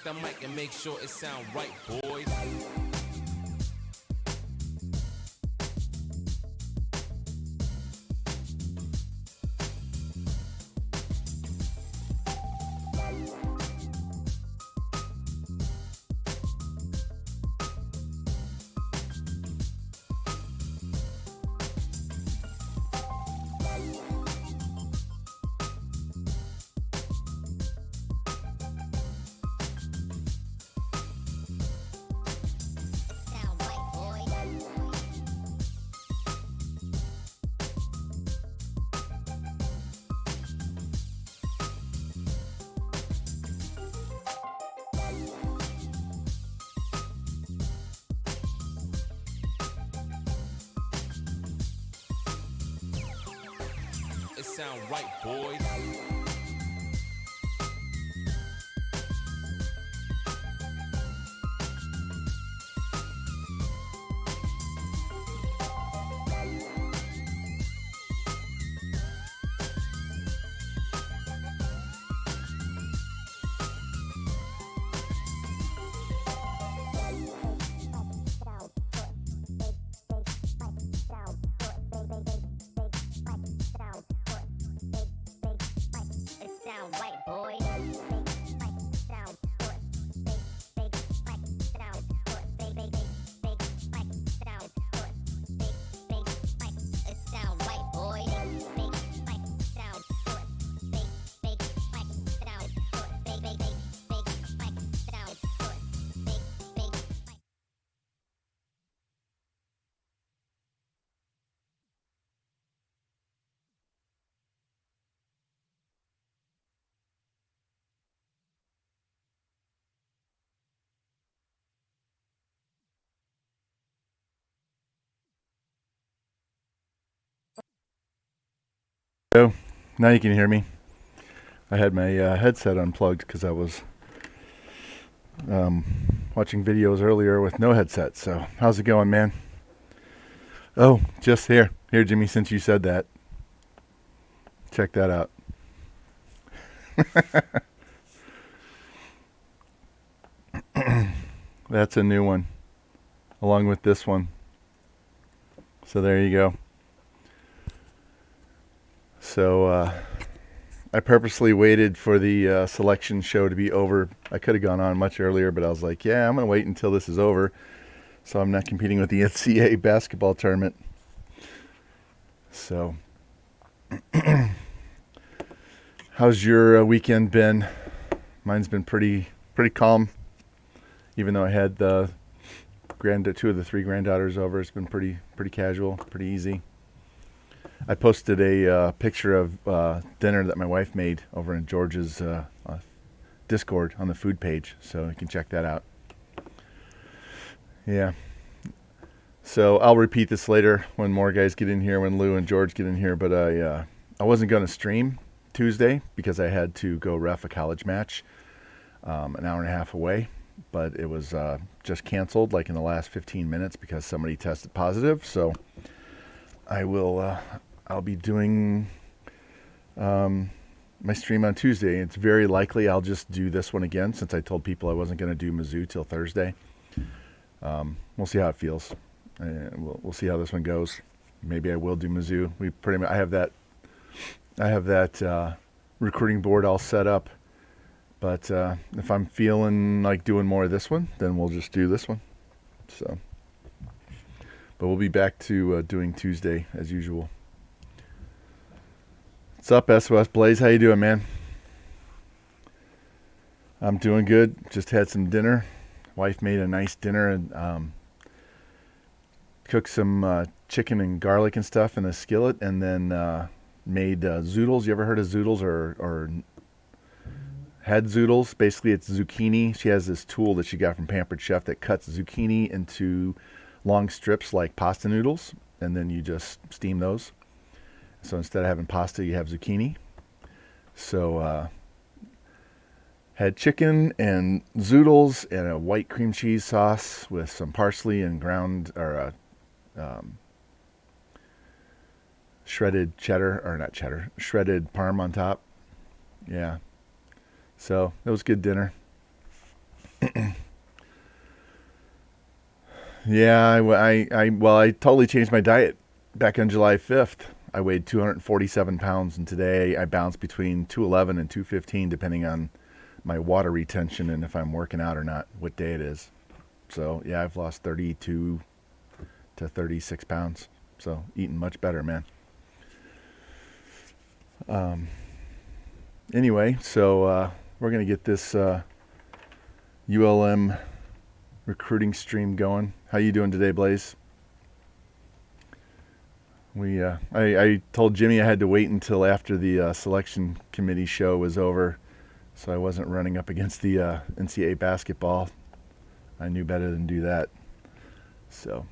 the mic and make sure it sound right, boys. It sound right, boys. So now you can hear me. I had my headset unplugged because I was watching videos earlier with no headset. So how's it going, man? Oh, just here, Jimmy. Since you said that, check that out. That's a new one, along with this one. So there you go. So I purposely waited for the selection show to be over. I could have gone on much earlier, but I was like, yeah, I'm going to wait until this is over so I'm not competing with the NCAA basketball tournament. So how's your weekend been? Mine's been pretty calm, even though I had two of the three granddaughters over. It's been pretty casual, pretty easy. I posted a picture of dinner that my wife made over in George's Discord on the food page, so you can check that out. Yeah. So I'll repeat this later when more guys get in here, when Lou and George get in here. But I wasn't going to stream Tuesday because I had to go ref a college match an hour and a half away. But it was just canceled like in the last 15 minutes because somebody tested positive. So I'll be doing my stream on Tuesday. It's very likely I'll just do this one again since I told people I wasn't going to do Mizzou till Thursday. We'll see how it feels. We'll see how this one goes. Maybe I will do Mizzou. I have that recruiting board all set up. But if I'm feeling like doing more of this one, then we'll just do this one. So, but we'll be back to doing Tuesday as usual. What's up, SOS Blaze? How you doing, man? I'm doing good. Just had some dinner. Wife made a nice dinner and cooked some chicken and garlic and stuff in a skillet, and then made zoodles. You ever heard of zoodles or head zoodles? Basically, it's zucchini. She has this tool that she got from Pampered Chef that cuts zucchini into long strips like pasta noodles, and then you just steam those. So instead of having pasta, you have zucchini. So had chicken and zoodles and a white cream cheese sauce with some parsley and shredded shredded parm on top. Yeah. So it was good dinner. Yeah, I totally changed my diet back on July 5th. I weighed 247 pounds, and today I bounce between 211 and 215, depending on my water retention and if I'm working out or not, what day it is. So, yeah, I've lost 32 to 36 pounds. So, eating much better, man. Anyway, so we're going to get this ULM recruiting stream going. How you doing today, Blaze? I told Jimmy I had to wait until after the selection committee show was over, so I wasn't running up against the NCAA basketball. I knew better than do that. So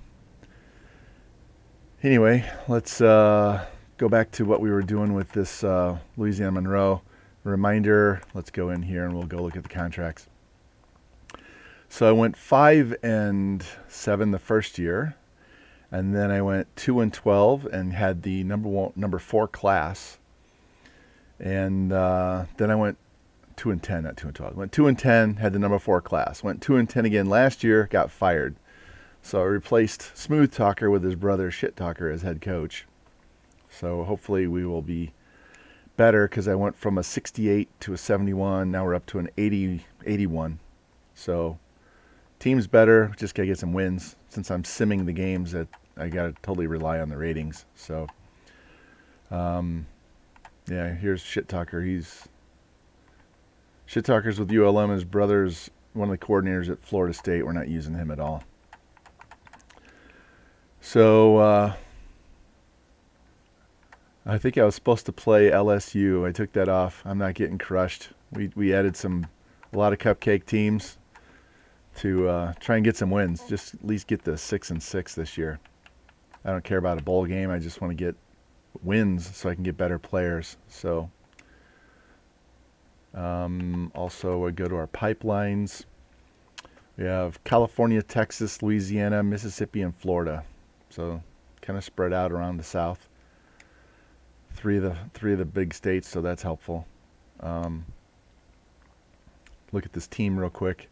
anyway, let's go back to what we were doing with this Louisiana Monroe. Reminder, let's go in here and we'll go look at the contracts. So I went 5-7 the first year, and then I went 2-12 and had the number 4 class, and then I went 2-10, not 2-12. Went 2-10, had the number 4 class. Went 2-10 again last year, got fired. So I replaced Smooth Talker with his brother Shit Talker as head coach. So hopefully we will be better, because I went from a 68 to a 71. Now we're up to an 81. So team's better. Just got to get some wins. Since I'm simming the games, that I got to totally rely on the ratings. So, yeah, here's Shit Talker. Shit Talker's with ULM. His brother's one of the coordinators at Florida State. We're not using him at all. So, I think I was supposed to play LSU. I took that off. I'm not getting crushed. We added a lot of cupcake teams to try and get some wins. Just at least get the 6-6 this year. I don't care about a bowl game. I just want to get wins so I can get better players. So also we go to our pipelines. We have California, Texas, Louisiana, Mississippi, and Florida. So kind of spread out around the South. Three of the big states, so that's helpful. Look at this team real quick.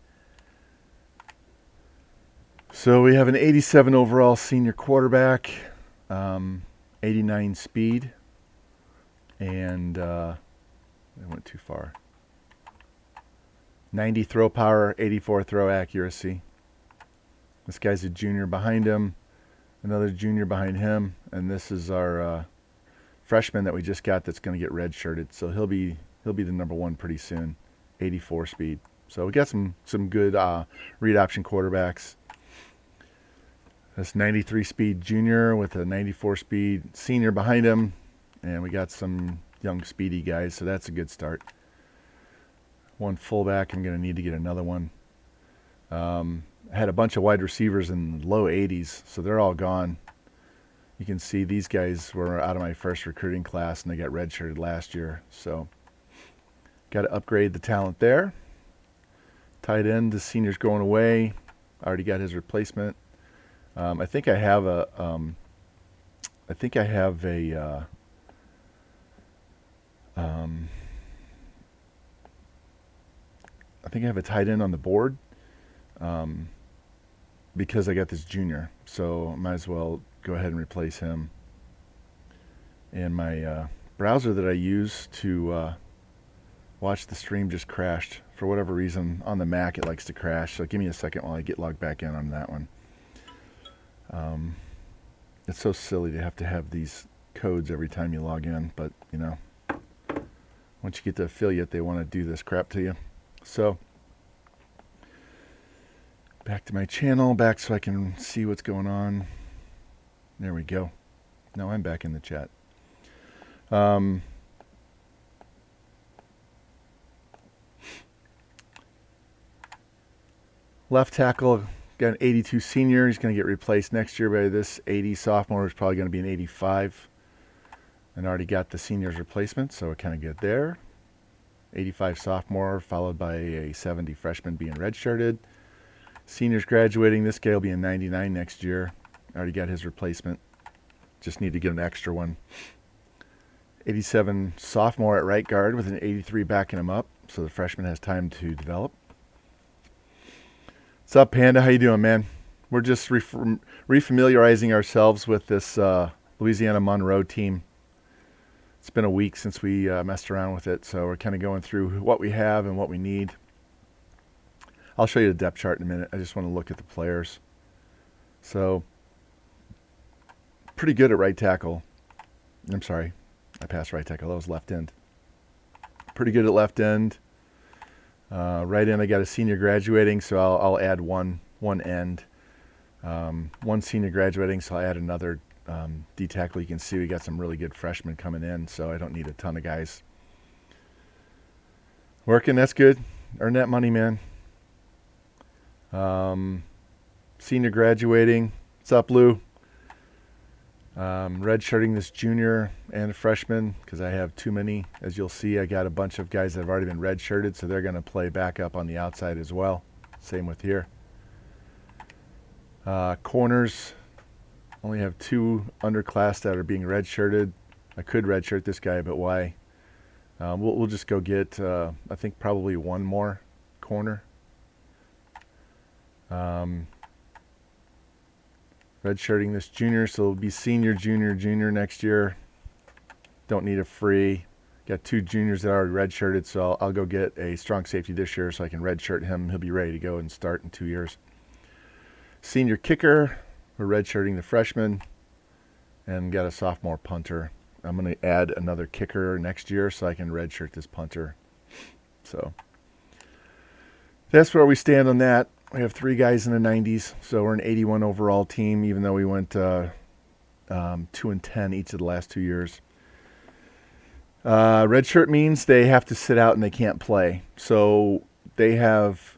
So we have an 87 overall senior quarterback, 89 speed, and I went too far. 90 throw power, 84 throw accuracy. This guy's a junior behind him, another junior behind him, and this is our freshman that we just got that's going to get redshirted. So he'll be the number 1 pretty soon. 84 speed. So we got some good read option quarterbacks. This 93 speed junior with a 94 speed senior behind him, and we got some young speedy guys, so that's a good start. One fullback, I'm going to need to get another one. I had a bunch of wide receivers in low 80s, so they're all gone. You can see these guys were out of my first recruiting class, and they got redshirted last year, so got to upgrade the talent there. Tight end, the senior's going away. Already got his replacement. I think I have a tight end on the board, because I got this junior, so I might as well go ahead and replace him. And my browser that I use to watch the stream just crashed. For whatever reason, on the Mac it likes to crash, so give me a second while I get logged back in on that one. It's so silly to have these codes every time you log in, but you know, once you get to affiliate, they want to do this crap to you. So back to my channel, back so I can see what's going on. There we go. Now I'm back in the chat. Left tackle, got an 82 senior. He's going to get replaced next year by this 80 sophomore, who's probably going to be an 85. And already got the senior's replacement, so we're kind of good there. 85 sophomore, followed by a 70 freshman being redshirted. Senior's graduating. This guy will be a 99 next year. Already got his replacement. Just need to get an extra one. 87 sophomore at right guard with an 83 backing him up, so the freshman has time to develop. What's up, Panda? How you doing, man? We're just refamiliarizing ourselves with this Louisiana Monroe team. It's been a week since we messed around with it, so we're kind of going through what we have and what we need. I'll show you the depth chart in a minute. I just want to look at the players. So, pretty good at right tackle. I'm sorry, I passed right tackle. That was left end. Pretty good at left end. Right end, I got a senior graduating, so I'll add one end. One senior graduating, so I'll add another D tackle. You can see we got some really good freshmen coming in, so I don't need a ton of guys. Working, that's good. Earn that money, man. Senior graduating. What's up, Lou? Redshirting this junior and freshman because I have too many. As you'll see, I got a bunch of guys that have already been redshirted, so they're going to play backup on the outside as well. Same with here. Corners, only have 2 underclass that are being redshirted. I could redshirt this guy, but why? We'll just go get, I think, probably one more corner. Redshirting this junior, so it'll be senior, junior next year. Don't need a free. Got 2 juniors that are already redshirted, so I'll go get a strong safety this year so I can redshirt him. He'll be ready to go and start in 2 years. Senior kicker, we're redshirting the freshman, and got a sophomore punter. I'm going to add another kicker next year so I can redshirt this punter. So that's where we stand on that. We have 3 guys in the 90s, so we're an 81 overall team, even though we went 2-10 each of the last 2 years. Redshirt means they have to sit out and they can't play. So they have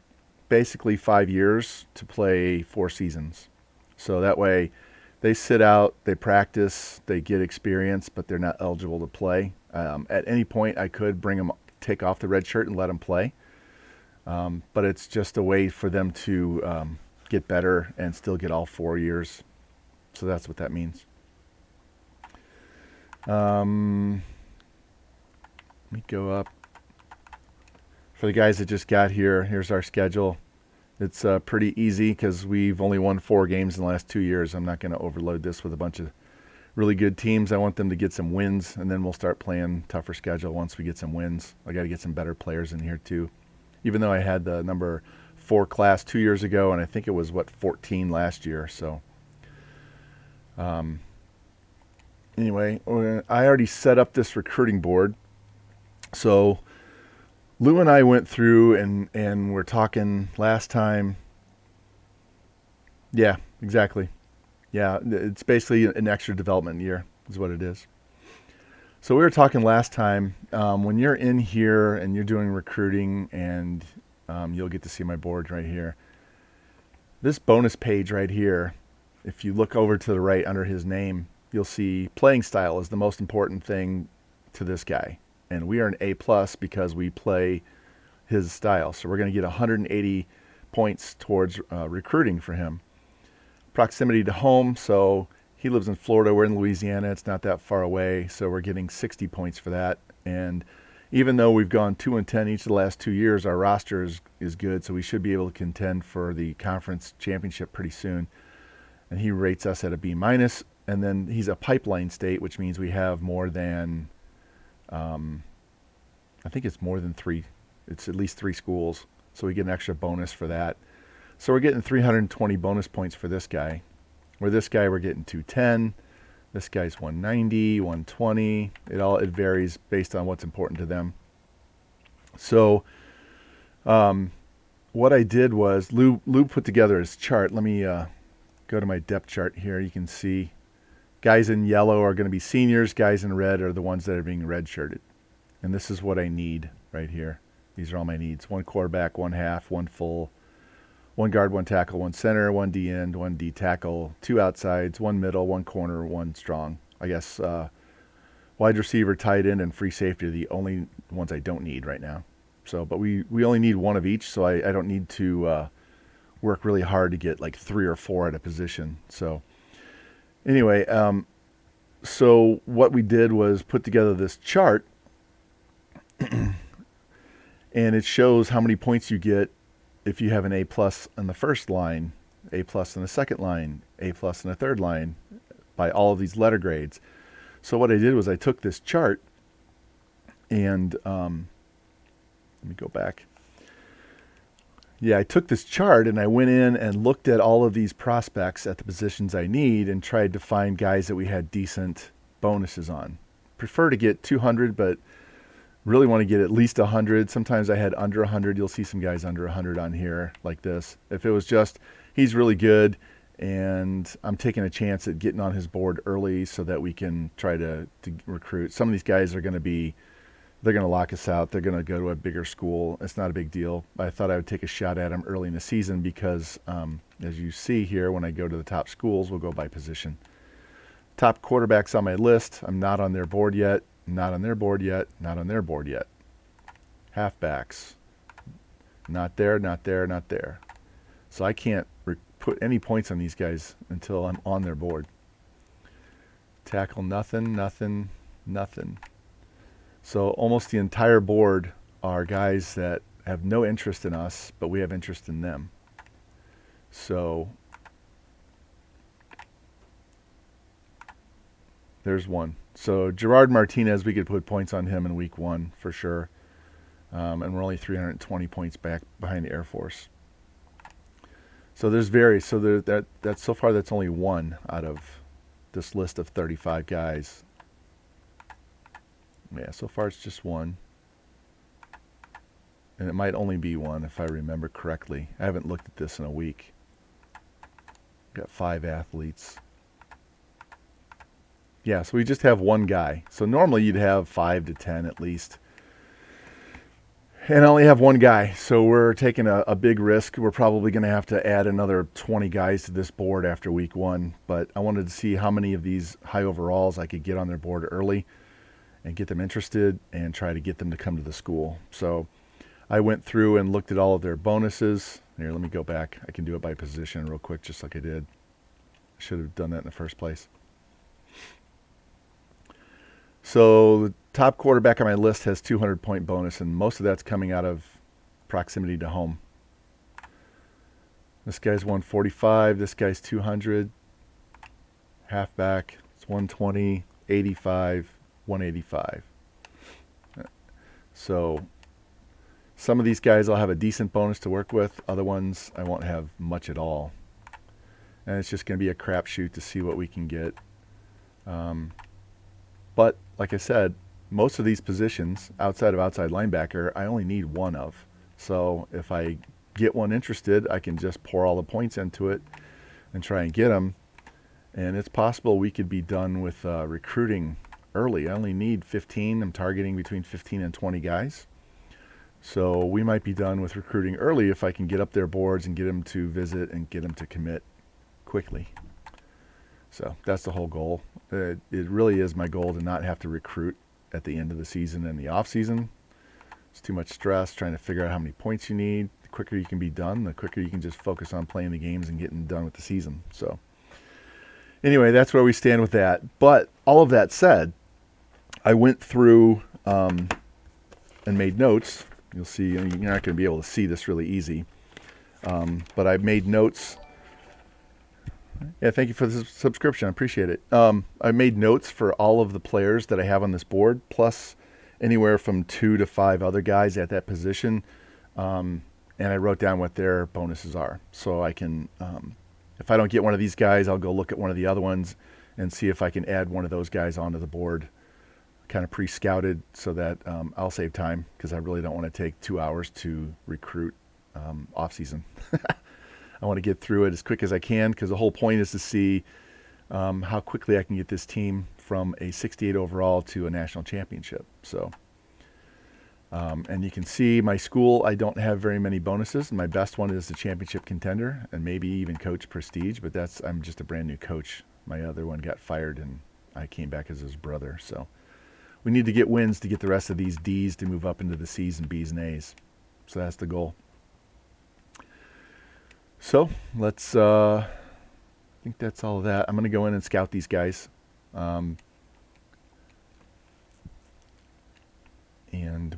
basically 5 years to play 4 seasons. So that way they sit out, they practice, they get experience, but they're not eligible to play. At any point, I could bring them, take off the red shirt and let them play. But it's just a way for them to get better and still get all 4 years. So that's what that means. Let me go up. For the guys that just got here, here's our schedule. It's pretty easy because we've only won 4 games in the last 2 years. I'm not going to overload this with a bunch of really good teams. I want them to get some wins, and then we'll start playing tougher schedule once we get some wins. I got to get some better players in here too. Even though I had the number 4 class 2 years ago, and I think it was, 14 last year. So anyway, I already set up this recruiting board. So Lou and I went through and we're talking last time. Yeah, exactly. Yeah, it's basically an extra development year is what it is. So we were talking last time, when you're in here and you're doing recruiting, and you'll get to see my board right here. This bonus page right here, if you look over to the right under his name, you'll see playing style is the most important thing to this guy. And we are an A+ because we play his style. So we're going to get 180 points towards recruiting for him. Proximity to home, so he lives in Florida. We're in Louisiana. It's not that far away, so we're getting 60 points for that. And even though we've gone 2-10 each of the last 2 years, our roster is good, so we should be able to contend for the conference championship pretty soon. And he rates us at a B-. And then he's a pipeline state, which means we have more than, I think it's more than 3. It's at least 3 schools, so we get an extra bonus for that. So we're getting 320 bonus points for this guy. Where this guy, we're getting 210. This guy's 190, 120. It varies based on what's important to them. So what I did was Lou put together his chart. Let me go to my depth chart here. You can see guys in yellow are going to be seniors. Guys in red are the ones that are being redshirted. And this is what I need right here. These are all my needs. 1 quarterback, 1 half, 1 full, 1 guard, 1 tackle, 1 center, 1 D end, 1 D tackle, 2 outsides, 1 middle, 1 corner, 1 strong. I guess wide receiver, tight end, and free safety are the only ones I don't need right now. So, but we only need 1 of each, so I don't need to work really hard to get like 3 or 4 at a position. So anyway, so what we did was put together this chart, and it shows how many points you get if you have an A plus on the first line, A plus in the second line, A plus in the third line, by all of these letter grades. So what I did was I took this chart and let me go back. Yeah, I took this chart and I went in and looked at all of these prospects at the positions I need and tried to find guys that we had decent bonuses on. Prefer to get 200, but really want to get at least 100. Sometimes I had under 100. You'll see some guys under 100 on here like this. If it was just, he's really good and I'm taking a chance at getting on his board early so that we can try to recruit. Some of these guys are going to be, they're going to lock us out. They're going to go to a bigger school. It's not a big deal. I thought I would take a shot at them early in the season because, as you see here, when I go to the top schools, we'll go by position. Top quarterbacks on my list. I'm not on their board yet. Not on their board yet. Not on their board yet. Halfbacks. Not there, not there, not there. So I can't put any points on these guys until I'm on their board. Tackle, nothing, nothing, nothing. So almost the entire board are guys that have no interest in us, but we have interest in them. So there's one. So Gerard Martinez, we could put points on him in week 1 for sure. And we're only 320 points back behind the Air Force. So there's so that's so far that's only one out of this list of 35 guys. Yeah, so far it's just one. And it might only be one if I remember correctly. I haven't looked at this in a week. Got 5 athletes. Yeah, so we just have one guy. So normally you'd have 5 to 10 at least. And I only have one guy, so we're taking a big risk. We're probably going to have to add another 20 guys to this board after week 1. But I wanted to see how many of these high overalls I could get on their board early and get them interested and try to get them to come to the school. So I went through and looked at all of their bonuses. Here, let me go back. I can do it by position real quick, just like I did. I should have done that in the first place. So the top quarterback on my list has 200-point bonus, and most of that's coming out of proximity to home. This guy's 145. This guy's 200. Halfback, it's 120, 85, 185. So some of these guys I'll have a decent bonus to work with. Other ones I won't have much at all. And it's just going to be a crapshoot to see what we can get. But like I said, most of these positions outside of outside linebacker, I only need one of. So if I get one interested, I can just pour all the points into it and try and get them. And it's possible we could be done with recruiting early. I only need 15. I'm targeting between 15 and 20 guys. So we might be done with recruiting early if I can get up their boards and get them to visit and get them to commit quickly. So that's the whole goal. It really is my goal to not have to recruit at the end of the season and the off season. It's too much stress trying to figure out how many points you need. The quicker you can be done, the quicker you can just focus on playing the games and getting done with the season. So anyway, that's where we stand with that. But all of that said, I went through and made notes. You'll see, you're not going to be able to see this really easy. But I made notes. Yeah, thank you for the subscription. I appreciate it. I made notes for all of the players that I have on this board, plus anywhere from 2 to 5 other guys at that position. And I wrote down what their bonuses are. So I can, if I don't get one of these guys, I'll go look at one of the other ones and see if I can add one of those guys onto the board, kind of pre-scouted, so that I'll save time, because I really don't want to take 2 hours to recruit off-season. I want to get through it as quick as I can, because the whole point is to see how quickly I can get this team from a 68 overall to a national championship. So, and you can see my school, I don't have very many bonuses. My best one is the championship contender, and maybe even coach prestige, but I'm just a brand new coach. My other one got fired, and I came back as his brother. So we need to get wins to get the rest of these Ds to move up into the Cs and Bs and As. So that's the goal. So let's, I think that's all of that. I'm going to go in and scout these guys. And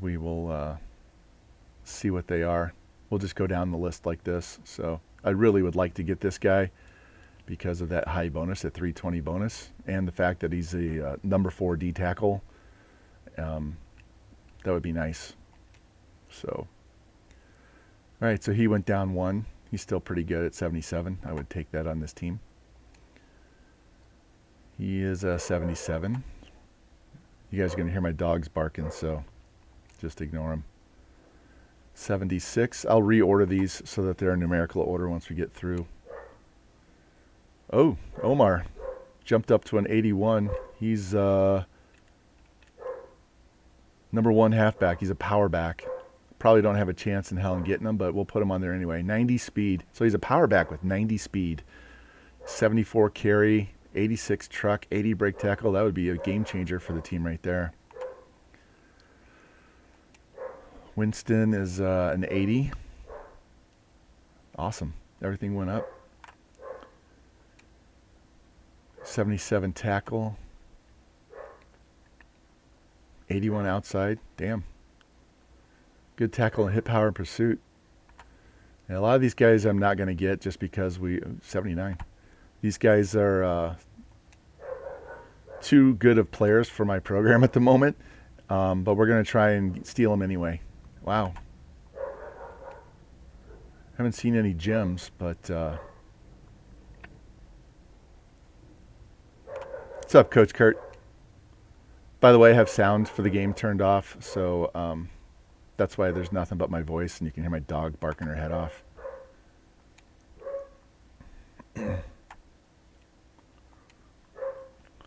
we will see what they are. we'll just go down the list like this. So I really would like to get this guy because of that high bonus, that 320 bonus, and the fact that he's a number 4 D tackle. That would be nice. So, all right, so he went down 1. He's still pretty good at 77. I would take that on this team. He is a 77. You guys are going to hear my dogs barking, so just ignore them. 76. I'll reorder these so that they're in numerical order once we get through. Oh, Omar jumped up to an 81. He's number 1 halfback. He's a power back. Probably don't have a chance in hell in getting him, but we'll put him on there anyway. 90 speed. So he's a power back with 90 speed. 74 carry, 86 truck, 80 break tackle. That would be a game changer for the team right there. Winston is an 80. Awesome. Everything went up. 77 tackle. 81 outside. Damn. Good tackle and hit power and pursuit. And a lot of these guys I'm not going to get just because 79. These guys are too good of players for my program at the moment. But we're going to try and steal them anyway. Wow. Haven't seen any gems, but what's up, Coach Kurt? By the way, I have sound for the game turned off, so that's why there's nothing but my voice, and you can hear my dog barking her head off.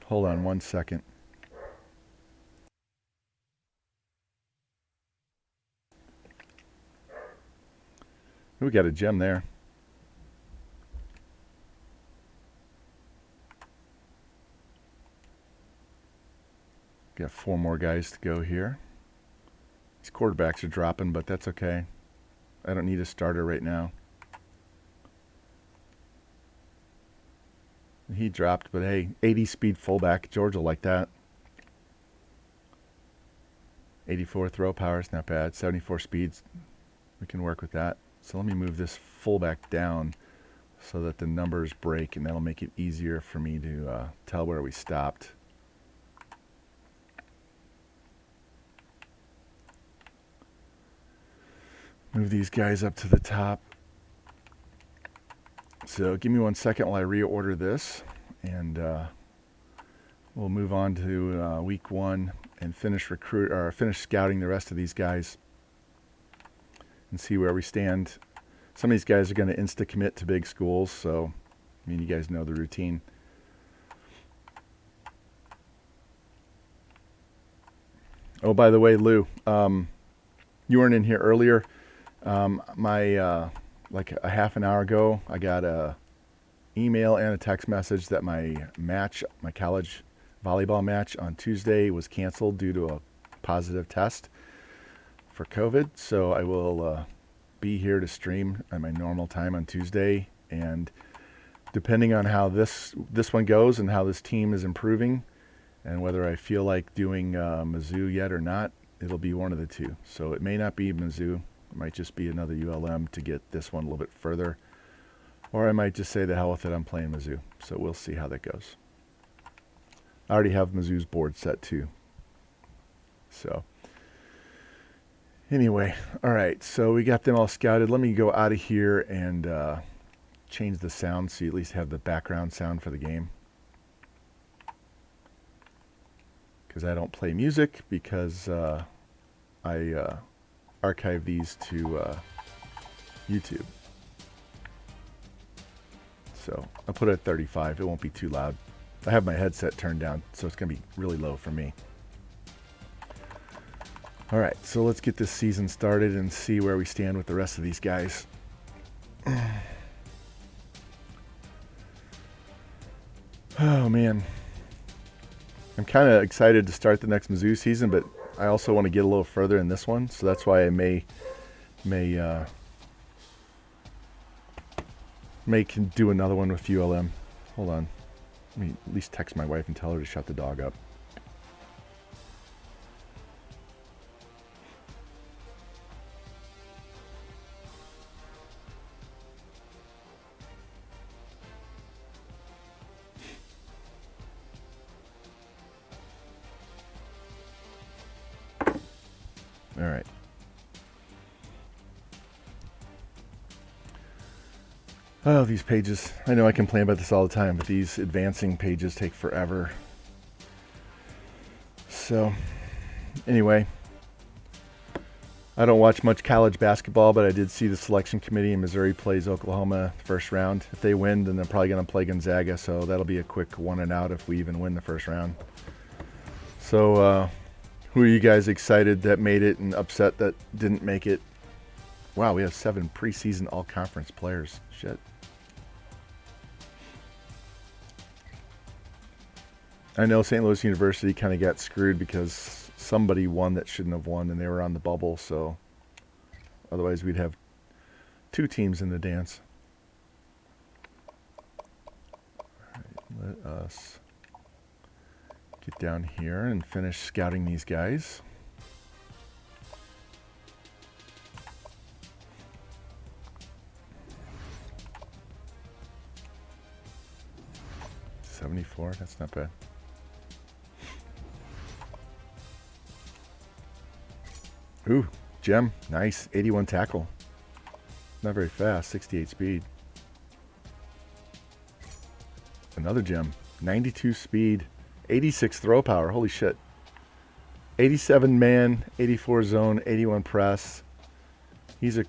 Hold on 1 second. We got a gem there. Got 4 more guys to go here. These quarterbacks are dropping, but that's okay. I don't need a starter right now. He dropped, but hey, 80 speed fullback. George will like that. 84 throw power is not bad. 74 speeds. We can work with that. So let me move this fullback down so that the numbers break, and that'll make it easier for me to tell where we stopped. Move these guys up to the top. So give me 1 second while I reorder this, and we'll move on to week 1 and finish scouting the rest of these guys and see where we stand. Some of these guys are going to insta-commit to big schools, so I mean, you guys know the routine. Oh, by the way, Lou, you weren't in here earlier. Like a half an hour ago, I got a email and a text message that my college volleyball match on Tuesday was canceled due to a positive test for COVID. So I will be here to stream at my normal time on Tuesday, and depending on how this one goes and how this team is improving and whether I feel like doing Mizzou yet or not, it'll be one of the two. So it may not be Mizzou. It might just be another ULM to get this one a little bit further. Or I might just say the hell with it, I'm playing Mizzou. So we'll see how that goes. I already have Mizzou's board set too. So anyway, all right. So we got them all scouted. Let me go out of here and change the sound so you at least have the background sound for the game. Because I don't play music because I archive these to YouTube. So I'll put it at 35. It won't be too loud. I have my headset turned down, so it's going to be really low for me. All right, so let's get this season started and see where we stand with the rest of these guys. Oh, man. I'm kind of excited to start the next Mizzou season, but I also want to get a little further in this one, so that's why I may can do another one with ULM. Hold on. Let me at least text my wife and tell her to shut the dog up. All right. Oh, these pages. I know I complain about this all the time, but these advancing pages take forever. So, anyway, I don't watch much college basketball, but I did see the selection committee in Missouri plays Oklahoma first round. If they win, then they're probably going to play Gonzaga, so that'll be a quick one and out if we even win the first round. So, who are you guys excited that made it and upset that didn't make it? Wow, we have 7 preseason all-conference players. Shit. I know St. Louis University kind of got screwed because somebody won that shouldn't have won, and they were on the bubble, so otherwise we'd have 2 teams in the dance. All right, let us get down here and finish scouting these guys. $74, that's not bad. Ooh, gem, nice, 81 tackle. Not very fast, 68 speed. Another gem, 92 speed, 86 throw power, holy shit. 87 man, 84 zone, 81 press. He's a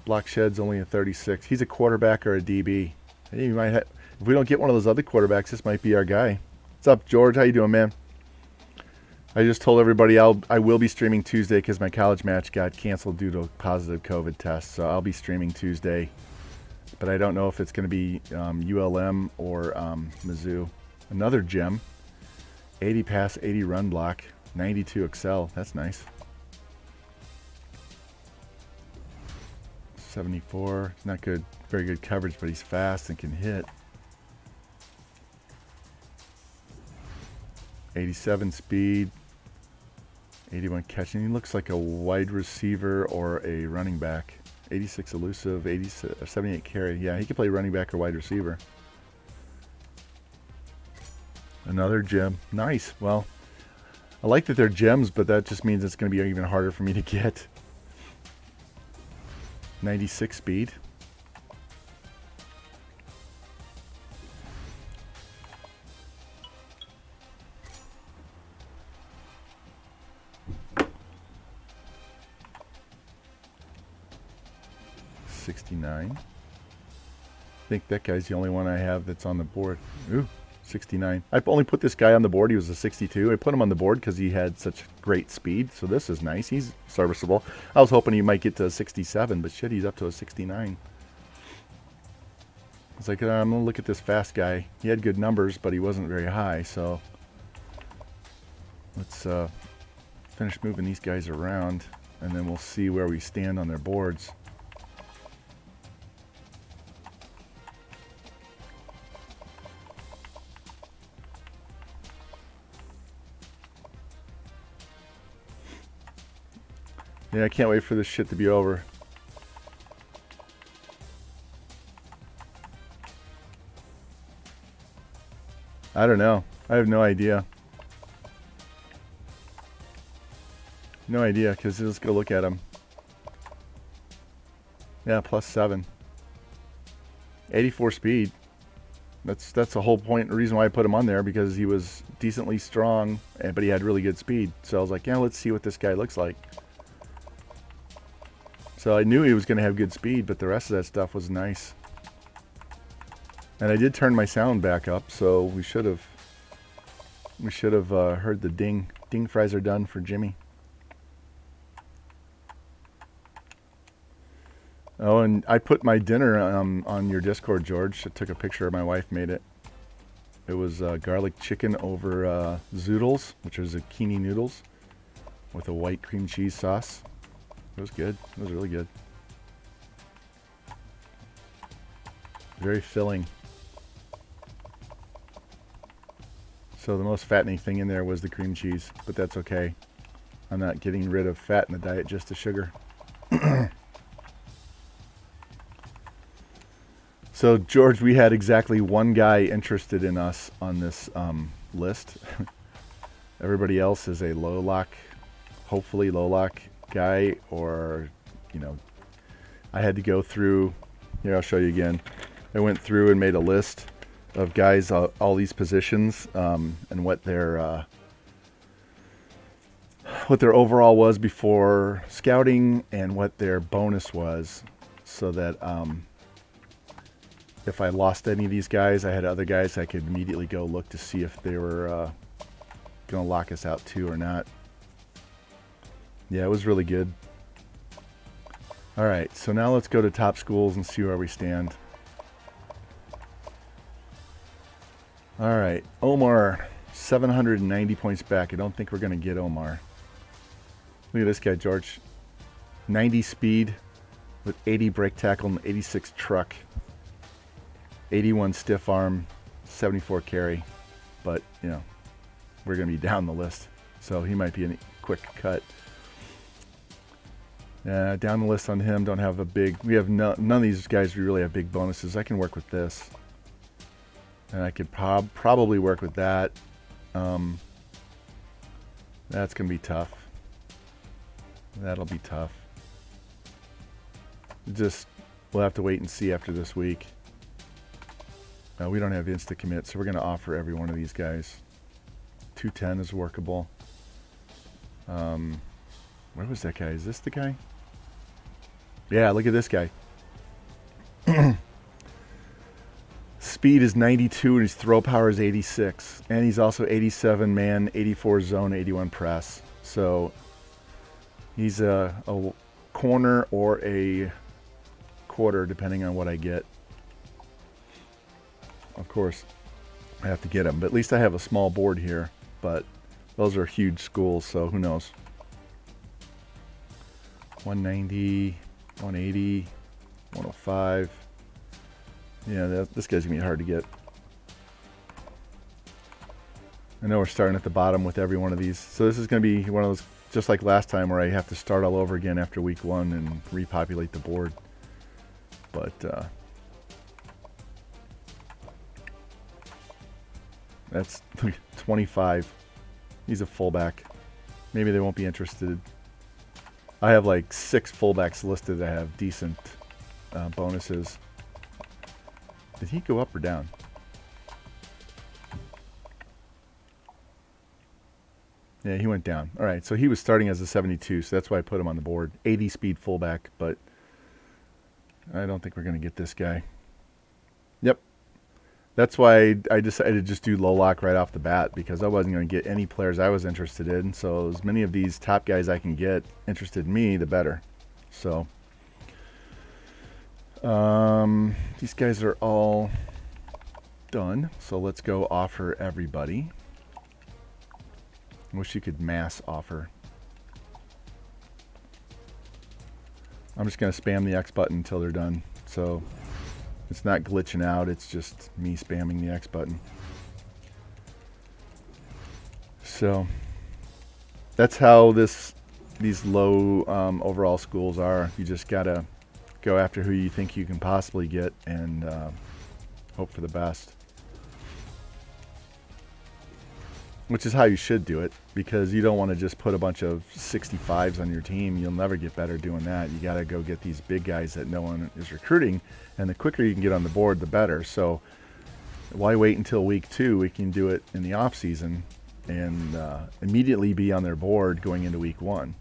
block shed's only a 36. He's a quarterback or a DB. He might have, if we don't get one of those other quarterbacks, this might be our guy. What's up, George? How you doing, man? I just told everybody I will be streaming Tuesday because my college match got canceled due to a positive COVID test. So I'll be streaming Tuesday, but I don't know if it's going to be ULM or Mizzou. Another gem, 80 pass, 80 run block, 92 excel. That's nice. 74. He's not good, very good coverage, but he's fast and can hit. 87 speed. 81 catching. He looks like a wide receiver or a running back. 86 elusive, 78 carry. Yeah, he could play running back or wide receiver. Another gem. Nice. Well, I like that they're gems, but that just means it's going to be even harder for me to get. 96 speed. $69. I think that guy's the only one I have that's on the board. Ooh, 69. I only put this guy on the board. He was a 62. I put him on the board because he had such great speed. So this is nice. He's serviceable. I was hoping he might get to a 67, but shit, he's up to a 69. I was like, I'm going to look at this fast guy. He had good numbers, but he wasn't very high. So let's finish moving these guys around, and then we'll see where we stand on their boards. Yeah, I can't wait for this shit to be over. I don't know. I have no idea. No idea, because let's go look at him. Yeah, +7. 84 speed. That's the whole point, the reason why I put him on there, because he was decently strong, but he had really good speed. So I was like, yeah, let's see what this guy looks like. So I knew he was going to have good speed, but the rest of that stuff was nice. And I did turn my sound back up, so we should have heard the ding. Ding fries are done for Jimmy. Oh, and I put my dinner on your Discord, George. I took a picture. My wife made it. It was garlic chicken over zoodles, which is zucchini noodles, with a white cream cheese sauce. It was good. It was really good. Very filling. So the most fattening thing in there was the cream cheese, but that's okay. I'm not getting rid of fat in the diet, just the sugar. So, George, we had exactly one guy interested in us on this list. Everybody else is a low lock, hopefully low lock guy, or, you know, I had to go through, here I'll show you again. I went through and made a list of guys, all these positions, and what their overall was before scouting and what their bonus was, so that if I lost any of these guys, I had other guys I could immediately go look to see if they were going to lock us out too or not. Yeah, it was really good. All right, so now let's go to top schools and see where we stand. All right, Omar, 790 points back. I don't think we're going to get Omar. Look at this guy, George. 90 speed with 80 brake tackle and 86 truck. 81 stiff arm, 74 carry. But, you know, we're going to be down the list. So he might be a quick cut. Down the list on him, don't have a big... We have none of these guys really have big bonuses. I can work with this. And I could probably work with that. That's going to be tough. That'll be tough. Just, we'll have to wait and see after this week. We don't have insta-commit, so we're going to offer every one of these guys. 210 is workable. Where was that guy? Is this the guy? Yeah, look at this guy. Speed is 92 and his throw power is 86. And he's also 87 man, 84 zone, 81 press. So he's a corner or a quarter, depending on what I get. Of course, I have to get him. But at least I have a small board here. But those are huge schools, so who knows. 190, 180, 105. Yeah, this guy's going to be hard to get. I know we're starting at the bottom with every one of these. So this is going to be one of those, just like last time, where I have to start all over again after week 1 and repopulate the board. But that's 25. He's a fullback. Maybe they won't be interested. I have like 6 fullbacks listed that have decent bonuses. Did he go up or down? Yeah, he went down. All right, so he was starting as a 72, so that's why I put him on the board. 80 speed fullback, but I don't think we're going to get this guy. Yep. That's why I decided to just do low lock right off the bat, because I wasn't going to get any players I was interested in. So as many of these top guys I can get interested in me, the better. So these guys are all done. So let's go offer everybody. I wish you could mass offer. I'm just going to spam the X button until they're done. So it's not glitching out, it's just me spamming the X button. So that's how these low overall schools are. You just gotta go after who you think you can possibly get and hope for the best. Which is how you should do it, because you don't want to just put a bunch of 65s on your team. You'll never get better doing that. You got to go get these big guys that no one is recruiting, and the quicker you can get on the board, the better. So why wait until week 2? We can do it in the off season and immediately be on their board going into week 1.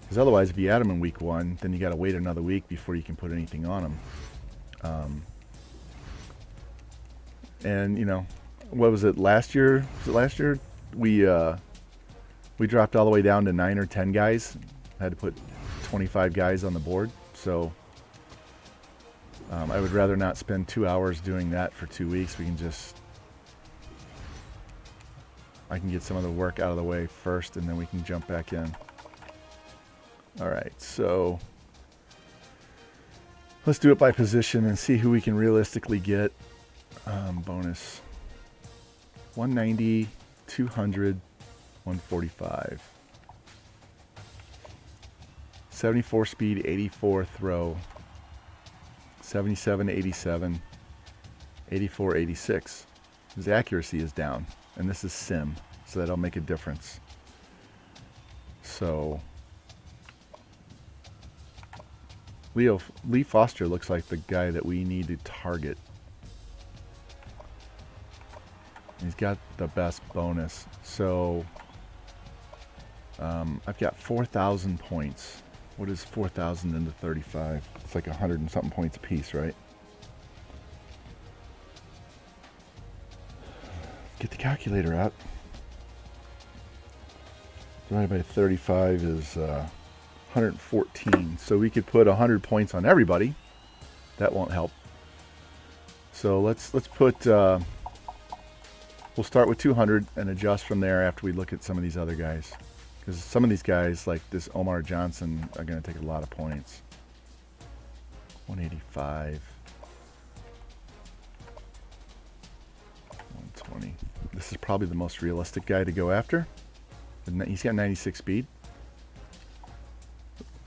Because otherwise, if you add them in week 1, then you got to wait another week before you can put anything on them. And you know, what was it last year? Was it last year? We dropped all the way down to 9 or 10 guys. I had to put 25 guys on the board. So I would rather not spend 2 hours doing that for 2 weeks. We can just, I can get some of the work out of the way first, and then we can jump back in. All right, so let's do it by position and see who we can realistically get. Bonus 190, 200, 145. 74 speed, 84 throw. 77, 87. 84, 86. His accuracy is down. And this is sim. so that'll make a difference. So Lee Foster looks like the guy that we need to target. He's got the best bonus. So I've got 4,000 points. What is 4,000 into 35? It's like 100 and something points a piece, right? Get the calculator out. Divided by 35 is 114. So we could put 100 points on everybody. That won't help. So let's put. We'll start with 200 and adjust from there after we look at some of these other guys. Because some of these guys, like this Omar Johnson, are going to take a lot of points. 185. 120. This is probably the most realistic guy to go after. He's got 96 speed.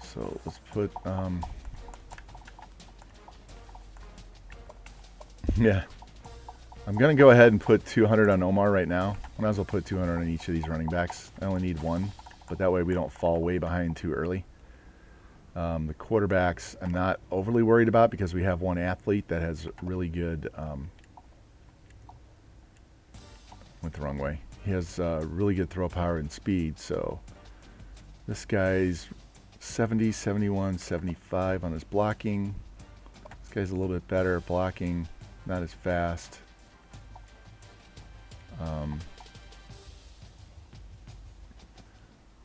So let's put... yeah. I'm going to go ahead and put 200 on Omar right now. I might as well put 200 on each of these running backs. I only need one, but that way we don't fall way behind too early. The quarterbacks I'm not overly worried about because we have one athlete that has really good... went the wrong way. He has really good throw power and speed, so this guy's 70, 71, 75 on his blocking. This guy's a little bit better at blocking, not as fast.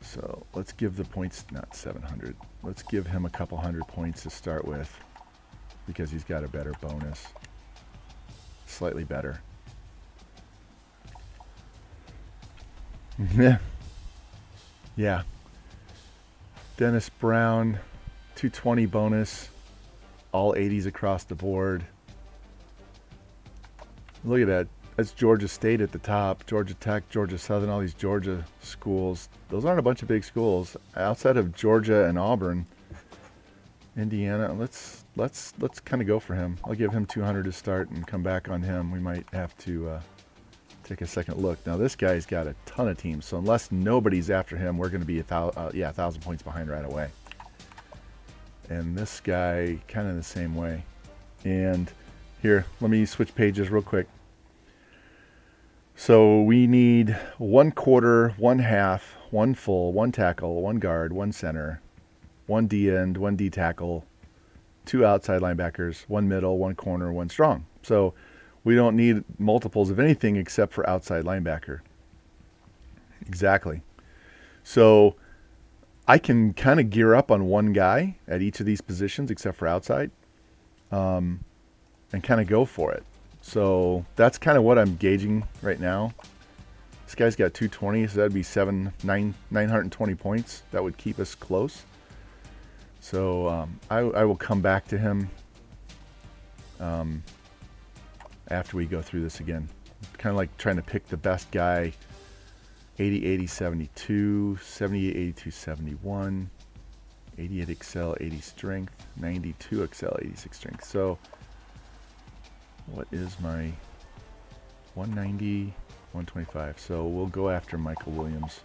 So let's give the points, not 700. Let's give him a couple hundred points to start with because he's got a better bonus. Slightly better. Yeah. Yeah. Dennis Brown, 220 bonus. All 80s across the board. Look at that. That's Georgia State at the top. Georgia Tech, Georgia Southern, all these Georgia schools. Those aren't a bunch of big schools. Outside of Georgia and Auburn, Indiana, let's kind of go for him. I'll give him 200 to start and come back on him. We might have to take a second look. Now this guy's got a ton of teams, so unless nobody's after him, we're going to be 1,000 points behind right away. And this guy kind of the same way. And here, let me switch pages real quick. So we need 1 quarter, 1 half, 1 full, 1 tackle, 1 guard, 1 center, 1 D end, 1 D tackle, 2 outside linebackers, 1 middle, 1 corner, 1 strong. So we don't need multiples of anything except for outside linebacker. Exactly. So I can kind of gear up on one guy at each of these positions except for outside and kind of go for it. So that's kind of what I'm gauging right now. This guy's got 220, so that'd be 920 points. That would keep us close. So I will come back to him after we go through this again. Kind of like trying to pick the best guy. 80, 80, 72, 78, 82, 71, 88 Excel, 80 strength, 92 Excel, 86 strength. So what is my 190, 125? So we'll go after Michael Williams.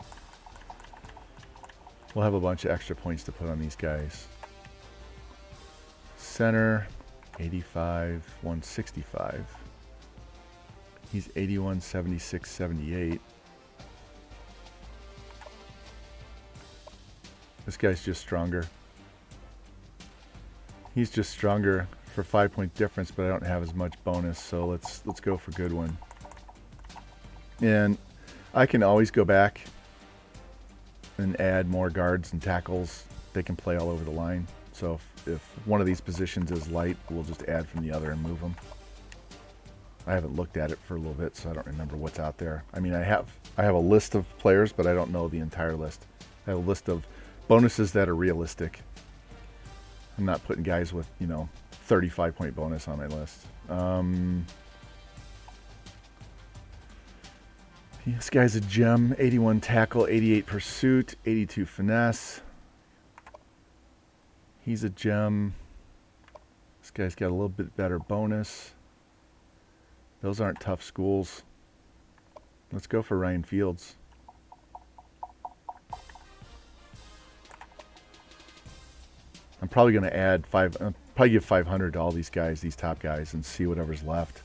We'll have a bunch of extra points to put on these guys. Center, 85, 165. He's 81, 76, 78. This guy's just stronger. He's just stronger for 5-point difference, but I don't have as much bonus, so let's go for Goodwin. And I can always go back and add more guards and tackles. They can play all over the line. So if one of these positions is light, we'll just add from the other and move them. I haven't looked at it for a little bit, so I don't remember what's out there. I mean, I have a list of players, but I don't know the entire list. I have a list of bonuses that are realistic. I'm not putting guys with, 35-point bonus on my list. This guy's a gem. 81 tackle, 88 pursuit, 82 finesse. He's a gem. This guy's got a little bit better bonus. Those aren't tough schools. Let's go for Ryan Fields. I'm probably going to add probably give 500 to all these guys, these top guys, and see whatever's left.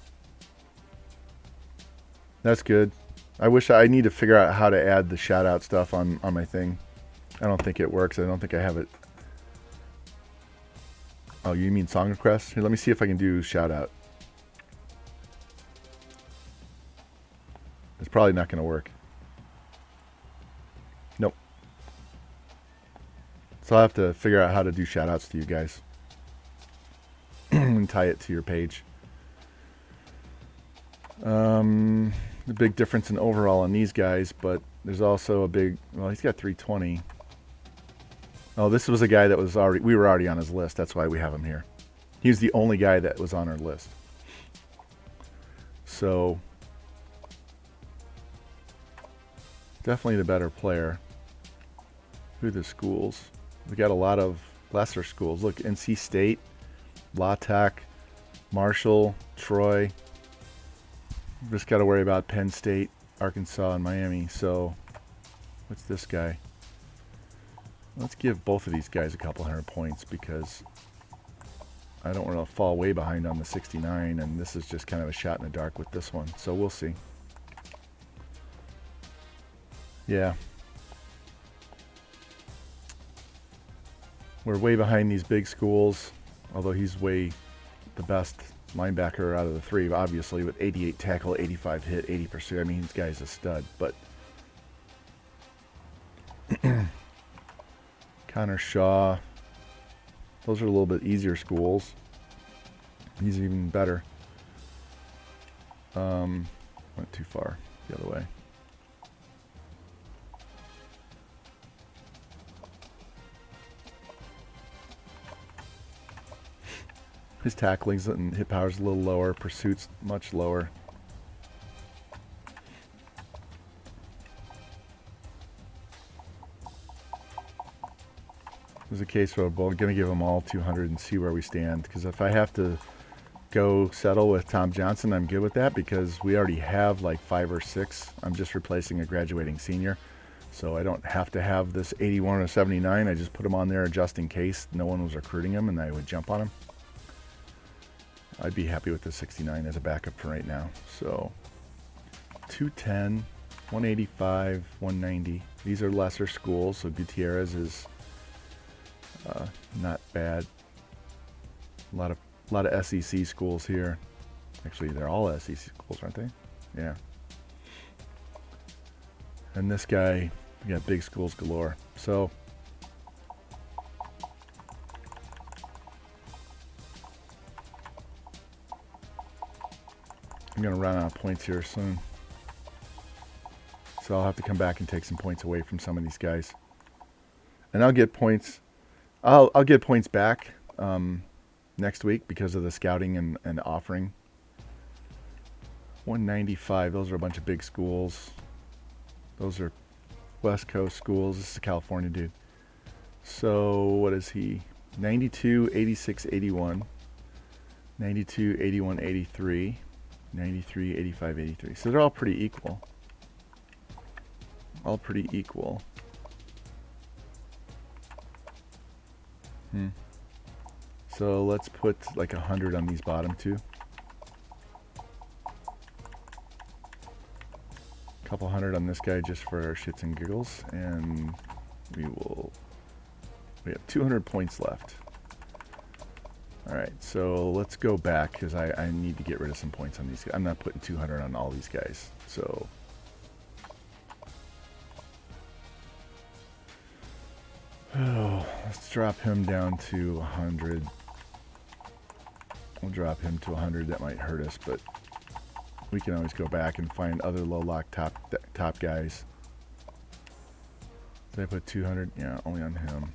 That's good. I need to figure out how to add the shout out stuff on my thing. I don't think it works. I don't think I have it. Oh, you mean song requests? Here, let me see if I can do shout out. It's probably not going to work. Nope. So I'll have to figure out how to do shout outs to you guys and tie it to your page. The big difference in overall on these guys, but there's also a big, well, he's got 320. Oh, this was a guy that was we were already on his list. That's why we have him here. He was the only guy that was on our list. So, definitely the better player. Who are the schools? We got a lot of lesser schools. Look, NC State, La Tech, Marshall, Troy. Just got to worry about Penn State, Arkansas, and Miami. So, what's this guy? Let's give both of these guys a couple hundred points because I don't want to fall way behind on the 69, and this is just kind of a shot in the dark with this one. So we'll see. Yeah. We're way behind these big schools, although he's way the best linebacker out of the three, obviously, with 88 tackle, 85 hit, 80%. I mean, this guy's a stud, but Connor Shaw, those are a little bit easier schools. He's even better. Went too far the other way. His tacklings and hit power's a little lower, pursuit's much lower. There's a case where I'm going to give them all 200 and see where we stand. Because if I have to go settle with Tom Johnson, I'm good with that because we already have like 5 or 6. I'm just replacing a graduating senior. So I don't have to have this 81 or 79. I just put him on there just in case no one was recruiting him and I would jump on him. I'd be happy with the 69 as a backup for right now. So 210, 185, 190. These are lesser schools. So Gutierrez is not bad. A lot of SEC schools here. Actually, they're all SEC schools, aren't they? Yeah. And this guy, we got big schools galore. So I'm going to run out of points here soon. So I'll have to come back and take some points away from some of these guys. And I'll get points. I'll get points back next week because of the scouting and offering. 195. Those are a bunch of big schools. Those are West Coast schools. This is a California dude. So what is he? 92, 86, 81. 92, 81, 83. 93, 85, 83. So they're all pretty equal. All pretty equal. So let's put like 100 on these bottom two. Couple hundred on this guy just for shits and giggles, and we have 200 points left. All right, so let's go back because I need to get rid of some points on these guys. I'm not putting 200 on all these guys. So let's drop him down to 100. We'll drop him to 100. That might hurt us, but we can always go back and find other low lock top guys. Did I put 200? Yeah, only on him.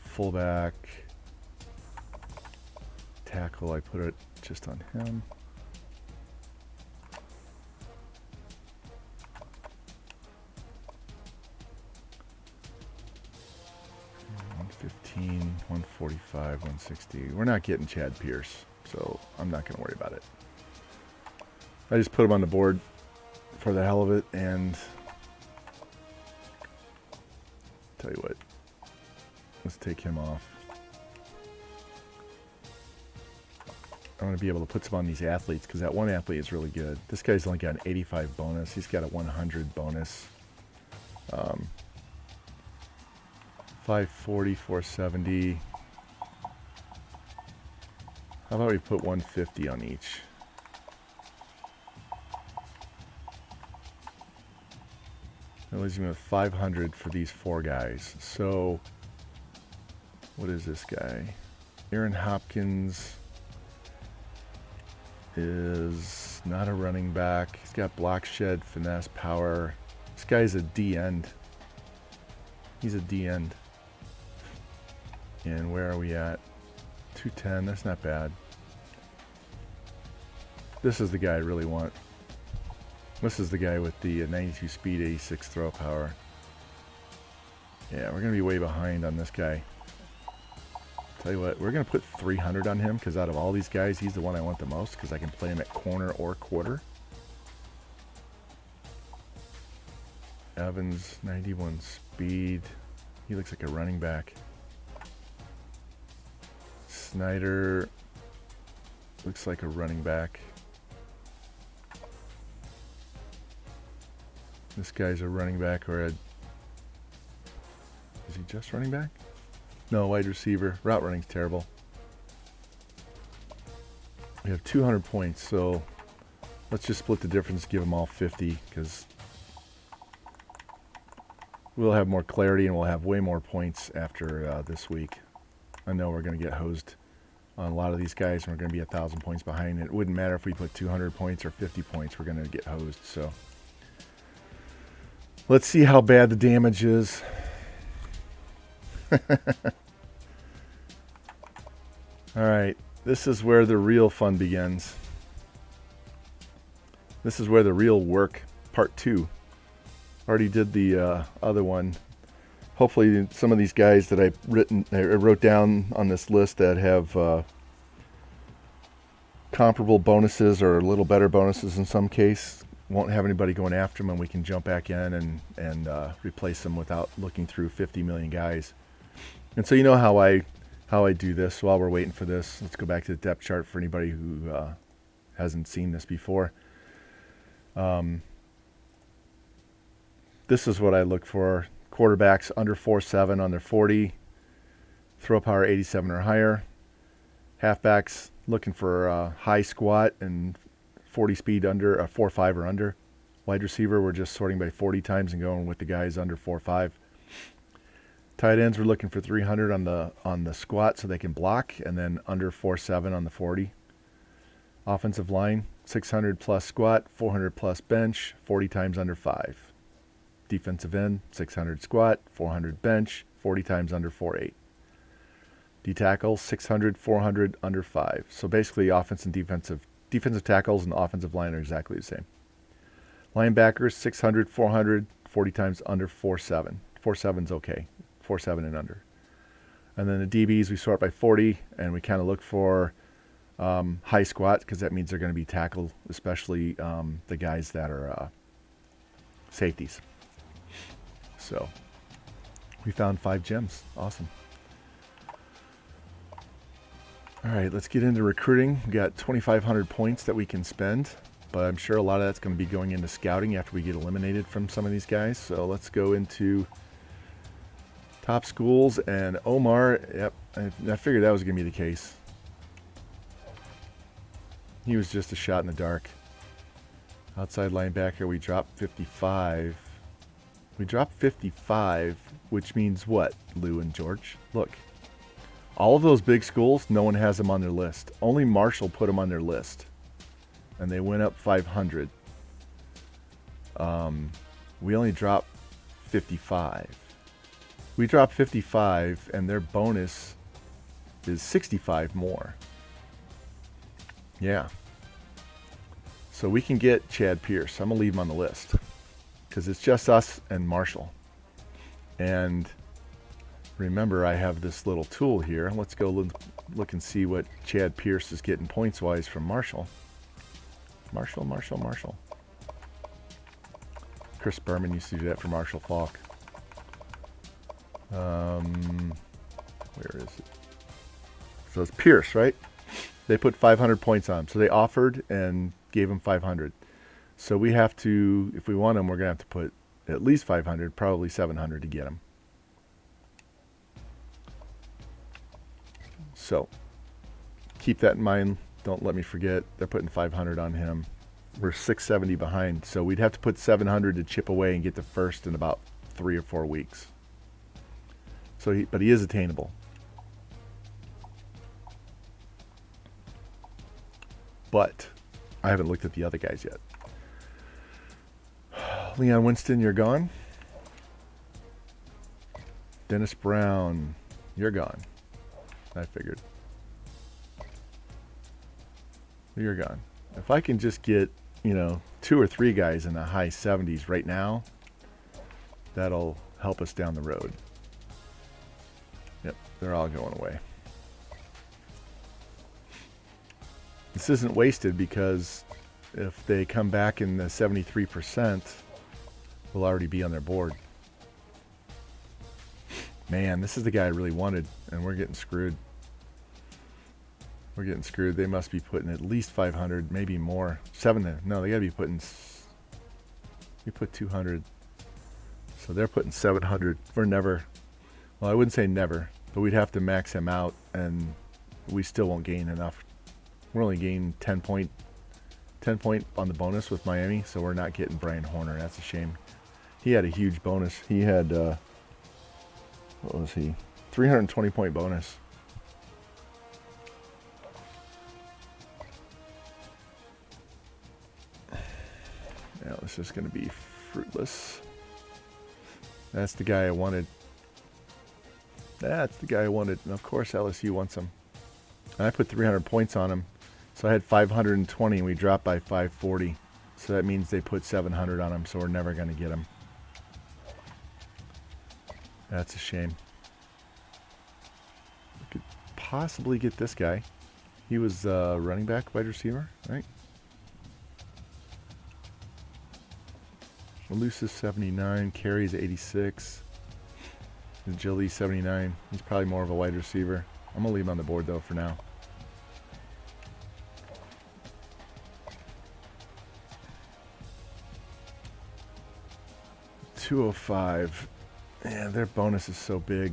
Fullback. Tackle, I put it just on him. 115, 145, 160. We're not getting Chad Pierce, so I'm not going to worry about it. I just put him on the board for the hell of it, and tell you what, let's take him off. I want to be able to put some on these athletes because that one athlete is really good. This guy's only got an 85 bonus. He's got a 100 bonus. 540, 470. How about we put 150 on each? That leaves me with 500 for these 4 guys. So, what is this guy? Aaron Hopkins is not a running back. He's got block shed, finesse, power. This guy's a D-end. He's a D-end. And where are we at? 210, that's not bad. This is the guy I really want. This is the guy with the 92 speed, 86 throw power. Yeah, we're going to be way behind on this guy. Tell you what, we're going to put 300 on him because out of all these guys, he's the one I want the most because I can play him at corner or quarter. Evans, 91 speed. He looks like a running back. Snyder looks like a running back. This guy's a running back or a... Is he just running back? No, wide receiver. Route running's terrible. We have 200 points, so let's just split the difference, give them all 50, because we'll have more clarity and we'll have way more points after this week. I know we're going to get hosed on a lot of these guys, and we're going to be 1,000 points behind. It wouldn't matter if we put 200 points or 50 points. We're going to get hosed, so... Let's see how bad the damage is. Alright, this is where the real fun begins. This is where the real work, part 2. Already did the other one. Hopefully some of these guys that I wrote down on this list that have comparable bonuses or a little better bonuses in some case won't have anybody going after them, and we can jump back in and replace them without looking through 50 million guys. And so you know how I do this. While we're waiting for this, let's go back to the depth chart for anybody who hasn't seen this before. This is what I look for. Quarterbacks under 4.7 on their 40. Throw power 87 or higher. Halfbacks looking for high squat and 40 speed under 4.5 or under. Wide receiver, we're just sorting by 40 times and going with the guys under 4.5. Tight ends, we're looking for 300 on the squat so they can block, and then under 4.7 on the 40. Offensive line, 600 plus squat, 400 plus bench, 40 times under 5. Defensive end, 600 squat, 400 bench, 40 times under 4.8. D tackle, 600, 400, under 5. So basically offense and defensive tackles and offensive line are exactly the same. Linebackers, 600, 400, 40 times under 4.7. 4.7's okay. 4.7 and under. And then the DBs, we sort by 40, and we kind of look for high squat because that means they're going to be tackled, especially the guys that are safeties. So we found 5 gems. Awesome. All right, let's get into recruiting. We got 2,500 points that we can spend, but I'm sure a lot of that's going to be going into scouting after we get eliminated from some of these guys. So let's go into top schools, and Omar, yep, I figured that was going to be the case. He was just a shot in the dark. Outside linebacker, we dropped 55. We dropped 55, which means what, Lou and George? Look. All of those big schools, no one has them on their list. Only Marshall put them on their list. And they went up 500. We only dropped 55. We dropped 55, and their bonus is 65 more. Yeah. So we can get Chad Pierce. I'm going to leave him on the list. Because it's just us and Marshall. And... remember, I have this little tool here. Let's go look and see what Chad Pierce is getting points-wise from Marshall. Marshall. Chris Berman used to do that for Marshall Falk. Where is it? So it's Pierce, right? They put 500 points on him. So they offered and gave him 500. So we have to, if we want him, we're going to have to put at least 500, probably 700 to get him. So keep that in mind. Don't let me forget. They're putting 500 on him. We're 670 behind. So we'd have to put 700 to chip away and get to first in about 3 or 4 weeks. So but he is attainable. But I haven't looked at the other guys yet. Leon Winston, you're gone. Dennis Brown, you're gone. I figured. You're gone. If I can just get, 2 or 3 guys in the high 70s right now, that'll help us down the road. Yep, they're all going away. This isn't wasted because if they come back in the 73%, we'll already be on their board. Man, this is the guy I really wanted, and we're getting screwed. We're getting screwed. They must be putting at least 500, maybe more. No, they got to be putting... We put 200. So they're putting 700. We're never... Well, I wouldn't say never, but we'd have to max him out, and we still won't gain enough. We're only gaining 10 point on the bonus with Miami, so we're not getting Brian Horner. That's a shame. He had a huge bonus. He had, what was he? 320 point bonus. Yeah, this is going to be fruitless. That's the guy I wanted. That's the guy I wanted. And of course LSU wants him. And I put 300 points on him. So I had 520 and we dropped by 540. So that means they put 700 on him, so we're never going to get him. That's a shame. We could possibly get this guy. He was running back, wide receiver, right? Elusive 79, carries 86. Agility 79. He's probably more of a wide receiver. I'm going to leave him on the board though for now. $205. Yeah, their bonus is so big.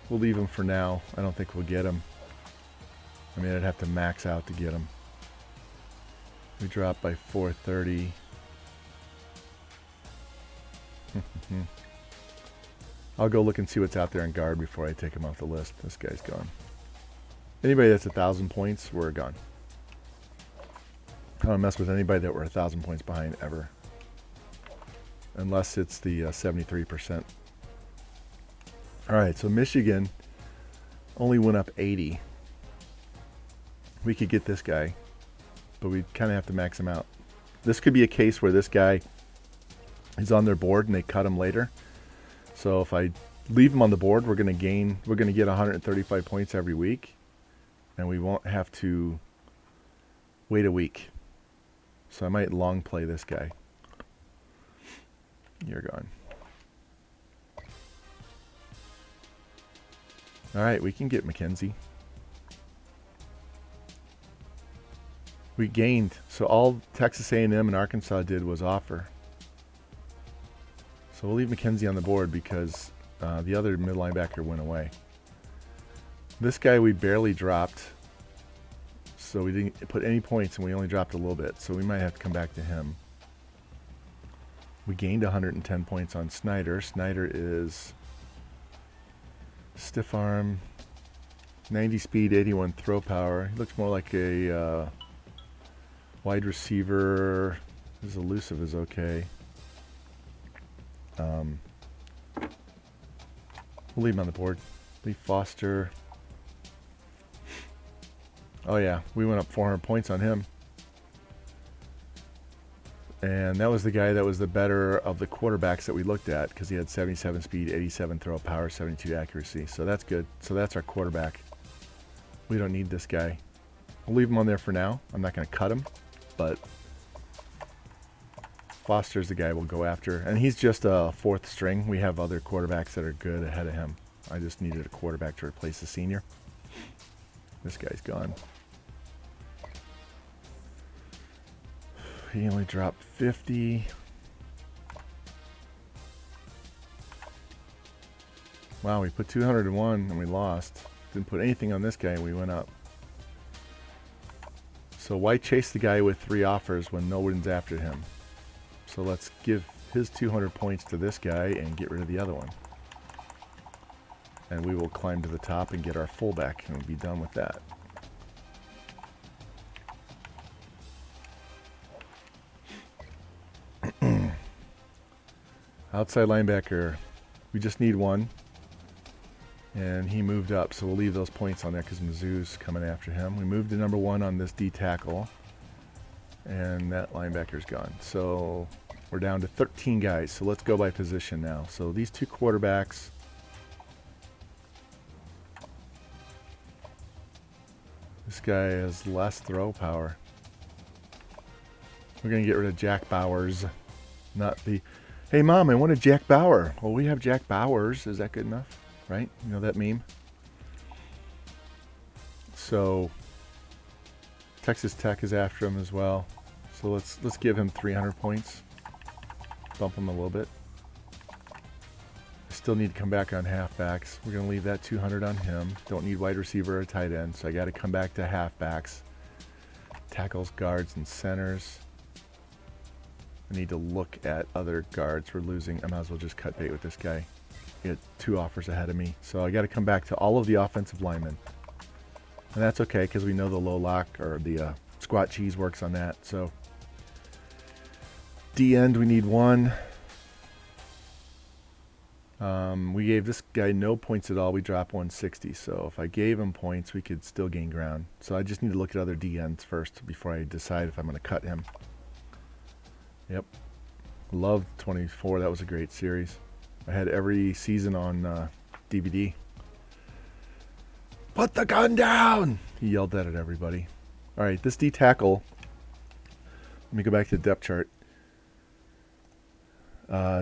We'll leave him for now. I don't think we'll get him. I mean, I'd have to max out to get him. We dropped by 430. I'll go look and see what's out there in guard before I take him off the list. This guy's gone. Anybody that's 1,000 points, we're gone. I don't mess with anybody that we're 1,000 points behind ever. Unless it's the 73%. Alright, so Michigan only went up 80. We could get this guy, but we kind of have to max him out. This could be a case where this guy is on their board and they cut him later. So if I leave him on the board, we're going to get 135 points every week, and we won't have to wait a week. So I might long play this guy. You're gone. All right, we can get McKenzie. We gained. So all Texas A&M and Arkansas did was offer. So we'll leave McKenzie on the board because the other mid linebacker went away. This guy we barely dropped. So we didn't put any points and we only dropped a little bit. So we might have to come back to him. We gained 110 points on Snyder. Snyder is stiff arm, 90 speed, 81 throw power. He looks more like a wide receiver. His elusive is okay. We'll leave him on the board. Lee Foster. Oh yeah, we went up 400 points on him. And that was the guy that was the better of the quarterbacks that we looked at because he had 77 speed, 87 throw power, 72 accuracy. So that's good. So that's our quarterback. We don't need this guy. We'll leave him on there for now. I'm not going to cut him, but Foster's the guy we'll go after. And he's just a fourth string. We have other quarterbacks that are good ahead of him. I just needed a quarterback to replace the senior. This guy's gone. He only dropped 50. Wow, we put 201 and we lost. Didn't put anything on this guy and we went up. So why chase the guy with 3 offers when no one's after him? So let's give his 200 points to this guy and get rid of the other one. And we will climb to the top and get our fullback and we'll be done with that. Outside linebacker, we just need one. And he moved up, so we'll leave those points on there because Mizzou's coming after him. We moved to number 1 on this D tackle. And that linebacker's gone. So we're down to 13 guys. So let's go by position now. So these 2 quarterbacks. This guy has less throw power. We're going to get rid of Jack Bowers. Not the... Hey, Mom, I want a Jack Bauer. Well, we have Jack Bowers. Is that good enough? Right? You know that meme? So Texas Tech is after him as well. So let's give him 300 points. Bump him a little bit. I still need to come back on halfbacks. We're going to leave that 200 on him. Don't need wide receiver or tight end, so I got to come back to halfbacks. Tackles, guards, and centers. I need to look at other guards we're losing. I might as well just cut bait with this guy. Get 2 offers ahead of me. So I got to come back to all of the offensive linemen. And that's okay because we know the low lock or the squat cheese works on that. So D end, we need 1. We gave this guy no points at all. We dropped 160. So if I gave him points, we could still gain ground. So I just need to look at other D ends first before I decide if I'm going to cut him. Yep. Loved 24. That was a great series. I had every season on DVD. Put the gun down! He yelled that at everybody. All right, this D tackle. Let me go back to the depth chart.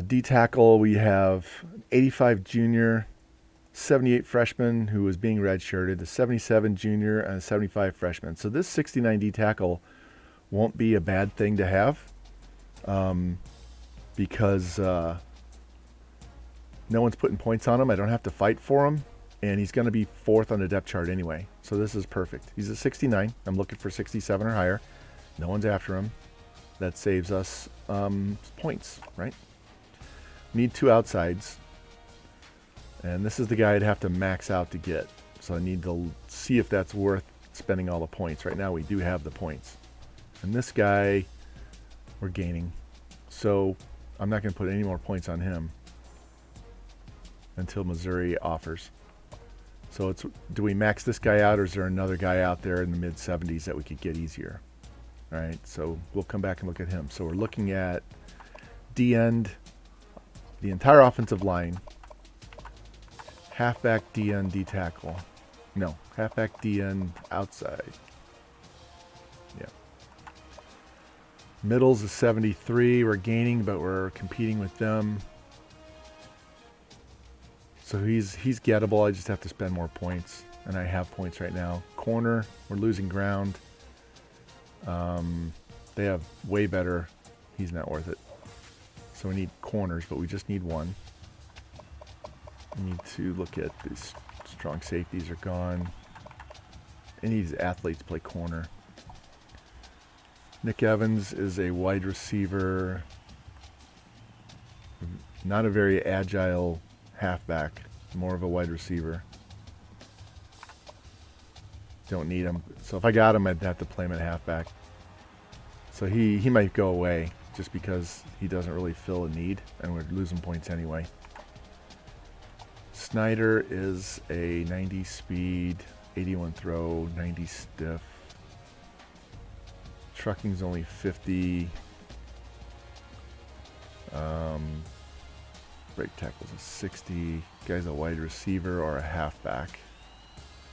D tackle, we have 85 junior, 78 freshman who was being redshirted, a 77 junior, and a 75 freshman. So this 69 D tackle won't be a bad thing to have because no one's putting points on him. I don't have to fight for him. And he's going to be 4th on the depth chart anyway. So this is perfect. He's at 69. I'm looking for 67 or higher. No one's after him. That saves us points, right? Need 2 outsides. And this is the guy I'd have to max out to get. So I need to see if that's worth spending all the points. Right now we do have the points. And this guy, we're gaining. So I'm not going to put any more points on him until Missouri offers. So it's, do we max this guy out or is there another guy out there in the mid 70s that we could get easier? All right, so we'll come back and look at him. So we're looking at D end, the entire offensive line, halfback, D end, D tackle. No, halfback, D end, outside. Yeah. Middle's a 73. We're gaining, but we're competing with them. So he's gettable. I just have to spend more points, and I have points right now. Corner, we're losing ground. They have way better. He's not worth it. So we need corners, but we just need 1. We need to look at these strong safeties are gone. Any of these athletes play corner. Nick Evans is a wide receiver. Not a very agile halfback, more of a wide receiver. Don't need him. So if I got him, I'd have to play him at halfback. So he might go away just because he doesn't really fill a need, and we're losing points anyway. Snyder is a 90 speed, 81 throw, 90 stiff. Trucking's only 50. Break tackle's a 60. Guy's a wide receiver or a halfback.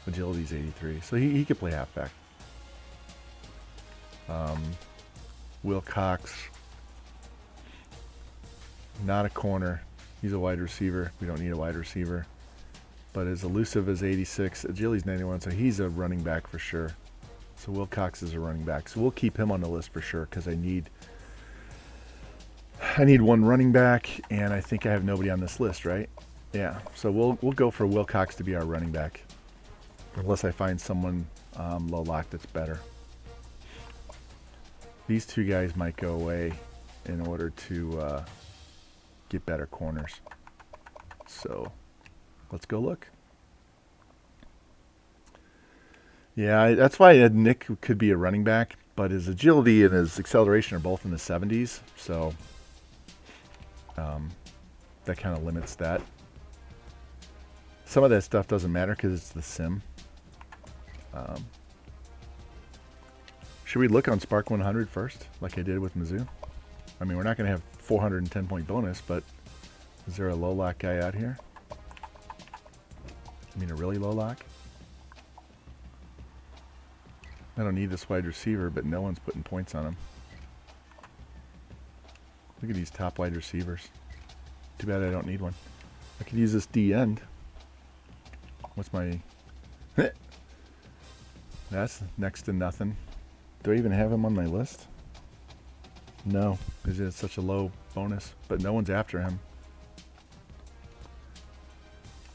Agility's 83. So he could play halfback. Wilcox, not a corner. He's a wide receiver. We don't need a wide receiver. but as elusive as 86, agility's 91, so he's a running back for sure. So Wilcox is a running back, so we'll keep him on the list for sure because I need one running back, and I think I have nobody on this list, right? Yeah, so we'll go for Wilcox to be our running back, unless I find someone low lock that's better. These two guys might go away in order to get better corners. So let's go look. Yeah, that's why Nick could be a running back, but his agility and his acceleration are both in the 70s, so that kind of limits that. Some of that stuff doesn't matter because it's the sim. Should we look on Spark 100 first, like I did with Mizzou? I mean, we're not going to have 410 point bonus, but is there a low lock guy out here? I mean, a really low lock? I don't need this wide receiver, but no one's putting points on him. Look at these top wide receivers. Too bad I don't need one. I could use this D end. What's my... That's next to nothing. Do I even have him on my list? No, because it's such a low bonus, but no one's after him.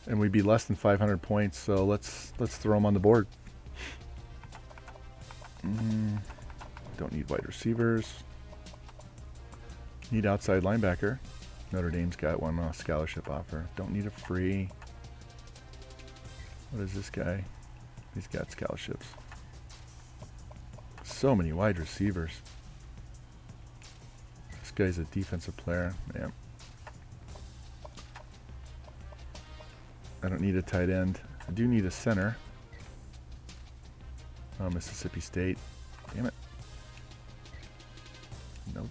And we'd be less than 500 points, so let's throw him on the board. Don't need wide receivers. Need outside linebacker. Notre Dame's got one scholarship offer. Don't need a free. What is this guy? He's got scholarships. So many wide receivers. This guy's a defensive player. Yeah. I don't need a tight end. I do need a center. Oh, Mississippi State. Damn it. Nope.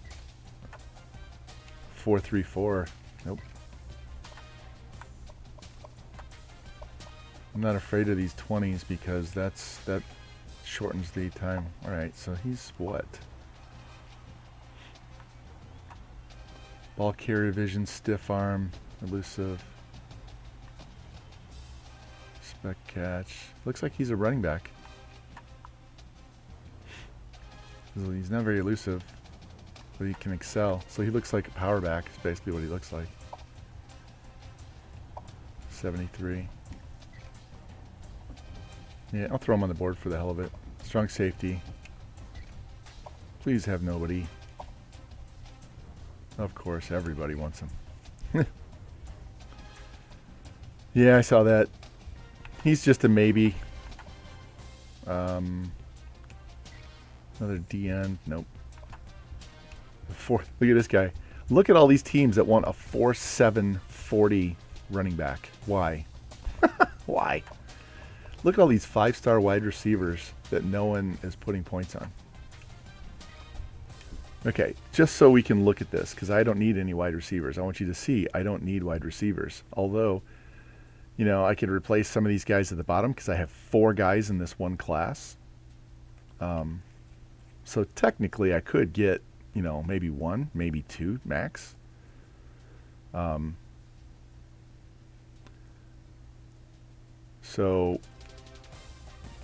4-3-4. Nope. I'm not afraid of these 20s because that shortens the time. All right, so he's what? Ball carrier vision, stiff arm, elusive, spec catch. Looks like he's a running back. He's not very elusive, but he can excel. So he looks like a power back is basically what he looks like. 73. Yeah, I'll throw him on the board for the hell of it. Strong safety. Please have nobody. Of course, everybody wants him. Yeah, I saw that. He's just a maybe. Another D end. Nope. Look at this guy. Look at all these teams that want a 4.7 40 running back. Why? Why? Look at all these 5-star wide receivers that no one is putting points on. Okay, just so we can look at this, because I don't need any wide receivers. I want you to see I don't need wide receivers. Although, you know, I could replace some of these guys at the bottom because I have 4 guys in this one class. So technically I could get, you know, maybe 1, maybe 2 max. So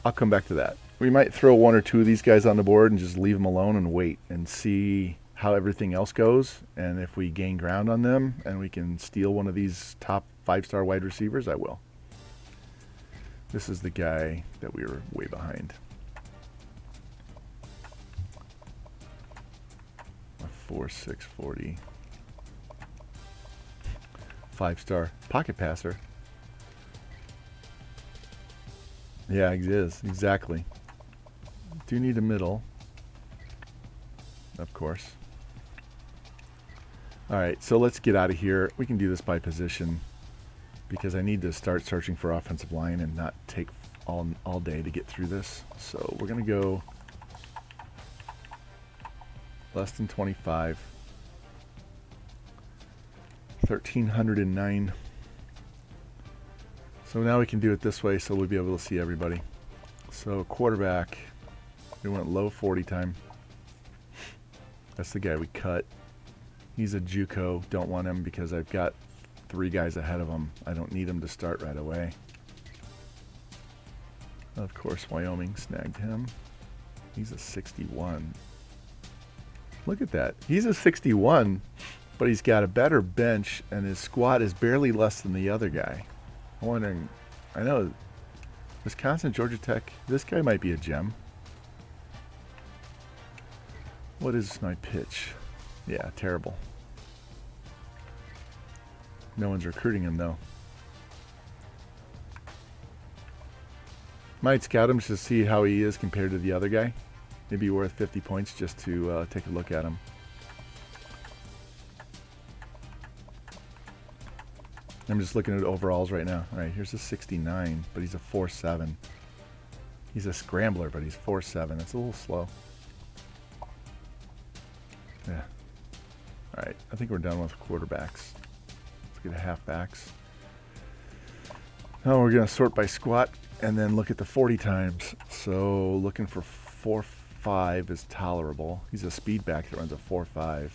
I'll come back to that. We might throw 1 or 2 of these guys on the board and just leave them alone and wait and see how everything else goes. And if we gain ground on them and we can steal one of these top 5-star wide receivers, I will. This is the guy that we were way behind. A 4.6 40. 5-star pocket passer. Yeah, it is. Exactly. Do need a middle. Of course. Alright, so let's get out of here. We can do this by position because I need to start searching for offensive line and not take all day to get through this. So we're going to go less than 25. 1,309. So now we can do it this way so we'll be able to see everybody. So quarterback, we went low 40 time. That's the guy we cut. He's a JUCO. Don't want him because I've got 3 guys ahead of him. I don't need him to start right away. Of course, Wyoming snagged him. He's a 61. Look at that. He's a 61, but he's got a better bench, and his squat is barely less than the other guy. I'm wondering, I know Wisconsin, Georgia Tech, this guy might be a gem. What is my pitch? Yeah, terrible. No one's recruiting him, though. Might scout him to see how he is compared to the other guy. Maybe worth 50 points just to take a look at him. I'm just looking at overalls right now. All right, here's a 69, but he's a 4.7. He's a scrambler, but he's 4.7. That's a little slow. Yeah. All right, I think we're done with quarterbacks. Let's get a halfbacks. Now we're going to sort by squat and then look at the 40 times. So looking for 4.5 is tolerable. He's a speed back that runs a 4.5.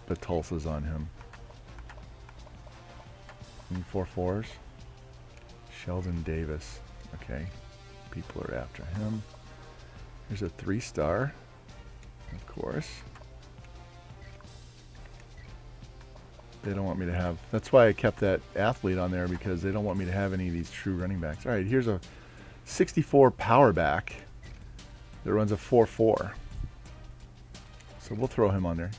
But Tulsa's on him. Any 4.4s? Sheldon Davis. Okay. People are after him. There's a 3-star. Of course. They don't want me to have... That's why I kept that athlete on there, because they don't want me to have any of these true running backs. All right, here's a 64 power back that runs a 4.4. So we'll throw him on there.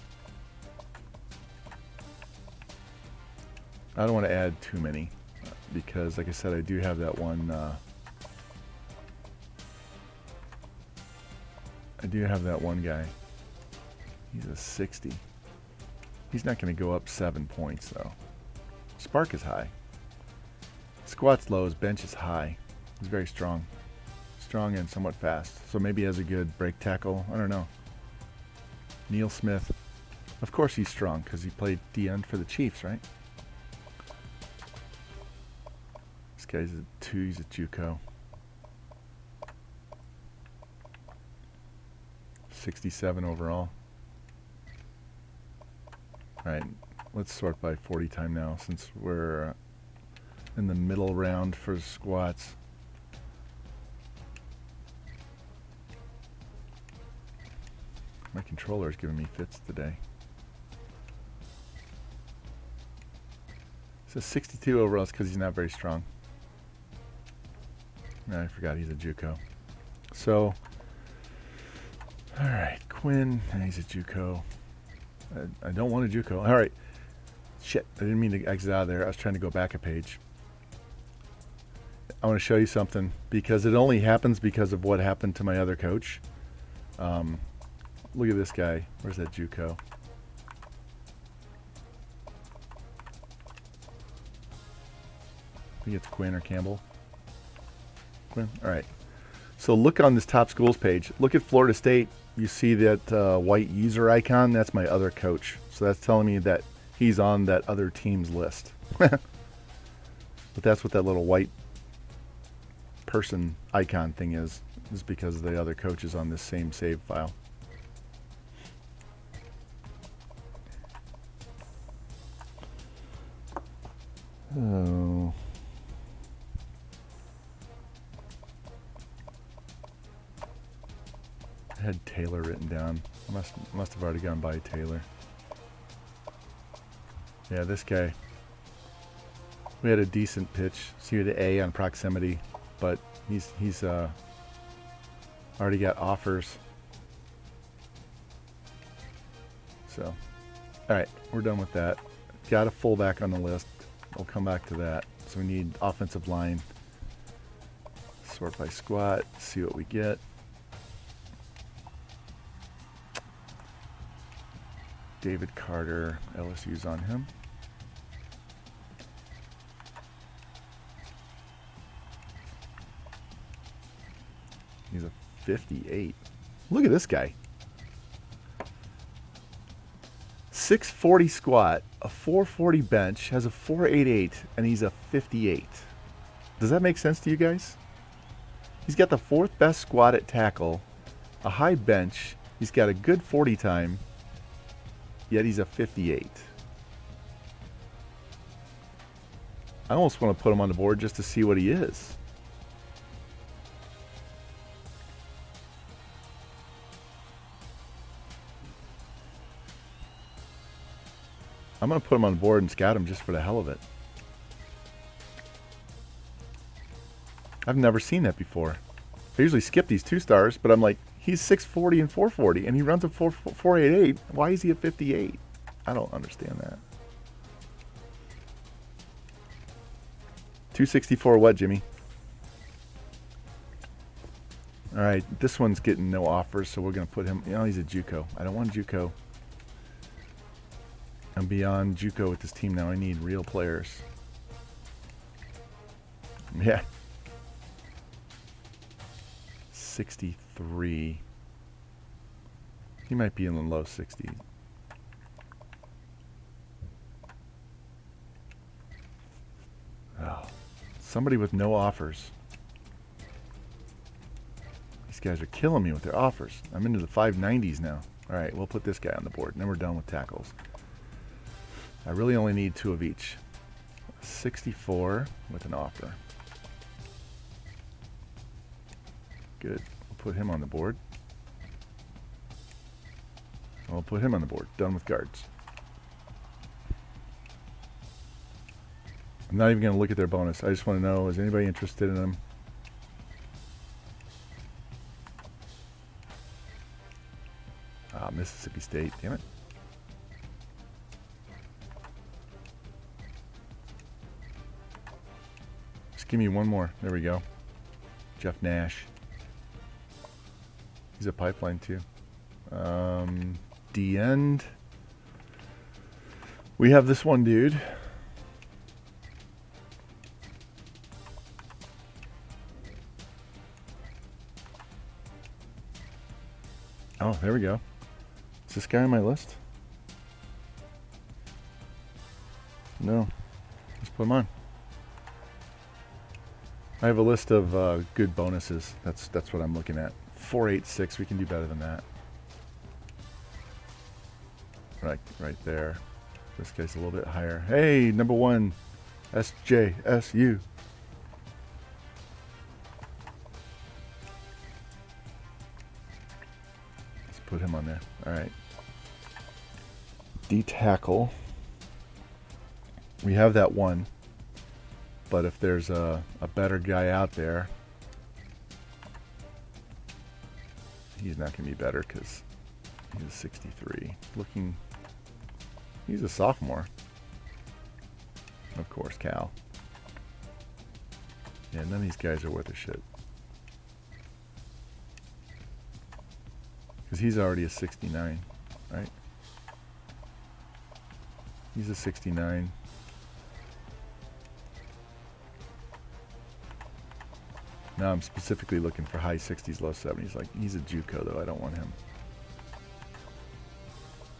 I don't want to add too many because, like I said, I do have that one. I do have that one guy. He's a 60. He's not going to go up 7 points, though. Spark is high. Squat's low. His bench is high. He's very strong. Strong and somewhat fast. So maybe he has a good break tackle. I don't know. Neil Smith. Of course he's strong because he played D-end for the Chiefs, right? This guy's a 2. He's a JUCO. 67 overall. Alright, let's sort by 40 time now since we're in the middle round for squats. My controller is giving me fits today. So 62 overall is because he's not very strong. I forgot he's a JUCO. So, alright, Quinn, he's a JUCO. I don't want a JUCO. Alright. Shit, I didn't mean to exit out of there. I was trying to go back a page. I want to show you something because it only happens because of what happened to my other coach. Look at this guy. Where's that JUCO? I think it's Quinn or Campbell. Quinn? Alright. So look on this top schools page. Look at Florida State. You see that white user icon? That's my other coach. So that's telling me that he's on that other team's list. But that's what that little white person icon thing is because the other coach is on this same save file. Oh. I had Taylor written down. I must have already gone by Taylor. Yeah, this guy. We had a decent pitch. So you had an A on proximity, but he's already got offers. So, all right, we're done with that. Got a fullback on the list. We'll come back to that. So we need offensive line. Sort by squat. See what we get. David Carter, LSU's on him. He's a 58. Look at this guy. 640 squat, a 440 bench, has a 488, and he's a 58. Does that make sense to you guys? He's got the 4th best squat at tackle, a high bench, he's got a good 40 time, yet he's a 58. I almost want to put him on the board just to see what he is. I'm going to put him on the board and scout him just for the hell of it. I've never seen that before. I usually skip these 2 stars, but I'm like, he's 640 and 440, and he runs a 488. Why is he at 58? I don't understand that. 264 what, Jimmy? All right, this one's getting no offers, so we're going to put him... You know, he's a JUCO. I don't want JUCO. I'm beyond JUCO with this team now. I need real players. Yeah. 63. He might be in the low 60s. Oh, somebody with no offers. These guys are killing me with their offers. I'm into the 590s now. All right, we'll put this guy on the board. Then we're done with tackles. I really only need 2 of each. 64 with an offer. Good. We'll put him on the board. We'll put him on the board. Done with guards. I'm not even going to look at their bonus. I just want to know, is anybody interested in them? Ah, Mississippi State. Damn it. Just give me one more. There we go. Jeff Nash. He's a pipeline too. D end. We have this one dude. Oh, there we go. Is this guy on my list? No. Let's put him on. I have a list of good bonuses. That's what I'm looking at. 486. We can do better than that. Right there. This guy's a little bit higher. Hey, number 1, SJSU. Let's put him on there. All right. D tackle. We have that one. But if there's a better guy out there, he's not going to be better because he's a 63. Looking, he's a sophomore. Of course, Cal. Yeah, none of these guys are worth a shit. Because he's already a 69, right? He's a 69. Now I'm specifically looking for high 60s, low 70s. Like, he's a JUCO, though. I don't want him.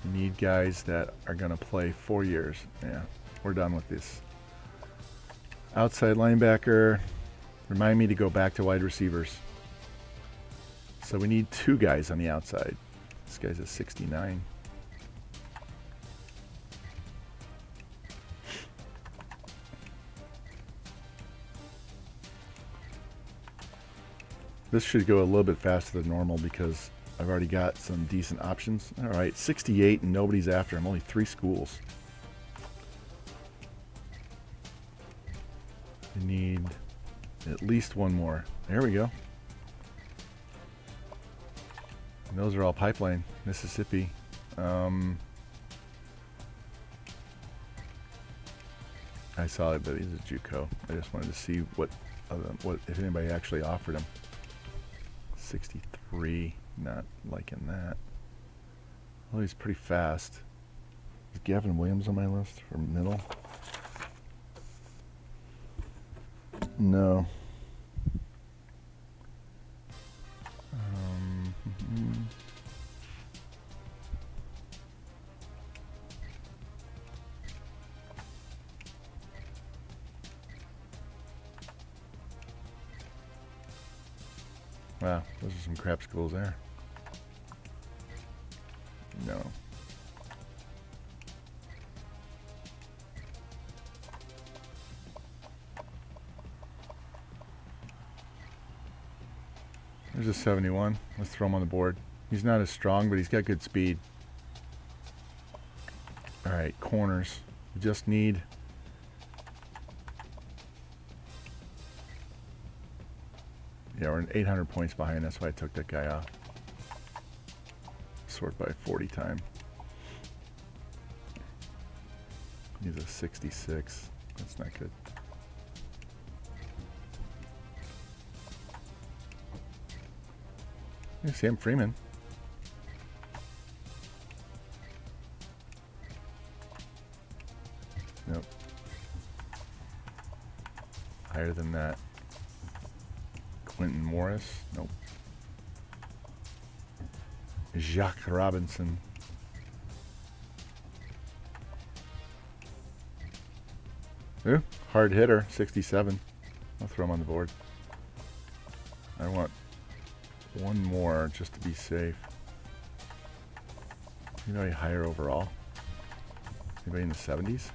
You need guys that are going to play 4 years. Yeah, we're done with this. Outside linebacker. Remind me to go back to wide receivers. So we need 2 guys on the outside. This guy's a 69. This should go a little bit faster than normal because I've already got some decent options. All right, 68 and nobody's after him. Only 3 schools. We need at least 1 more. There we go. And those are all pipeline. Mississippi. I saw it, but he's a JUCO. I just wanted to see what if anybody actually offered him. 63, not liking that. Well, he's pretty fast. Is Gavin Williams on my list for middle? No. Wow, those are some crap schools there. No. There's a 71. Let's throw him on the board. He's not as strong, but he's got good speed. All right, corners. We just need... Yeah, we're 800 points behind. That's why I took that guy off. Sort by 40 time. He's a 66. That's not good. Hey, Sam Freeman. Nope. Higher than that. Quentin Morris. Nope. Jacques Robinson. Ooh, hard hitter, 67. I'll throw him on the board. I want one more just to be safe. Anybody higher overall? Anybody in the 70s?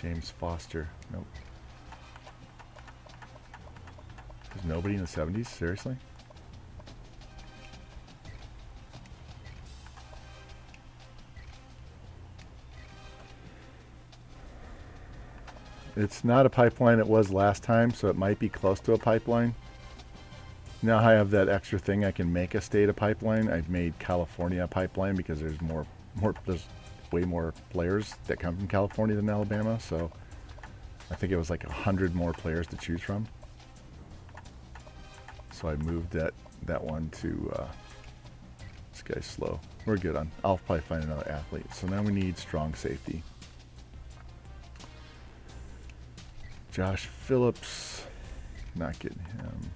James Foster. Nope. There's nobody in the 70s? Seriously? It's not a pipeline it was last time, so it might be close to a pipeline. Now I have that extra thing, I can make a state a pipeline. I've made California a pipeline because there's there's way more players that come from California than Alabama, so I think it was like 100 more players to choose from. So I moved that one to this guy's slow. We're good on. I'll probably find another athlete. So now we need strong safety. Josh Phillips, not getting him.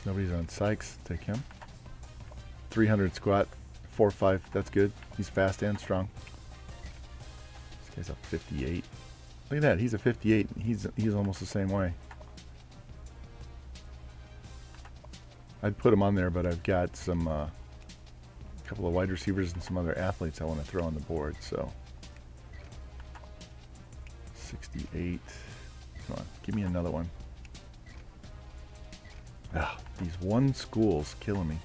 Nobody's on Sykes. Take him. 300 squat, 4.5. That's good. He's fast and strong. This guy's a 58. Look at that. He's a 58. He's almost the same way. I'd put him on there, but I've got some couple of wide receivers and some other athletes I want to throw on the board. So 68. Come on, give me another one. Ah, these one schools killing me.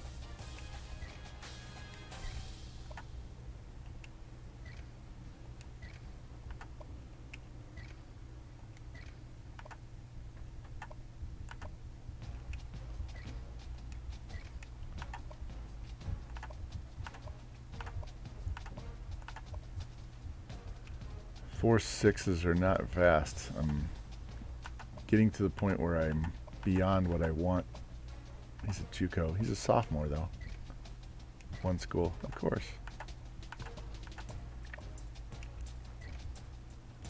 Four sixes are not fast. I'm getting to the point where I'm beyond what I want. He's a JUCO. He's a sophomore though. One school, of course.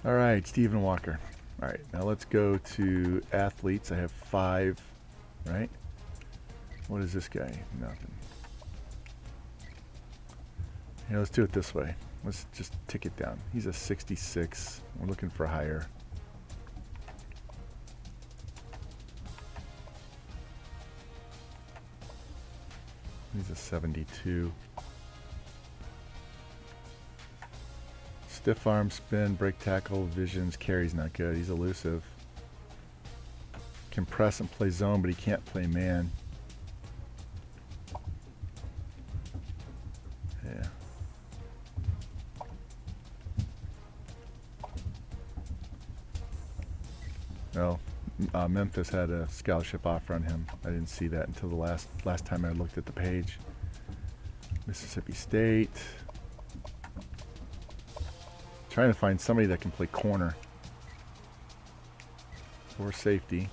All right, Stephen Walker. All right, now let's go to athletes. I have 5, right? What is this guy? Nothing. Yeah, let's do it this way. Let's just tick it down. He's a 66. We're looking for higher. He's a 72. Stiff arm, spin, break tackle, visions, carry's not good. He's elusive. Can press and play zone, but he can't play man. Yeah. Well, Memphis had a scholarship offer on him. I didn't see that until the last time I looked at the page. Mississippi State. Trying to find somebody that can play corner or safety.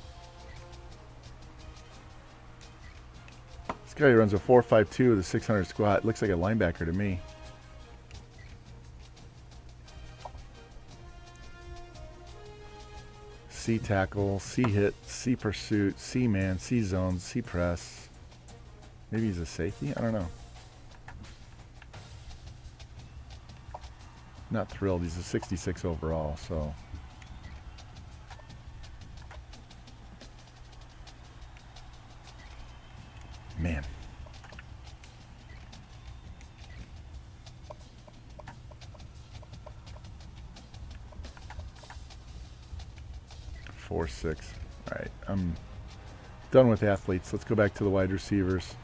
This guy runs a 4.52 with a 600 squat. Looks like a linebacker to me. C tackle, C hit, C pursuit, C man, C zone, C press. Maybe he's a safety? I don't know. Not thrilled. He's a 66 overall, so. Man. 4.6. All right, I'm done with athletes. Let's go back to the wide receivers.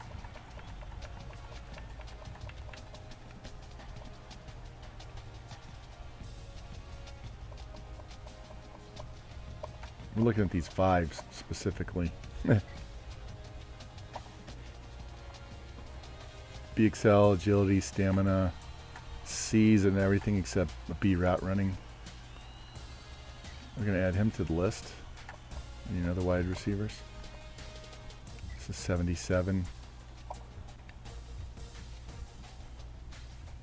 We're looking at these fives specifically. BXL, agility, stamina, C's and everything except B route running. We're going to add him to the list. You know, the wide receivers. This is 77.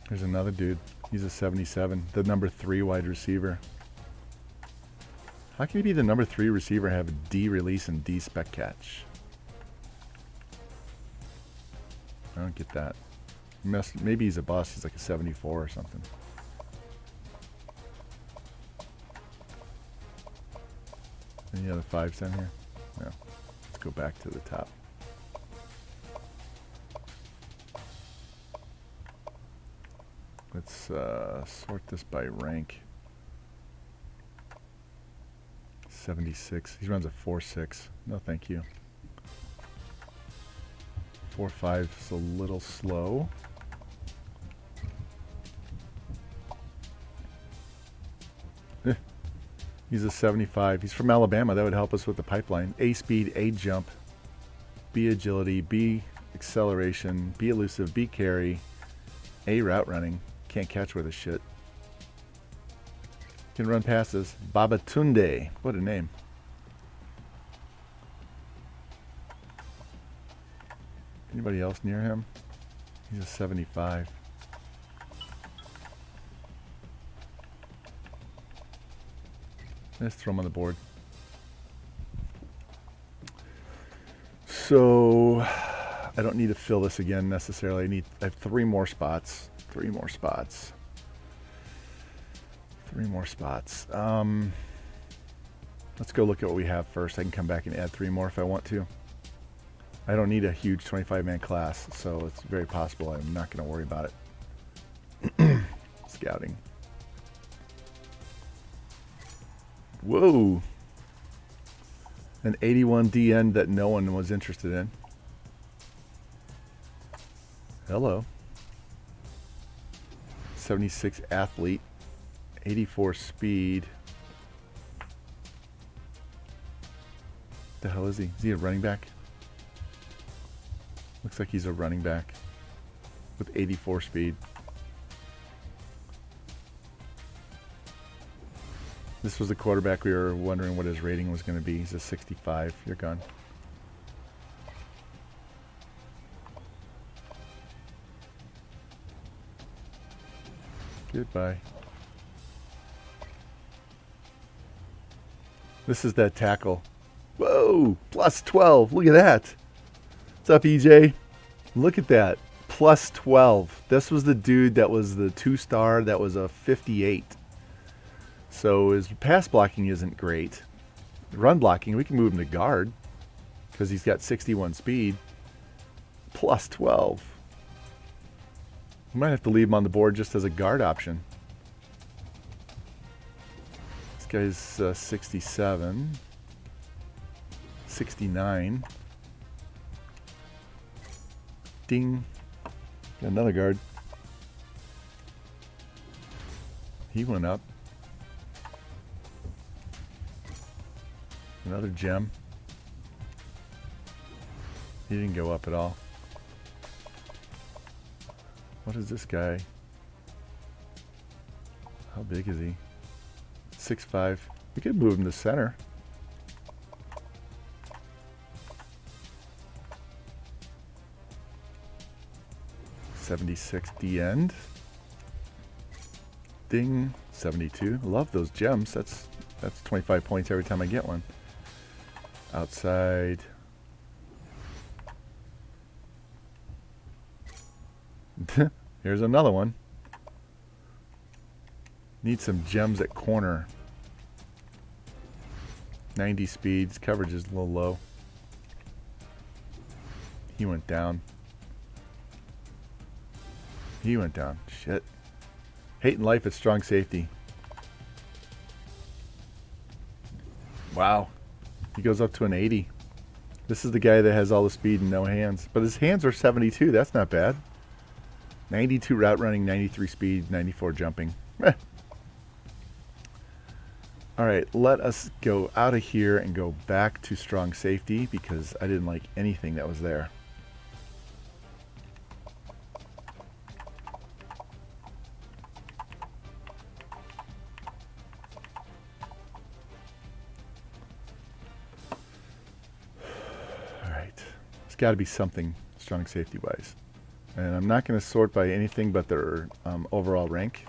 There's another dude. He's a 77. The number 3 wide receiver. How can he be the number 3 receiver and have a D release and D spec catch? I don't get that. Maybe he's a bust. He's like a 74 or something. Any other 5s down here? No. Let's go back to the top. Let's sort this by rank. 76. He runs a 4.6. No, thank you. 4.5 is a little slow. He's a 75. He's from Alabama. That would help us with the pipeline. A speed, A jump, B agility, B acceleration, B elusive, B carry, A route running. Can't catch with a shit. Can run passes. Babatunde. What a name. Anybody else near him? He's a 75. Let's throw him on the board. So I don't need to fill this again necessarily. I have 3 more spots. 3 more spots. 3 more spots. Let's go look at what we have first. I can come back and add 3 more if I want to. I don't need a huge 25-man class, so it's very possible I'm not going to worry about it. Scouting. Whoa. An 81 DN that no one was interested in. Hello. 76 athlete. 84 speed. The hell is he? Is he a running back? Looks like he's a running back with 84 speed. This was the quarterback we were wondering what his rating was going to be. He's a 65. You're gone. Goodbye. This is that tackle. Whoa! Plus 12. Look at that. What's up, EJ? Look at that. Plus 12. This was the dude that was the 2-star that was a 58. So his pass blocking isn't great. Run blocking, we can move him to guard because he's got 61 speed. Plus 12. We might have to leave him on the board just as a guard option. This guy's 67. 69. Ding. Got another guard. He went up. Another gem. He didn't go up at all. What is this guy? How big is he? 6'5". We could move him to center. $76 D end. Ding. 72. Love those gems. That's 25 points every time I get one. Outside. Here's another one. Need some gems at corner. 90 speeds. Coverage is a little low. He went down. He went down. Shit. Hating life at strong safety. Wow. Wow. He goes up to an 80. This is the guy that has all the speed and no hands. But his hands are 72. That's not bad. 92 route running, 93 speed, 94 jumping. All right, let us go out of here and go back to strong safety because I didn't like anything that was there. All right, it's got to be something strong safety wise. And I'm not going to sort by anything but their overall rank.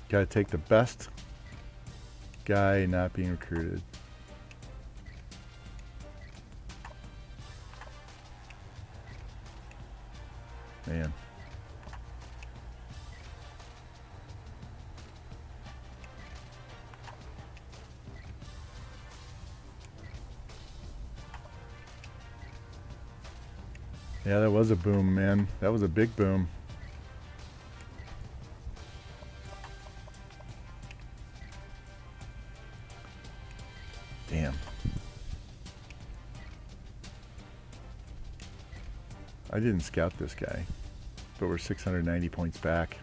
Got to take the best guy not being recruited. Man. Yeah, that was a boom, man. That was a big boom. Damn. I didn't scout this guy, but we're 690 points back.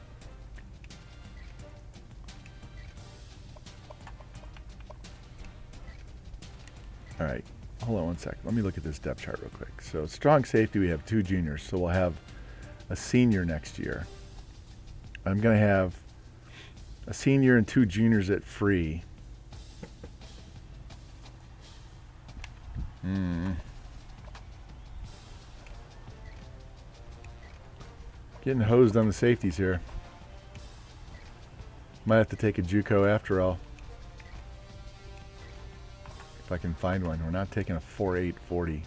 All right, hold on one sec. Let me look at this depth chart real quick. So strong safety, we have 2 juniors, so we'll have a senior next year. I'm going to have a senior and 2 juniors at free. Getting hosed on the safeties here. Might have to take a JUCO after all. If I can find one. We're not taking a 4.8 40.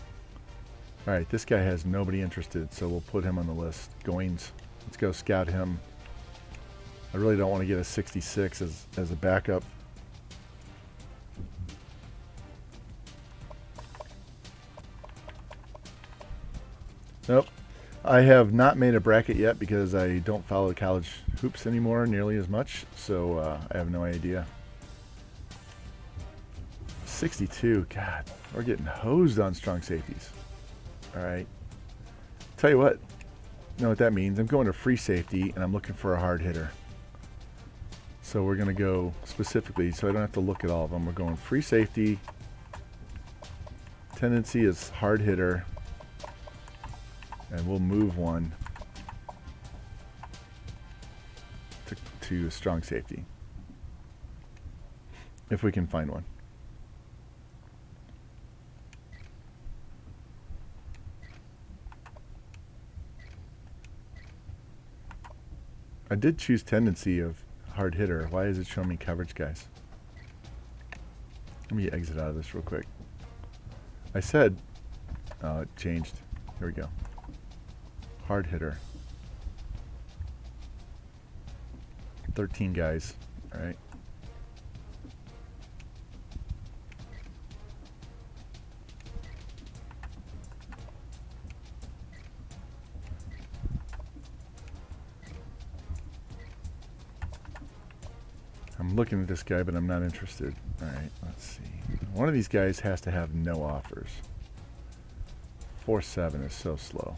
Alright, this guy has nobody interested, so we'll put him on the list. Goins. Let's go scout him. I really don't want to get a 66 as a backup. Nope. I have not made a bracket yet because I don't follow college hoops anymore nearly as much, so I have no idea. 62. God, we're getting hosed on strong safeties. All right. Tell you what. You know what that means? I'm going to free safety, and I'm looking for a hard hitter. So we're going to go specifically, so I don't have to look at all of them. We're going free safety. Tendency is hard hitter. And we'll move one to strong safety. If we can find one. I did choose tendency of hard hitter. Why is it showing me coverage, guys? Let me exit out of this real quick. I said, oh, it changed. Here we go. Hard hitter. 13 guys. All right. I'm looking at this guy, but I'm not interested. All right, let's see. One of these guys has to have no offers. 4.7 is so slow.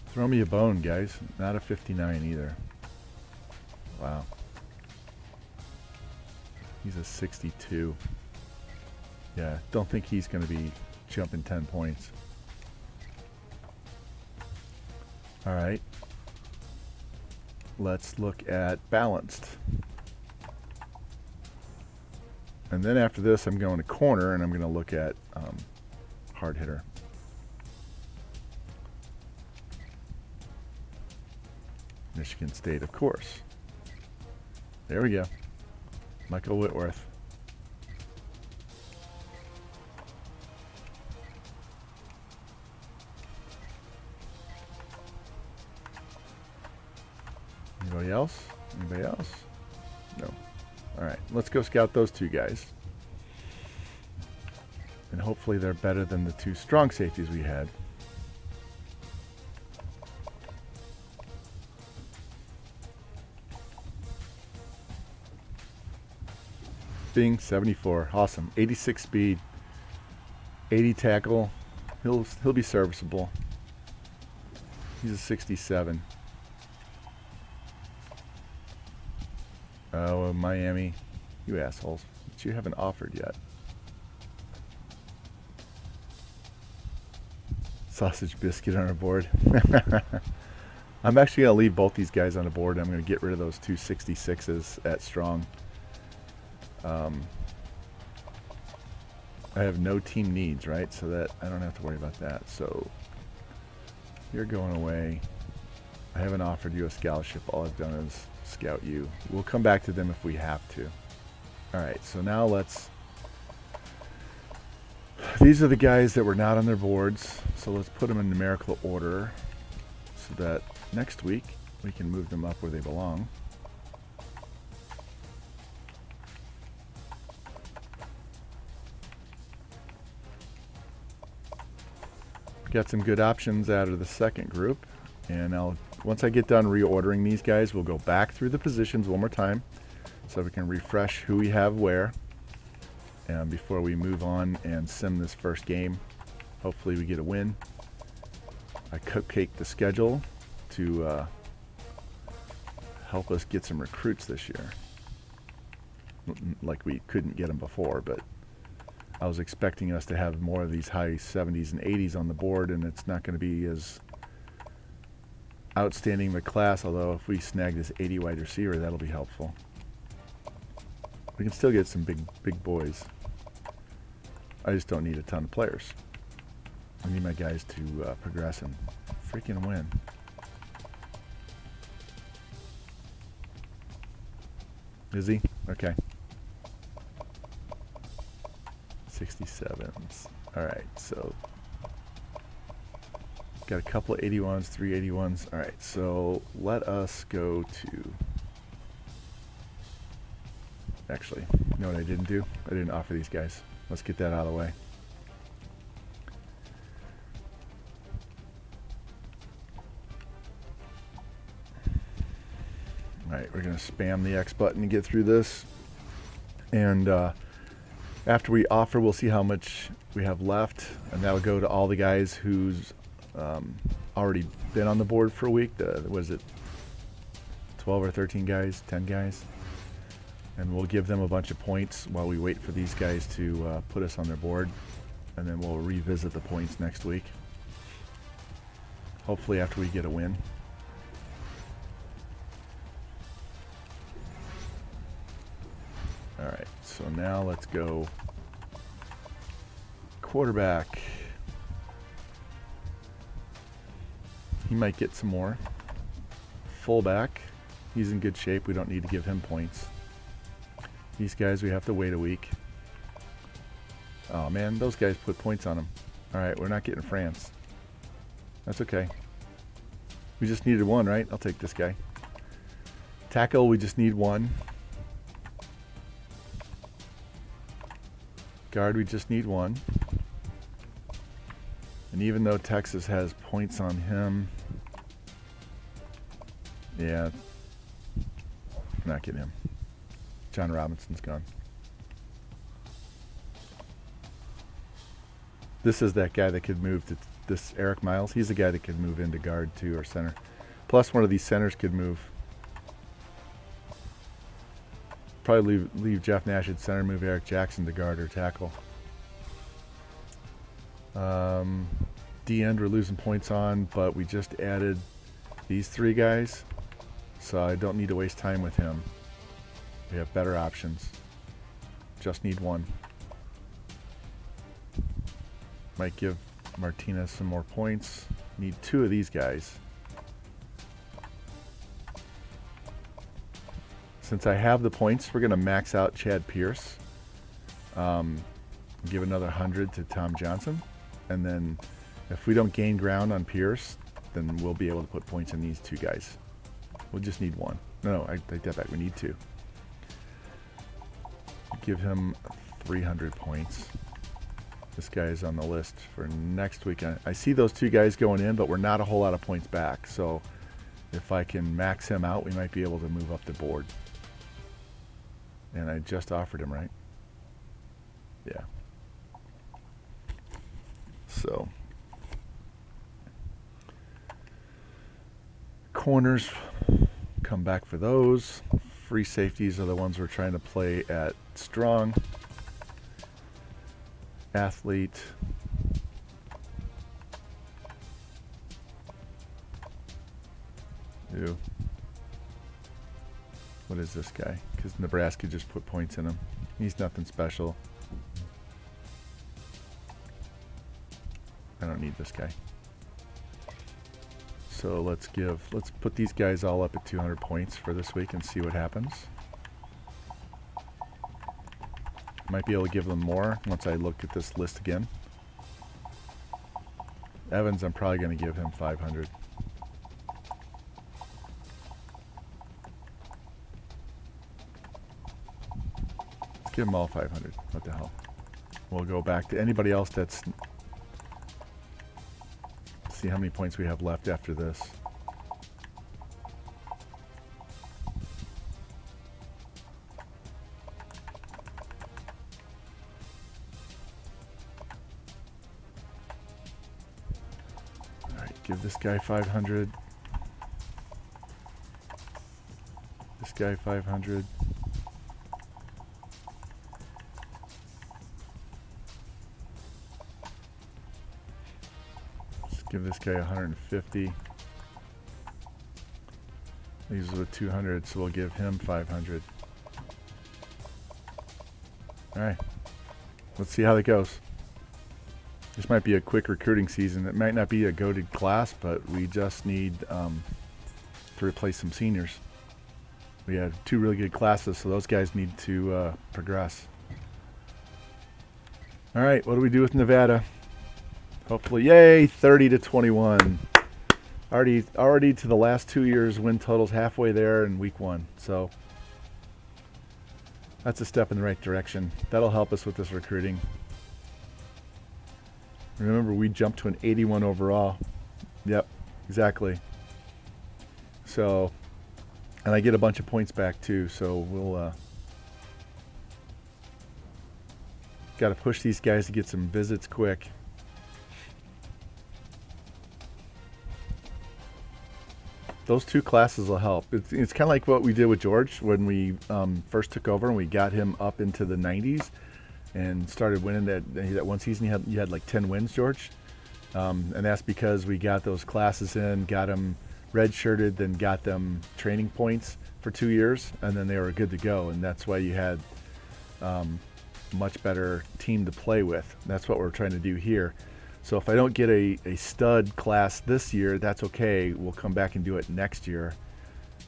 Throw me a bone, guys. Not a 59 either. Wow. He's a 62. Yeah, don't think he's going to be jumping 10 points. All right. Let's look at balanced. And then after this, I'm going to corner, and I'm going to look at hard hitter. Michigan State, of course. There we go. Michael Whitworth. Anybody else? Anybody else? No. All right, let's go scout those 2 guys. And hopefully they're better than the 2 strong safeties we had. Bing, 74. Awesome. 86 speed, 80 tackle. He'll be serviceable. He's a 67. Oh, Miami. You assholes. But you haven't offered yet. Sausage biscuit on our board. I'm actually going to leave both these guys on the board. I'm going to get rid of those two 66s at strong. I have no team needs, right? So that I don't have to worry about that. So you're going away. I haven't offered you a scholarship. All I've done is scout you. We'll come back to them if we have to. All right, so now these are the guys that were not on their boards. So let's put them in numerical order so that next week we can move them up where they belong. Got some good options out of the second group, and once I get done reordering these guys, we'll go back through the positions one more time so we can refresh who we have where, and before we move on and sim this first game, hopefully we get a win. I cupcaked the schedule to help us get some recruits this year. Like we couldn't get them before, but I was expecting us to have more of these high 70s and 80s on the board, and it's not going to be as outstanding of a class, although if we snag this 80 wide receiver, that'll be helpful. We can still get some big boys. I just don't need a ton of players. I need my guys to progress and freaking win. Is he? Okay. 67s. Alright, so got a couple of 81s, 3 81s. Alright, so let us go to... Actually, you know what I didn't do? I didn't offer these guys. Let's get that out of the way. Alright, we're going to spam the X button to get through this. And after we offer, we'll see how much we have left. And that'll go to all the guys who's already been on the board for a week. Was it 12 or 13 guys? 10 guys? And we'll give them a bunch of points while we wait for these guys to put us on their board. And then we'll revisit the points next week. Hopefully after we get a win. Alright, so now let's go quarterback. He might get some more. Fullback. He's in good shape. We don't need to give him points. These guys, we have to wait a week. Oh man, those guys put points on them. Alright, we're not getting France. That's okay. We just needed one, right? I'll take this guy. Tackle, we just need one. Guard, we just need one. And even though Texas has points on him, yeah, I'm not getting him. John Robinson's gone. This is that guy that could move to this Eric Miles. He's the guy that could move into guard too, or center. Plus one of these centers could move. Probably leave Jeff Nash at center, move Eric Jackson to guard or tackle. D-end we're losing points on, but we just added these three guys, so I don't need to waste time with him. We have better options. Just need one. Might give Martinez some more points. Need two of these guys. Since I have the points, we're going to max out Chad Pierce. Give another 100 to Tom Johnson. And then if we don't gain ground on Pierce, then we'll be able to put points in these two guys. We'll just need one. No, I take that back. We need two. Give him 300 points. This guy is on the list for next week. I see those two guys going in, but we're not a whole lot of points back. So if I can max him out, we might be able to move up the board. And I just offered him, right? Yeah. So corners, come back for those. Free safeties are the ones we're trying to play at strong. Athlete. Ew. What is this guy? Because Nebraska just put points in him. He's nothing special. I don't need this guy. So let's put these guys all up at 200 points for this week and see what happens. Might be able to give them more once I look at this list again. Evans, I'm probably going to give him 500. Let's give them all 500. What the hell? We'll go back to anybody else that's... See how many points we have left after this. All right, give this guy 500. This guy 500. Give this guy 150. These are the 200, so we'll give him 500. All right, let's see how that goes. This might be a quick recruiting season. It might not be a goated class, but we just need to replace some seniors. We had 2 really good classes, so those guys need to progress. All right, what do we do with Nevada? Hopefully, yay, 30-21. Already to the last 2 years win totals halfway there in week 1. So that's a step in the right direction. That'll help us with this recruiting. Remember, we jumped to an 81 overall. Yep, exactly. So, and I get a bunch of points back too. So we'll got to push these guys to get some visits quick. Those 2 classes will help. It's kind of like what we did with George when we first took over and we got him up into the 90s and started winning that one season. You had like 10 wins, George. And that's because we got those classes in, got them redshirted, then got them training points for 2 years, and then they were good to go. And that's why you had much better team to play with. That's what we're trying to do here. So if I don't get a stud class this year, that's okay. We'll come back and do it next year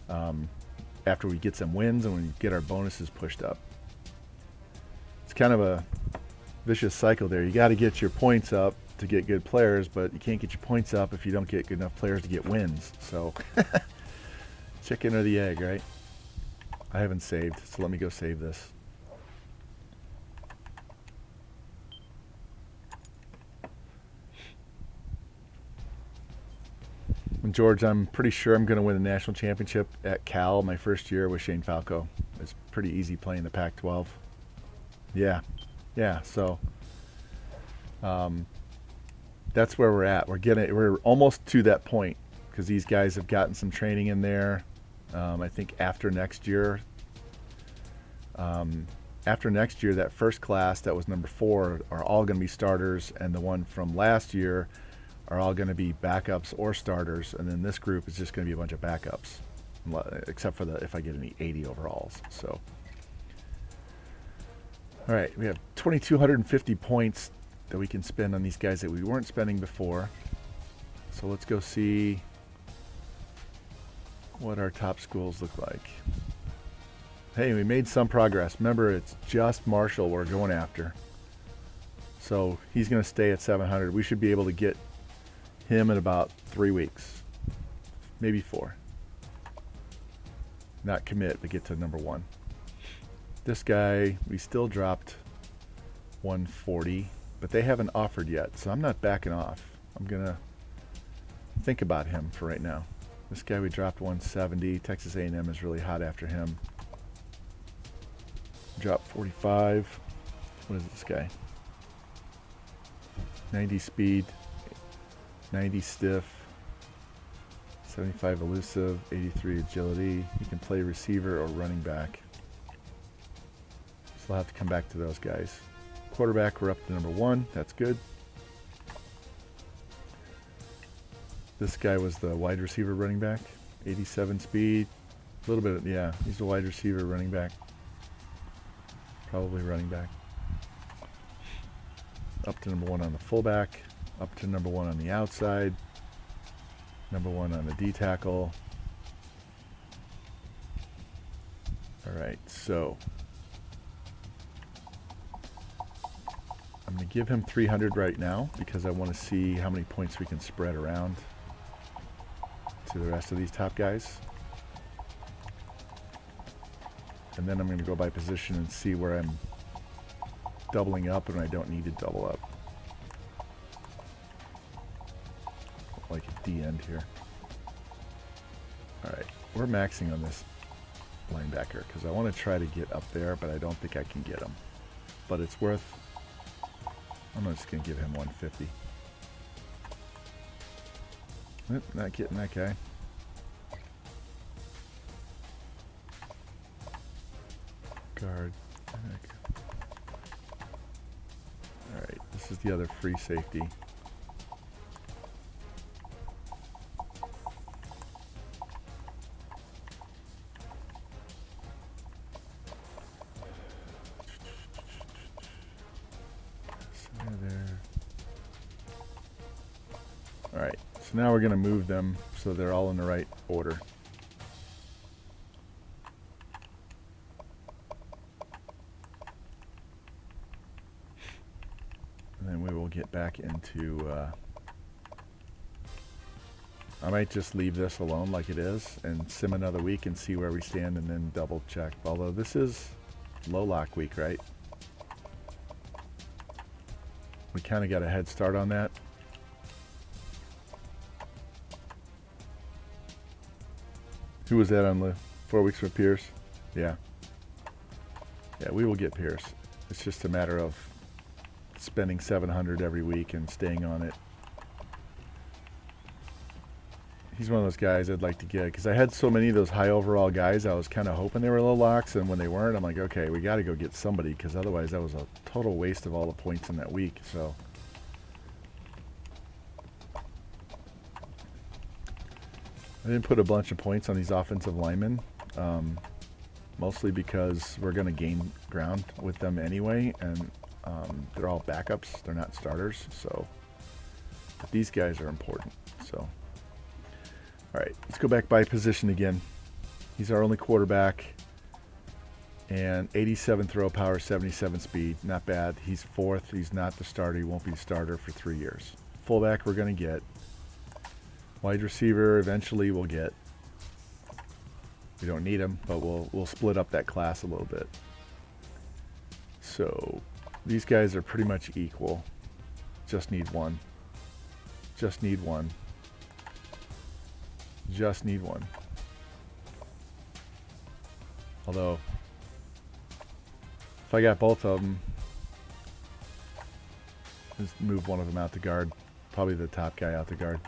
after we get some wins and we get our bonuses pushed up. It's kind of a vicious cycle there. You got to get your points up to get good players, but you can't get your points up if you don't get good enough players to get wins. So chicken or the egg, right? I haven't saved, so let me go save this. And George, I'm pretty sure I'm going to win the national championship at Cal my first year with Shane Falco. It's pretty easy playing the Pac-12. Yeah. So that's where we're at. We're almost to that point because these guys have gotten some training in there. I think after next year, that first class that was number 4 are all going to be starters, and the one from last year are all going to be backups or starters, and then this group is just going to be a bunch of backups, except for if I get any 80 overalls. So, all right, we have 2,250 points that we can spend on these guys that we weren't spending before. So let's go see what our top schools look like. Hey, we made some progress. Remember, it's just Marshall we're going after. So he's going to stay at 700. We should be able to get him in about 3 weeks, maybe 4. Not commit, but get to number 1. This guy, we still dropped 140, but they haven't offered yet, so I'm not backing off. I'm going to think about him for right now. This guy we dropped 170. Texas A&M is really hot after him. Dropped 45. What is this guy? 90 speed, 90 stiff, 75 elusive, 83 agility. You can play receiver or running back. So I'll have to come back to those guys. Quarterback, we're up to number 1. That's good. This guy was the wide receiver running back. 87 speed. A little bit, yeah, he's a wide receiver running back. Probably running back. Up to number 1 on the fullback. Up to number 1 on the outside. Number 1 on the D tackle. Alright, so I'm going to give him 300 right now because I want to see how many points we can spread around to the rest of these top guys. And then I'm going to go by position and see where I'm doubling up and I don't need to double up. Like a D end here. Alright, we're maxing on this linebacker because I want to try to get up there, but I don't think I can get him. But it's worth... I'm just going to give him 150. Not getting that guy. Guard. Alright, this is the other free safety. There. Alright, so now we're going to move them so they're all in the right order. And then we will get back into... I might just leave this alone like it is and sim another week and see where we stand and then double check. Although this is low lock week, right? We kind of got a head start on that. Who was that on the 4 weeks for Pierce? Yeah. Yeah, we will get Pierce. It's just a matter of spending 700 every week and staying on it. He's one of those guys I'd like to get because I had so many of those high overall guys. I was kind of hoping they were low locks, and when they weren't, I'm like, okay, we got to go get somebody because otherwise that was a total waste of all the points in that week. So I didn't put a bunch of points on these offensive linemen, mostly because we're going to gain ground with them anyway, and they're all backups. They're not starters, so these guys are important. So. All right, let's go back by position again. He's our only quarterback. And 87 throw power, 77 speed. Not bad. He's 4th. He's not the starter. He won't be the starter for 3 years. Fullback we're going to get. Wide receiver eventually we'll get. We don't need him, but we'll split up that class a little bit. So these guys are pretty much equal. Just need one. Just need one. Just need one. Although, if I got both of them, just move one of them out to guard. Probably the top guy out to guard.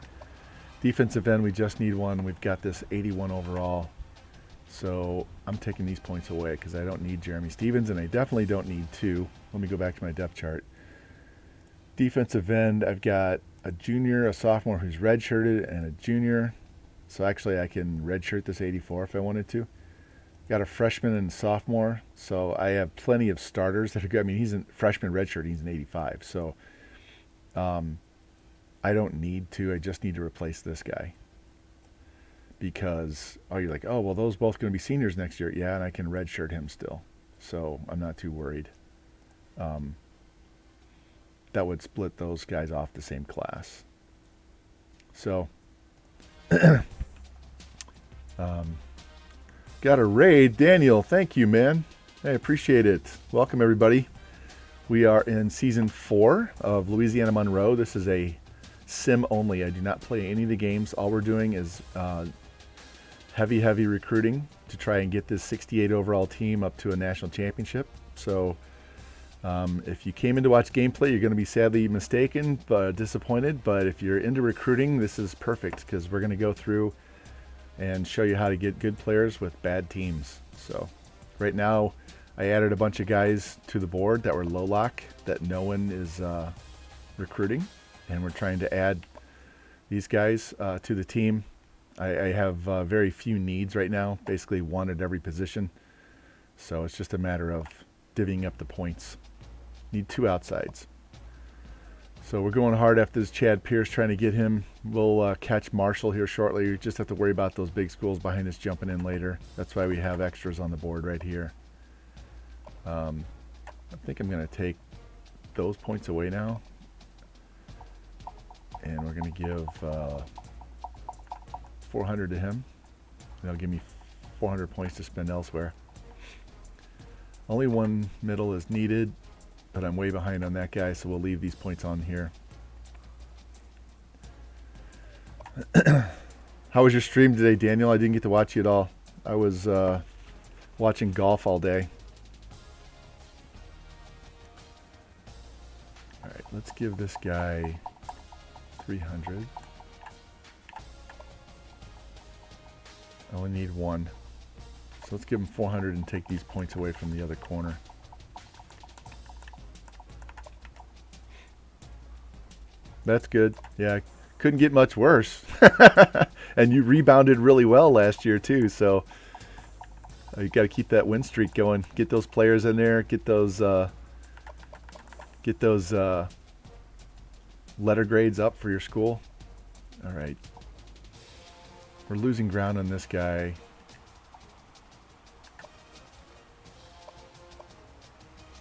Defensive end, we just need one. We've got this 81 overall. So I'm taking these points away because I don't need Jeremy Stevens, and I definitely don't need 2. Let me go back to my depth chart. Defensive end, I've got a junior, a sophomore who's redshirted, and a junior. So actually I can redshirt this 84 if I wanted to. Got a freshman and sophomore, so I have plenty of starters that are good. I mean, he's a freshman redshirt, he's an 85. So I don't need to, I just need to replace this guy. Because, oh, you're like, oh, well, those both going to be seniors next year. Yeah, and I can redshirt him still. So I'm not too worried. That would split those guys off the same class. So... got a raid. Daniel, thank you, man. I appreciate it. Welcome, everybody. We are in Season 4 of Louisiana Monroe. This is a sim only. I do not play any of the games. All we're doing is heavy recruiting to try and get this 68 overall team up to a national championship. So If you came in to watch gameplay, you're going to be sadly mistaken, but disappointed. But if you're into recruiting, this is perfect because we're going to go through and show you how to get good players with bad teams. So right now, I added a bunch of guys to the board that were low lock that no one is recruiting, and we're trying to add these guys to the team. I have very few needs right now, basically one at every position. So it's just a matter of divvying up the points. Need 2 outsides. So we're going hard after this Chad Pierce, trying to get him. We'll catch Marshall here shortly. You just have to worry about those big schools behind us jumping in later. That's why we have extras on the board right here. I think I'm going to take those points away now. And we're going to give 400 to him. That'll give me 400 points to spend elsewhere. Only 1 middle is needed, but I'm way behind on that guy, so we'll leave these points on here. How was your stream today, Daniel? I didn't get to watch you at all. I was watching golf all day. All right, let's give this guy 300. I only need 1. So let's give him 400 and take these points away from the other corner. That's good. Yeah, couldn't get much worse. And you rebounded really well last year too, so you got to keep that win streak going. Get those players in there. Get those letter grades up for your school. All right. We're losing ground on this guy.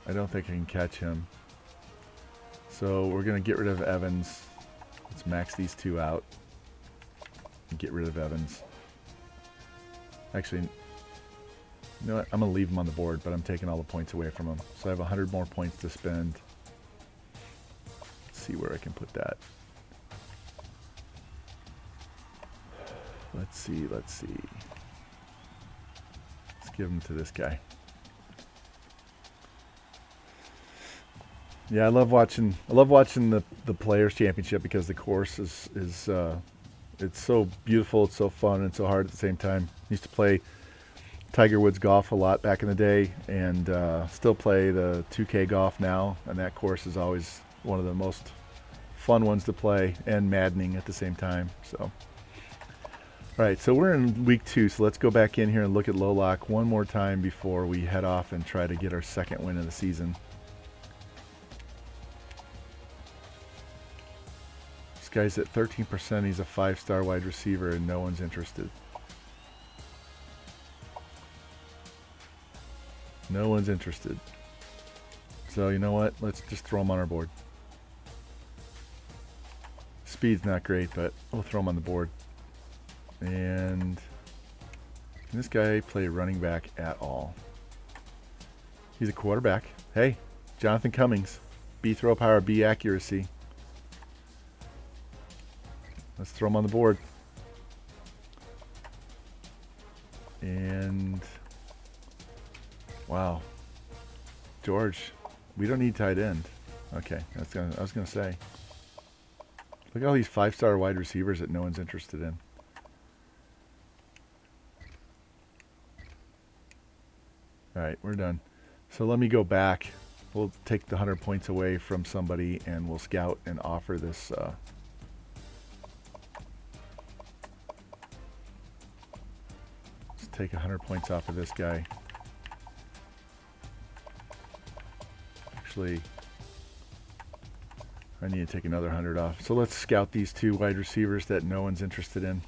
I don't think I can catch him. So we're going to get rid of Evans. Let's max these 2 out. And get rid of Evans. Actually, you know what? I'm going to leave him on the board, but I'm taking all the points away from him. So I have 100 more points to spend. Let's see where I can put that. Let's see. Let's give him to this guy. Yeah, I love watching the Players Championship because the course is it's so beautiful, it's so fun, and so hard at the same time. Used to play Tiger Woods golf a lot back in the day, and still play the 2K golf now, and that course is always one of the most fun ones to play and maddening at the same time. So, all right, so we're in week 2, so let's go back in here and look at low lock one more time before we head off and try to get our second win of the season. This guy's at 13%. He's a 5-star wide receiver, and no one's interested. No one's interested. So you know what? Let's just throw him on our board. Speed's not great, but we'll throw him on the board. And can this guy play running back at all? He's a quarterback. Hey, Jonathan Cummings. B throw power, B accuracy. Let's throw him on the board. And wow, George, we don't need tight end. Okay, I was gonna say. Look at all these 5-star wide receivers that no one's interested in. All right, we're done. So let me go back. We'll take the 100 points away from somebody, and we'll scout and offer this. Let's take 100 points off of this guy. Actually, I need to take another 100 off. So let's scout these 2 wide receivers that no one's interested in.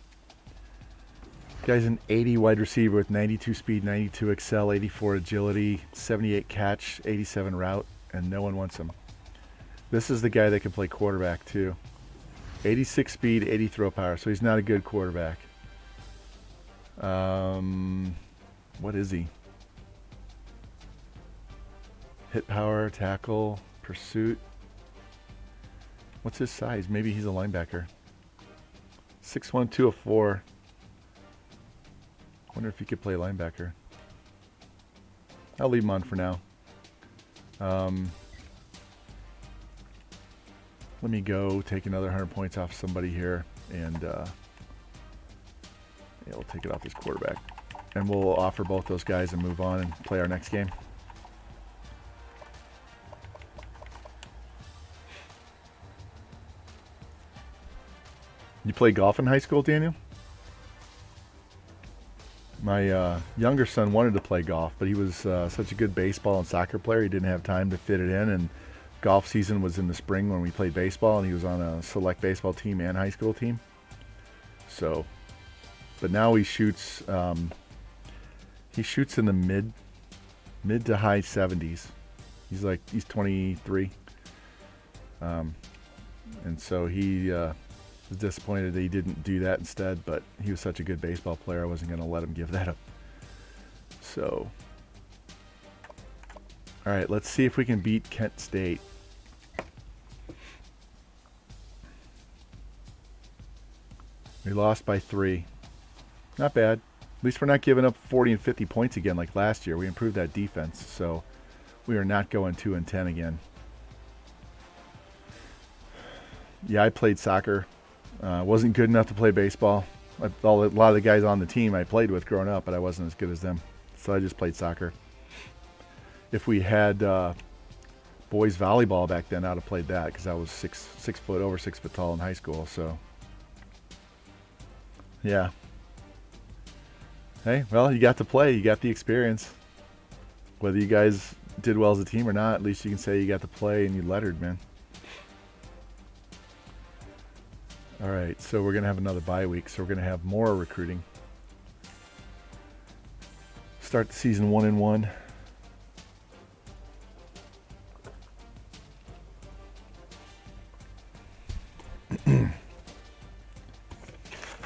Guy's an 80 wide receiver with 92 speed, 92 excel, 84 agility, 78 catch, 87 route, and no one wants him. This is the guy that can play quarterback too. 86 speed, 80 throw power, so he's not a good quarterback. What is he? Hit power, tackle, pursuit. What's his size? Maybe he's a linebacker. 6'1", 204. Wonder if he could play linebacker. I'll leave him on for now. Let me go take another 100 points off somebody here, and yeah, we'll take it off this quarterback. And we'll offer both those guys and move on and play our next game. You played golf in high school, Daniel? My younger son wanted to play golf, but he was such a good baseball and soccer player, he didn't have time to fit it in. And golf season was in the spring when we played baseball, and he was on a select baseball team and high school team. So, but now he shoots in the mid to high 70s. He's 23. And so he was disappointed that he didn't do that instead, but he was such a good baseball player, I wasn't going to let him give that up. So, all right, let's see if we can beat Kent State. We lost by 3. Not bad. At least we're not giving up 40 and 50 points again like last year. We improved that defense, so we are not going 2-10 again. Yeah, I played soccer. Wasn't good enough to play baseball. A lot of the guys on the team I played with growing up, but I wasn't as good as them. So I just played soccer. If we had boys volleyball back then, I'd have played that because I was 6 foot tall in high school. So yeah. Hey, well, you got to play. You got the experience. Whether you guys did well as a team or not, at least you can say you got to play and you lettered, man. All right, so we're going to have another bye week, so we're going to have more recruiting. Start the season 1-1. I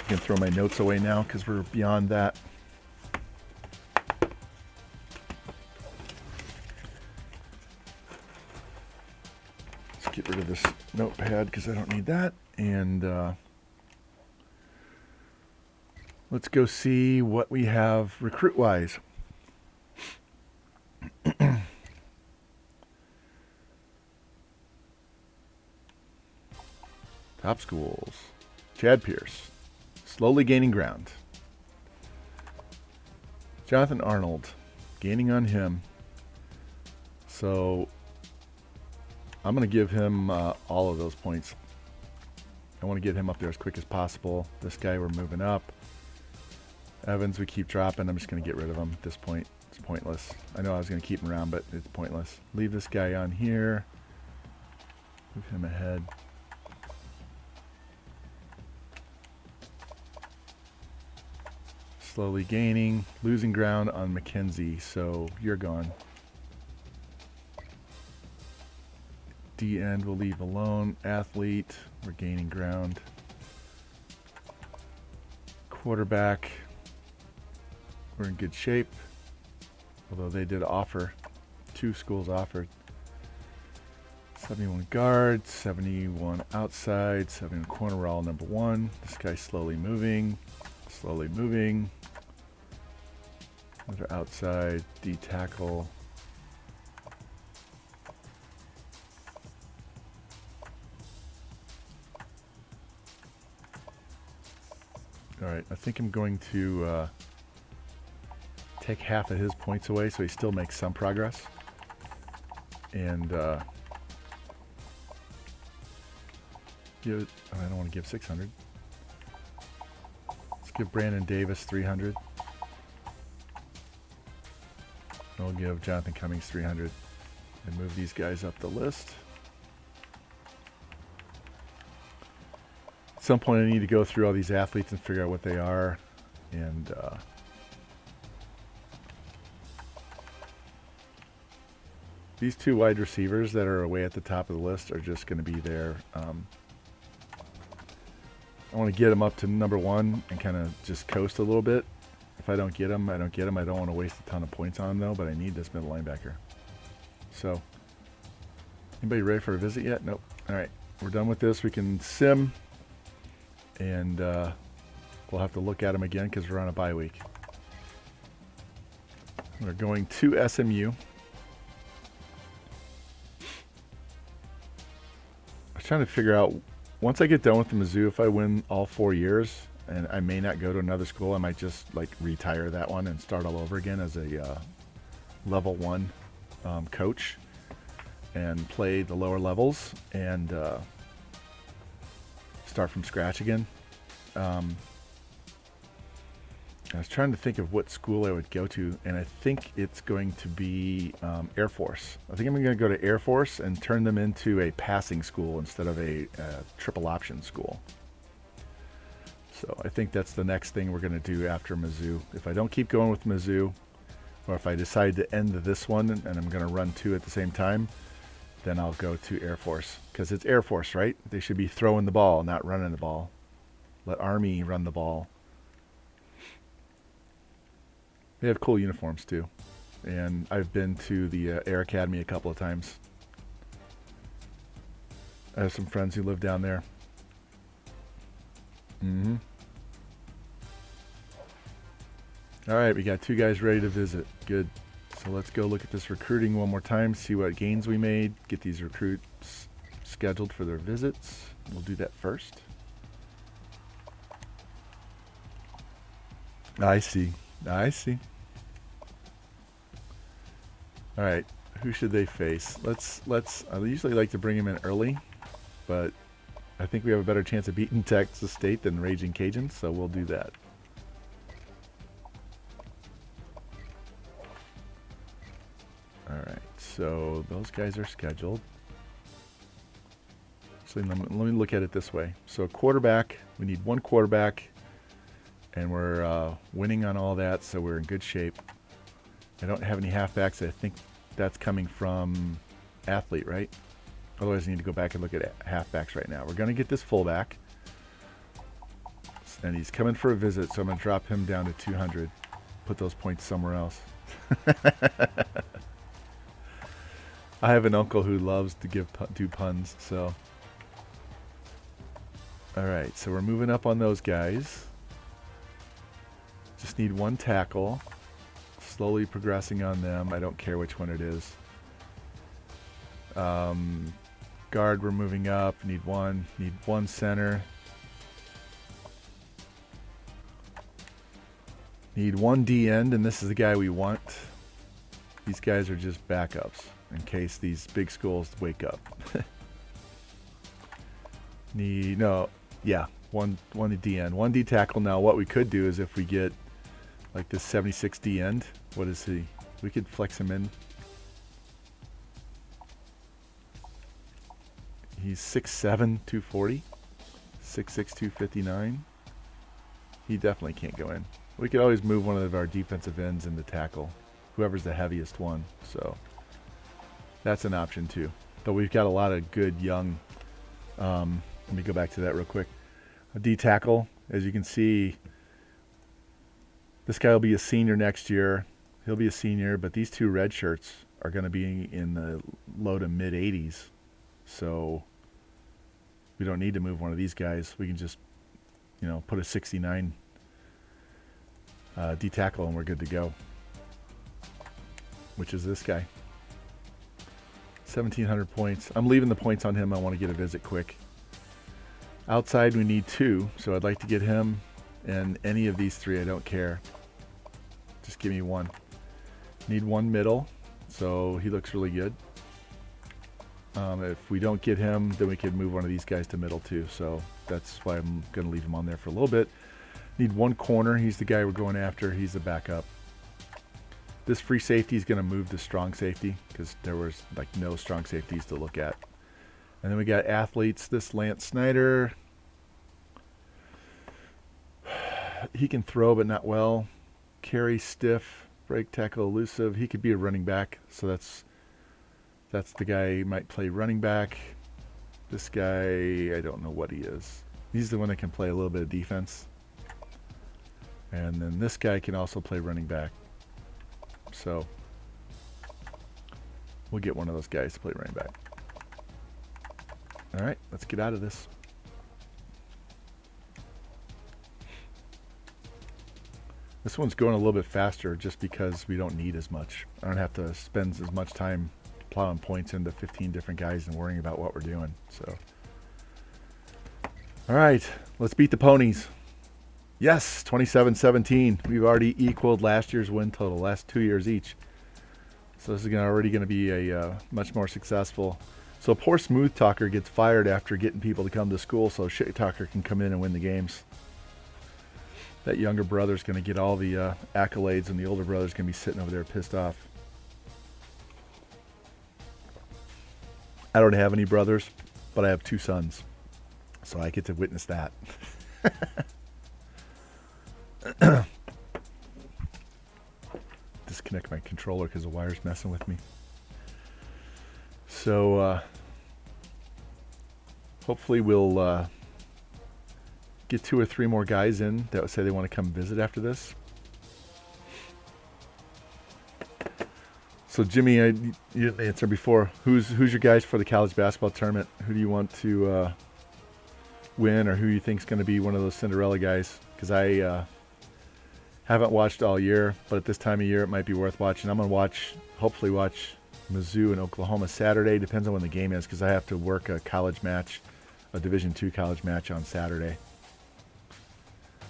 can throw my notes away now because we're beyond that. Let's get rid of this notepad because I don't need that. And let's go see what we have recruit-wise. Top schools. Chad Pierce, slowly gaining ground. Jonathan Arnold, gaining on him. So I'm going to give him all of those points. I want to get him up there as quick as possible. This guy, we're moving up. Evans, we keep dropping. I'm just going to get rid of him at this point. It's pointless. I know I was going to keep him around, but it's pointless. Leave this guy on here. Move him ahead. Slowly gaining. Losing ground on Mackenzie, so you're gone. D-end we'll leave alone. Athlete, we're gaining ground. Quarterback, we're in good shape. Although they did offer, 2 schools offered. 71 guard, 71 outside, 71 corner, we're all number 1. This guy's slowly moving, slowly moving. Another outside, D tackle. All right, I think I'm going to take half of his points away so he still makes some progress. And I don't want to give 600. Let's give Brandon Davis 300. We'll give Jonathan Cummings 300 and move these guys up the list. At some point I need to go through all these athletes and figure out what they are. And these 2 wide receivers that are away at the top of the list are just going to be there. I want to get them up to number 1 and kind of just coast a little bit. If I don't get them, I don't get them. I don't want to waste a ton of points on them, though, but I need this middle linebacker. So, anybody ready for a visit yet? Nope. All right, we're done with this. We can sim, and we'll have to look at them again because we're on a bye week. We're going to SMU. trying to figure out, once I get done with the Mizzou, if I win all 4 years, and I may not go to another school, I might just like retire that one and start all over again as a level 1 coach and play the lower levels and start from scratch again. I was trying to think of what school I would go to, and I think it's going to be Air Force. I think I'm going to go to Air Force and turn them into a passing school instead of a triple option school. So I think that's the next thing we're going to do after Mizzou. If I don't keep going with Mizzou, or if I decide to end this one and I'm going to run 2 at the same time, then I'll go to Air Force. Because it's Air Force, right? They should be throwing the ball, not running the ball. Let Army run the ball. They have cool uniforms too. And I've been to the Air Academy a couple of times. I have some friends who live down there. All right, we got 2 guys ready to visit. Good. So let's go look at this recruiting one more time, see what gains we made, get these recruits scheduled for their visits. We'll do that first. I see. All right, who should they face? I usually like to bring them in early, but I think we have a better chance of beating Texas State than Raging Cajuns, so we'll do that. All right, so those guys are scheduled. So let me look at it this way. So quarterback, we need 1 quarterback, and we're winning on all that, so we're in good shape. I don't have any halfbacks. I think that's coming from athlete, right? Otherwise, I need to go back and look at halfbacks right now. We're going to get this fullback, and he's coming for a visit, so I'm going to drop him down to 200. Put those points somewhere else. I have an uncle who loves to do puns, so. All right, so we're moving up on those guys. Just need 1 tackle. Slowly progressing on them. I don't care which one it is. Guard, we're moving up. Need 1. Need 1 center. Need 1 D end, and this is the guy we want. These guys are just backups in case these big schools wake up. One D end. 1 D tackle. Now what we could do is if we get like this 76 D end, what is he? We could flex him in. He's 6'7", 240, 6'6", 259. He definitely can't go in. We could always move one of our defensive ends into tackle, whoever's the heaviest one. So that's an option too. But we've got a lot of good young. Let me go back to that real quick. A D tackle, as you can see, this guy will be a senior next year. He'll be a senior, but these 2 red shirts are going to be in the low to mid 80s. So we don't need to move one of these guys. We can just, put a 69 D tackle and we're good to go. Which is this guy. 1,700 points. I'm leaving the points on him. I want to get a visit quick. Outside we need 2, so I'd like to get him and any of these 3. I don't care. Just give me 1. Need 1 middle, so he looks really good. If we don't get him, then we could move one of these guys to middle too. So that's why I'm going to leave him on there for a little bit. Need 1 corner. He's the guy we're going after. He's the backup. This free safety is going to move to strong safety because there was like no strong safeties to look at. And then we got athletes. This Lance Snyder. He can throw, but not well. Carry, stiff, break, tackle, elusive. He could be a running back. So that's the guy who might play running back. This guy, I don't know what he is. He's the one that can play a little bit of defense. And then this guy can also play running back. So we'll get one of those guys to play running back. All right, let's get out of this. This one's going a little bit faster just because we don't need as much. I don't have to spend as much time plowing points into 15 different guys and worrying about what we're doing. So All right, let's beat the Ponies. Yes, 27-17. We've already equaled last year's win total, last 2 years each. So this is already going to be a much more successful. So poor Smooth Talker gets fired after getting people to come to school so Shit Talker can come in and win the games. That younger brother's going to get all the accolades, and the older brother's going to be sitting over there pissed off. I don't have any brothers, but I have 2 sons. So I get to witness that. Disconnect my controller because the wire's messing with me. So hopefully we'll get 2 or 3 more guys in that say they want to come visit after this. So Jimmy, you didn't answer before. Who's your guys for the college basketball tournament? Who do you want to win, or who you think is going to be one of those Cinderella guys? Because I haven't watched all year, but at this time of year it might be worth watching. I'm going to hopefully watch Mizzou and Oklahoma Saturday. Depends on when the game is, because I have to work a college match, a Division II college match on Saturday.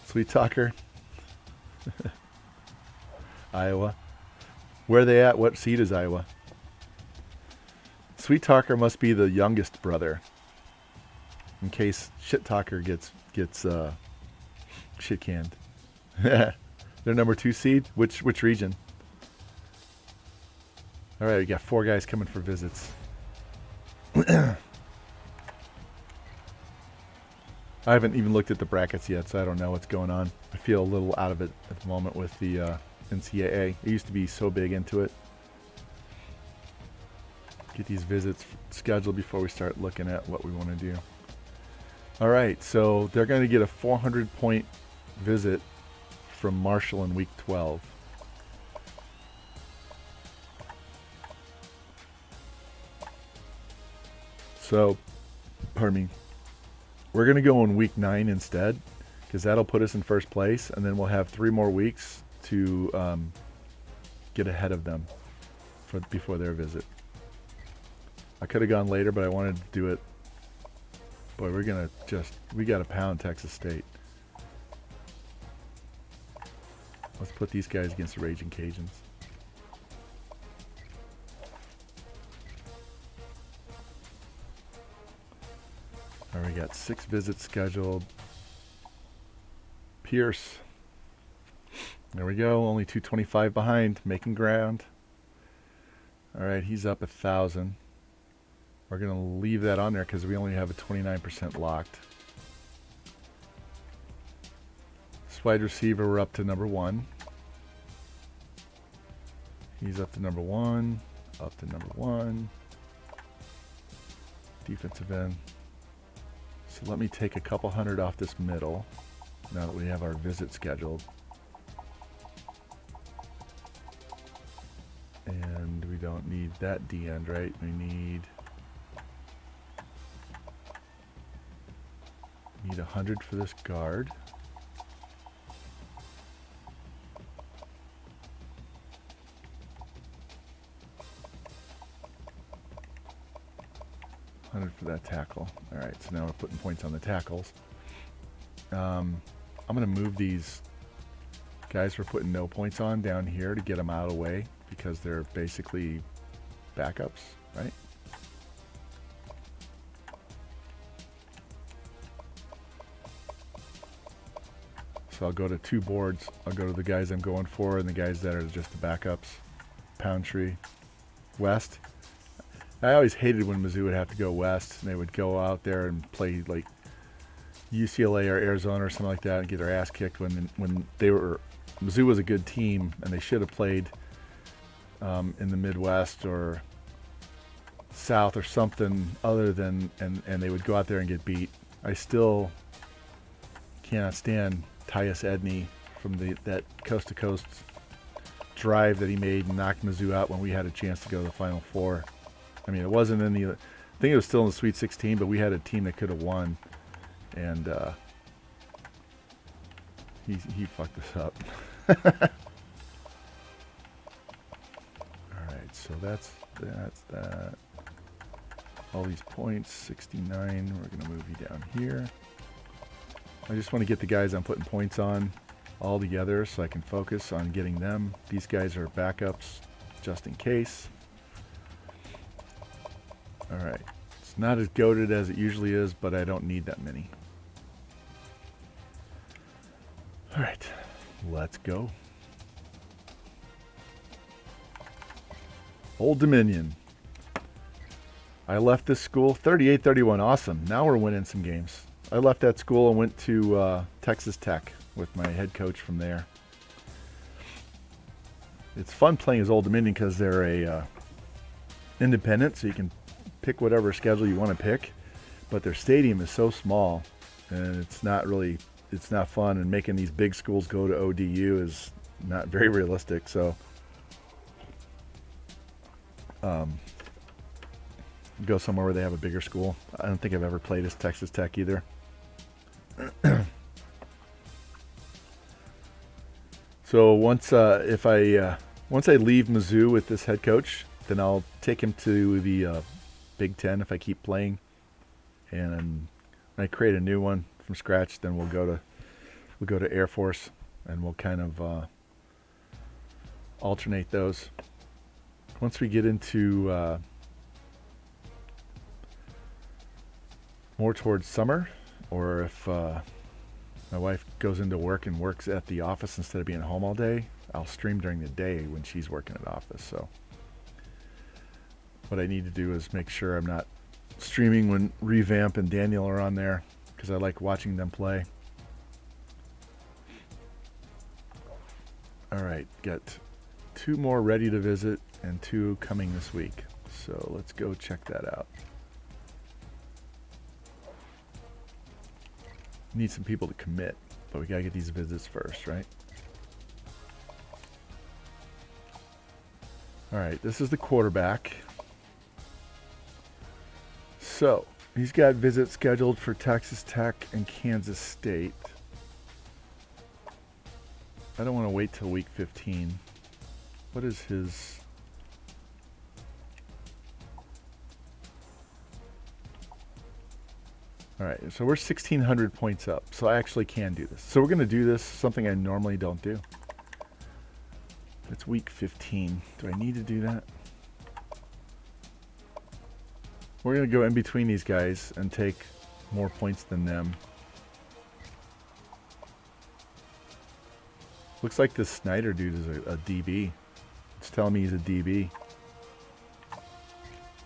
Sweet Talker. Iowa. Where are they at? What seed is Iowa? Sweet Talker must be the youngest brother, in case Shit Talker gets shit canned. They're number 2 seed. Which region? All right, we got 4 guys coming for visits. I haven't even looked at the brackets yet, so I don't know what's going on. I feel a little out of it at the moment with the NCAA. I used to be so big into it. Get these visits scheduled before we start looking at what we want to do. All right, so they're going to get a 400-point visit from Marshall in week 12. So, pardon me. We're going to go in week 9 instead, because that'll put us in first place, and then we'll have 3 more weeks to get ahead of them before their visit. I could have gone later, but I wanted to do it. Boy, we got to pound Texas State. Let's put these guys against the Raging Cajuns. All right, we got 6 visits scheduled. Pierce. There we go, only 225 behind, making ground. All right, he's up 1,000. We're going to leave that on there because we only have a 29% locked. This wide receiver, we're up to number 1. He's up to number 1, up to number 1. Defensive end. So let me take a couple hundred off this middle now that we have our visit scheduled. And we don't need that D end, right? We need 100 for this guard. For that tackle. All right, so now we're putting points on the tackles. I'm going to move these guys we're putting no points on down here to get them out of the way because they're basically backups, right? So I'll go to 2 boards. I'll go to the guys I'm going for and the guys that are just the backups. Poundtree, West. I always hated when Mizzou would have to go west and they would go out there and play like UCLA or Arizona or something like that and get their ass kicked when Mizzou was a good team and they should have played in the Midwest or South or something other than and they would go out there and get beat. I still cannot stand Tyus Edney from that coast to coast drive that he made and knocked Mizzou out when we had a chance to go to the Final Four. I mean, it wasn't in I think it was still in the Sweet 16, but we had a team that could have won, and he fucked us up. All right, so that's that. All these points, 69. We're gonna move you down here. I just want to get the guys I'm putting points on all together so I can focus on getting them. These guys are backups just in case. Alright. It's not as goated as it usually is, but I don't need that many. Alright. Let's go. Old Dominion. I left this school 38-31. Awesome. Now we're winning some games. I left that school and went to Texas Tech with my head coach from there. It's fun playing as Old Dominion because they're a independent, so you can pick whatever schedule you want to pick. But their stadium is so small, and it's not fun. And making these big schools go to ODU is not very realistic. So go somewhere where they have a bigger school. I don't think I've ever played as Texas Tech either. So once I leave Mizzou with this head coach, then I'll take him to the Big Ten if I keep playing, and when I create a new one from scratch, then we'll go to Air Force, and we'll kind of alternate those. Once we get into more towards summer, or if my wife goes into work and works at the office instead of being home all day, I'll stream during the day when she's working at office. So what I need to do is make sure I'm not streaming when Revamp and Daniel are on there, because I like watching them play. All right, got 2 more ready to visit and 2 coming this week. So let's go check that out. Need some people to commit, but we gotta get these visits first, right? All right, this is the quarterback. So he's got visits scheduled for Texas Tech and Kansas State. I don't want to wait till week 15. What is his... All right, so we're 1,600 points up, so I actually can do this. So we're going to do this, something I normally don't do. It's week 15. Do I need to do that? We're going to go in between these guys and take more points than them. Looks like this Snyder dude is a DB. It's telling me he's a DB.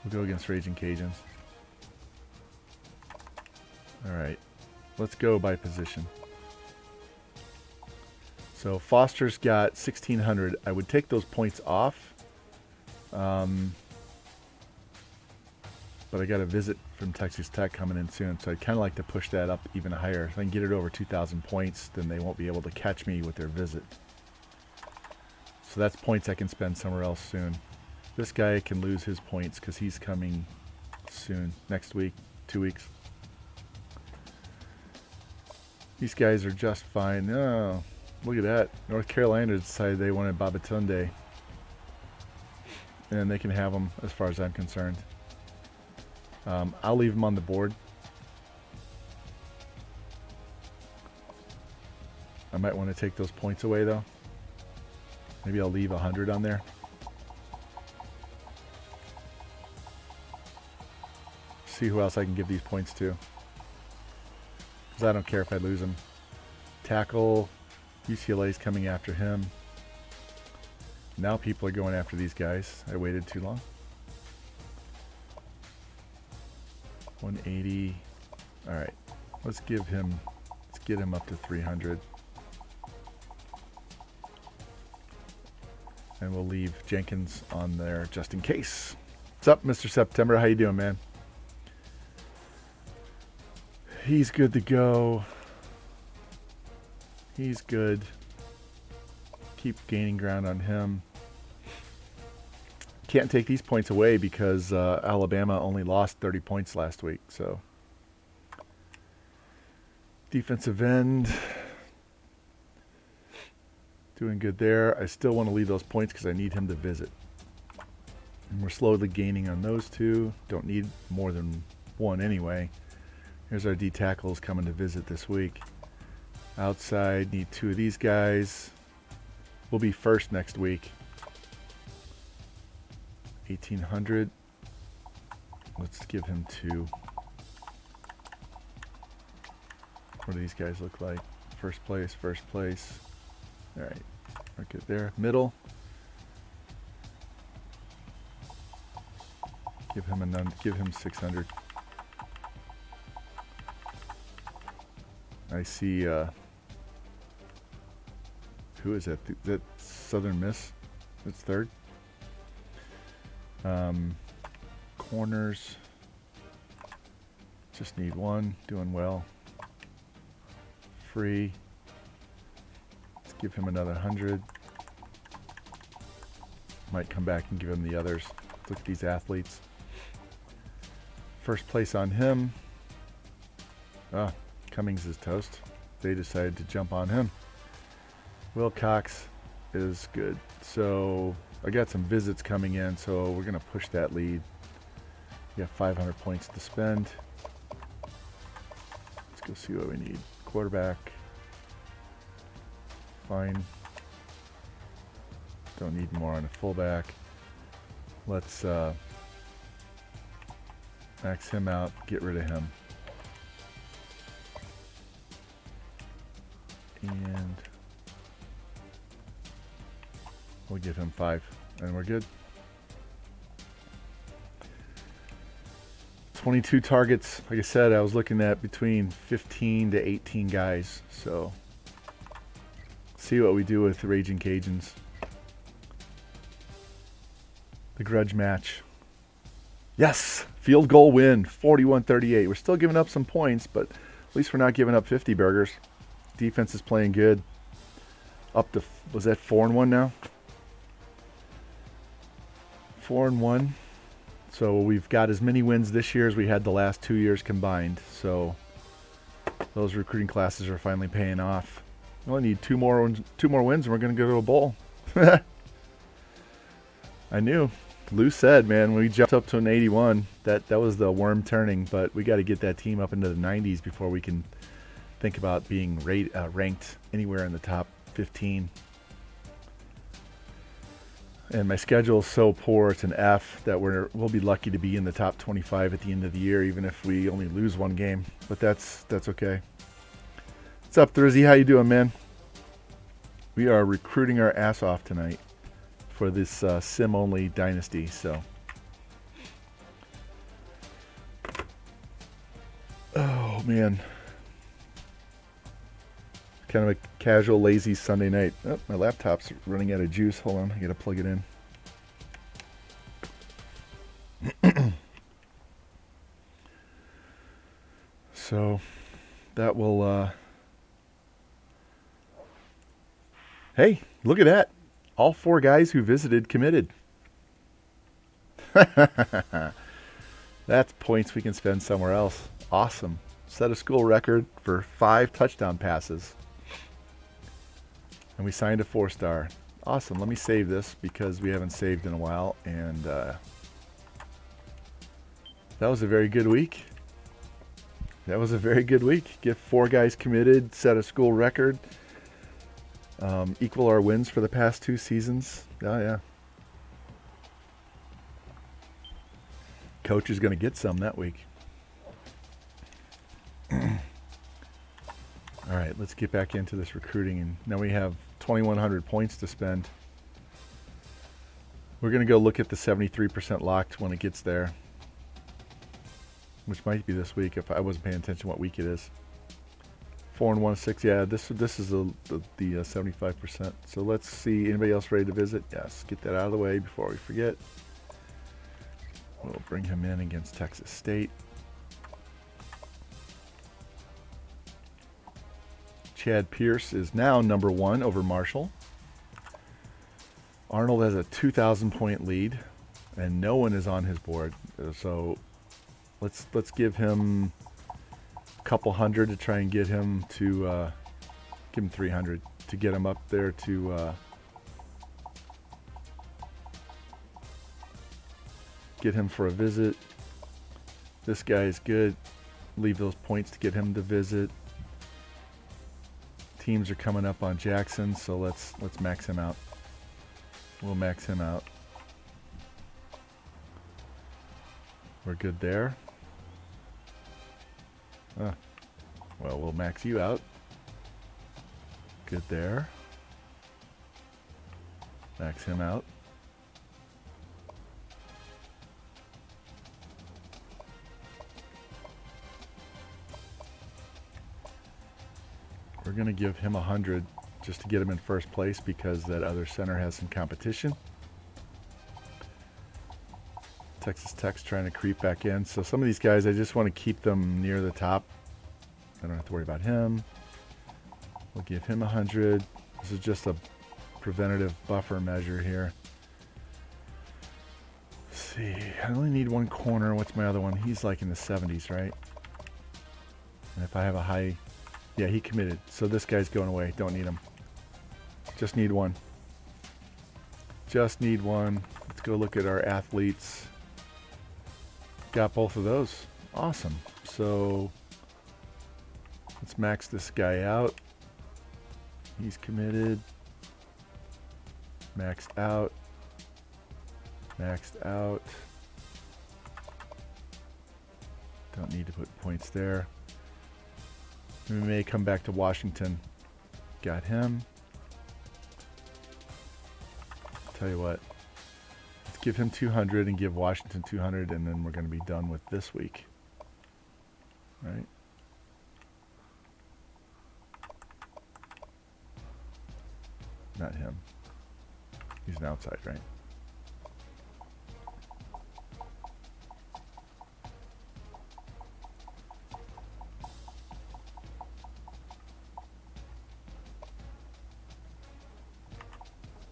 We'll go against Raging Cajuns. Alright, let's go by position. So Foster's got 1,600. I would take those points off. But I got a visit from Texas Tech coming in soon, so I'd kind of like to push that up even higher. If I can get it over 2,000 points, then they won't be able to catch me with their visit. So that's points I can spend somewhere else soon. This guy can lose his points because he's coming soon, next week, 2 weeks. These guys are just fine. Oh, look at that. North Carolina decided they wanted Babatunde. And they can have them as far as I'm concerned. I'll leave them on the board. I might want to take those points away though. Maybe I'll leave 100 on there. See who else I can give these points to. Because I don't care if I lose him. Tackle, UCLA's coming after him. Now people are going after these guys. I waited too long. 180. All right, let's get him up to 300. And we'll leave Jenkins on there just in case. What's up, Mr. September? How you doing, man? He's good to go. He's good. Keep gaining ground on him. Can't take these points away because Alabama only lost 30 points last week. So defensive end, doing good there. I still want to leave those points because I need him to visit. And we're slowly gaining on those two. Don't need more than one anyway. Here's our D tackles coming to visit this week. Outside, need 2 of these guys. We'll be first next week. 1800. Let's give him 2. What do these guys look like? First place, first place. All right, we're good there. Middle. Give him 600. I see. Who is that? That Southern Miss. That's third. Corners. Just need 1. Doing well. Free. Let's give him another 100. Might come back and give him the others. Look at these athletes. First place on him. Ah, Cummings is toast. They decided to jump on him. Wilcox is good. So I got some visits coming in, so we're going to push that lead. We got 500 points to spend. Let's go see what we need. Quarterback. Fine. Don't need more on a fullback. Let's max him out, get rid of him. And we'll give him 5, and we're good. 22 targets. Like I said, I was looking at between 15 to 18 guys. So see what we do with the Raging Cajuns. The grudge match. Yes! Field goal win, 41-38. We're still giving up some points, but at least we're not giving up 50 burgers. Defense is playing good. Up to, was that 4-1 now? 4-1. So we've got as many wins this year as we had the last 2 years combined. So those recruiting classes are finally paying off. We only need 2 more wins, and we're going to go to a bowl. I knew. Lou said, man, when we jumped up to an 81, that was the worm turning. But we got to get that team up into the 90s before we can think about being ranked anywhere in the top 15. And my schedule is so poor, it's an F, that we'll be lucky to be in the top 25 at the end of the year, even if we only lose 1 game. But that's okay. What's up, Thursday? How you doing, man? We are recruiting our ass off tonight for this sim-only dynasty. So, oh man, kind of a casual, lazy Sunday night. Oh, my laptop's running out of juice. Hold on, I gotta plug it in. So that will. Hey, look at that! All 4 guys who visited committed. That's points we can spend somewhere else. Awesome. Set a school record for 5 touchdown passes. And we signed a 4-star. Awesome. Let me save this because we haven't saved in a while. And that was a very good week. That was a very good week. Get 4 guys committed, set a school record. Equal our wins for the past 2 seasons. Oh, yeah. Coach is going to get some that week. All right, let's get back into this recruiting. And now we have 2,100 points to spend. We're going to go look at the 73% locked when it gets there, which might be this week if I wasn't paying attention what week it is. 4-1-6. Yeah, this is the 75%. So let's see. Anybody else ready to visit? Yes. Get that out of the way before we forget. We'll bring him in against Texas State. Chad Pierce is now number 1 over Marshall. Arnold has a 2,000 point lead, and no one is on his board. So let's give him couple hundred to try and get him to give him 300 to get him up there to get him for a visit. This guy is good. Leave those points to get him to visit. Teams are coming up on Jackson, so let's max him out. We'll max him out. We're good there. Well, we'll max you out. Good there. Max him out. We're going to give him 100 just to get him in first place because that other center has some competition. Texas Tech's trying to creep back in. So some of these guys, I just want to keep them near the top. I don't have to worry about him. We'll give him 100. This is just a preventative buffer measure here. Let's see. I only need one corner. What's my other one? He's like in the 70s, right? And if I have a high... Yeah, he committed. So this guy's going away. Don't need him. Just need one. Just need one. Let's go look at our athletes. Got both of those. Awesome. So let's max this guy out. He's committed. Maxed out. Maxed out. Don't need to put points there. We may come back to Washington. Got him. Tell you what. Let's give him 200 and give Washington 200, and then we're going to be done with this week. Right? Not him. He's an outside, right?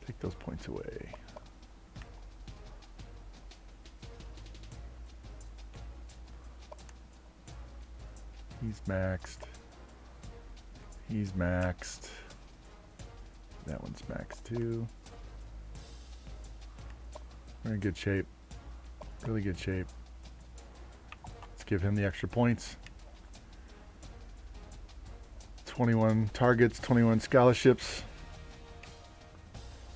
Take those points away. He's maxed. He's maxed. That one's maxed too. We're in good shape. Really good shape. Let's give him the extra points. 21 targets, 21 scholarships.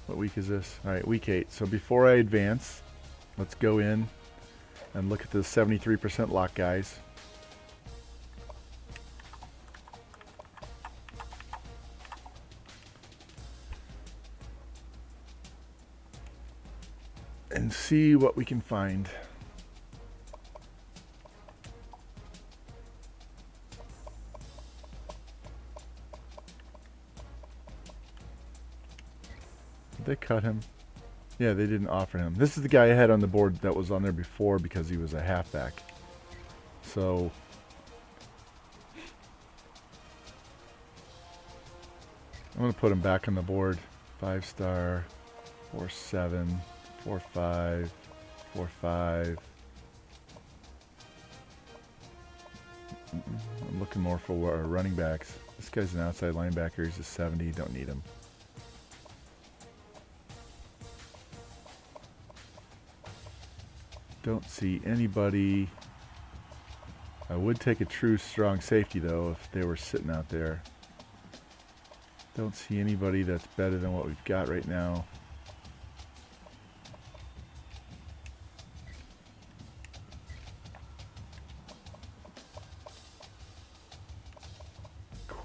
What week is this? All right, week 8. So before I advance, let's go in and look at the 73% lock guys. And see what we can find. Did they cut him? Yeah, they didn't offer him. This is the guy I had on the board that was on there before because he was a halfback. So I'm going to put him back on the board. 5-star, 4-7. 4-5, 4-5. I'm looking more for our running backs. This guy's an outside linebacker. He's a 70. Don't need him. Don't see anybody. I would take a true strong safety though if they were sitting out there. Don't see anybody that's better than what we've got right now.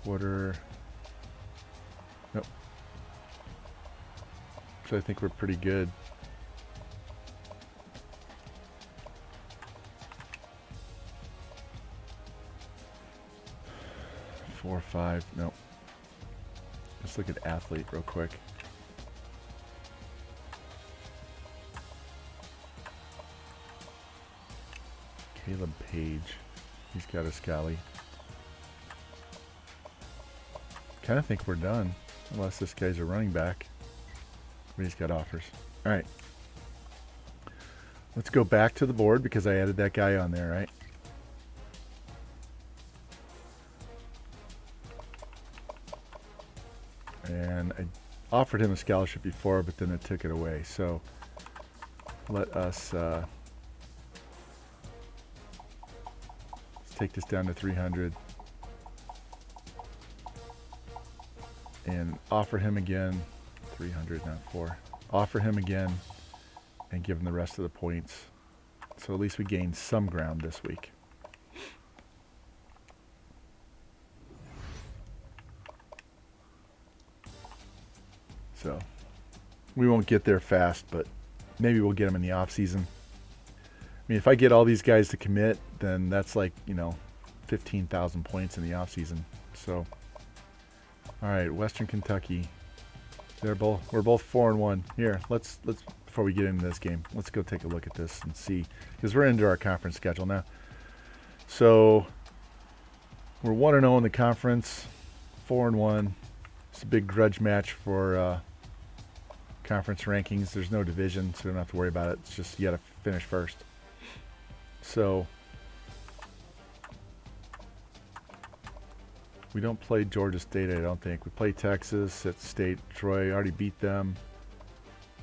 Quarter. Nope. So I think we're pretty good. Four, 5. Nope. Let's look at athlete real quick. Caleb Page. He's got a scally. Kind of think we're done, unless this guy's a running back. But he's got offers. All right. Let's go back to the board because I added that guy on there, right? And I offered him a scholarship before, but then it took it away. So let us let's take this down to 300. and offer him again. 300, not 4. Offer him again and give him the rest of the points. So at least we gained some ground this week. So we won't get there fast, but maybe we'll get them in the off season. I mean, if I get all these guys to commit, then that's like, 15,000 points in the off season. So, all right, Western Kentucky. We're both 4-1. Here, let's before we get into this game, let's go take a look at this and see, because we're into our conference schedule now. So we're 1-0 in the conference, 4-1. It's a big grudge match for conference rankings. There's no division, so we don't have to worry about it. It's just you got to finish first. So we don't play Georgia State, I don't think. We play Texas, at State, Troy. Already beat them.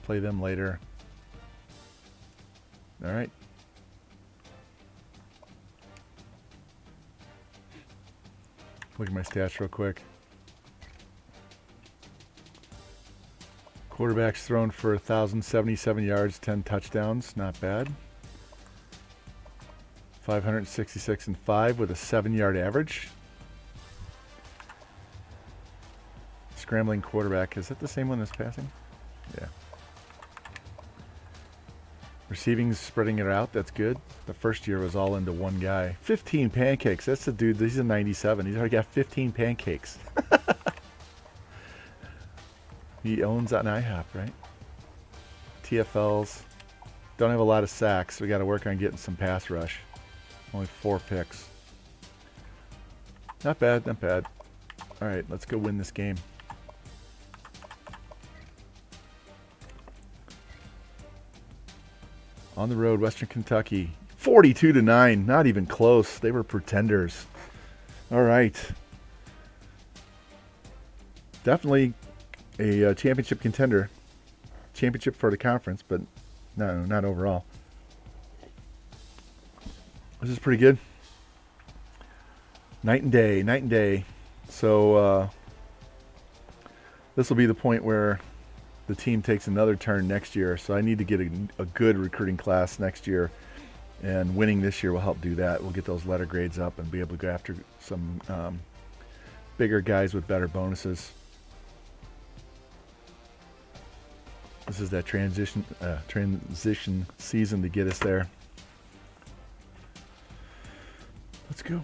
Play them later. All right. Look at my stats real quick. Quarterbacks thrown for 1,077 yards, 10 touchdowns. Not bad. 566 and 5 with a 7-yard average. Scrambling quarterback. Is that the same one that's passing? Yeah. Receiving's spreading it out. That's good. The first year was all into one guy. 15 pancakes. That's the dude. He's a 97. He's already got 15 pancakes. He owns an IHOP, right? TFLs. Don't have a lot of sacks. So we got to work on getting some pass rush. Only 4 picks. Not bad. Not bad. All right, let's go win this game. On the road, Western Kentucky, 42-9. Not even close. They were pretenders. All right. Definitely a championship contender. Championship for the conference, but no, not overall. This is pretty good. Night and day, night and day. So this will be the point where the team takes another turn next year. So I need to get a good recruiting class next year, and winning this year will help do that. We'll get those letter grades up and be able to go after some bigger guys with better bonuses. This is that transition season to get us there. Let's go.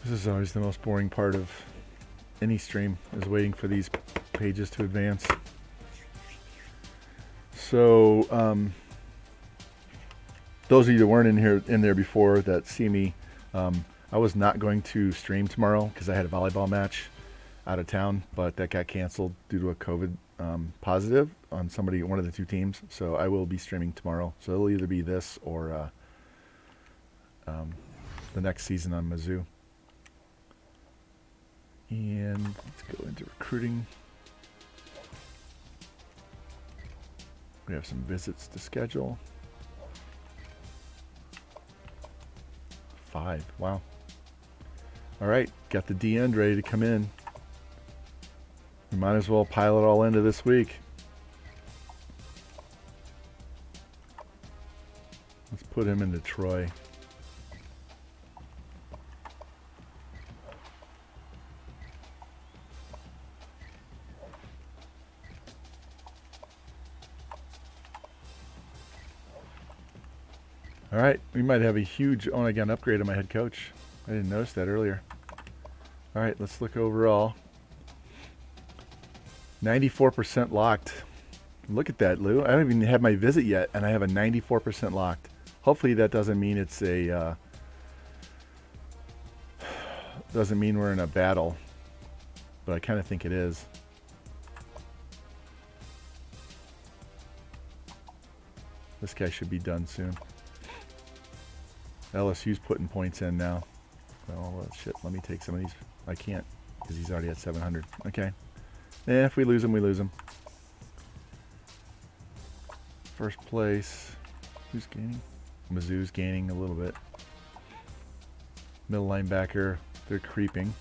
This is always the most boring part of any stream, is waiting for these pages to advance. So those of you that weren't in there before that see me, I was not going to stream tomorrow because I had a volleyball match out of town, but that got canceled due to a COVID positive on one of the 2 teams. So I will be streaming tomorrow. So it'll either be this or the next season on Mizzou. And let's go into recruiting. We have some visits to schedule. 5. Wow. All right. Got the D end ready to come in. We might as well pile it all into this week. Let's put him into Troy. All right, we might have a huge Oregon upgrade on my head coach. I didn't notice that earlier. All right, let's look overall. 94% locked. Look at that, Lou. I don't even have my visit yet, and I have a 94% locked. Hopefully that doesn't mean it's a... doesn't mean we're in a battle, but I kind of think it is. This guy should be done soon. LSU's putting points in now. Well, shit, let me take some of these. I can't because he's already at 700. Okay. If we lose him, we lose him. First place. Who's gaining? Mizzou's gaining a little bit. Middle linebacker, they're creeping.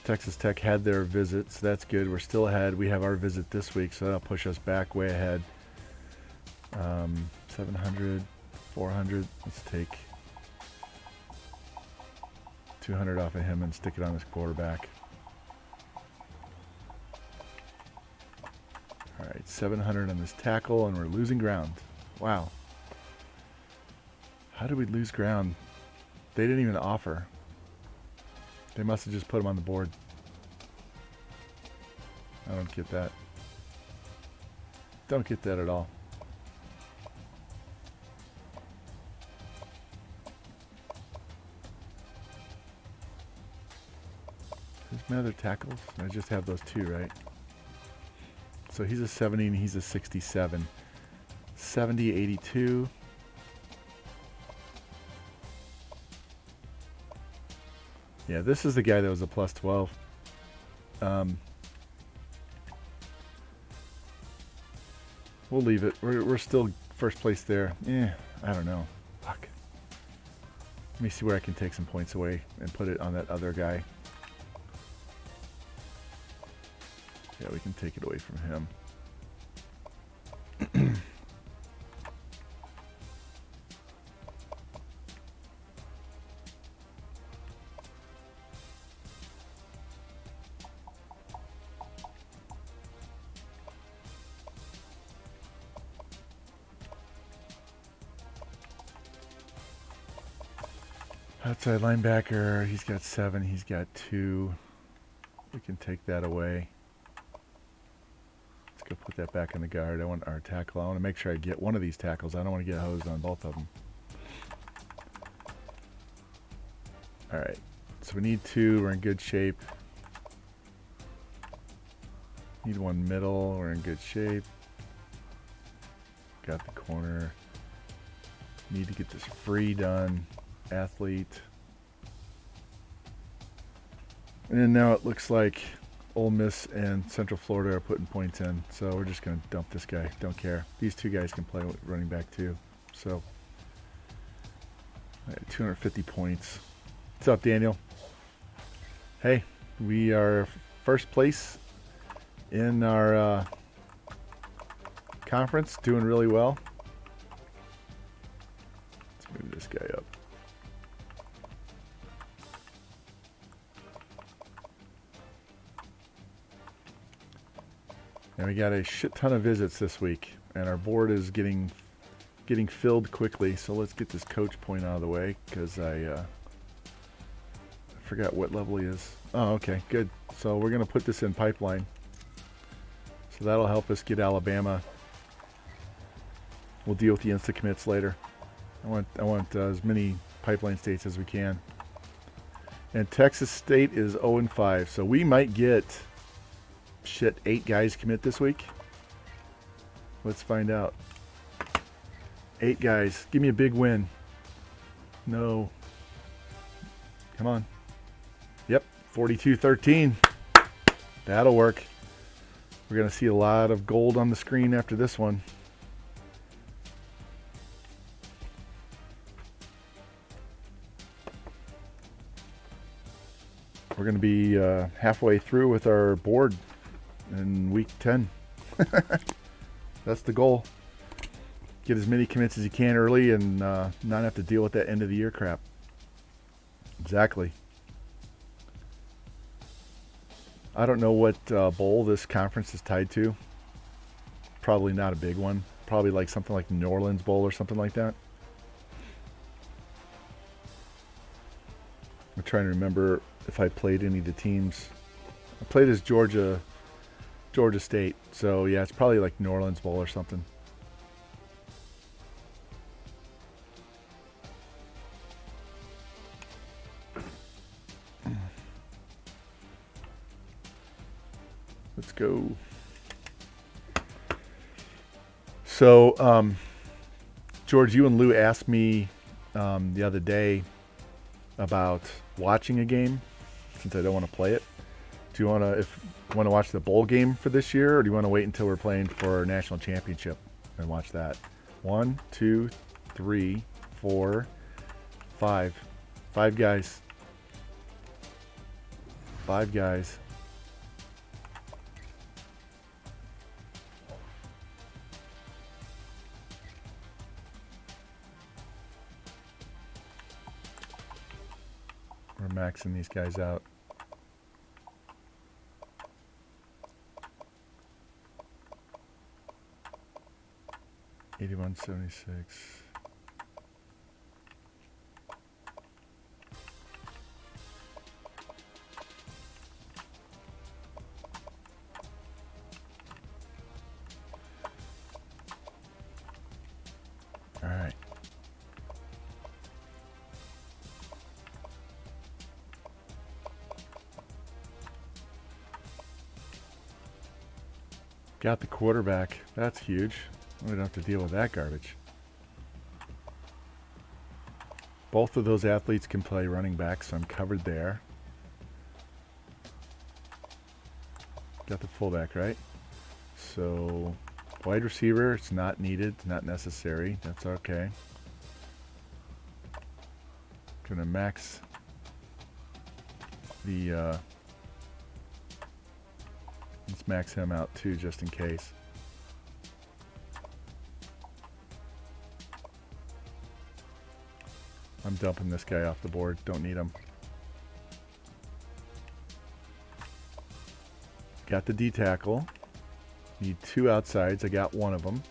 Texas Tech had their visit, so that's good. We're still ahead. We have our visit this week, so that'll push us back way ahead. 700, 400. Let's take 200 off of him and stick it on his quarterback. All right, 700 on this tackle, and we're losing ground. Wow. How did we lose ground? They didn't even offer. They must have just put him on the board. I don't get that. Don't get that at all. There's my other tackles. I just have those two, right? So he's a 70 and he's a 67. 70, 82. Yeah, this is the guy that was a plus 12. We'll leave it. We're still first place there. I don't know. Fuck. Let me see where I can take some points away and put it on that other guy. Yeah, we can take it away from him. Outside linebacker, he's got 7, he's got 2. We can take that away. Let's go put that back in the guard. I want our tackle. I want to make sure I get one of these tackles. I don't want to get hosed on both of them. All right, so we need 2. We're in good shape. Need one middle. We're in good shape. Got the corner. Need to get this free done. Athlete. And now it looks like Ole Miss and Central Florida are putting points in. So we're just going to dump this guy. Don't care. These two guys can play running back too. So 250 points. What's up, Daniel? Hey, we are first place in our conference. Doing really well. Let's move this guy up. And we got a shit ton of visits this week, and our board is getting filled quickly. So let's get this coach point out of the way, because I forgot what level he is. Oh, okay, good. So we're going to put this in pipeline. So that'll help us get Alabama. We'll deal with the insta commits later. I want as many pipeline states as we can. And Texas State is 0-5, so we might get 8 guys commit this week. Let's find out. 8 guys. Give me a big win. No. Come on. Yep. 42-13. That'll work. We're going to see a lot of gold on the screen after this one. We're going to be halfway through with our board in week 10. That's the goal. Get as many commits as you can early and not have to deal with that end of the year crap. Exactly. I don't know what bowl this conference is tied to. Probably not a big one. Probably like something like New Orleans Bowl or something like that. I'm trying to remember if I played any of the teams. I played as Georgia State. So yeah, it's probably like New Orleans Bowl or something. Let's go. So George, you and Lou asked me the other day about watching a game, since I don't want to play it. Do you want to watch the bowl game for this year, or do you want to wait until we're playing for our national championship and watch that? 1, 2, 3, 4, 5. 5 guys. 5 guys. We're maxing these guys out. $81.76. All right. Got the quarterback. That's huge. We don't have to deal with that garbage. Both of those athletes can play running back, so I'm covered there. Got the fullback, right? So wide receiver, it's not needed, not necessary. That's okay. Gonna max the let's max him out too, just in case. I'm dumping this guy off the board. Don't need him. Got the D tackle. Need 2 outsides. I got one of them.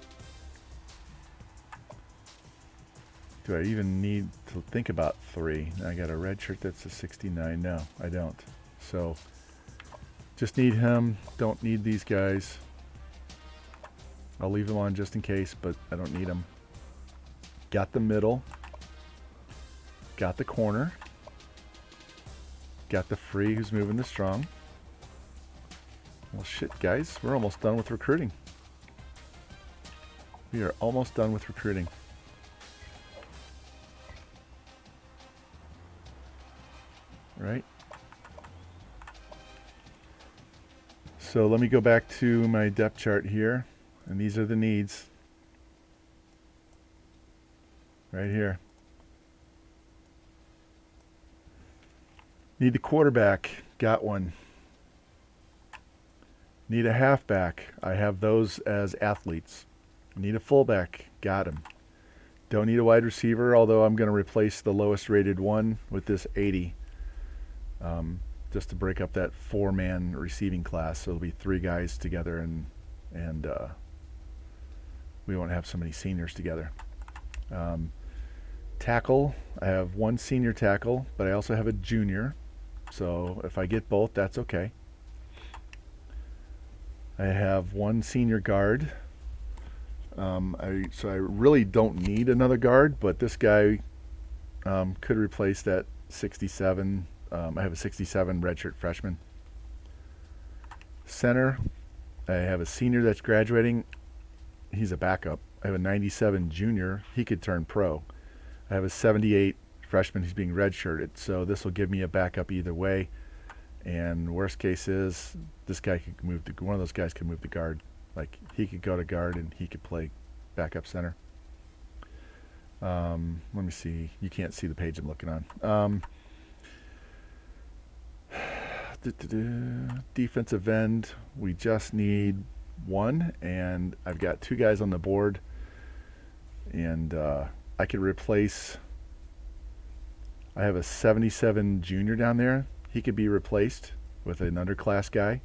Do I even need to think about 3? I got a red shirt that's a 69. No, I don't. So just need him. Don't need these guys. I'll leave them on just in case, but I don't need them. Got the middle. Got the corner. Got the free who's moving the strong. Well, shit, guys. We're almost done with recruiting. We are almost done with recruiting. Right? So let me go back to my depth chart here. And these are the needs. Right here. Need a quarterback. Got one. Need a halfback. I have those as athletes. Need a fullback. Got him. Don't need a wide receiver, although I'm going to replace the lowest rated one with this 80. Just to break up that 4-man receiving class. So it'll be 3 guys together, and we won't have so many seniors together. Tackle. I have 1 senior tackle, but I also have a junior. So if I get both, that's okay. I have 1 senior guard. So I really don't need another guard, but this guy could replace that 67. I have a 67 redshirt freshman. Center. I have a senior that's graduating. He's a backup. I have a 97 junior. He could turn pro. I have a 78 freshman who's being redshirted, so this will give me a backup either way. And worst case is this guy could move to one of those guys could move to guard. Like he could go to guard and he could play backup center. Let me see. You can't see the page I'm looking on. Defensive end. We just need 1, and I've got 2 guys on the board, and I could replace. I have a 77 junior down there. He could be replaced with an underclass guy.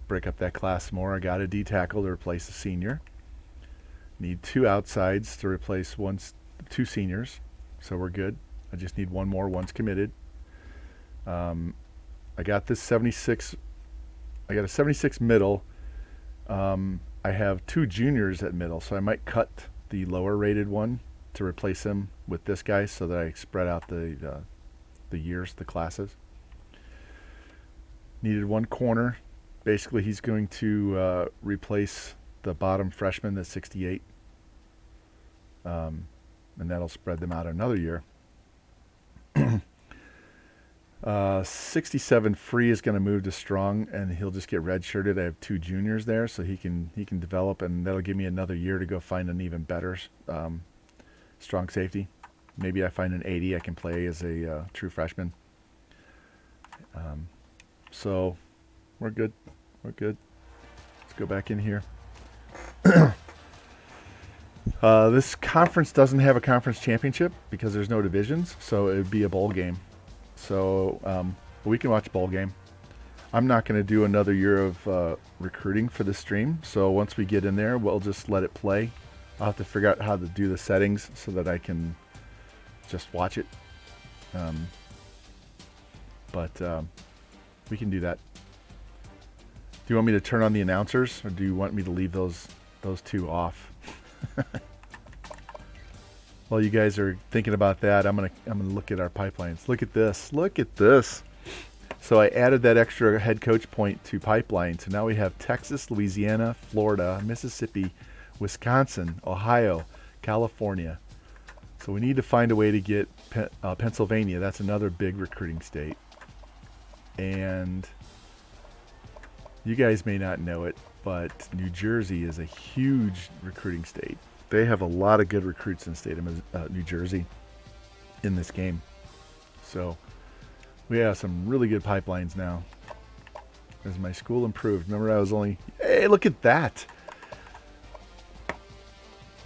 Break up that class more. I got a D tackle to replace a senior. Need 2 outsides to replace 2 seniors. So we're good. I just need 1 more. 1's committed. I got this 76. I got a 76 middle. I have 2 juniors at middle, so I might cut the lower rated one to replace him with this guy so that I spread out the years, the classes. Needed 1 corner. Basically, he's going to replace the bottom freshman at 68. And that'll spread them out another year. 67 free is going to move to strong, and he'll just get redshirted. I have 2 juniors there, so he can develop, and that'll give me another year to go find an even better strong safety. Maybe I find an 80 I can play as a true freshman. So we're good. We're good. Let's go back in here. This conference doesn't have a conference championship because there's no divisions, so it would be a bowl game. So we can watch a bowl game. I'm not going to do another year of recruiting for the stream, so once we get in there, we'll just let it play. I'll have to figure out how to do the settings so that I can just watch it. But we can do that. Do you want me to turn on the announcers, or do you want me to leave those 2 off? While you guys are thinking about that, I'm gonna look at our pipelines. Look at this. Look at this. So I added that extra head coach point to pipeline. So now we have Texas, Louisiana, Florida, Mississippi, Wisconsin, Ohio, California. So we need to find a way to get Pennsylvania. That's another big recruiting state. And you guys may not know it, but New Jersey is a huge recruiting state. They have a lot of good recruits in the state of New Jersey in this game. So we have some really good pipelines now. As my school improved. Remember, I was only... Hey, look at that!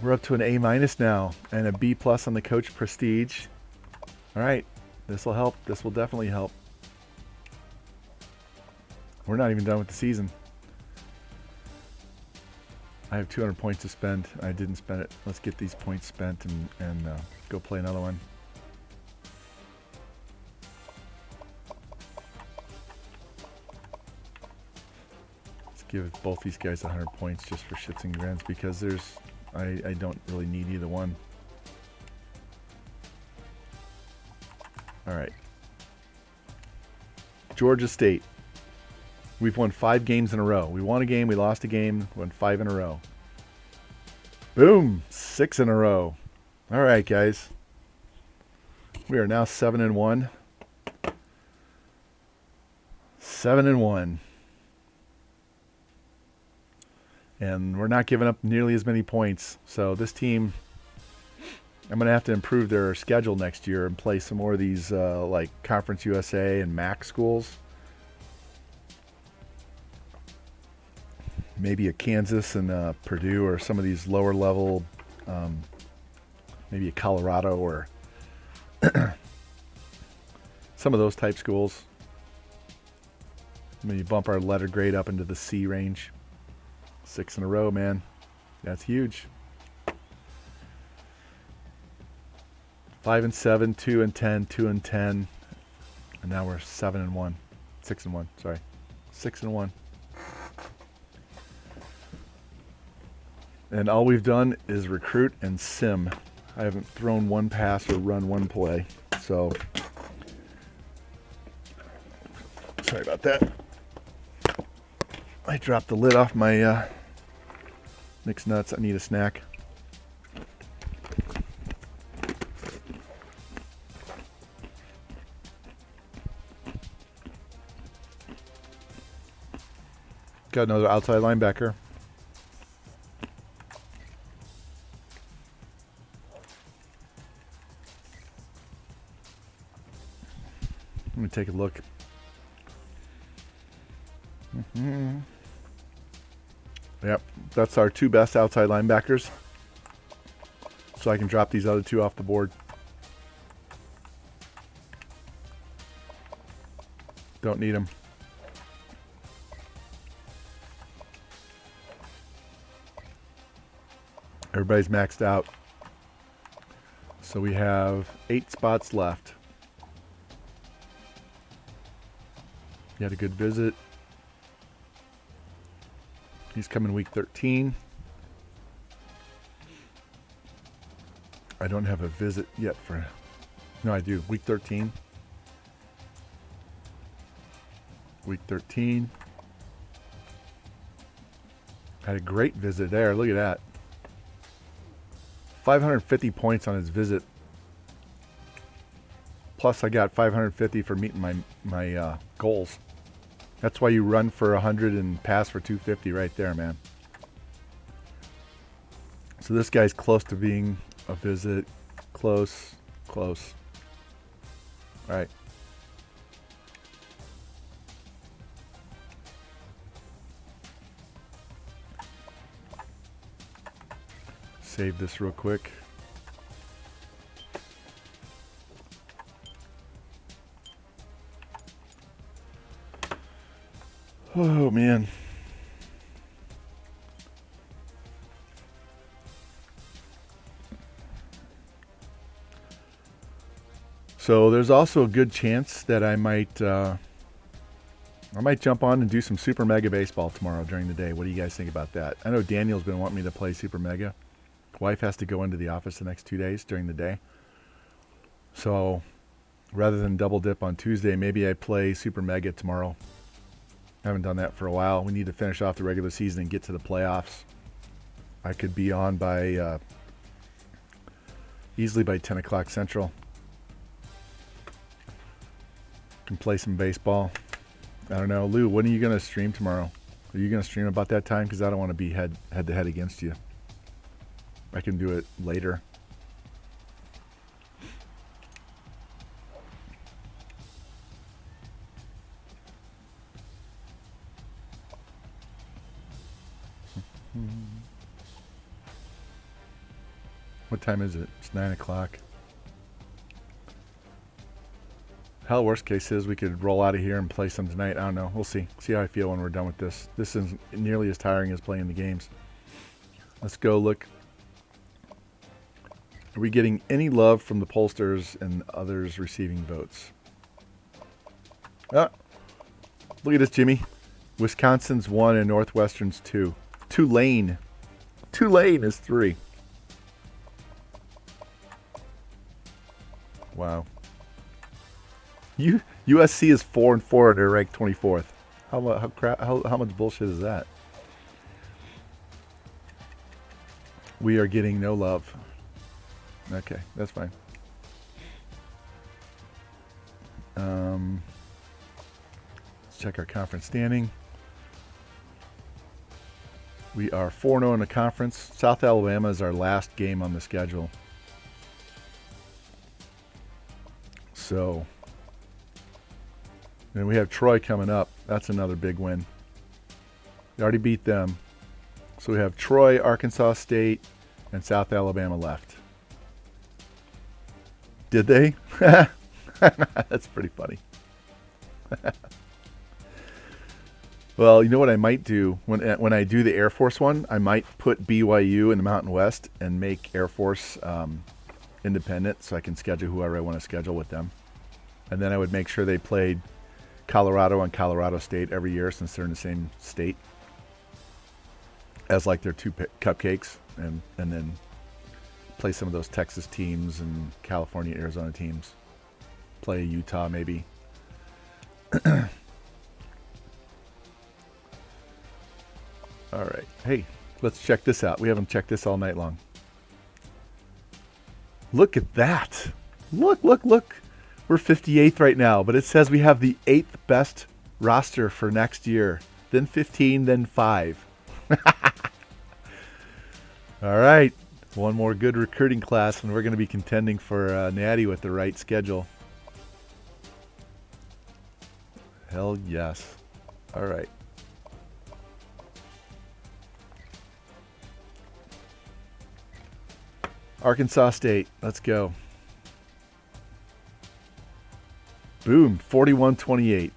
We're up to an A- now and a B+ on the coach prestige. All right, this will help. This will definitely help. We're not even done with the season. I have 200 points to spend. I didn't spend it. Let's get these points spent and go play another one. Let's give both these guys 100 points just for shits and grins because I don't really need either one. All right. Georgia State. We've won 5 games in a row. We won a game, we lost a game, won 5 in a row. Boom! 6 in a row. All right, guys. We are now 7-1. 7-1. And we're not giving up nearly as many points. So this team, I'm going to have to improve their schedule next year and play some more of these like Conference USA and MAC schools. Maybe a Kansas and Purdue or some of these lower level, maybe a Colorado or some of those type schools. Maybe bump our letter grade up into the C range. 6 in a row, man. That's huge. 5-7, 2-10, 2-10, and now we're 7-1, 6-1. Sorry, 6-1. And all we've done is recruit and sim. I haven't thrown one pass or run one play. So, sorry about that. I dropped the lid off my mixed nuts. I need a snack. Got another outside linebacker. Let me take a look. Yep, that's our 2 best outside linebackers. So I can drop these other 2 off the board. Don't need them. Everybody's maxed out. So we have 8 spots left. You had a good visit. He's coming week 13. I don't have a visit yet for... No, I do. Week 13. Week 13. Had a great visit there. Look at that. 550 points on his visit. Plus I got 550 for meeting my goals. That's why you run for 100 and pass for 250 right there, man. So this guy's close to being a visit. Close. All right. Save this real quick. Oh, man. So there's also a good chance that I might jump on and do some Super Mega Baseball tomorrow during the day. What do you guys think about that? I know Daniel's been wanting me to play Super Mega. Wife has to go into the office the next 2 days during the day. So rather than double dip on Tuesday, maybe I play Super Mega tomorrow. I haven't done that for a while. We need to finish off the regular season and get to the playoffs. I could be on by easily by 10 o'clock Central. Can play some baseball. I don't know. Lou, when are you going to stream tomorrow? Are you going to stream about that time? Because I don't want to be head to head against you. I can do it later. What time is it? It's 9 o'clock. Hell, worst case is we could roll out of here and play some tonight. I don't know. We'll see. See how I feel when we're done with this. This isn't nearly as tiring as playing the games. Let's go look. Are we getting any love from the pollsters and others receiving votes? Ah, look at this, Jimmy. Wisconsin's 1 and Northwestern's 2. Tulane is 3. Wow. USC is 4-4 and they're ranked 24th. How much bullshit is that? We are getting no love. Okay, that's fine. Let's check our conference standing. We are 4-0 in the conference. South Alabama is our last game on the schedule. So, and we have Troy coming up. That's another big win. We already beat them. So we have Troy, Arkansas State, and South Alabama left. Did they? That's pretty funny. Well, you know what I might do? When I do the Air Force one, I might put BYU in the Mountain West and make Air Force independent so I can schedule whoever I want to schedule with them. And then I would make sure they played Colorado and Colorado State every year since they're in the same state as like their two cupcakes, and then play some of those Texas teams and California, Arizona teams. Play Utah maybe. All right. Hey, let's check this out. We haven't checked this all night long. Look at that. Look. We're 58th right now, but it says we have the 8th best roster for next year. Then 15, then 5. All right. One more good recruiting class, and we're going to be contending for Natty with the right schedule. Hell yes. All right. Arkansas State. Let's go. Boom. 41-28.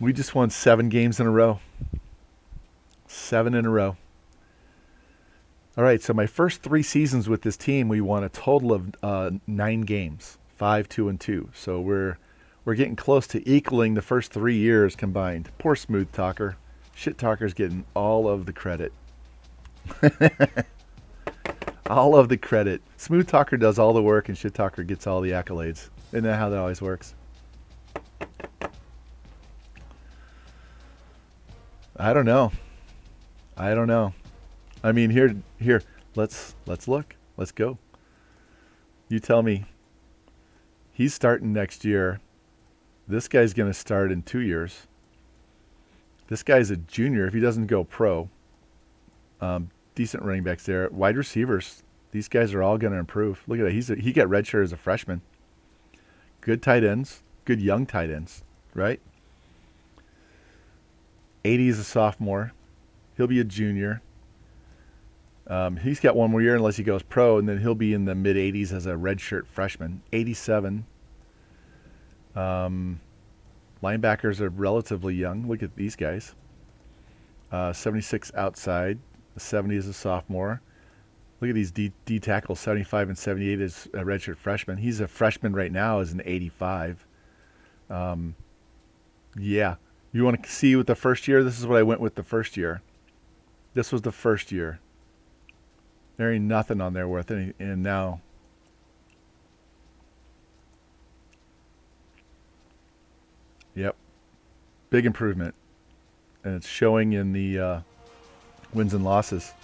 We just won 7 games in a row. 7 in a row. All right, so my first 3 seasons with this team, we won a total of 9 games, 5, 2, and 2. So we're getting close to equaling the first 3 years combined. Poor Smooth Talker. Shit Talker's getting all of the credit. All of the credit. Smooth Talker does all the work and Shit Talker gets all the accolades. Isn't that how that always works? I don't know. I don't know. I mean, here. Let's look. Let's go. You tell me. He's starting next year. This guy's going to start in 2 years. This guy's a junior if he doesn't go pro. Decent running backs there. Wide receivers. These guys are all going to improve. Look at that. He got redshirt as a freshman. Good tight ends. Good young tight ends. Right? 80 is a sophomore. He'll be a junior. He's got one more year unless he goes pro, and then he'll be in the mid-80s as a redshirt freshman. 87. Linebackers are relatively young. Look at these guys. 76 outside. 70 is a sophomore. Look at these D tackles. 75 and 78 is a redshirt freshman. He's a freshman right now as an 85. Yeah. You want to see with the first year? This is what I went with the first year. This was the first year. There ain't nothing on there worth any. And now, yep, big improvement, and it's showing in the wins and losses.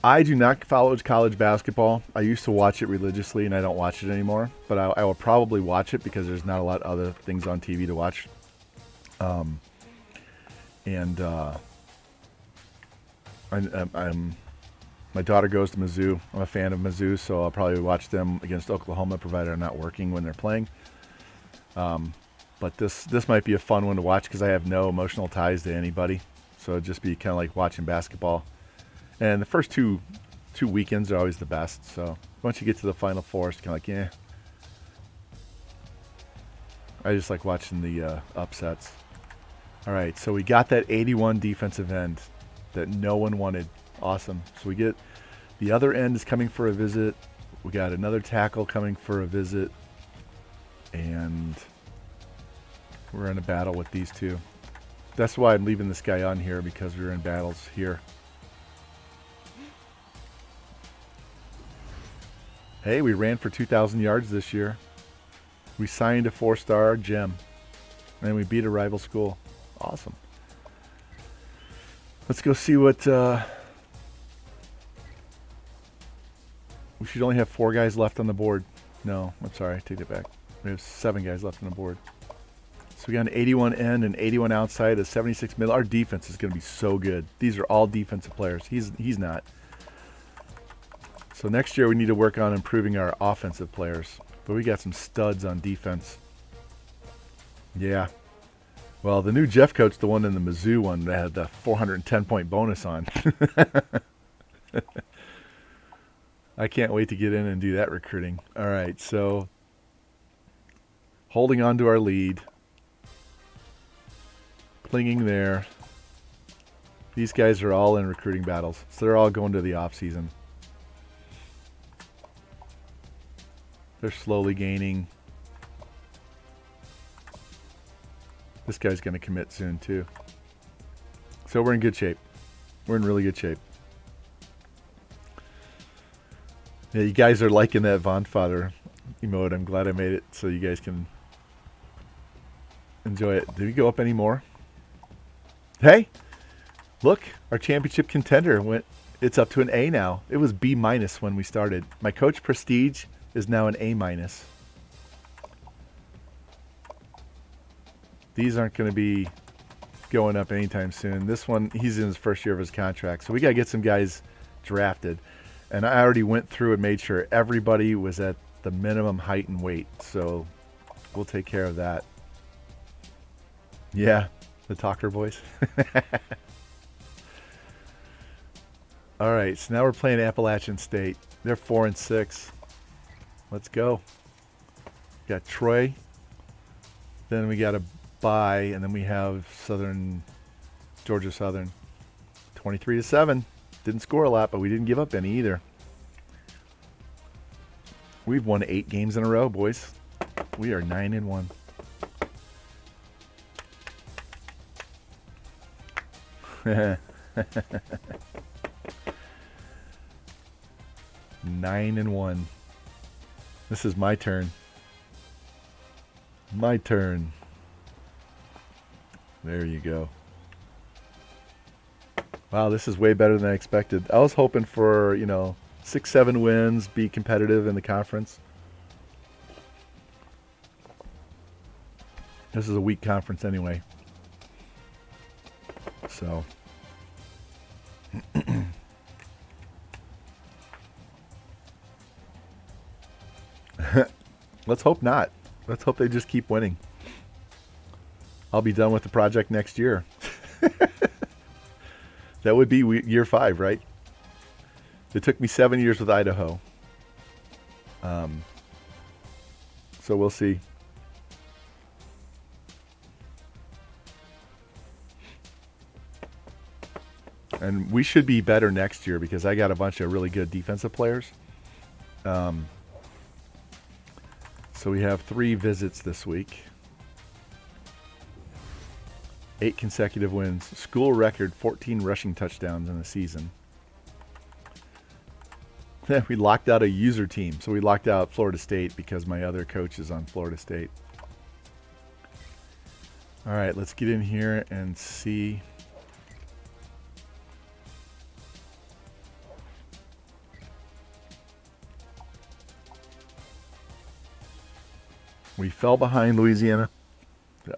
I do not follow college basketball. I used to watch it religiously, and I don't watch it anymore. But I will probably watch it because there's not a lot of other things on TV to watch. My daughter goes to Mizzou. I'm a fan of Mizzou, so I'll probably watch them against Oklahoma, provided I'm not working when they're playing. But this might be a fun one to watch because I have no emotional ties to anybody. So it'd just be kind of like watching basketball. And the first two weekends are always the best. So once you get to the Final Four, it's kind of like, yeah. I just like watching the upsets. All right, so we got that 81 defensive end that no one wanted. Awesome. So we get the other end is coming for a visit. We got another tackle coming for a visit. And we're in a battle with these two. That's why I'm leaving this guy on here, because we're in battles here. Hey, we ran for 2,000 yards this year. We signed a 4-star gem. And we beat a rival school. Awesome. Let's go see what... we should only have 4 guys left on the board. No, I'm sorry. Take it back. We have 7 guys left on the board. So we got an 81 end and 81 outside, a 76 middle. Our defense is going to be so good. These are all defensive players. He's not. So next year we need to work on improving our offensive players. But we got some studs on defense. Yeah. Well, the new Jeff coach, the one in the Mizzou one, that had the 410-point bonus on. I can't wait to get in and do that recruiting. All right, so holding on to our lead. Clinging there. These guys are all in recruiting battles. So they're all going to the off season. They're slowly gaining. This guy's going to commit soon too. So we're in good shape. We're in really good shape. Yeah, you guys are liking that Von Father emote. I'm glad I made it so you guys can enjoy it. Did we go up any more? Hey, look, our championship contender it's up to an A now. It was B- when we started. My coach Prestige is now an A-. These aren't going to be going up anytime soon. This one, he's in his first year of his contract. So we got to get some guys drafted. And I already went through and made sure everybody was at the minimum height and weight. So we'll take care of that. Yeah, the talker boys. All right, so now we're playing Appalachian State. They're 4-6. Let's go. Got Troy. Then we got a bye, and then we have Georgia Southern. 23-7. Didn't score a lot, but we didn't give up any either. We've won 8 games in a row, boys. We are 9-1. Nine and 1. This is my turn. My turn. There you go. Wow, this is way better than I expected. I was hoping for, 6, 7 wins, be competitive in the conference. This is a weak conference anyway. So. Let's hope not. Let's hope they just keep winning. I'll be done with the project next year. That would be year 5, right? It took me 7 years with Idaho. So we'll see. And we should be better next year because I got a bunch of really good defensive players. So we have 3 visits this week. 8 consecutive wins. School record 14 rushing touchdowns in a season. We locked out a user team. So we locked out Florida State because my other coach is on Florida State. All right, let's get in here and see. We fell behind Louisiana.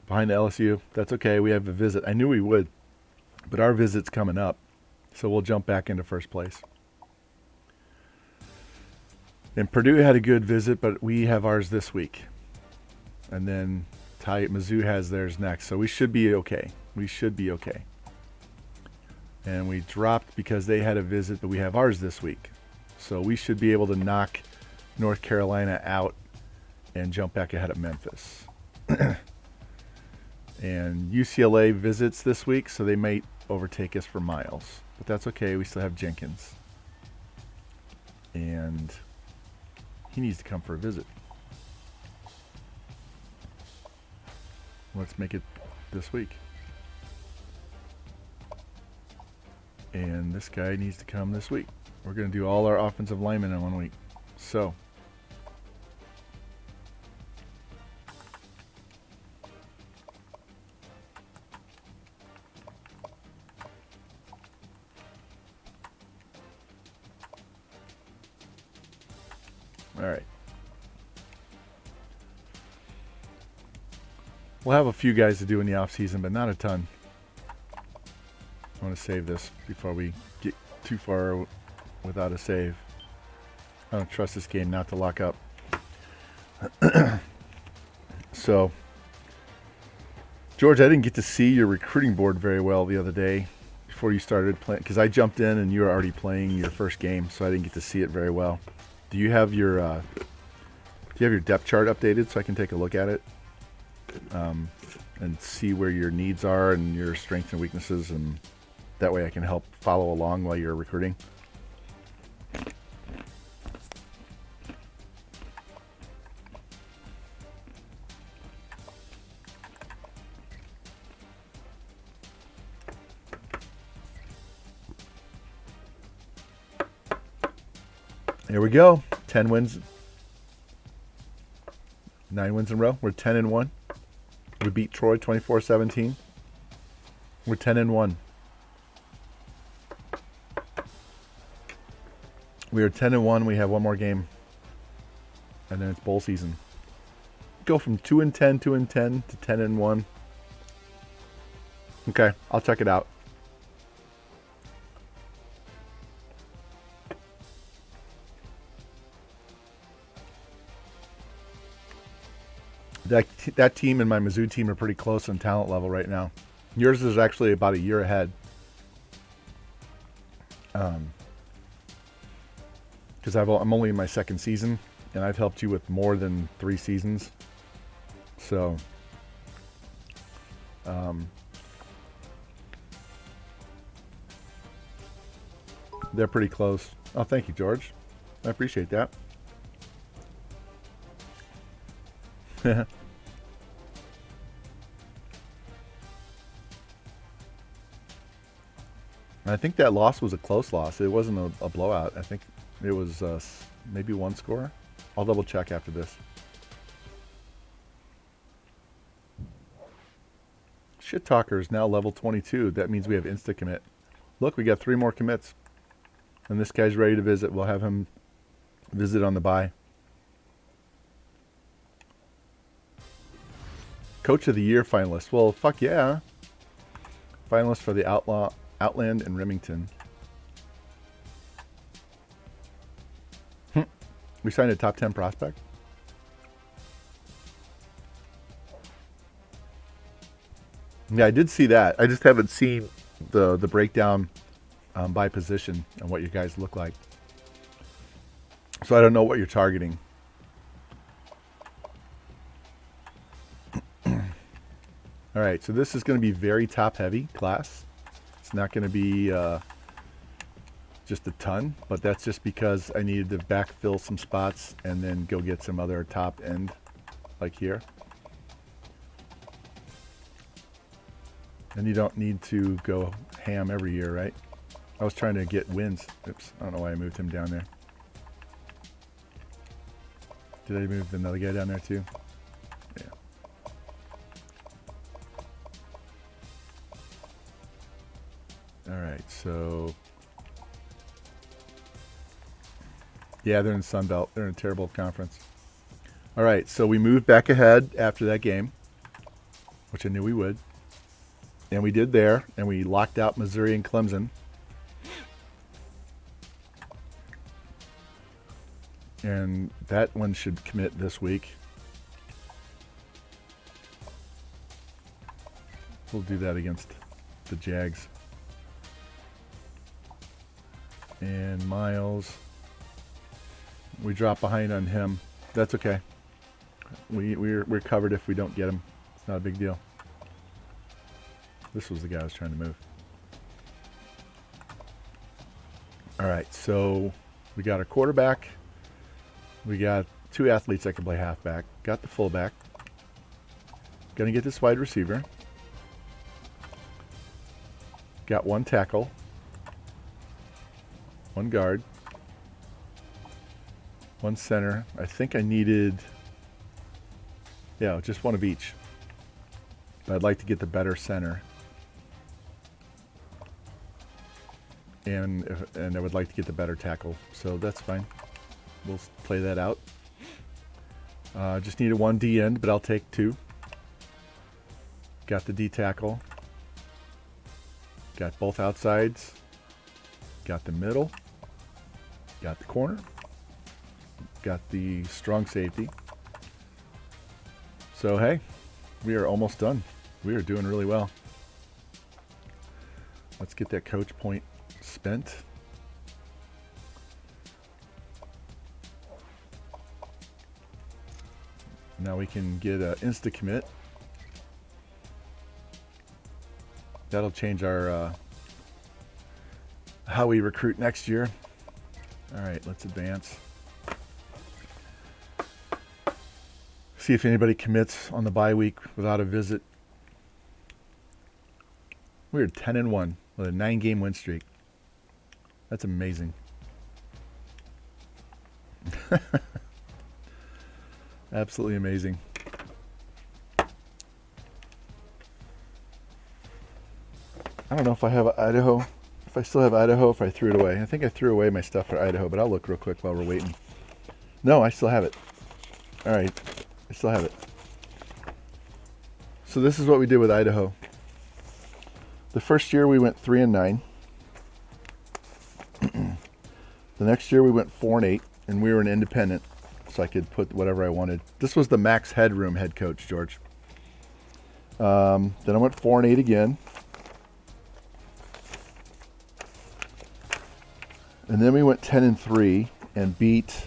Behind LSU. That's okay. We have a visit. I knew we would. But our visit's coming up. So we'll jump back into first place. And Purdue had a good visit, but we have ours this week. And then Mizzou has theirs next. So we should be okay. We should be okay. And we dropped because they had a visit, but we have ours this week. So we should be able to knock North Carolina out and jump back ahead of Memphis. And UCLA visits this week, so they might overtake us for miles. But that's okay. We still have Jenkins. And he needs to come for a visit. Let's make it this week. And this guy needs to come this week. We're going to do all our offensive linemen in 1 week. So. All right. We'll have a few guys to do in the off season, but not a ton. I want to save this before we get too far without a save. I don't trust this game not to lock up. So, George, I didn't get to see your recruiting board very well the other day before you started playing, because I jumped in and you were already playing your first game, so I didn't get to see it very well. Do you have your depth chart updated so I can take a look at it and see where your needs are and your strengths and weaknesses, and that way I can help follow along while you're recruiting? There we go. 10 wins. 9 wins in a row. We're 10-1. We beat Troy 24-17. We're 10-1. We are 10-1. We have one more game. And then it's bowl season. Go from 2-10, 2-10 to 10-1. Okay, I'll check it out. That team and my Mizzou team are pretty close on talent level right now. Yours is actually about a year ahead. Because I'm only in my second season, and I've helped you with more than 3 seasons. So, they're pretty close. Oh, thank you, George. I appreciate that. I think that loss was a close loss. It wasn't a blowout. I think it was maybe 1 score. I'll double check after this. Shit Talker is now level 22. That means we have insta commit. Look, we got 3 more commits. And this guy's ready to visit. We'll have him visit on the bye. Coach of the Year finalist. Well, fuck yeah. Finalist for the Outland and Remington. We signed a top 10 prospect. Yeah, I did see that. I just haven't seen the breakdown by position and what you guys look like. So I don't know what you're targeting. All right, so this is going to be very top-heavy class. It's not going to be just a ton, but that's just because I needed to backfill some spots and then go get some other top end, like here. And you don't need to go ham every year, right? I was trying to get wins. Oops, I don't know why I moved him down there. Did I move another guy down there too? Yeah. All right, so yeah, they're in Sunbelt. They're in a terrible conference. All right, so we moved back ahead after that game, which I knew we would. And we did there, and we locked out Missouri and Clemson. And that one should commit this week. We'll do that against the Jags. And Miles, we drop behind on him. That's okay. We're covered if we don't get him. It's not a big deal. This was the guy I was trying to move. All right, so we got our quarterback. We got 2 athletes that can play halfback. Got the fullback. Gonna get this wide receiver. Got 1 tackle. 1 guard. 1 center. I think I needed, yeah, just 1 of each. But I'd like to get the better center. And I would like to get the better tackle. So that's fine. We'll play that out. Just needed 1 D end, but I'll take 2. Got the D tackle. Got both outsides. Got the middle. Got the corner. Got the strong safety. So hey, we are almost done. We are doing really well. Let's get that coach point spent. Now we can get an insta commit. That'll change our how we recruit next year. All right, let's advance. See if anybody commits on the bye week without a visit. We're 10-1 with a 9-game win streak. That's amazing. Absolutely amazing. I don't know if I have Idaho. If I still have Idaho, if I threw it away. I think I threw away my stuff for Idaho, but I'll look real quick while we're waiting. No, I still have it. All right, I still have it. So this is what we did with Idaho. The first year we went 3-9. The next year we went 4-8, and we were an independent, so I could put whatever I wanted. This was the Max Headroom head coach, George. Then I went 4-8 again. And then we went 10-3 and beat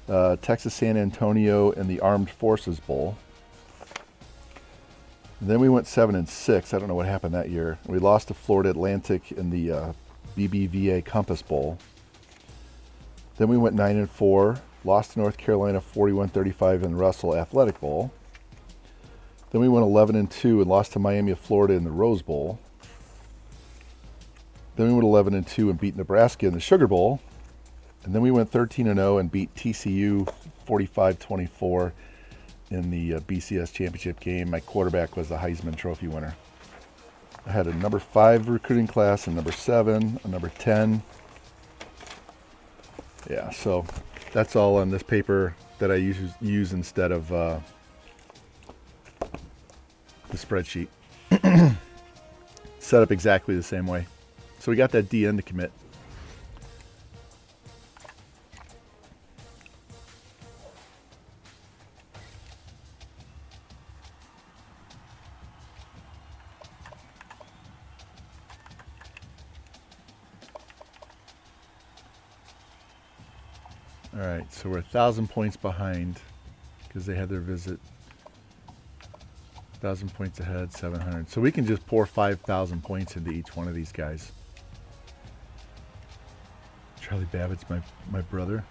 Texas San Antonio in the Armed Forces Bowl. And then we went 7-6. I don't know what happened that year. We lost to Florida Atlantic in the BBVA Compass Bowl. Then we went 9-4, lost to North Carolina 41-35 in the Russell Athletic Bowl. Then we went 11-2 and lost to Miami of Florida in the Rose Bowl. Then we went 11-2 and beat Nebraska in the Sugar Bowl. And then we went 13-0 and beat TCU 45-24 in the BCS championship game. My quarterback was the Heisman Trophy winner. I had a number 5 recruiting class, a number 7, a number 10. Yeah, so that's all on this paper that I use instead of the spreadsheet. Set up exactly the same way. So we got that DN to commit. All right, so we're 1,000 points behind because they had their visit. 1,000 points ahead, 700. So we can just pour 5,000 points into each one of these guys. Charlie Babbitt's my brother.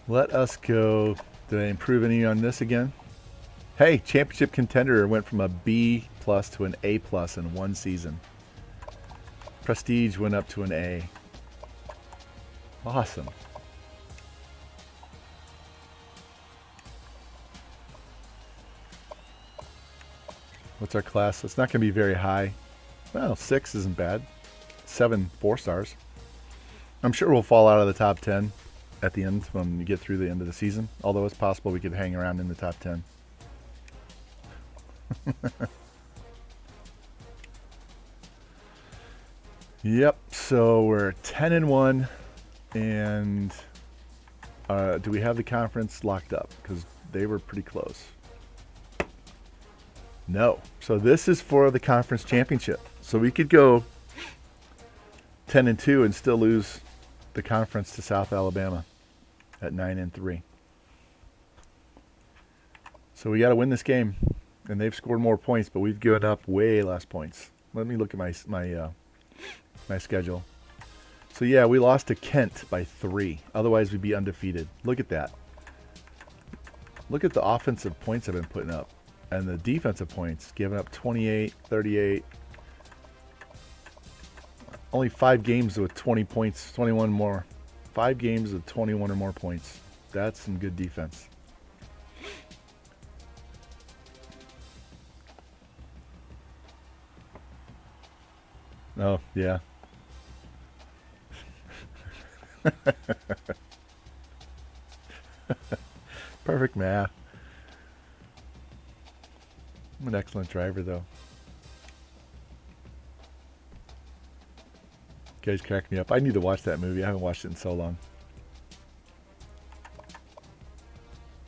Let us go. Did I improve any on this again? Hey, championship contender went from a B plus to an A plus in one season. Prestige went up to an A. Awesome. What's our class? It's not going to be very high. Well, 6 isn't bad. 7 4-stars. I'm sure we'll fall out of the top 10 at the end when we get through the end of the season. Although it's possible we could hang around in the top 10. Yep. So we're 10-1, and do we have the conference locked up? Because they were pretty close. No. So this is for the conference championship. So we could go 10-2 and still lose the conference to South Alabama at 9-3. So we got to win this game, and they've scored more points, but we've given up way less points. Let me look at my schedule. So yeah, we lost to Kent by 3. Otherwise, we'd be undefeated. Look at that. Look at the offensive points I've been putting up. And the defensive points, giving up 28, 38. Only 5 games with 20 points, 21 more. 5 games with 21 or more points. That's some good defense. Oh, yeah. Perfect math. I'm an excellent driver, though. You guys crack me up. I need to watch that movie. I haven't watched it in so long.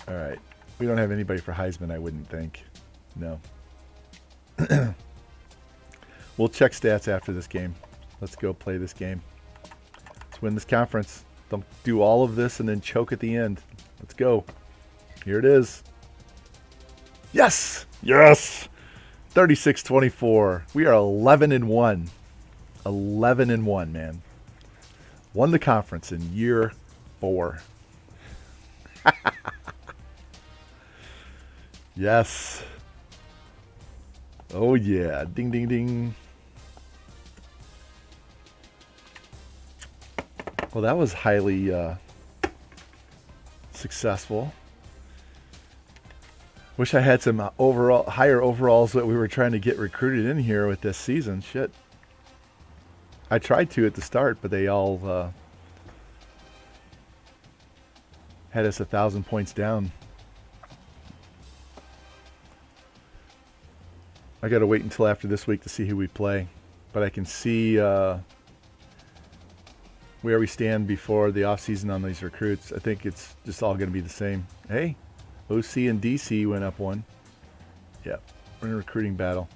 All right. We don't have anybody for Heisman, I wouldn't think. No. We'll check stats after this game. Let's go play this game. Let's win this conference. Don't do all of this and then choke at the end. Let's go. Here it is. Yes! Yes! 36-24. We are 11-1. 11-1, man. Won the conference in year 4. Yes. Oh, yeah. Ding, ding, ding. Well, that was highly successful. Wish I had some higher overalls that we were trying to get recruited in here with this season. Shit. I tried to at the start, but they all had us 1,000 points down. I got to wait until after this week to see who we play. But I can see where we stand before the offseason on these recruits. I think it's just all going to be the same. Hey, OC and DC went up 1. Yeah, we're in a recruiting battle.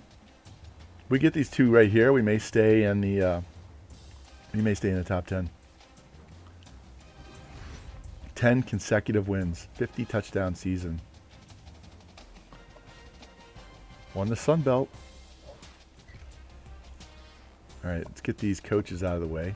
We get these 2 right here, we may stay in the top 10. 10 consecutive wins, 50 touchdown season. Won the Sun Belt. All right, let's get these coaches out of the way.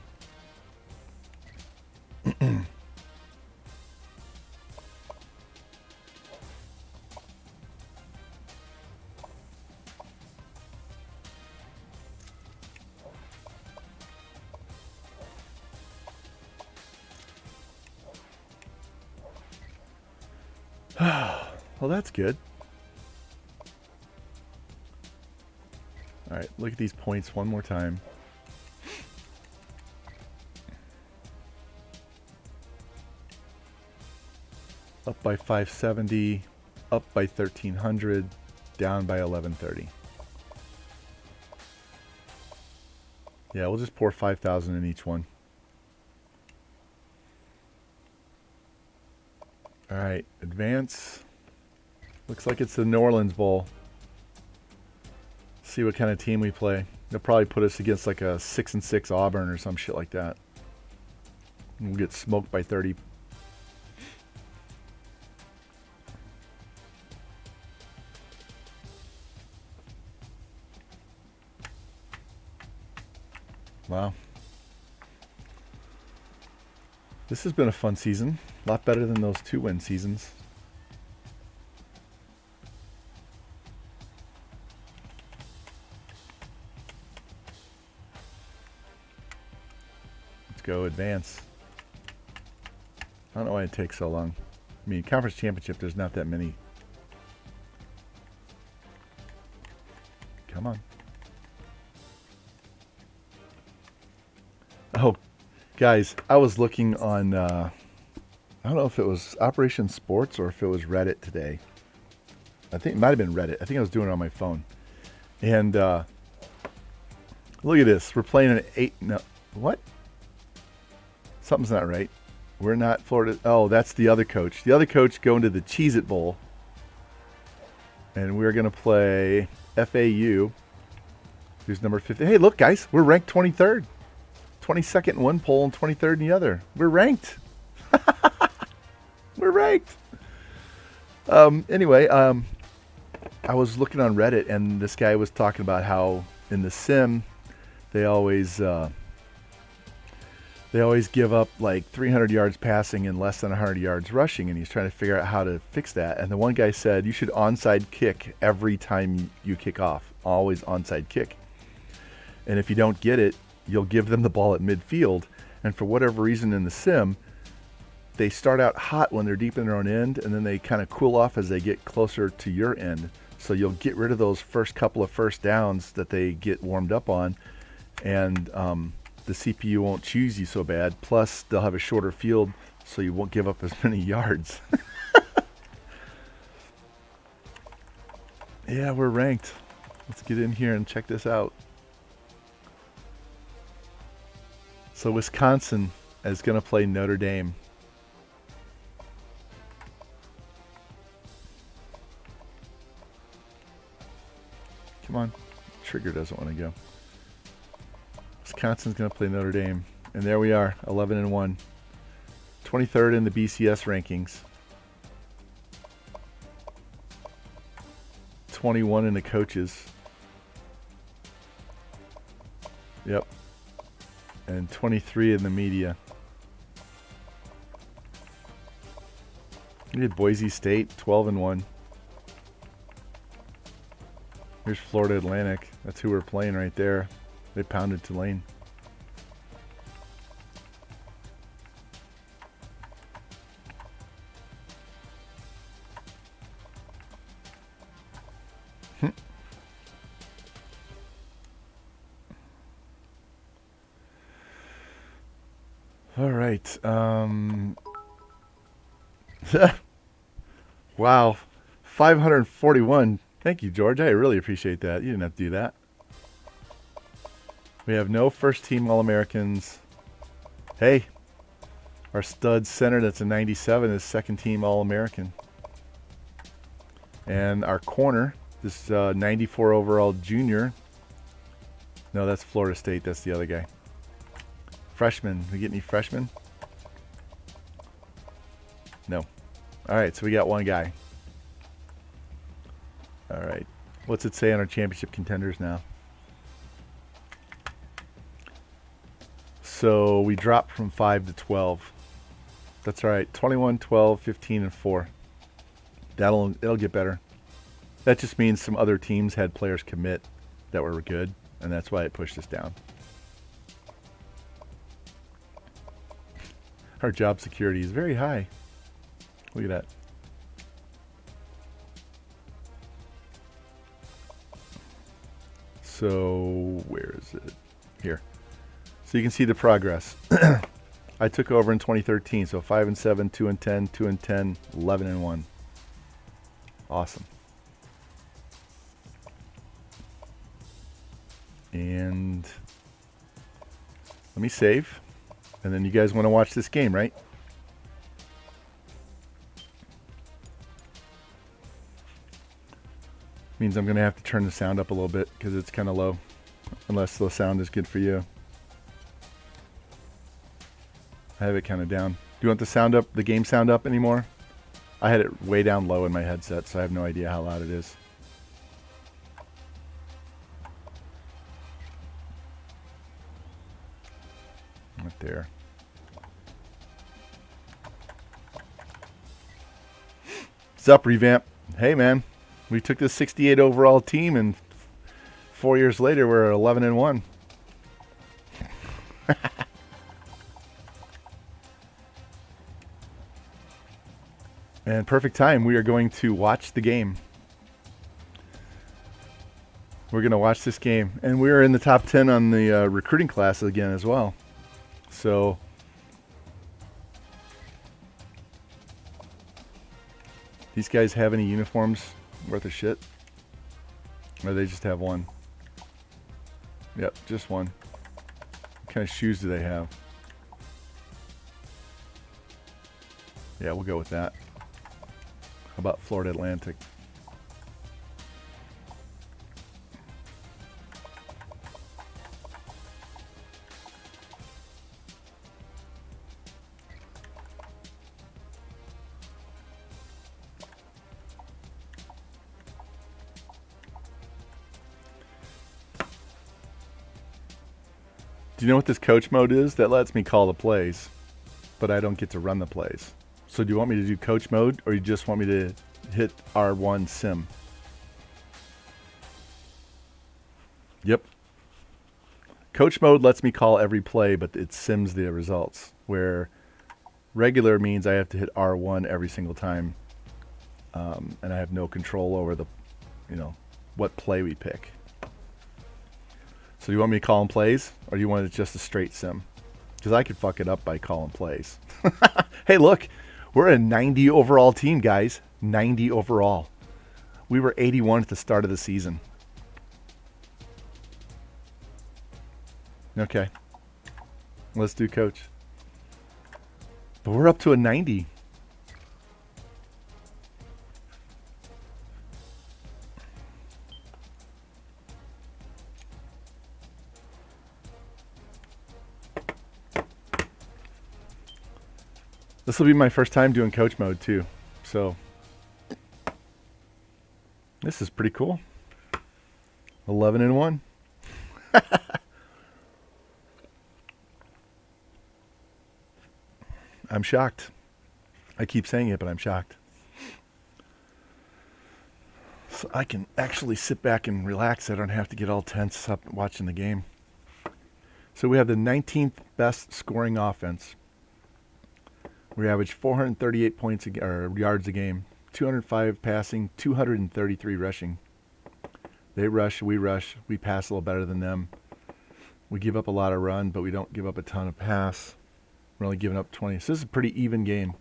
Well, that's good. All right, look at these points one more time. Up by 570, up by 1300, down by 1130. Yeah, we'll just pour 5,000 in each one. All right, advance. Looks like it's the New Orleans Bowl. See what kind of team we play. They'll probably put us against like a 6-6 Auburn or some shit like that. And we'll get smoked by 30. Wow. This has been a fun season. A lot better than those 2-win seasons. Let's go advance. I don't know why it takes so long. I mean, conference championship, there's not that many. Come on. Oh, guys, I was looking on, I don't know if it was Operation Sports or if it was Reddit today. I think it might have been Reddit. I think I was doing it on my phone. And look at this. We're playing an 8. No, what? Something's not right. We're not Florida. Oh, that's the other coach. The other coach going to the Cheez-It Bowl. And we're going to play FAU. Who's number 50? Hey, look, guys. We're ranked 23rd. 22nd in one poll and 23rd in the other. We're ranked. We're ranked. Anyway, I was looking on Reddit, and this guy was talking about how in the sim they always give up like 300 yards passing and less than 100 yards rushing, and he's trying to figure out how to fix that. And the one guy said you should onside kick every time you kick off. Always onside kick. And if you don't get it, you'll give them the ball at midfield, and for whatever reason in the sim, they start out hot when they're deep in their own end, and then they kind of cool off as they get closer to your end. So you'll get rid of those first couple of first downs that they get warmed up on, and the CPU won't choose you so bad. Plus, they'll have a shorter field, so you won't give up as many yards. Yeah, we're ranked. Let's get in here and check this out. So Wisconsin is going to play Notre Dame. Come on. Trigger doesn't want to go. Wisconsin's going to play Notre Dame. And there we are, 11-1. 23rd in the BCS rankings. 21 in the coaches. Yep. And 23 in the media. We did Boise State, 12-1. Here's Florida Atlantic. That's who we're playing right there. They pounded Tulane. All right. Wow. 541. Thank you, George. I really appreciate that. You didn't have to do that. We have no first-team All-Americans. Hey, our stud center that's a 97 is second-team All-American. And our corner, this 94 overall junior. No, that's Florida State. That's the other guy. Freshman. We get any freshmen? No. All right, so we got one guy. All right. What's it say on our championship contenders now? So we dropped from 5 to 12. That's all right. 21, 12, 15, and 4. It'll get better. That just means some other teams had players commit that were good, and that's why it pushed us down. Our job security is very high. Look at that. So where is it? Here. So you can see the progress. I took over in 2013, so 5-7, 2-10, 2-10, 11-1. Awesome. And let me save. And then you guys want to watch this game, right? Means I'm going to have to turn the sound up a little bit because it's kind of low. Unless the sound is good for you. I have it kind of down. Do you want the sound up, the game sound up anymore? I had it way down low in my headset, so I have no idea how loud it is. Right there. What's up, Revamp? Hey, man. We took this 68 overall team, and 4 years later, we're 11-1. And perfect time. We are going to watch the game. We're going to watch this game. And we're in the top 10 on the recruiting class again as well. So these guys have any uniforms worth a shit? Or they just have one? Yep, just one. What kind of shoes do they have? Yeah, we'll go with that. How about Florida Atlantic? Do you know what this coach mode is? That lets me call the plays, but I don't get to run the plays. So do you want me to do coach mode, or you just want me to hit R1 sim? Yep. Coach mode lets me call every play, but it sims the results, where regular means I have to hit R1 every single time, and I have no control over the, what play we pick. So do you want me to call them plays, or do you want it just a straight sim? Because I could fuck it up by calling plays. Hey, look. We're a 90 overall team, guys. 90 overall. We were 81 at the start of the season. Okay. Let's do coach. But we're up to a 90. This will be my first time doing coach mode too. So this is pretty cool. 11-1. I'm shocked. I keep saying it, but I'm shocked. So I can actually sit back and relax. I don't have to get all tense up watching the game. So we have the 19th best scoring offense. We average 438 points or yards a game, 205 passing, 233 rushing. They rush, we pass a little better than them. We give up a lot of run, but we don't give up a ton of pass. We're only giving up 20. So this is a pretty even game.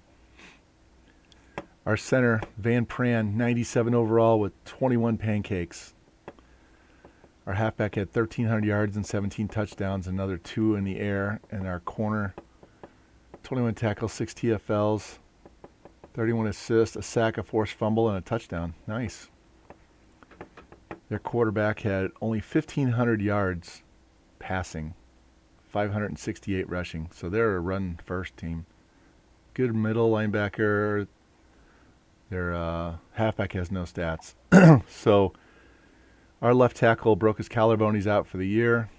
Our center, Van Pran, 97 overall with 21 pancakes. Our halfback had 1,300 yards and 17 touchdowns, another 2 in the air. And our corner, 21 tackles, 6 TFLs, 31 assists, a sack, a forced fumble, and a touchdown. Nice. Their quarterback had only 1,500 yards passing, 568 rushing. So they're a run-first team. Good middle linebacker. Their halfback has no stats. So our left tackle broke his collarbone. He's out for the year.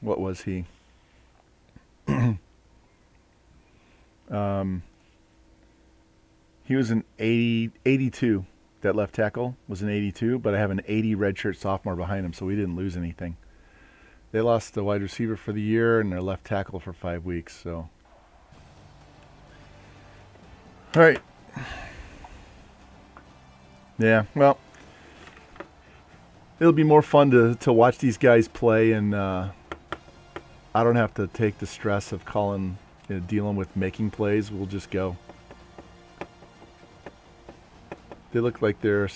What was he? He was an 82. That left tackle was an 82, but I have an 80 redshirt sophomore behind him, so we didn't lose anything. They lost the wide receiver for the year and their left tackle for 5 weeks. So, all right. Yeah, well, It'll be more fun to watch these guys play, and I don't have to take the stress of dealing with making plays. We'll just go. They look like we're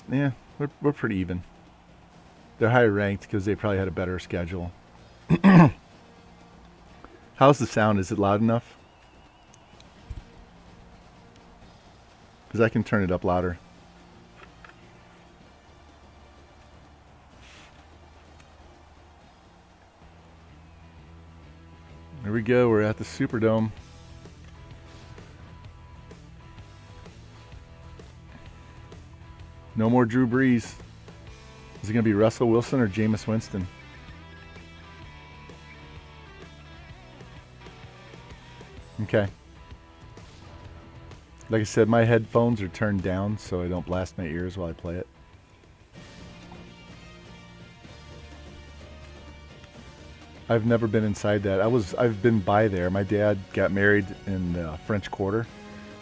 pretty even. They're higher ranked because they probably had a better schedule. How's the sound? Is it loud enough? Because I can turn it up louder. Here we go. We're at the Superdome. No more Drew Brees. Is it going to be Russell Wilson or Jameis Winston? Okay. Like I said, my headphones are turned down so I don't blast my ears while I play it. I've never been inside that. I've been by there. My dad got married in the French Quarter.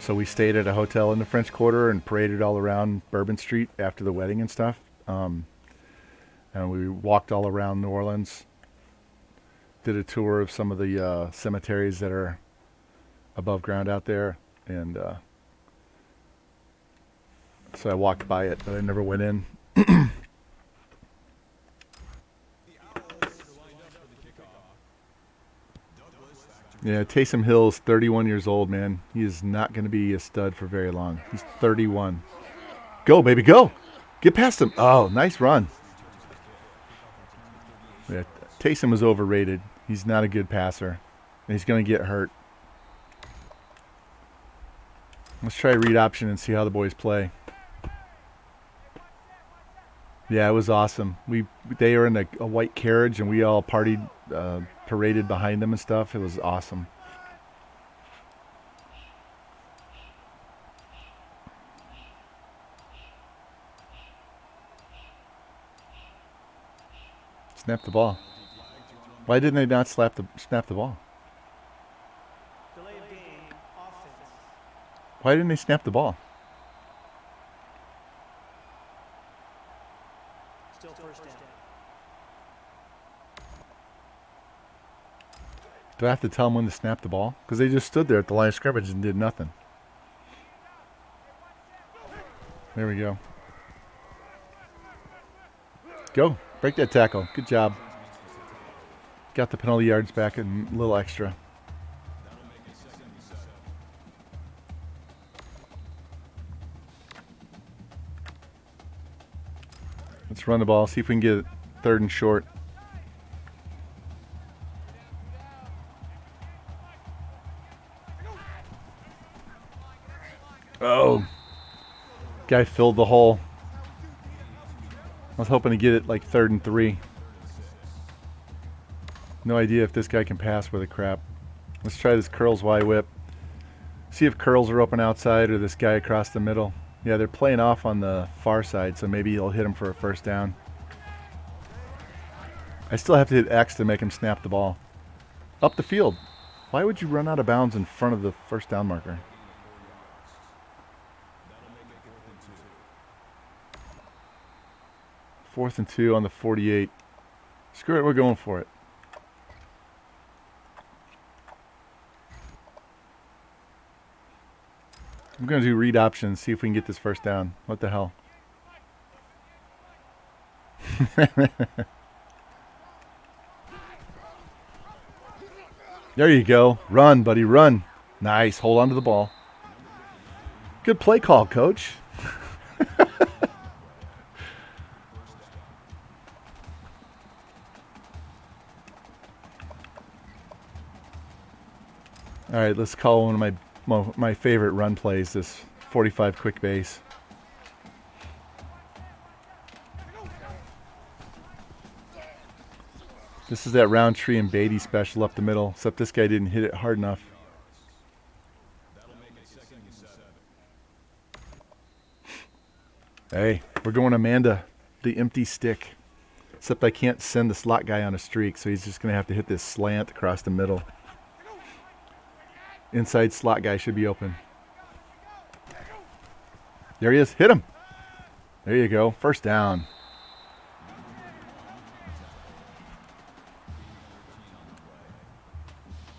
So we stayed at a hotel in the French Quarter and paraded all around Bourbon Street after the wedding and stuff. And we walked all around New Orleans. Did a tour of some of the cemeteries that are above ground out there. And so I walked by it, but I never went in. Yeah, Taysom Hill's 31 years old, man. He is not going to be a stud for very long. He's 31. Go, baby, go. Get past him. Oh, nice run. Yeah, Taysom is overrated. He's not a good passer. And he's going to get hurt. Let's try read option and see how the boys play. Yeah, it was awesome. They were in a white carriage, and we all partied, paraded behind them and stuff. It was awesome. Snap the ball. Why didn't they not snap the ball? Why didn't they snap the ball? Still first down. Do I have to tell them when to snap the ball? Because they just stood there at the line of scrimmage and did nothing. There we go. Go. Break that tackle. Good job. Got the penalty yards back and a little extra. Let's run the ball. See if we can get it third and short. Oh. Guy filled the hole. I was hoping to get it like 3rd and 3. No idea if this guy can pass with a crap. Let's try this curls Y whip. See if curls are open outside or this guy across the middle. Yeah, they're playing off on the far side, so maybe he'll hit him for a first down. I still have to hit X to make him snap the ball. Up the field. Why would you run out of bounds in front of the first down marker? Fourth and 2 on the 48. Screw it, we're going for it. I'm going to do read options, see if we can get this first down. What the hell? There you go. Run, buddy, run. Nice. Hold on to the ball. Good play call, coach. All right, let's call one of my favorite run plays, this 45 quick base. This is that Roundtree and Beatty special up the middle, except this guy didn't hit it hard enough. Hey, we're going Amanda, the empty stick. Except I can't send the slot guy on a streak, so he's just going to have to hit this slant across the middle. Inside slot guy should be open. There he is. Hit him. There you go. First down.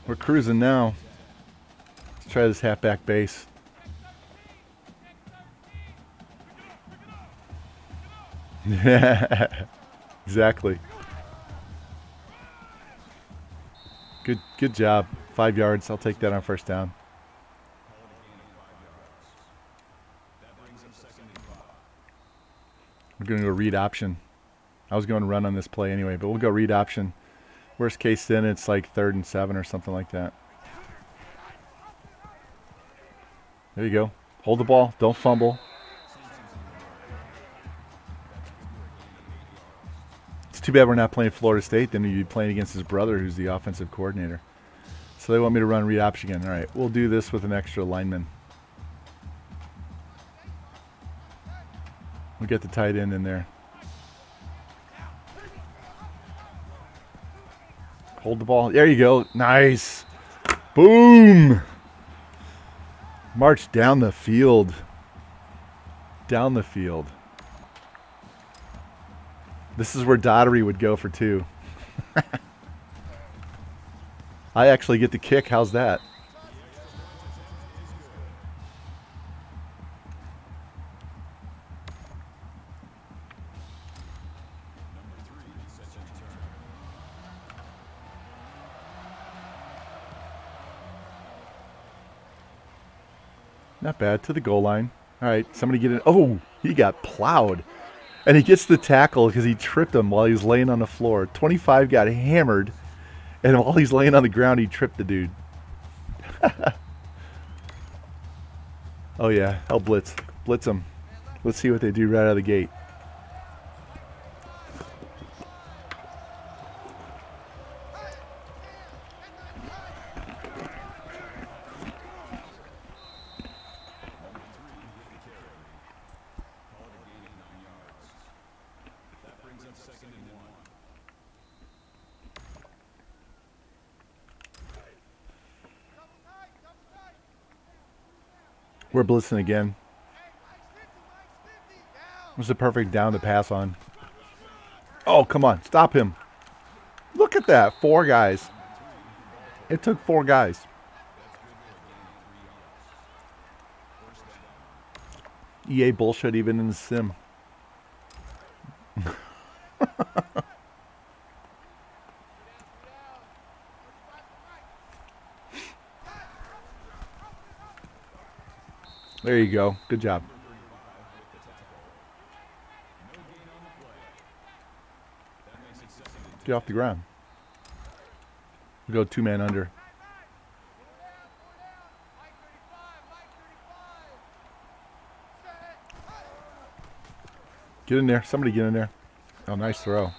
We're cruising now. Let's try this halfback base. Yeah, exactly. Good job. 5 yards. I'll take that on first down. We're going to go read option. I was going to run on this play anyway, but we'll go read option. Worst case, then it's like 3rd and 7 or something like that. There you go. Hold the ball. Don't fumble. It's too bad we're not playing Florida State. Then you'd be playing against his brother, who's the offensive coordinator. So they want me to run read option again. All right, we'll do this with an extra lineman. We'll get the tight end in there. Hold the ball. There you go. Nice. Boom. March down the field. Down the field. This is where Daughtery would go for 2. I actually get the kick. How's that? Not bad. To the goal line. All right, somebody get in. Oh, he got plowed. And he gets the tackle because he tripped him while he was laying on the floor. 25 got hammered, and while he's laying on the ground, he tripped the dude. Oh, yeah. Hell blitz. Blitz him. Let's see what they do right out of the gate. We're blitzing again. It was the perfect down to pass on. Oh, come on. Stop him. Look at that. 4 guys. It took 4 guys. EA bullshit even in the sim. There you go. Good job. Get off the ground. We go 2-man under. Get in there. Somebody get in there. Oh, nice throw.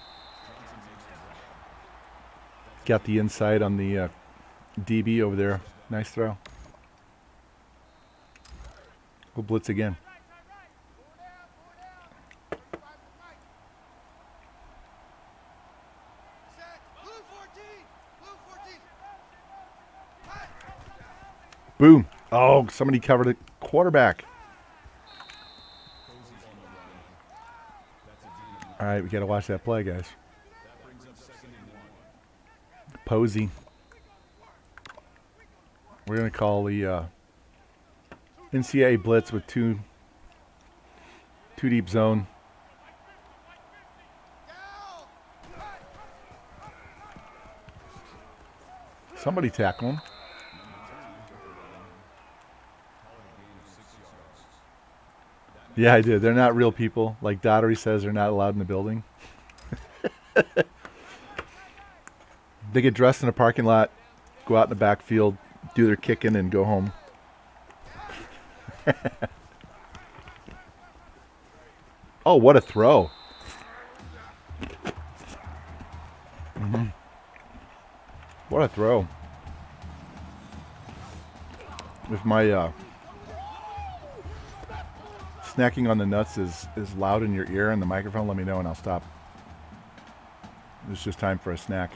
Got the inside on the DB over there. Nice throw. We'll blitz again. Boom. Oh, somebody covered a quarterback. All right, we got to watch that play, guys. Posey. We're going to call the NCAA blitz with two deep zone. Somebody tackle him. Yeah, I did. They're not real people. Like Daughtery says, they're not allowed in the building. They get dressed in a parking lot, go out in the backfield, do their kicking, and go home. Oh, what a throw. What a throw. If my snacking on the nuts is loud in your ear and the microphone, let me know and I'll stop. It's just time for a snack.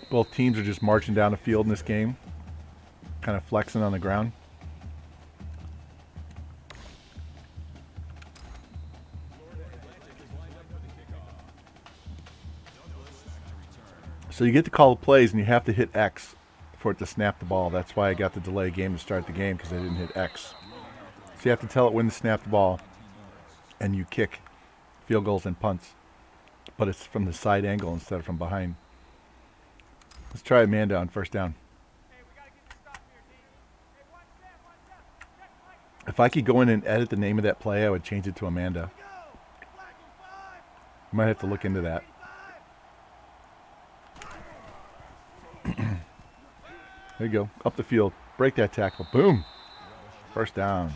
Both teams are just marching down the field in this game, kind of flexing on the ground. So you get to call the plays, and you have to hit X for it to snap the ball. That's why I got the delay game to start the game, because I didn't hit X. So you have to tell it when to snap the ball, and you kick field goals and punts. But it's from the side angle instead of from behind. Let's try Amanda on first down. If I could go in and edit the name of that play, I would change it to Amanda. Might have to look into that. There you go. Up the field. Break that tackle. Boom. First down.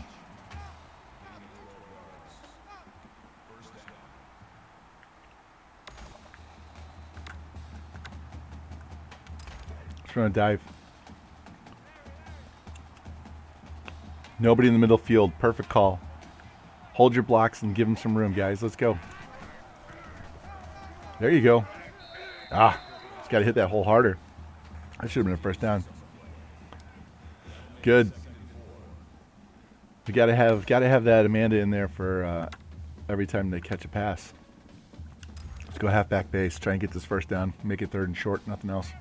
Just run a dive. Nobody in the middle field. Perfect call. Hold your blocks and give them some room, guys. Let's go. There you go. Just got to hit that hole harder. That should have been a first down. Good. We gotta have that Amanda in there for every time they catch a pass. Let's go halfback base. Try and get this first down. Make it third and short. Nothing else.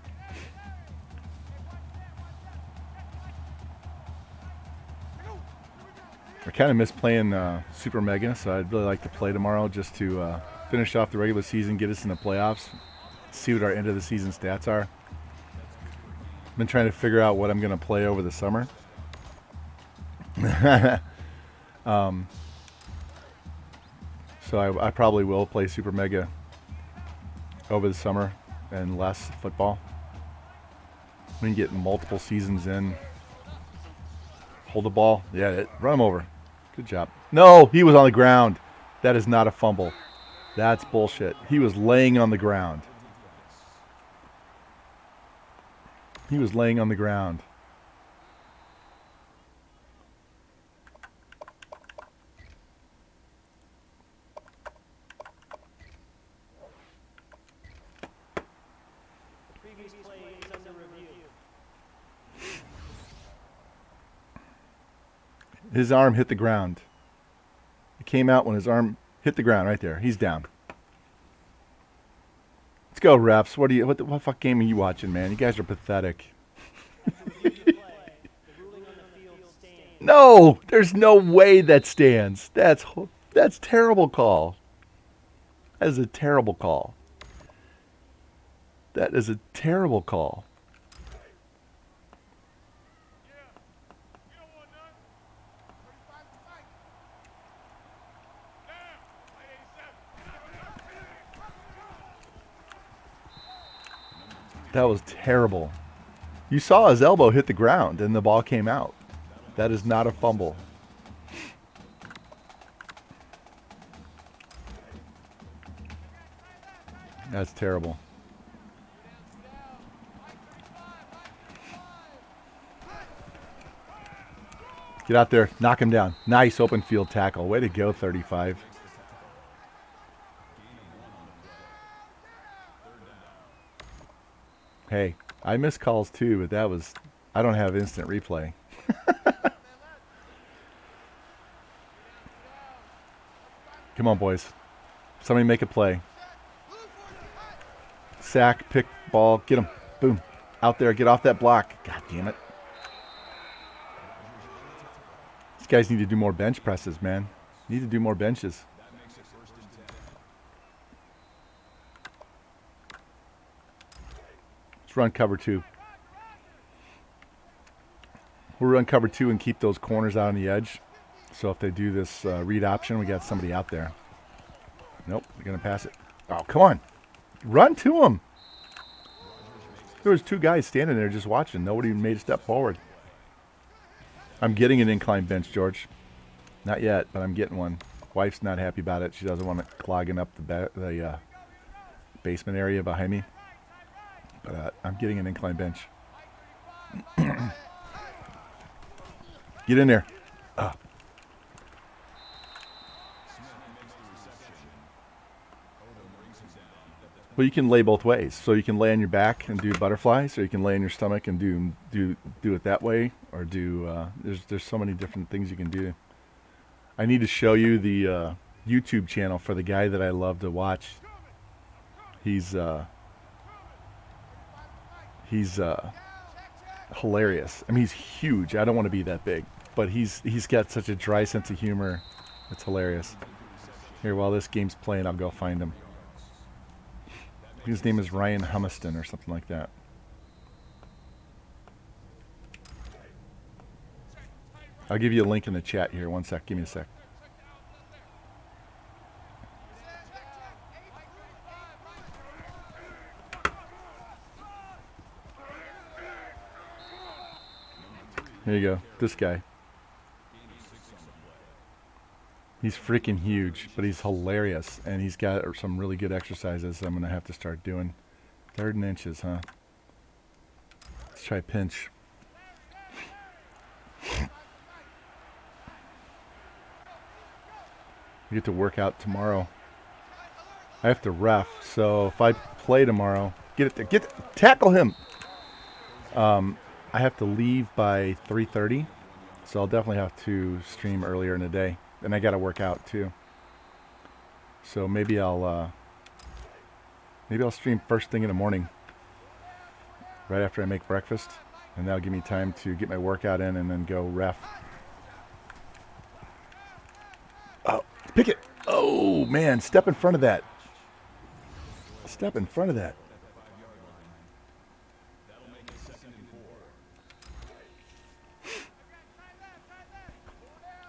I kind of miss playing Super Mega, so I'd really like to play tomorrow just to finish off the regular season, get us in the playoffs, see what our end of the season stats are. Been trying to figure out what I'm going to play over the summer. So I probably will play Super Mega over the summer and less football. We can get multiple seasons in. Hold the ball. Yeah, run him over. Good job. No, he was on the ground. That is not a fumble. That's bullshit. He was laying on the ground. He was laying on the ground. Previous play is under review. His arm hit the ground. It came out when his arm hit the ground right there. He's down. Let's go, refs. What fuck game are you watching, man? You guys are pathetic. No, there's no way that stands. That's terrible call. That is a terrible call. That is a terrible call. That was terrible. You saw his elbow hit the ground and the ball came out. That is not a fumble. That's terrible. Get out there. Knock him down. Nice open field tackle. Way to go, 35. Hey, I miss calls too, but that was... I don't have instant replay. Come on, boys. Somebody make a play. Sack, pick, ball, get him. Boom. Out there, get off that block. God damn it. These guys need to do more bench presses, man. Need to do more benches. Let's run cover two. We'll run cover two and keep those corners out on the edge. So if they do this read option, we got somebody out there. Nope, they're going to pass it. Oh, come on. Run to him. There was two guys standing there just watching. Nobody even made a step forward. I'm getting an incline bench, George. Not yet, but I'm getting one. Wife's not happy about it. She doesn't want it clogging up the basement area behind me. But I'm getting an incline bench. Get in there. Well, you can lay both ways. So you can lay on your back and do butterflies, or you can lay on your stomach and do it that way, or do there's so many different things you can do. I need to show you the YouTube channel for the guy that I love to watch. He's He's hilarious. I mean, he's huge. I don't want to be that big, but he's got such a dry sense of humor. It's hilarious. Here, while this game's playing, I'll go find him. His name is Ryan Humiston or something like that. I'll give you a link in the chat here. One sec. Give me a sec. There you go. This guy. He's freaking huge, but he's hilarious, and he's got some really good exercises I'm going to have to start doing. 3rd and inches, huh? Let's try pinch. I get to work out tomorrow. I have to ref, so if I play tomorrow, tackle him. I have to leave by 3:30, so I'll definitely have to stream earlier in the day. And I got to work out too. So maybe I'll stream first thing in the morning, right after I make breakfast, and that'll give me time to get my workout in and then go ref. Oh, pick it! Oh man, step in front of that. Step in front of that.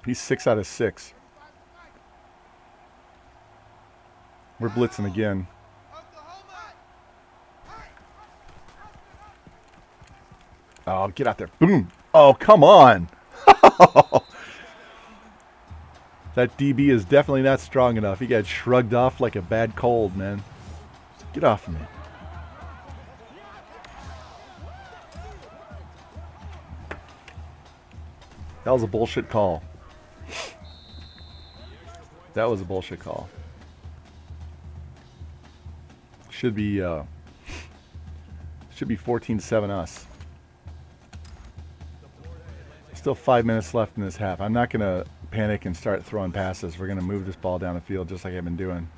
He's 6 out of 6. We're blitzing again. Oh, get out there. Boom. Oh, come on. That DB is definitely not strong enough. He got shrugged off like a bad cold, man. Get off of me. That was a bullshit call. That was a bullshit call. Should be 14-7 us. Still 5 minutes left in this half. I'm not going to panic and start throwing passes. We're going to move this ball down the field just like I've been doing.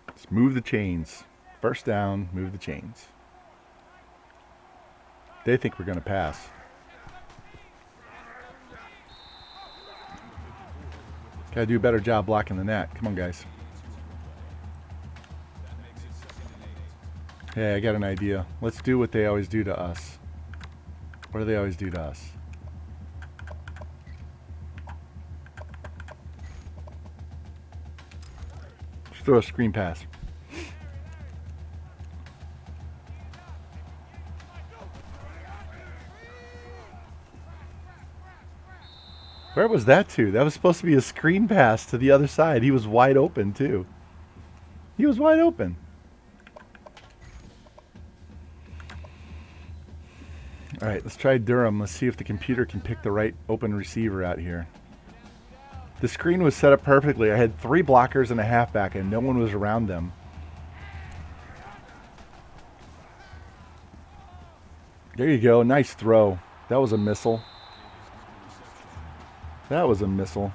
Let's move the chains. First down, move the chains. They think we're going to pass. Gotta do a better job blocking the net. Come on, guys. Hey, I got an idea. Let's do what they always do to us. What do they always do to us? Let's throw a screen pass. Where was that to? That was supposed to be a screen pass to the other side. He was wide open, too. He was wide open. All right, let's try Durham. Let's see if the computer can pick the right open receiver out here. The screen was set up perfectly. I had 3 blockers and a halfback, and no one was around them. There you go. Nice throw. That was a missile. That was a missile.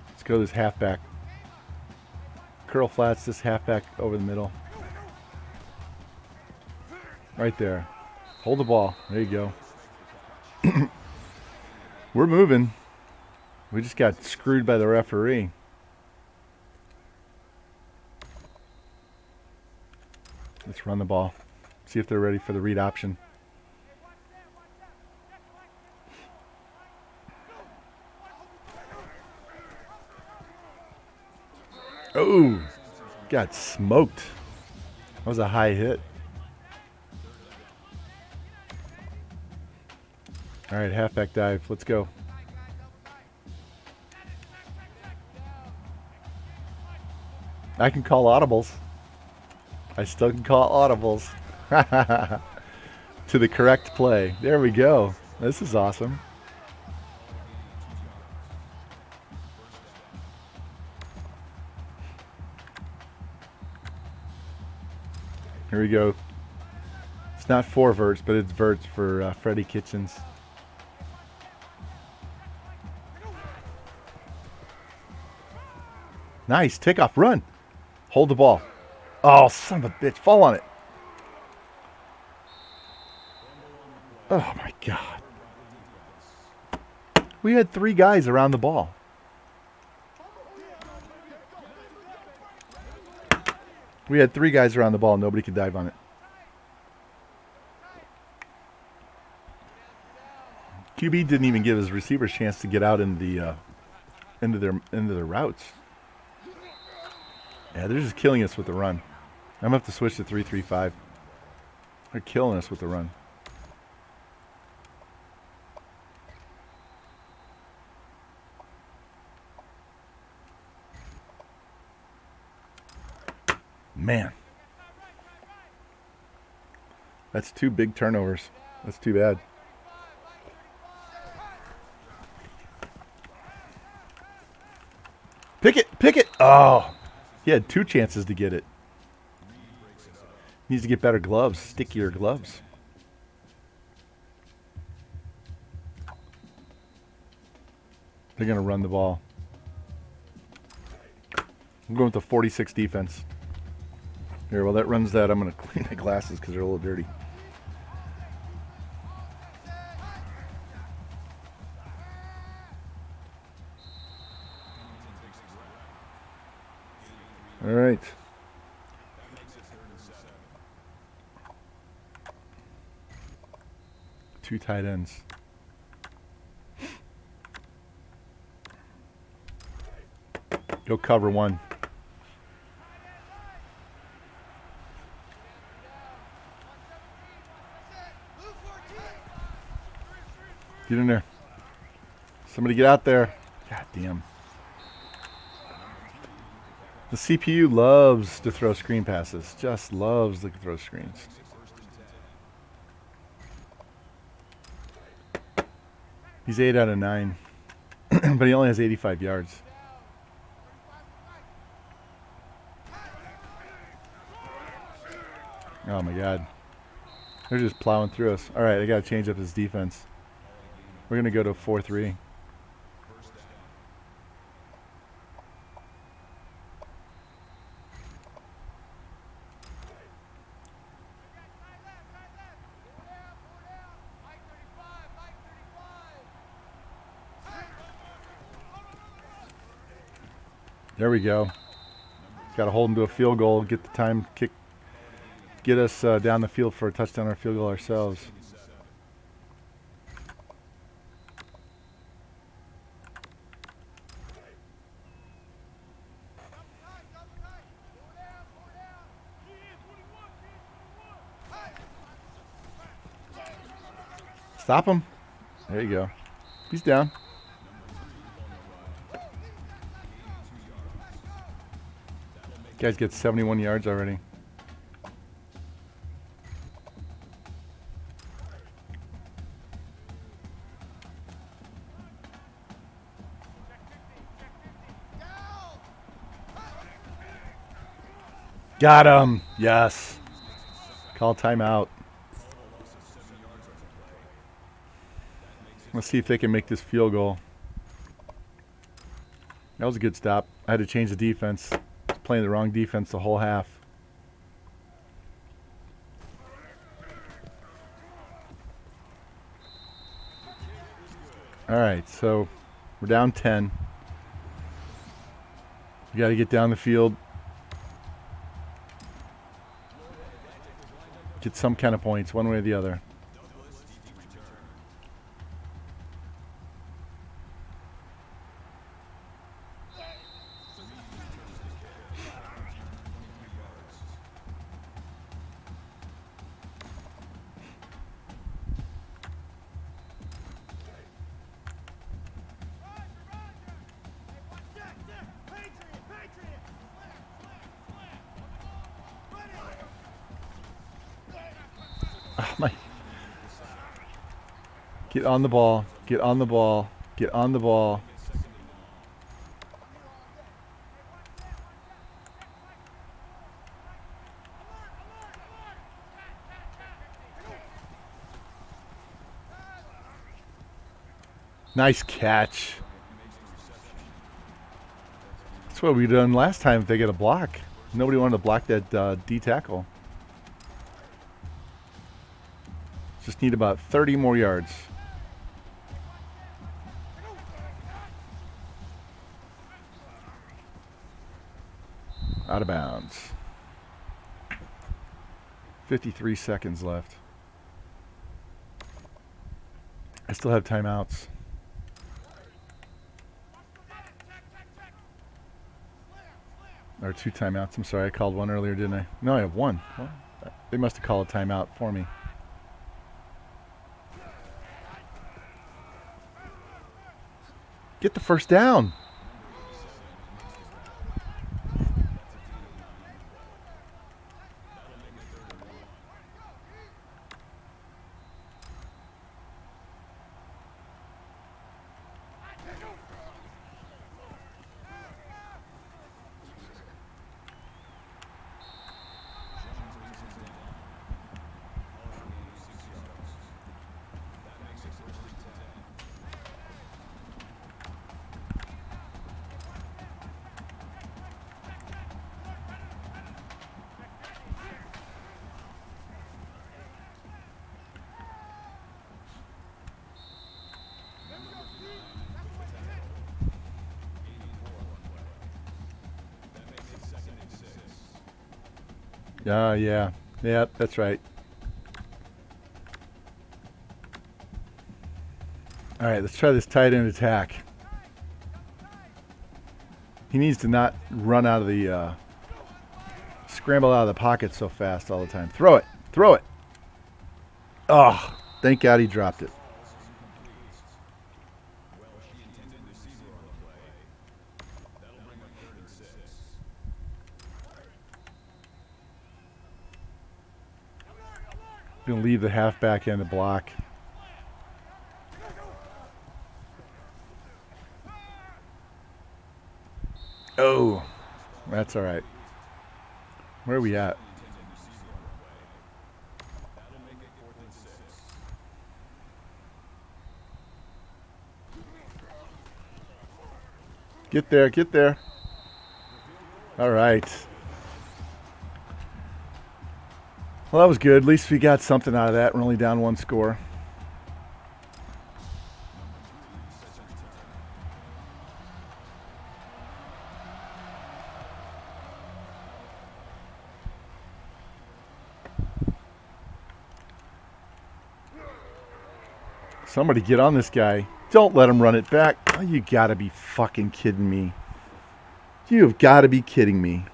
Let's go this halfback. Curl flats, this halfback over the middle. Right there. Hold the ball. There you go. We're moving. We just got screwed by the referee. Let's run the ball. See if they're ready for the read option. Oh, got smoked. That was a high hit. All right, halfback dive. Let's go. I can call audibles. I still can call audibles. To the correct play. There we go. This is awesome. Here we go. It's not 4 verts, but it's verts for Freddie Kitchens. Nice. Take off. Run. Hold the ball. Oh, son of a bitch. Fall on it. Oh, my God. We had 3 guys around the ball. We had 3 guys around the ball. Nobody could dive on it. QB didn't even give his receivers a chance to get out in the into their routes. Yeah, they're just killing us with the run. I'm gonna have to switch to 3-3-5. They're killing us with the run. Man, that's 2 big turnovers. That's too bad. Pick it. Oh, he had 2 chances to get it. Needs to get better gloves, stickier gloves. They're going to run the ball. I'm going with the 46 defense. Here, while that runs that, I'm going to clean my glasses because they're a little dirty. All right. Two tight ends. Go cover 1. Get in there. Somebody get out there. God damn. The CPU loves to throw screen passes. Just loves to throw screens. He's 8 out of 9. But he only has 85 yards. Oh my God. They're just plowing through us. All right, I got to change up his defense. We're going to go to 4-3. There we go. Got to hold him to a field goal, get the time kick, get us down the field for a touchdown or field goal ourselves. Stop him. There you go. He's down. Guys get 71 yards already. Got him. Yes. Call timeout. Let's see if they can make this field goal. That was a good stop. I had to change the defense. I was playing the wrong defense the whole half. All right, so we're down 10. We got to get down the field. Get some kind of points, one way or the other. Oh my. Get on the ball. Get on the ball. Get on the ball. Nice catch. That's what we done last time if they get a block. Nobody wanted to block that D tackle. Just need about 30 more yards. Out of bounds. 53 seconds left. I still have timeouts. Or 2 timeouts. I'm sorry, I called one earlier, didn't I? No, I have 1. Well, they must have called a timeout for me. Get the first down. Yeah. Yeah, that's right. All right, let's try this tight end attack. He needs to not run out of the, scramble out of the pocket so fast all the time. Throw it. Throw it. Oh, thank God he dropped it. Going to leave the halfback end to block. Oh, that's all right. Where are we at? Get there, get there. All right. Well, that was good. At least we got something out of that. We're only down 1 score. Somebody get on this guy. Don't let him run it back. Oh, you gotta be fucking kidding me. You have got to be kidding me.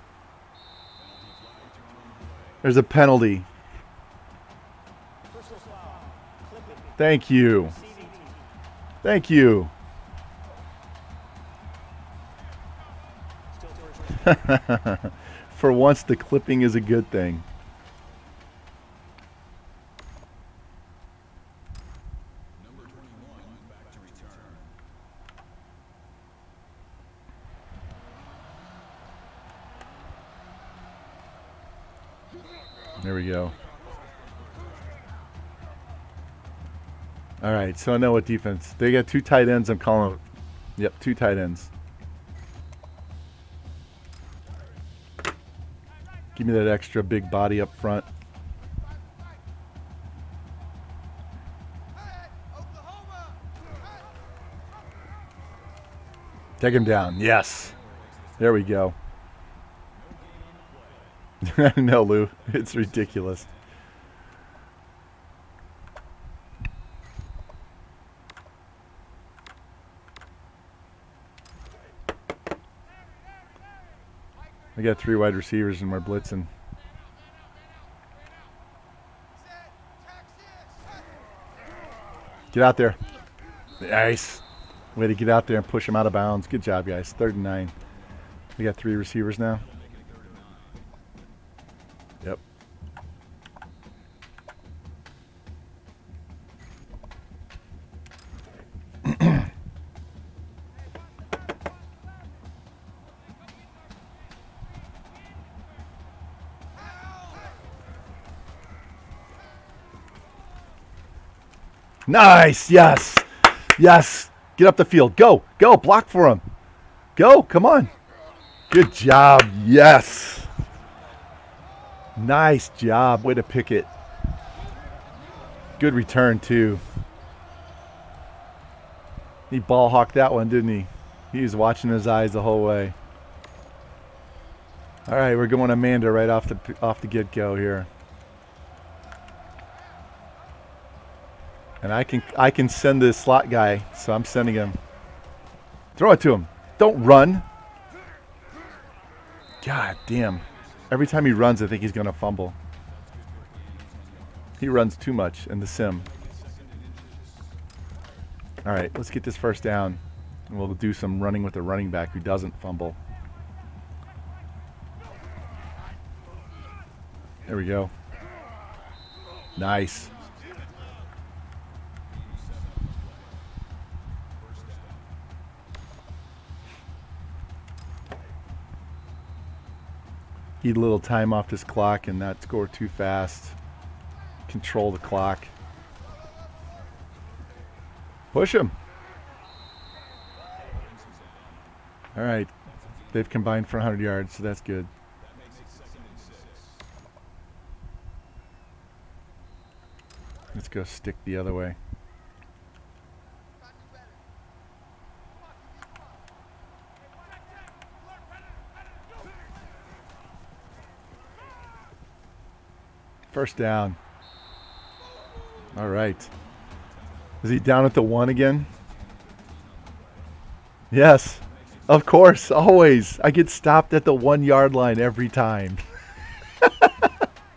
There's a penalty. Thank you. Thank you. For once, the clipping is a good thing. There we go. All right, so I know what defense. They got 2 tight ends. I'm calling them. Yep, 2 tight ends. Give me that extra big body up front. Take him down. Yes. There we go. No, Lou. It's ridiculous. I got 3 wide receivers and we're blitzing. Get out there. Nice. Way to get out there and push him out of bounds. Good job, guys. 3rd and 9. We got 3 receivers now. Yep. Nice. Yes. Yes. Get up the field. Go. Go. Block for him. Go. Come on. Good job. Yes. Nice job. Way to pick it. Good return, too. He ball hawked that one, didn't he? He was watching his eyes the whole way. All right, we're going Amanda right off the get-go here. And I can send this slot guy, so I'm sending him. Throw it to him. Don't run. God damn. Every time he runs, I think he's going to fumble. He runs too much in the sim. All right, let's get this first down. And we'll do some running with the running back who doesn't fumble. There we go. Nice. Need a little time off this clock and not score too fast. Control the clock. Push him. All right. They've combined for 100 yards, so that's good. Let's go stick the other way. First down. All right. Is he down at the 1 again? Yes. Of course. Always. I get stopped at the 1 yard line every time.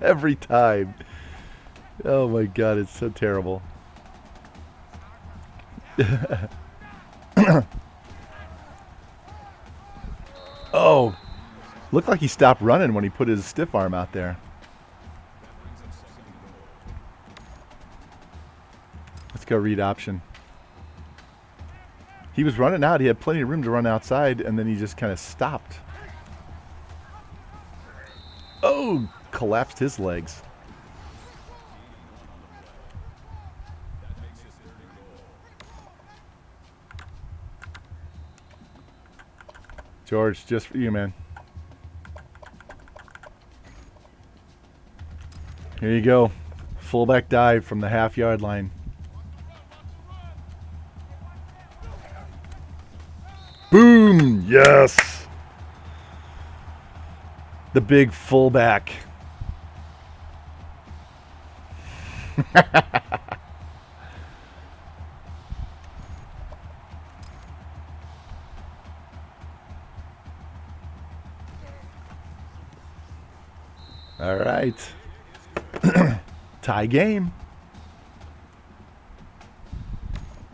Every time. Oh my God. It's so terrible. Oh. Looked like he stopped running when he put his stiff arm out there. Let's go read option. He was running out. He had plenty of room to run outside, and then he just kind of stopped. Oh, collapsed his legs. George, just for you, man. Here you go. Fullback dive from the half-yard line. Boom! Yes! The big fullback. All right. Tie game.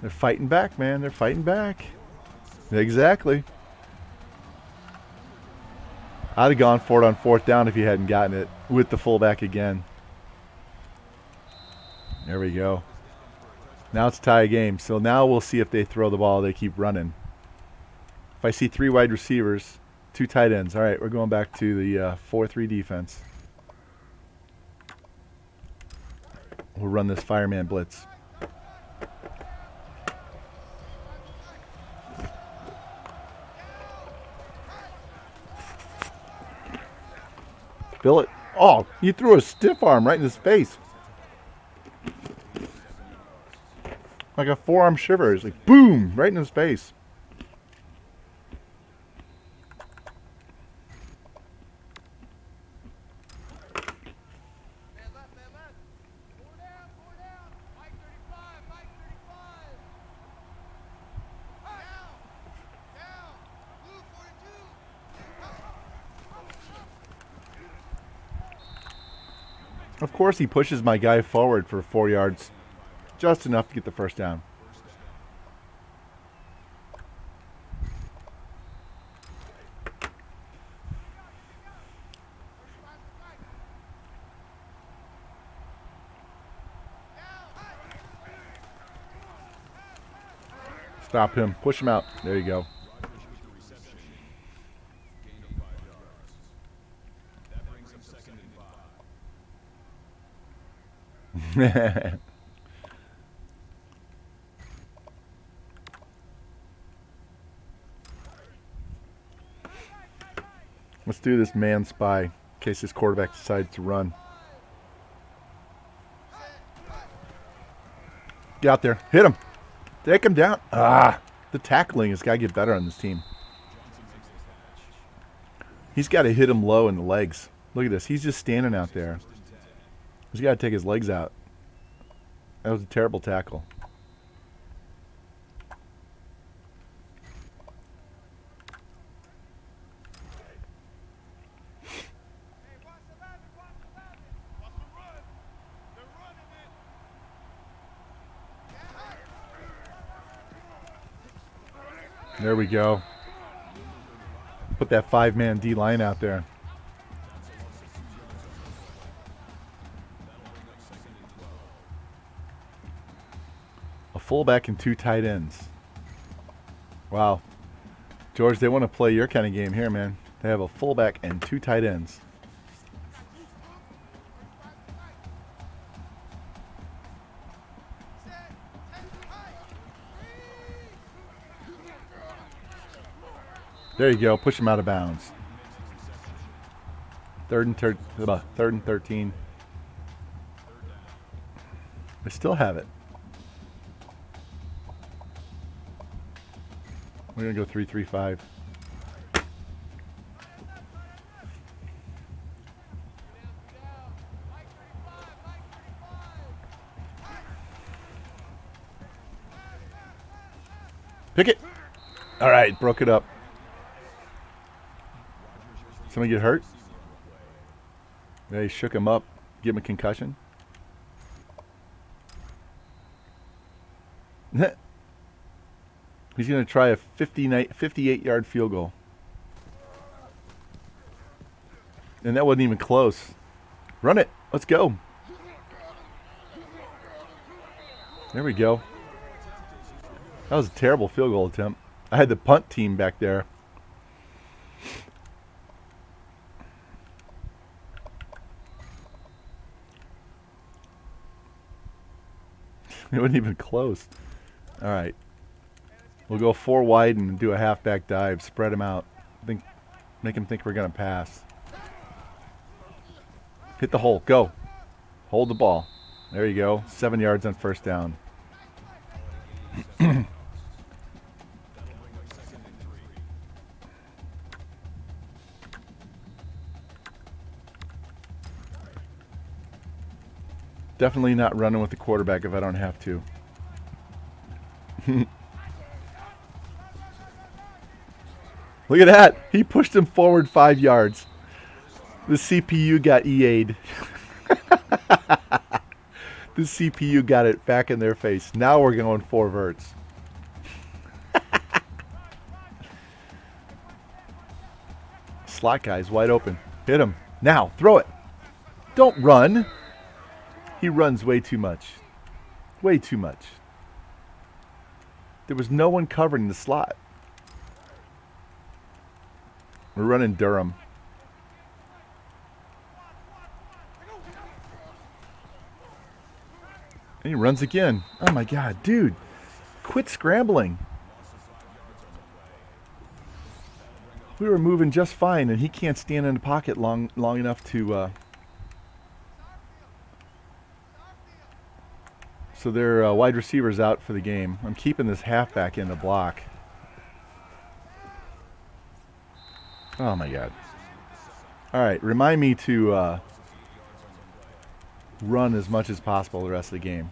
They're fighting back, man. They're fighting back. Exactly. I'd have gone for it on 4th down if you hadn't gotten it with the fullback again. There we go. Now it's tie game. So now we'll see if they throw the ball. They keep running. If I see 3 wide receivers, 2 tight ends. All right, we're going back to the 4-3 defense. We'll run this fireman blitz. Fill it. Oh, he threw a stiff arm right in his face. Like a forearm shiver. It's like boom, right in his face. Of course he pushes my guy forward for 4 yards. Just enough to get the first down. Stop him. Push him out. There you go. Let's do this man spy in case this quarterback decides to run. Get out there. Hit him. Take him down. Ah, the tackling has got to get better on this team. He's got to hit him low in the legs. Look at this. He's just standing out there. He's got to take his legs out. That was a terrible tackle. There we go. Put that 5-man D line out there. A fullback and 2 tight ends. Wow. George, they want to play your kind of game here, man. They have a fullback and 2 tight ends. There you go. Push him out of bounds. Third and 13. They still have it. We're going to go 3-3-5. Pick it. All right, broke it up. Somebody get hurt? They shook him up. Give him a concussion. He's going to try a 58-yard field goal. And that wasn't even close. Run it. Let's go. There we go. That was a terrible field goal attempt. I had the punt team back there. It wasn't even close. All right. We'll go 4 wide and do a halfback dive. Spread him out. Make him think we're going to pass. Hit the hole. Go. Hold the ball. There you go. 7 yards on first down. Definitely not running with the quarterback if I don't have to. Look at that. He pushed him forward 5 yards. The CPU got EA'd. The CPU got it back in their face. Now we're going 4 verts. Slot guy's wide open. Hit him. Now, throw it. Don't run. He runs way too much. Way too much. There was no one covering the slot. We're running Durham. And he runs again. Oh my God, dude. Quit scrambling. We were moving just fine, and he can't stand in the pocket long enough to... So their wide receivers out for the game. I'm keeping this halfback in the block. Oh my God. All right, remind me to run as much as possible the rest of the game.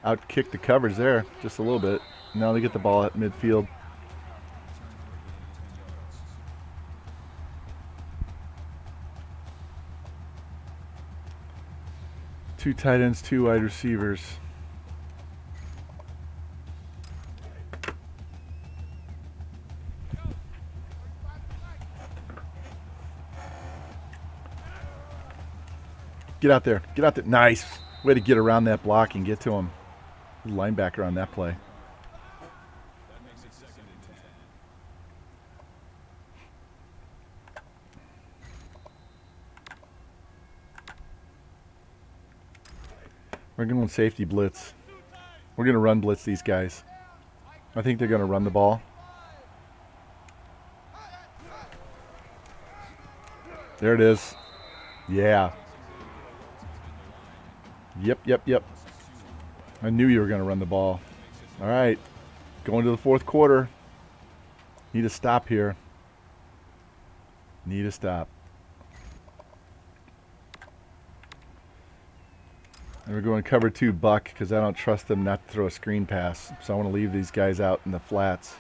Out-kicked the coverage there just a little bit. Now they get the ball at midfield. Two tight ends, 2 wide receivers. Get out there. Get out there. Nice. Way to get around that block and get to him. Linebacker on that play. We're going safety blitz. We're going to run blitz these guys. I think they're going to run the ball. There it is. Yeah. Yep. I knew you were going to run the ball. All right. Going to the fourth quarter. Need a stop here. Need a stop. And we're going cover 2 buck because I don't trust them not to throw a screen pass. So I want to leave these guys out in the flats.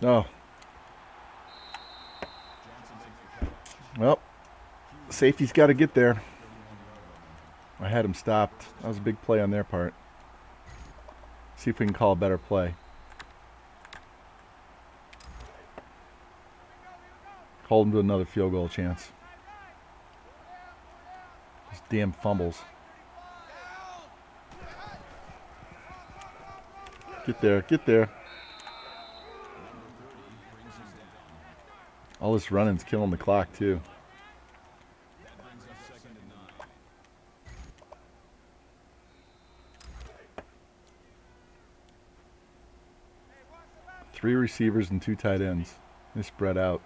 Oh. Well, safety's got to get there. I had him stopped. That was a big play on their part. See if we can call a better play. Hold him to another field goal chance. These damn fumbles. Get there, get there. All this running's killing the clock too. Three receivers and 2 tight ends. They spread out.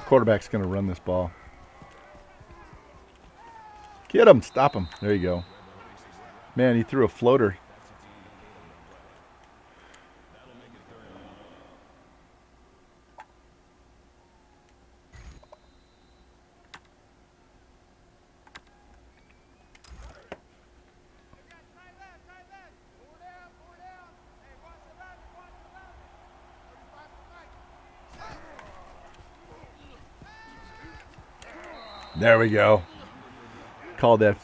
Quarterback's going to run this ball. Get him. Stop him. There you go. Man, he threw a floater. There we go. Called that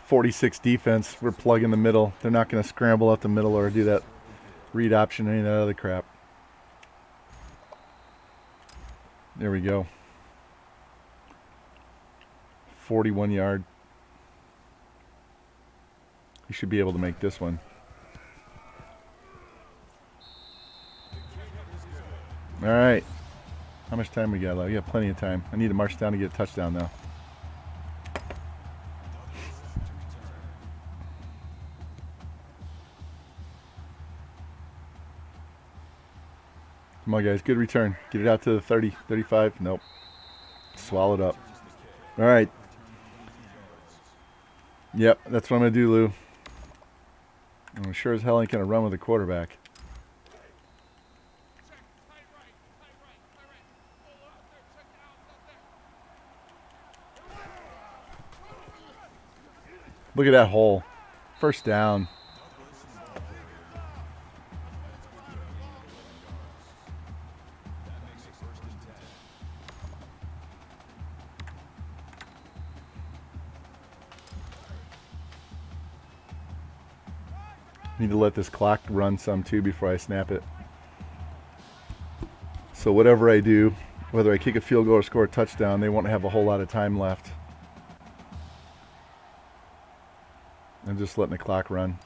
46 defense. We're plugging the middle. They're not going to scramble up the middle or do that read option or any of that other crap. There we go. 41 yard. He should be able to make this one. All right. How much time we got left? We got plenty of time. I need to march down to get a touchdown though. Come on, guys. Good return. Get it out to the 30, 35. Nope. Swallowed up. All right. Yep, that's what I'm going to do, Lou. I'm sure as hell ain't going to run with the quarterback. Look at that hole. First down. Need to let this clock run some too before I snap it. So whatever I do, whether I kick a field goal or score a touchdown, they won't have a whole lot of time left. I'm just letting the clock run.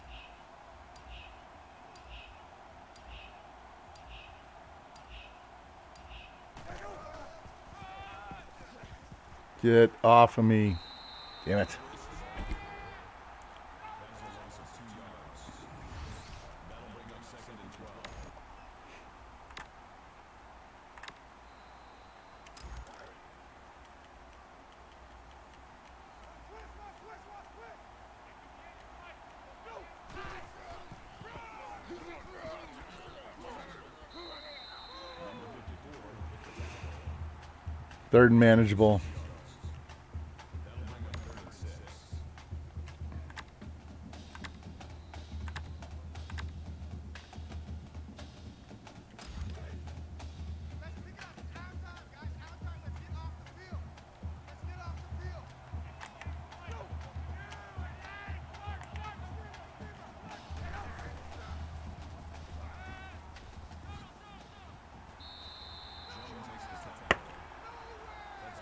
Get off of me. Damn it. Third and manageable.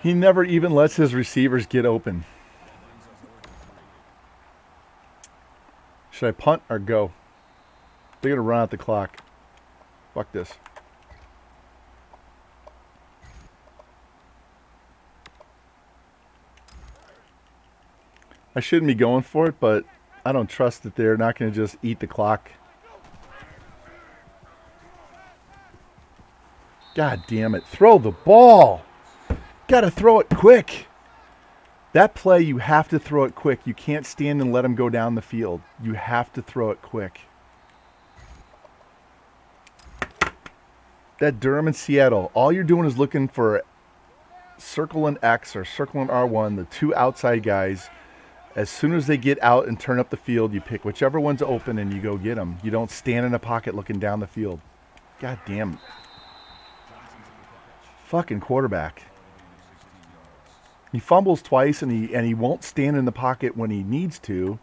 He never even lets his receivers get open. Should I punt or go? They're going to run out the clock. Fuck this. I shouldn't be going for it, but I don't trust that they're not going to just eat the clock. God damn it. Throw the ball. Got to throw it quick. That play, you have to throw it quick. You can't stand and let him go down the field. You have to throw it quick. That Durham and Seattle, all you're doing is looking for circle and X or circle and R1, the two outside guys. As soon as they get out and turn up the field, you pick whichever one's open and you go get them. You don't stand in a pocket looking down the field. God damn it. Fucking quarterback. He fumbles twice and he won't stand in the pocket when he needs to,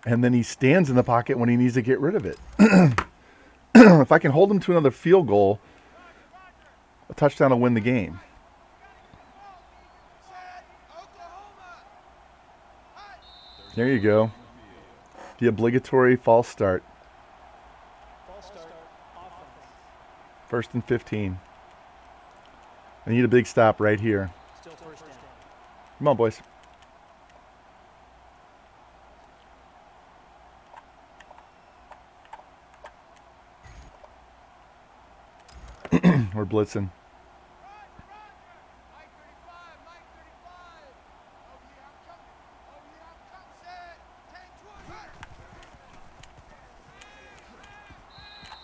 and then he stands in the pocket when he needs to get rid of it. If I can hold him to another field goal, a touchdown will win the game. There you go. The obligatory false start. False start. Offense. 1st and 15. I need a big stop right here. Still first down. Come on, boys. We're blitzing.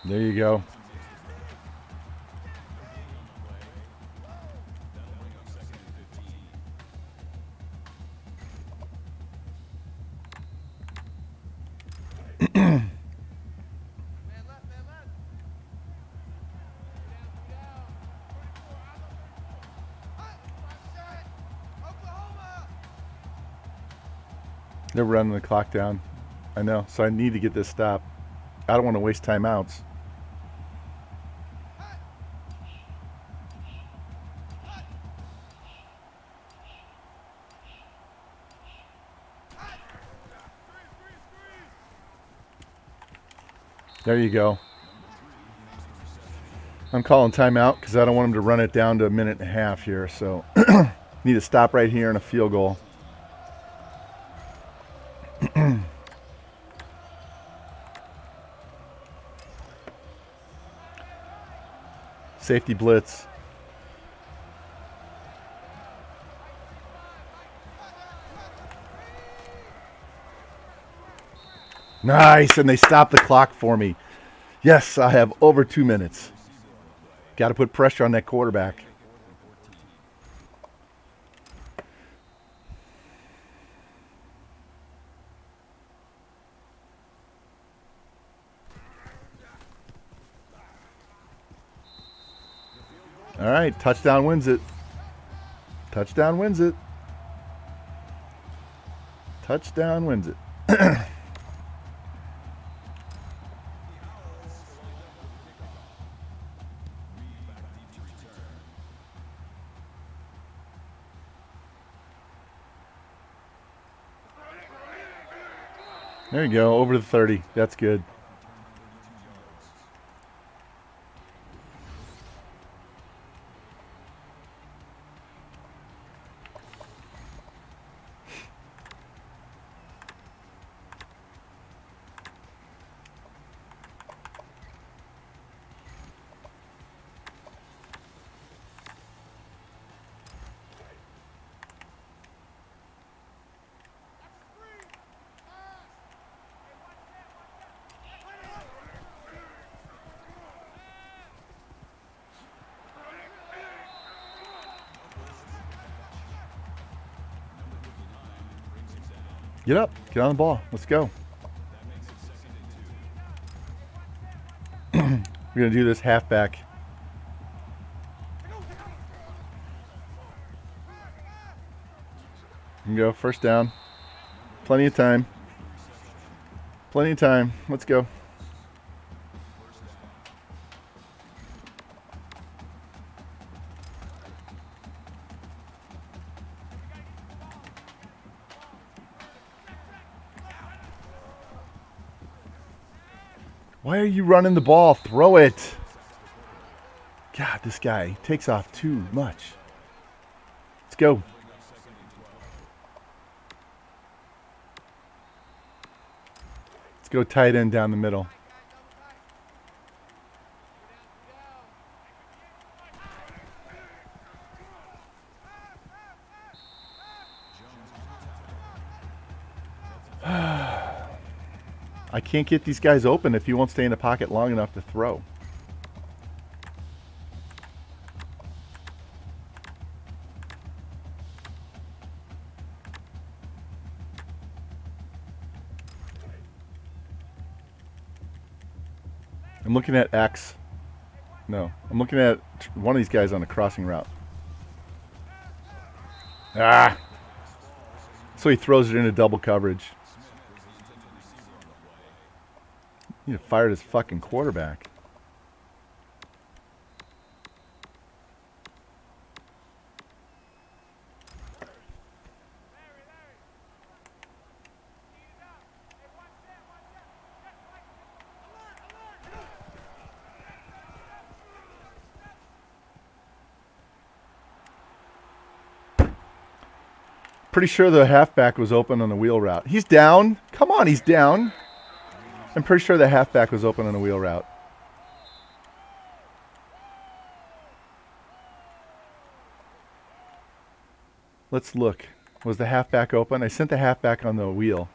There you go. They're running the clock down. I know, so I need to get this stop. I don't want to waste timeouts. There you go. I'm calling timeout because I don't want him to run it down to a minute and a half here. So need to stop right here and a field goal. Safety blitz. Nice, and they stopped the clock for me. Yes, I have over 2 minutes. Got to put pressure on that quarterback. All right, touchdown wins it. Touchdown wins it. Touchdown wins it. There you go, over the 30. That's good. Get up. Get on the ball. Let's go. We're going to do this halfback. You can go. First down. Plenty of time. Plenty of time. Let's go. Why are you running the ball? Throw it. God, this guy takes off too much. Let's go. Let's go tight end down the middle. I can't get these guys open if he won't stay in the pocket long enough to throw. I'm looking at X. No, I'm looking at one of these guys on a crossing route. Ah! So he throws it into double coverage. He fired his fucking quarterback. Pretty sure the halfback was open on the wheel route. He's down. Come on, he's down. I'm pretty sure the halfback was open on the wheel route. Let's look. Was the halfback open? I sent the halfback on the wheel.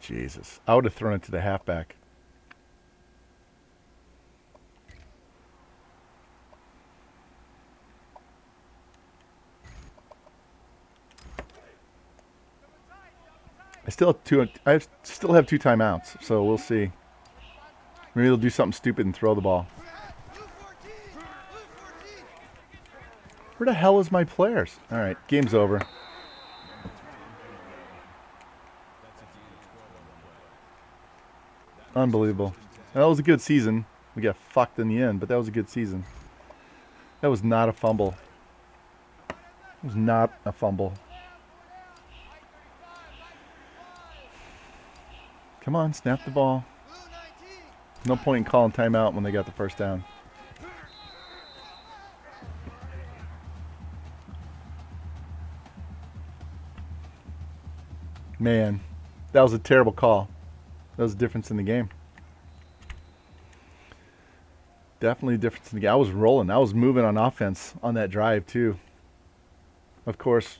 Jesus. I would have thrown it to the halfback. I still have two timeouts, so we'll see. Maybe they'll do something stupid and throw the ball. Where the hell is my players? All right, game's over. Unbelievable. That was a good season. We got fucked in the end, but that was a good season. That was not a fumble. It was not a fumble. Come on, snap the ball. No point in calling timeout when they got the first down. Man, that was a terrible call. That was a difference in the game. Definitely a difference in the game. I was rolling. I was moving on offense on that drive, too. Of course,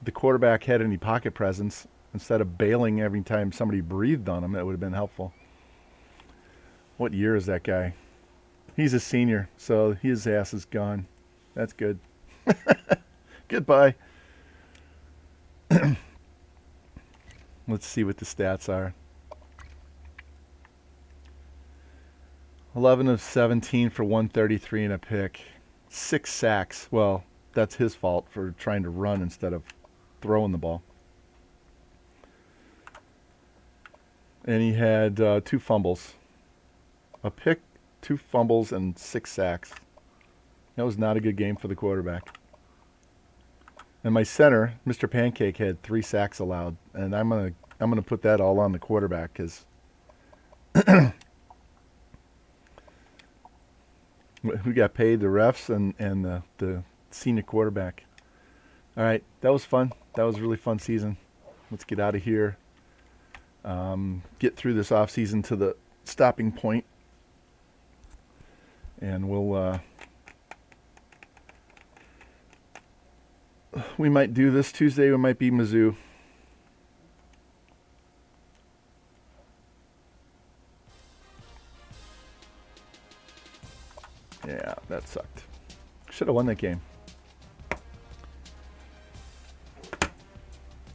the quarterback had any pocket presence. Instead of bailing every time somebody breathed on him, that would have been helpful. What year is that guy? He's a senior, so his ass is gone. That's good. Goodbye. Let's see what the stats are. 11 of 17 for 133 and a pick. 6 sacks. Well, that's his fault for trying to run instead of throwing the ball. And he had 2 fumbles. A pick, 2 fumbles, and 6 sacks. That was not a good game for the quarterback. And my center, Mr. Pancake, had 3 sacks allowed. And I'm gonna put that all on the quarterback because who got paid? The refs and the senior quarterback. All right, that was fun. That was a really fun season. Let's get out of here. Get through this off season to the stopping point, and we'll we might do this Tuesday. We might be Mizzou. Yeah, that sucked. Should have won that game.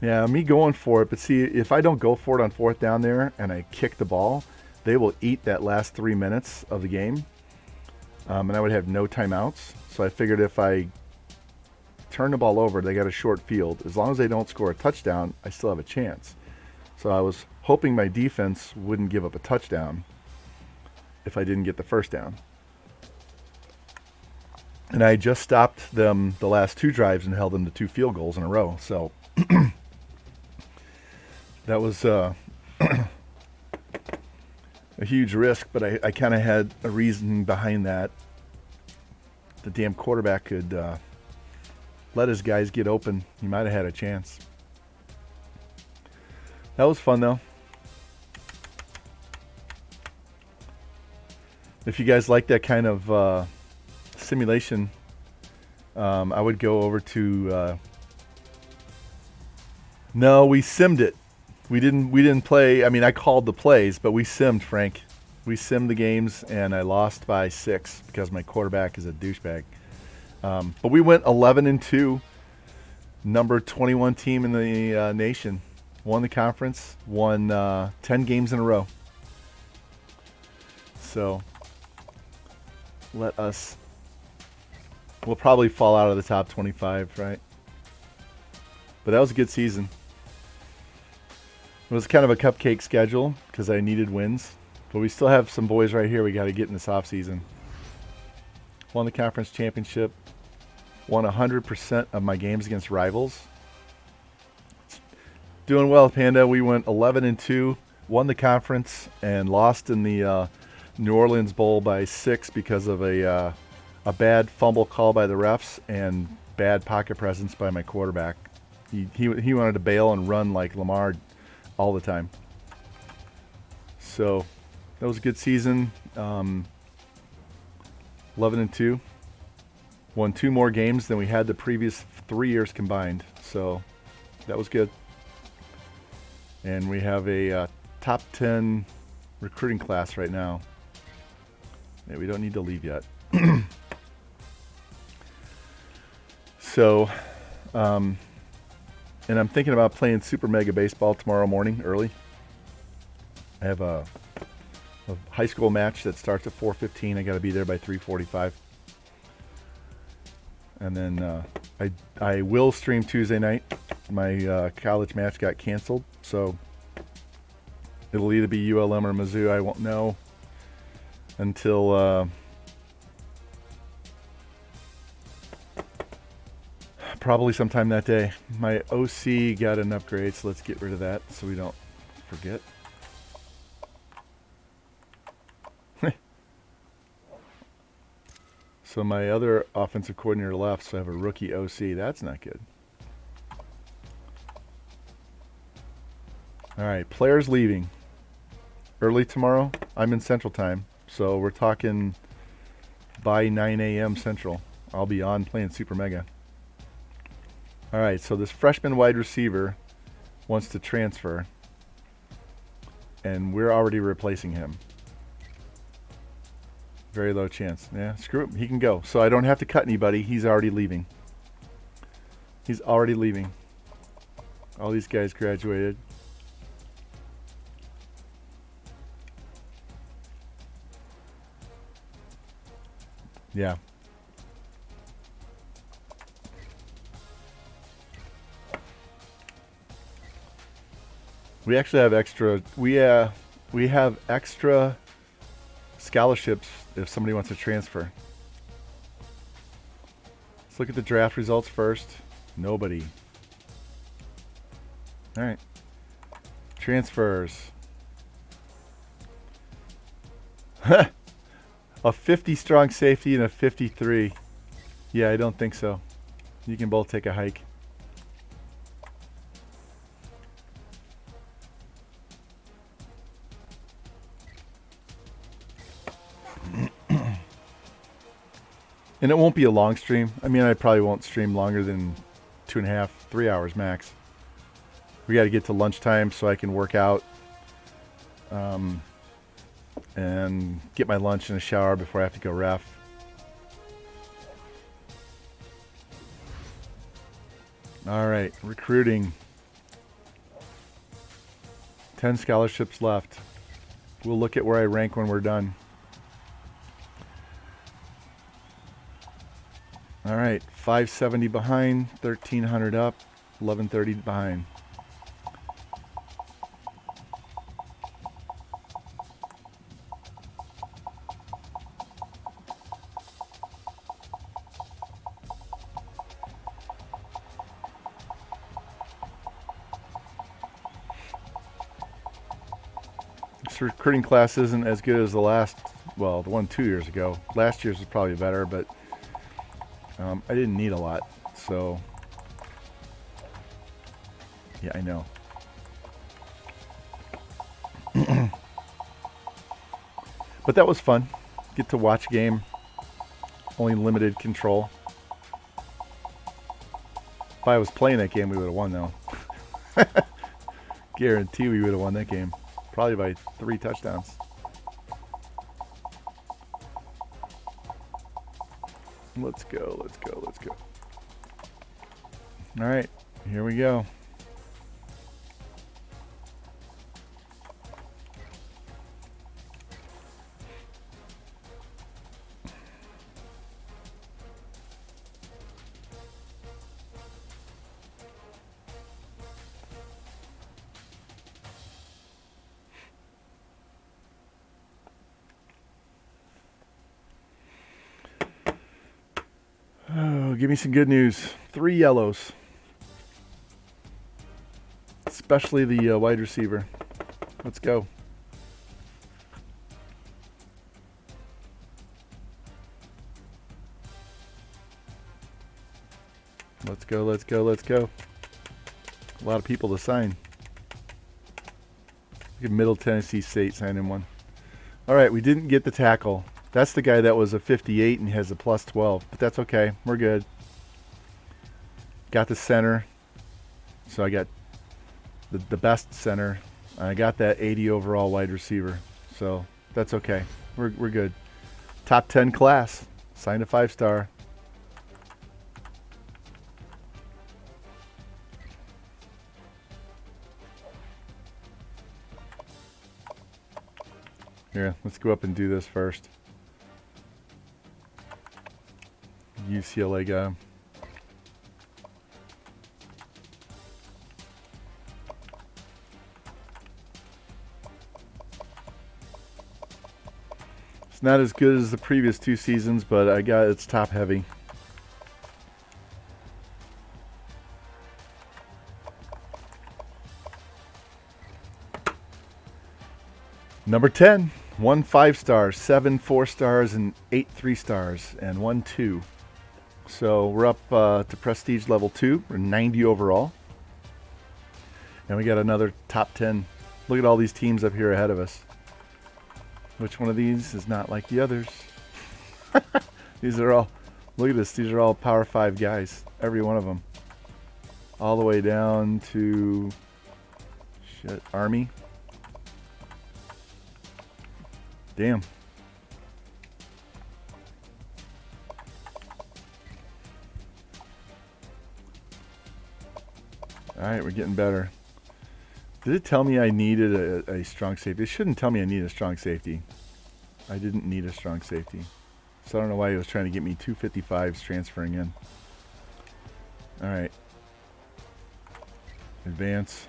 Yeah, me going for it, but see, if I don't go for it on 4th down there and I kick the ball, they will eat that last 3 minutes of the game, and I would have no timeouts. So I figured if I turn the ball over, they got a short field. As long as they don't score a touchdown, I still have a chance. So I was hoping my defense wouldn't give up a touchdown if I didn't get the first down. And I just stopped them the last 2 drives and held them to 2 field goals in a row. So that was a huge risk, but I kind of had a reason behind that. the damn quarterback could let his guys get open, he might have had a chance. That was fun, though. If you guys like that kind of simulation, I would go over to... no, we simmed it. We didn't play. I mean, I called the plays, but we simmed, Frank. We simmed the games, and I lost by 6 because my quarterback is a douchebag. But we went 11-2, number 21 team in the nation. Won the conference, won 10 games in a row. So we'll probably fall out of the top 25, right? But that was a good season. It was kind of a cupcake schedule because I needed wins. But we still have some boys right here we got to get in this offseason. Won the conference championship. Won 100% of my games against rivals. Doing well, Panda. We went 11-2, won the conference, and lost in the New Orleans Bowl by 6 because of a bad fumble call by the refs and bad pocket presence by my quarterback. He wanted to bail and run like Lamar all the time. So that was a good season. 11-2. Won 2 more games than we had the previous 3 years combined. So that was good. And we have a top 10 recruiting class right now. Yeah, we don't need to leave yet. So, and I'm thinking about playing Super Mega Baseball tomorrow morning early. I have a high school match that starts at 4:15. I got to be there by 3:45. And then I will stream Tuesday night. My college match got canceled, so it'll either be ULM or Mizzou. I won't know until probably sometime that day. My OC got an upgrade, so let's get rid of that so we don't forget. So my other offensive coordinator left, so I have a rookie OC. That's not good. All right, players leaving early tomorrow. I'm in Central Time, so we're talking by 9 a.m. Central. I'll be on playing Super Mega. All right, so this freshman wide receiver wants to transfer, and we're already replacing him. Very low chance. Yeah, screw him. He can go. So I don't have to cut anybody. He's already leaving. He's already leaving. All these guys graduated. Yeah. We actually have extra. We have extra scholarships if somebody wants to transfer. Let's look at the draft results first. Nobody. All right. Transfers. A 50 strong safety and a 53. Yeah, I don't think so. You can both take a hike. And it won't be a long stream. I mean, I probably won't stream longer than 2.5, 3 hours max. We got to get to lunchtime so I can work out and get my lunch and a shower before I have to go ref. All right, recruiting. 10 scholarships left. We'll look at where I rank when we're done. All right, 570 behind, 1,300 up, 1,130 behind. This recruiting class isn't as good as the last, well, the one 2 years ago. Last year's was probably better, but I didn't need a lot, so yeah, I know. But that was fun. Get to watch a game. Only limited control. If I was playing that game, we would have won, though. Guarantee we would have won that game. Probably by 3 touchdowns. Let's go, let's go, let's go. All right, here we go. Oh, give me some good news. 3 yellows. Especially the wide receiver. Let's go. Let's go, let's go, let's go. A lot of people to sign. Look at Middle Tennessee State signing one. All right, we didn't get the tackle. That's the guy that was a 58 and has a plus 12, but that's okay. We're good. Got the center. So I got the best center. I got that 80 overall wide receiver. So that's okay. We're good. Top 10 class. Signed a 5-star. Here, let's go up and do this first. UCLA guy. It's not as good as the previous 2 seasons, but I got it's top heavy. Number 10, 1 5-star, 7 4-stars, and 8 3-stars, and 1 2. So we're up to prestige level 2. We're 90 overall. And we got another top 10. Look at all these teams up here ahead of us. Which one of these is not like the others? These are all, look at this, these are all Power 5 guys. Every one of them. All the way down to, Army. Damn. Alright, we're getting better. Did it tell me I needed a strong safety? It shouldn't tell me I need a strong safety. I didn't need a strong safety. So I don't know why he was trying to get me 255s transferring in. Alright. Advance.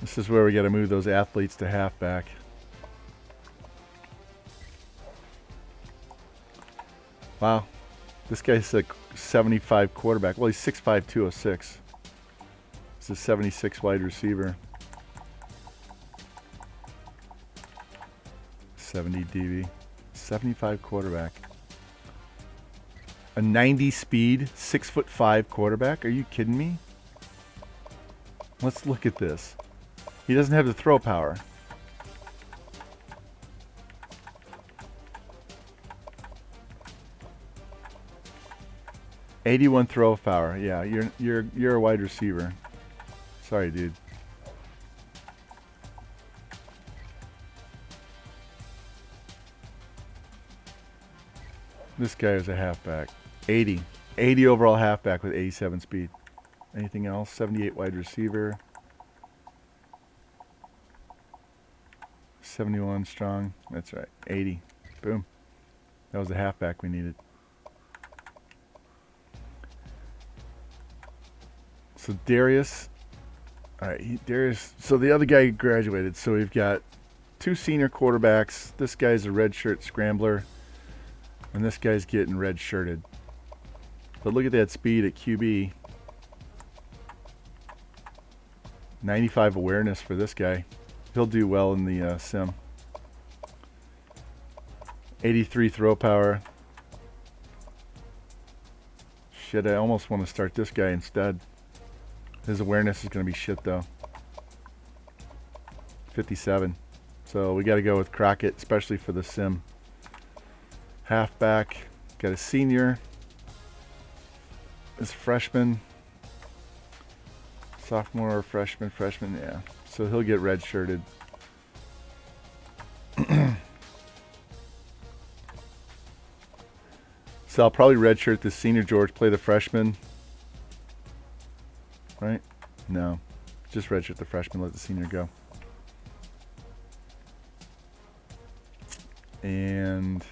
This is where we got to move those athletes to halfback. Wow. This guy's a 75 quarterback. Well, he's 6'5", 206. He's a 76 wide receiver. 70 DB. 75 quarterback. A 90 speed, 6'5" quarterback? Are you kidding me? Let's look at this. He doesn't have the throw power. '81 throw power. Yeah, you're a wide receiver. Sorry, dude. This guy is a halfback. 80 overall halfback with 87 speed. Anything else? 78 wide receiver. 71 strong. That's right. 80. Boom. That was the halfback we needed. So Darius. All right, Darius. So the other guy graduated. So we've got 2 senior quarterbacks. This guy's a redshirt scrambler, and this guy's getting red-shirted. But look at that speed at QB. 95 awareness for this guy. He'll do well in the sim. 83 throw power. Shit, I almost want to start this guy instead. His awareness is going to be shit though. 57. So we got to go with Crockett, especially for the sim. Halfback. Got a senior. This freshman. Sophomore, freshman, yeah. So he'll get redshirted. So I'll probably redshirt the senior George, play the freshman. Right? No. Just redshirt the freshman, let the senior go. And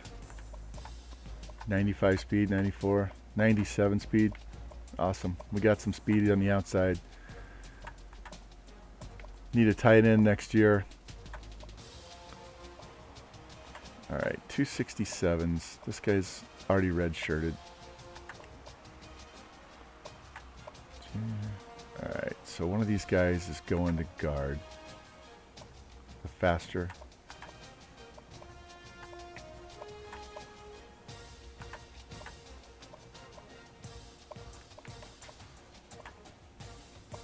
95 speed, 94, 97 speed. Awesome. We got some speed on the outside. Need a tight end next year. All right, 267s. This guy's already redshirted. All right, so one of these guys is going to guard. The faster.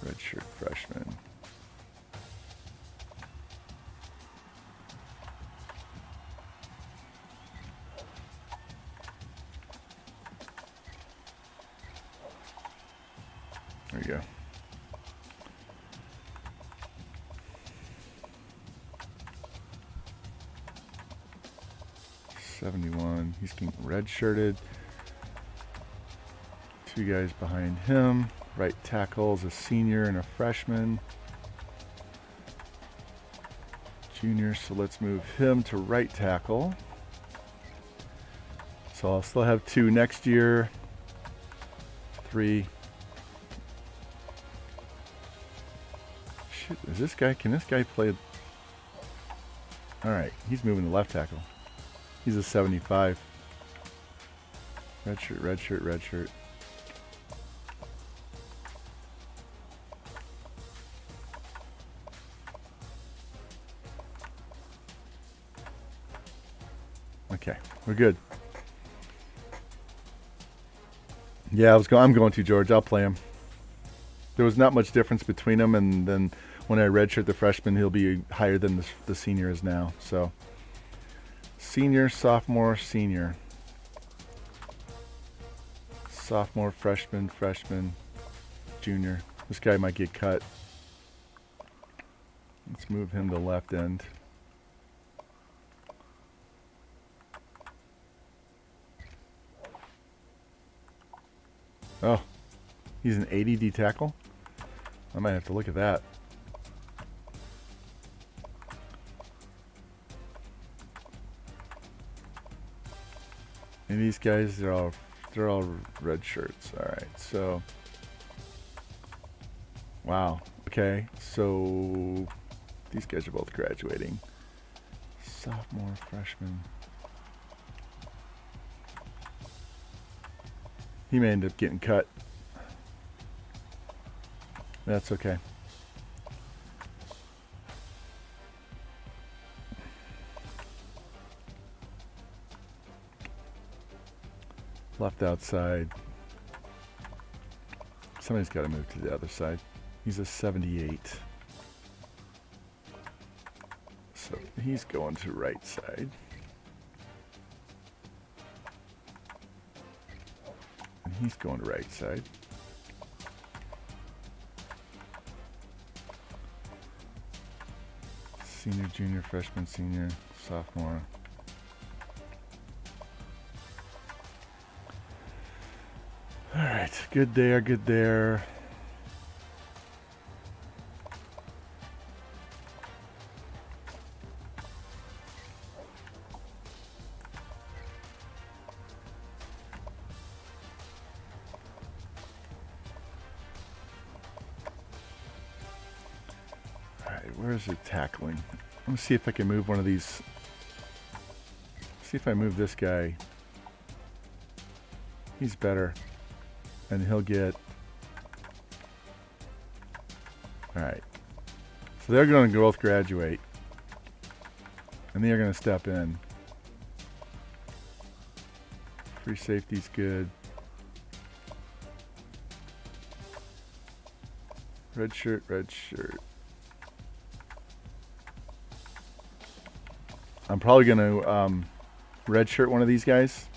Redshirt freshman. There you go. $71. He's getting redshirted. Two guys behind him. Right tackle is a senior and a freshman. Junior, so let's move him to right tackle. So I'll still have 2 next year. 3. Shit, is this guy, can this guy play? Alright, he's moving to left tackle. He's a 75. Redshirt, redshirt, redshirt. Okay, we're good. Yeah, I'm going to George. I'll play him. There was not much difference between them, and then when I redshirt the freshman, he'll be higher than the senior is now. So, senior, sophomore, senior. Sophomore, freshman, freshman, junior. This guy might get cut. Let's move him to left end. Oh, he's an 80 D tackle? I might have to look at that. And these guys, they're all red shirts. All right, so wow. Okay, so these guys are both graduating. Sophomore, freshman. He may end up getting cut. That's okay. Left outside. Somebody's got to move to the other side. He's a 78. So he's going to right side. And he's going to right side. Senior, junior, freshman, senior, sophomore. All right, good there, good there. All right, where's it tackling? Let me see if I can move one of these. See if I move this guy. He's better. And he'll get, all right, So they're going to both graduate. And they're going to step in. Free safety's good. Red shirt, red shirt. I'm probably going to red shirt one of these guys.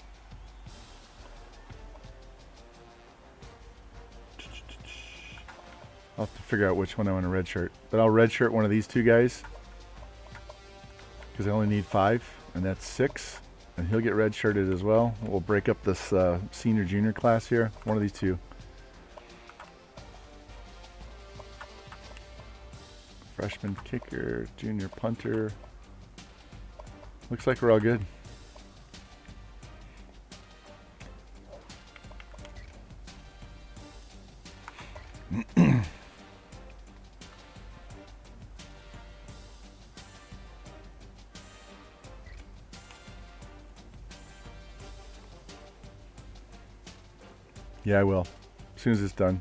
I'll have to figure out which one I want to red shirt. But I'll red shirt one of these two guys. Because I only need 5, and that's 6. And he'll get red shirted as well. We'll break up this senior junior class here. One of these two. Freshman kicker, junior punter. Looks like we're all good. Yeah, I will. As soon as it's done.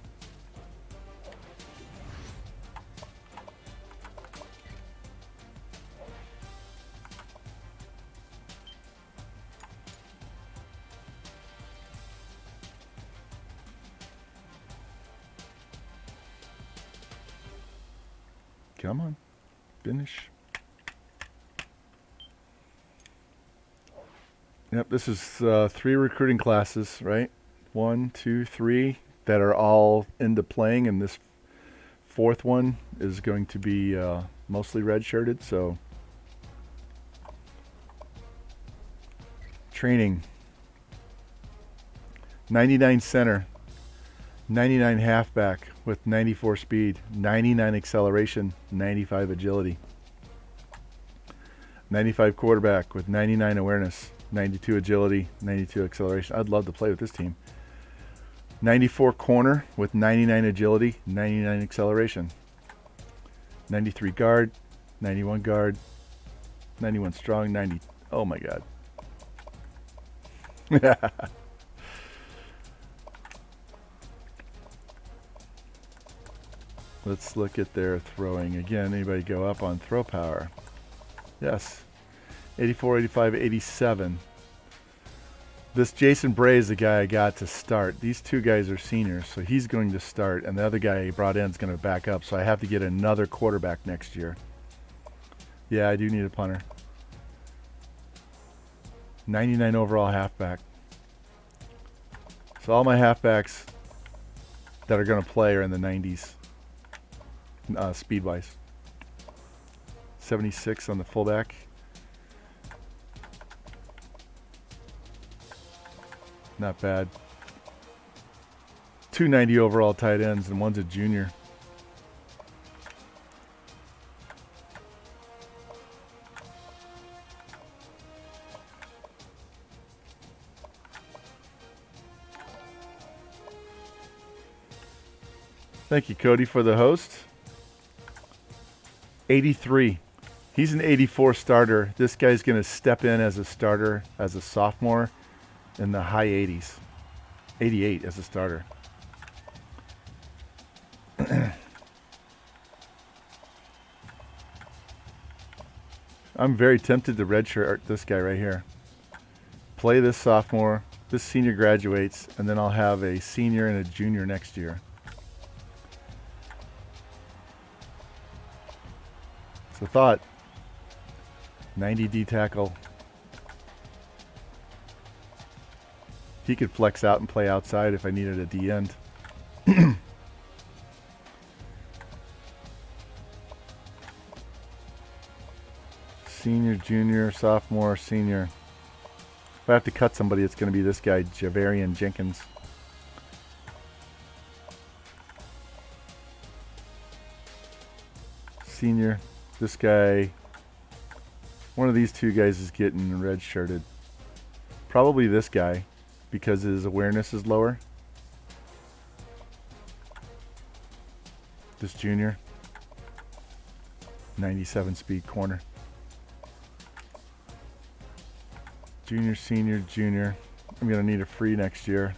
Come on. Finish. Yep, this is 3 recruiting classes, right? 1, 2, 3 that are all into playing, and this 4th one is going to be mostly red-shirted. So training: 99 center, 99 halfback with 94 speed, 99 acceleration, 95 agility, 95 quarterback with 99 awareness, 92 agility, 92 acceleration. I'd love to play with this team. 94 corner with 99 agility, 99 acceleration. 93 guard, 91 guard, 91 strong, 90. Oh my God. Let's look at their throwing. Again, anybody go up on throw power? Yes. 84, 85, 87. This Jason Bray is the guy I got to start. These two guys are seniors, so he's going to start, and the other guy he brought in is going to back up, so I have to get another quarterback next year. Yeah, I do need a punter. 99 overall halfback. So all my halfbacks that are going to play are in the 90s, speed-wise. 76 on the fullback. Not bad. 290 overall tight ends, and one's a junior. Thank you, Cody, for the host. 83. He's an 84 starter. This guy's going to step in as a starter as a sophomore in the high 80s. 88 as a starter. I'm very tempted to redshirt this guy right here. Play this sophomore, this senior graduates, and then I'll have a senior and a junior next year. It's a thought. 90 D tackle. He could flex out and play outside if I needed a D end. Senior, junior, sophomore, senior. If I have to cut somebody, it's going to be this guy, Javarian Jenkins. Senior. This guy, one of these two guys is getting red shirted. Probably this guy, because his awareness is lower. This junior. 97 speed corner. Junior, senior, junior. I'm going to need a free next year.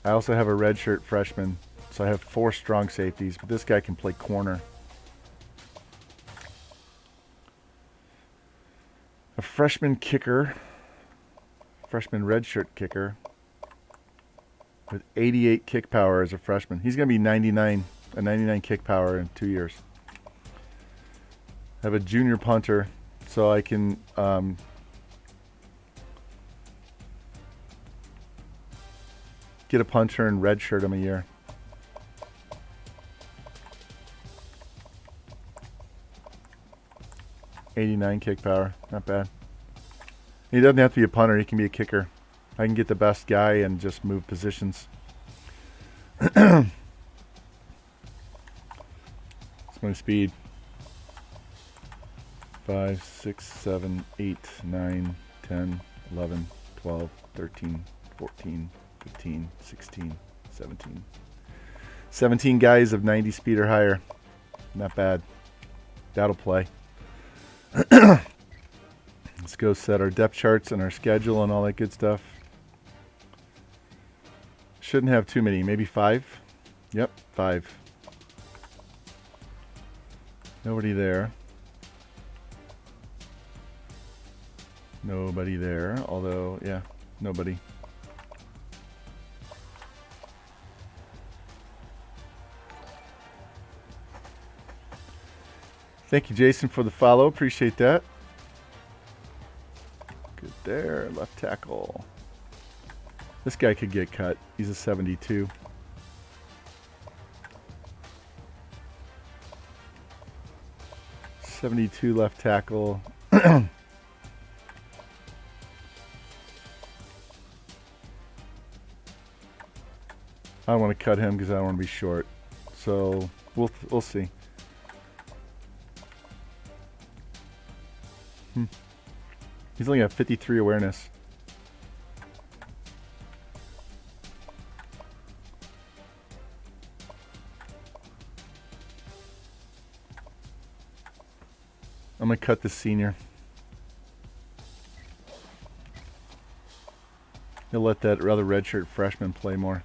I also have a redshirt freshman, So I have 4 strong safeties, but this guy can play corner. A freshman kicker, freshman redshirt kicker, with 88 kick power as a freshman. He's going to be 99, a 99 kick power in 2 years. I have a junior punter, so I can get a punter and redshirt him a year. '89 kick power, not bad. He doesn't have to be a punter; he can be a kicker. I can get the best guy and just move positions. That's my speed. 5, 6, 7, 8, 9, 10, 11, 12, 13, 14, 15, 16, 17. 17 guys of 90 speed or higher. Not bad. That'll play. Let's go set our depth charts and our schedule and all that good stuff. Shouldn't have too many. Maybe 5. Yep, 5. Nobody there. Nobody there. Although, yeah, nobody. Thank you, Jason, for the follow. Appreciate that. Good there. Left tackle. This guy could get cut. He's a 72. .72 left tackle. I don't want to cut him because I don't want to be short. So we'll see. He's only got 53 awareness. I'm going to cut the senior. He'll let that other redshirt freshman play more.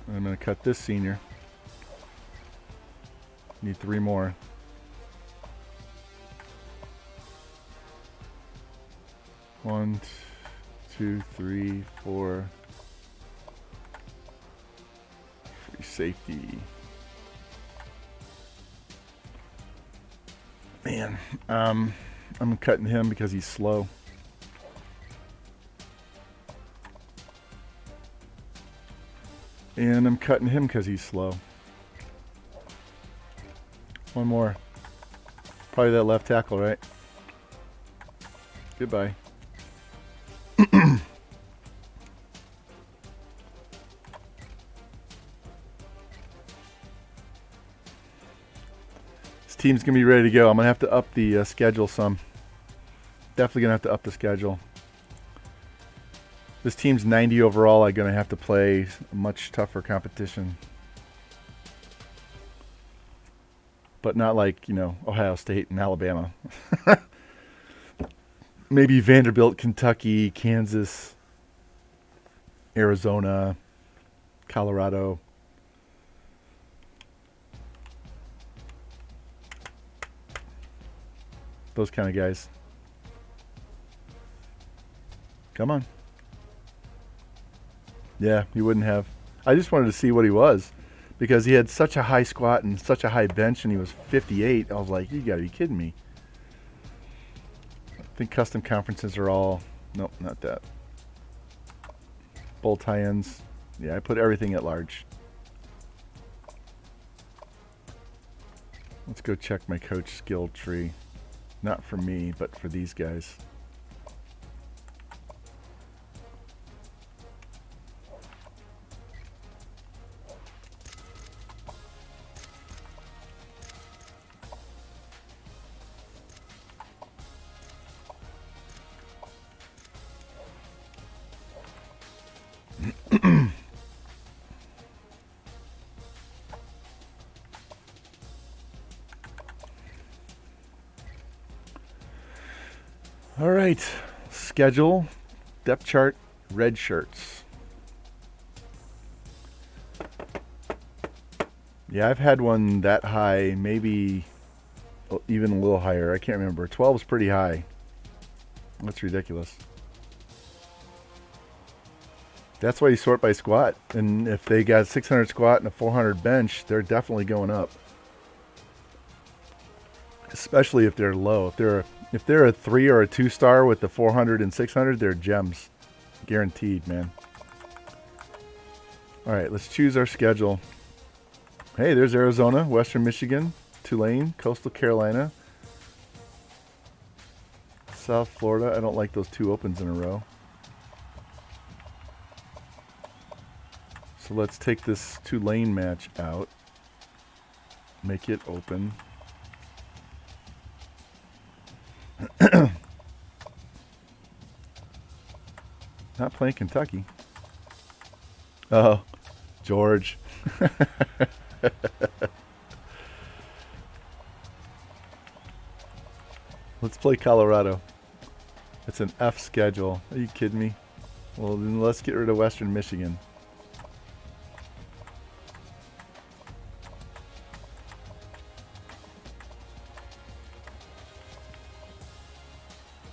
And I'm going to cut this senior. Need 3 more. 1, 2, 3, 4. Free safety. Man, I'm cutting him because he's slow. And I'm cutting him because he's slow. 1 more. Probably that left tackle, right? Goodbye. This team's going to be ready to go. I'm going to have to up the schedule some. Definitely going to have to up the schedule. This team's 90 overall. I'm going to have to play a much tougher competition. But not like, you know, Ohio State and Alabama. Maybe Vanderbilt, Kentucky, Kansas, Arizona, Colorado. Those kind of guys. Come on. Yeah, he wouldn't have. I just wanted to see what he was because he had such a high squat and such a high bench and he was 58. I was like, you got to be kidding me. I think custom conferences are all... Nope, not that. Bowl tie-ins. Yeah, I put everything at large. Let's go check my coach skill tree. Not for me, but for these guys. All right, schedule, depth chart, red shirts. Yeah, I've had one that high, maybe even a little higher. I can't remember. 12 is pretty high. That's ridiculous. That's why you sort by squat. And if they got 600 squat and a 400 bench, they're definitely going up. Especially if they're low. If they're a 3 or a 2 star with the 400 and 600, they're gems. Guaranteed, man. All right, let's choose our schedule. Hey, there's Arizona, Western Michigan, Tulane, Coastal Carolina, South Florida. I don't like those 2 opens in a row. So let's take this Tulane match out. Make it open. Not playing Kentucky. Oh, George. Let's play Colorado. It's an F schedule. Are you kidding me? Well, then let's get rid of Western Michigan.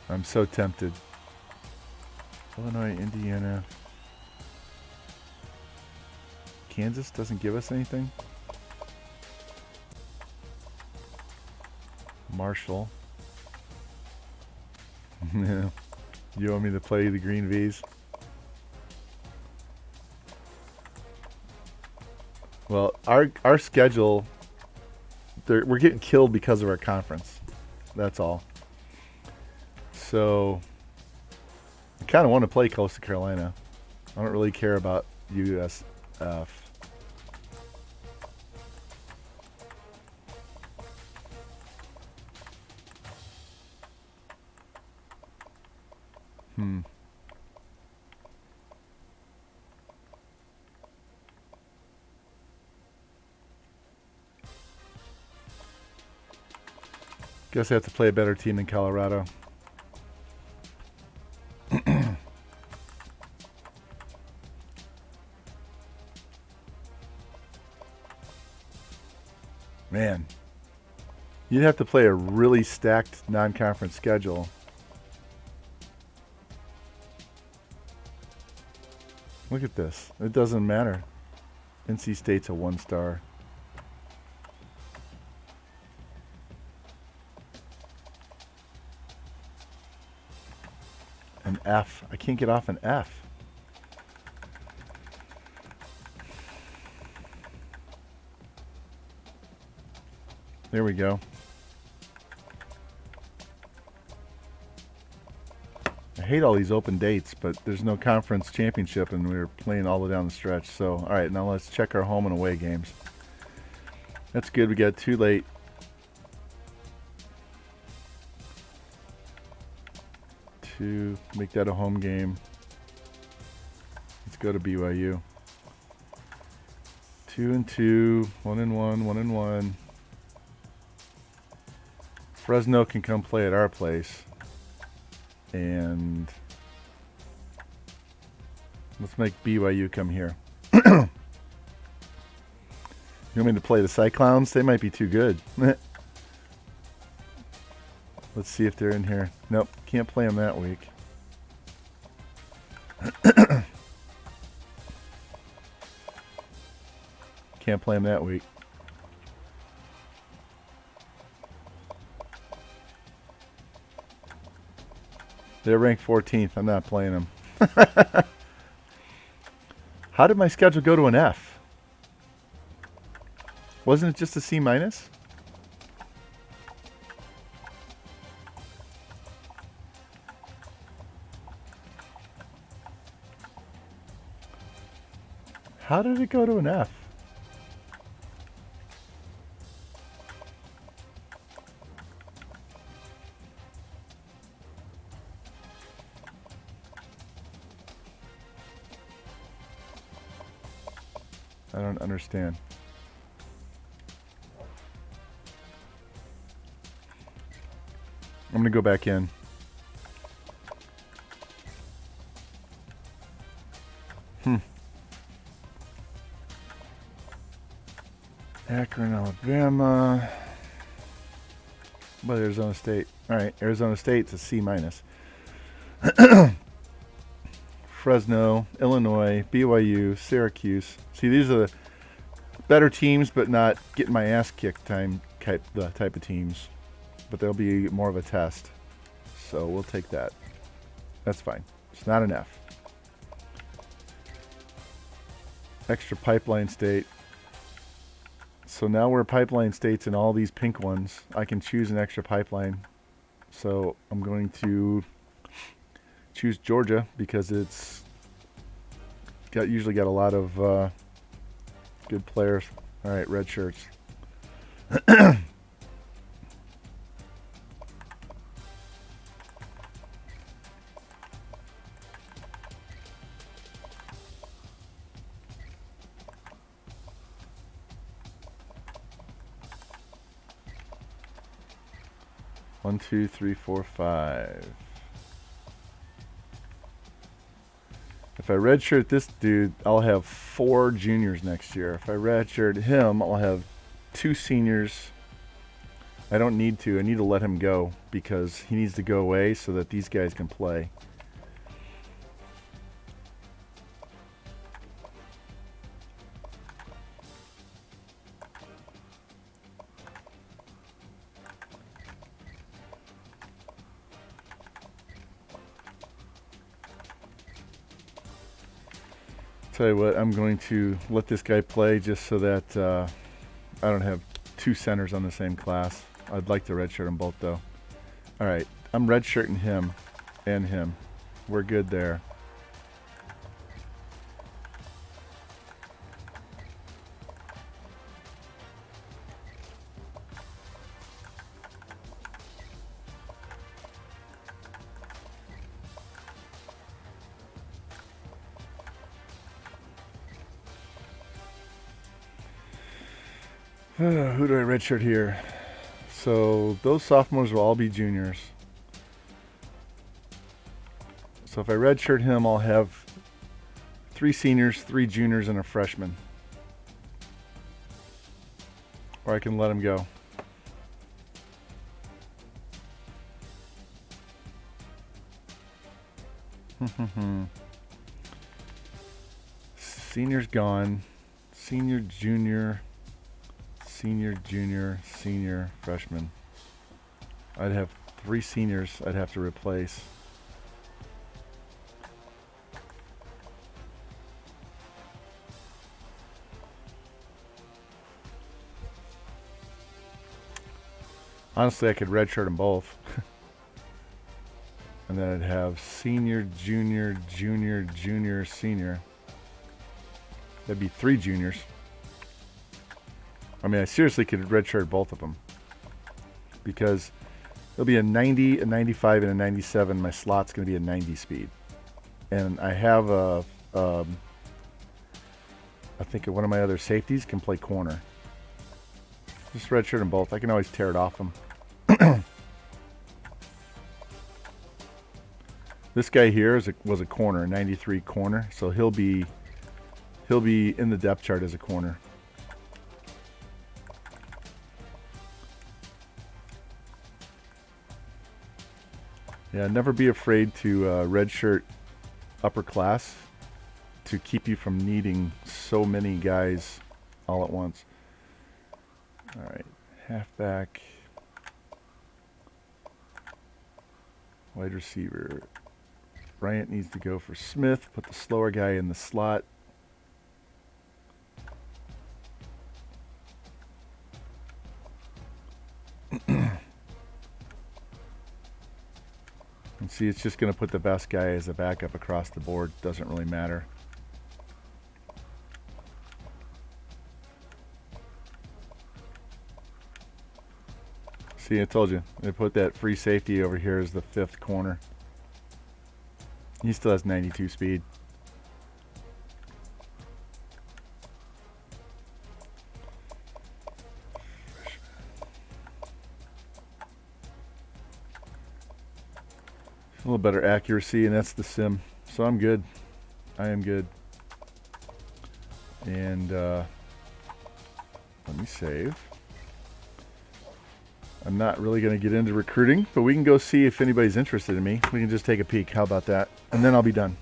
I'm so tempted. Illinois, Indiana. Kansas doesn't give us anything. Marshall. You want me to play the Green V's? Well, our schedule, we're getting killed because of our conference. That's all. So, I kind of want to play Coastal Carolina. I don't really care about USF. Guess I have to play a better team than Colorado. Man, you'd have to play a really stacked non-conference schedule. Look at this. It doesn't matter. NC State's a 1 star. An F. I can't get off an F. There we go. I hate all these open dates, but there's no conference championship and we're playing all the way down the stretch. So, all right, now let's check our home and away games. That's good. We got 2 late. To make that a home game. Let's go to BYU. 2-2, 1-1, 1-1. Fresno can come play at our place. And let's make BYU come here. You want me to play the Cyclones? They might be too good. Let's see if they're in here. Nope, can't play them that week. Can't play them that week. They're ranked 14th. I'm not playing them. How did my schedule go to an F? Wasn't it just a C minus? How did it go to an F? I don't understand. I'm gonna go back in. Akron, Alabama. What about Arizona State? All right, Arizona State's a C minus. Fresno, Illinois, BYU, Syracuse. See, these are the better teams, but not getting my ass kicked the type of teams. But they'll be more of a test. So we'll take that. That's fine. It's not an F. Extra pipeline state. So now we're pipeline states in all these pink ones. I can choose an extra pipeline. So I'm going to choose Georgia because it's usually got a lot of good players. All right, red shirts. One, two, three, four, five. If I redshirt this dude, I'll have 4 juniors next year. If I redshirt him, I'll have 2 seniors. I don't need to. I need to let him go because he needs to go away so that these guys can play. Tell you what, I'm going to let this guy play just so that I don't have 2 centers on the same class. I'd like to redshirt them both though. All right, I'm redshirting him and him. We're good there. Who do I redshirt here? So those sophomores will all be juniors. So if I redshirt him, I'll have 3 seniors, 3 juniors, and a freshman. Or I can let him go. Senior's gone. Senior, junior. Senior, junior, senior, freshman. I'd have 3 seniors I'd have to replace. Honestly, I could redshirt them both. And then I'd have senior, junior, junior, junior, senior. That'd be 3 juniors. I mean, I seriously could redshirt both of them because there'll be a 90, a 95, and a 97. My slot's going to be a 90 speed. And I have I think one of my other safeties can play corner. Just redshirt them both. I can always tear it off them. This guy here was a corner, a 93 corner, so he'll be in the depth chart as a corner. Yeah, never be afraid to redshirt upper class to keep you from needing so many guys all at once. All right, halfback, wide receiver. Bryant needs to go for Smith. Put the slower guy in the slot. And see, it's just going to put the best guy as a backup across the board. Doesn't really matter. See, I told you. They put that free safety over here as the 5th corner. He still has 92 speed. A little better accuracy, and that's the sim. So I'm good. I am good. And Let me save. I'm not really going to get into recruiting, but we can go see if anybody's interested in me. We can just take a peek. How about that? And then I'll be done.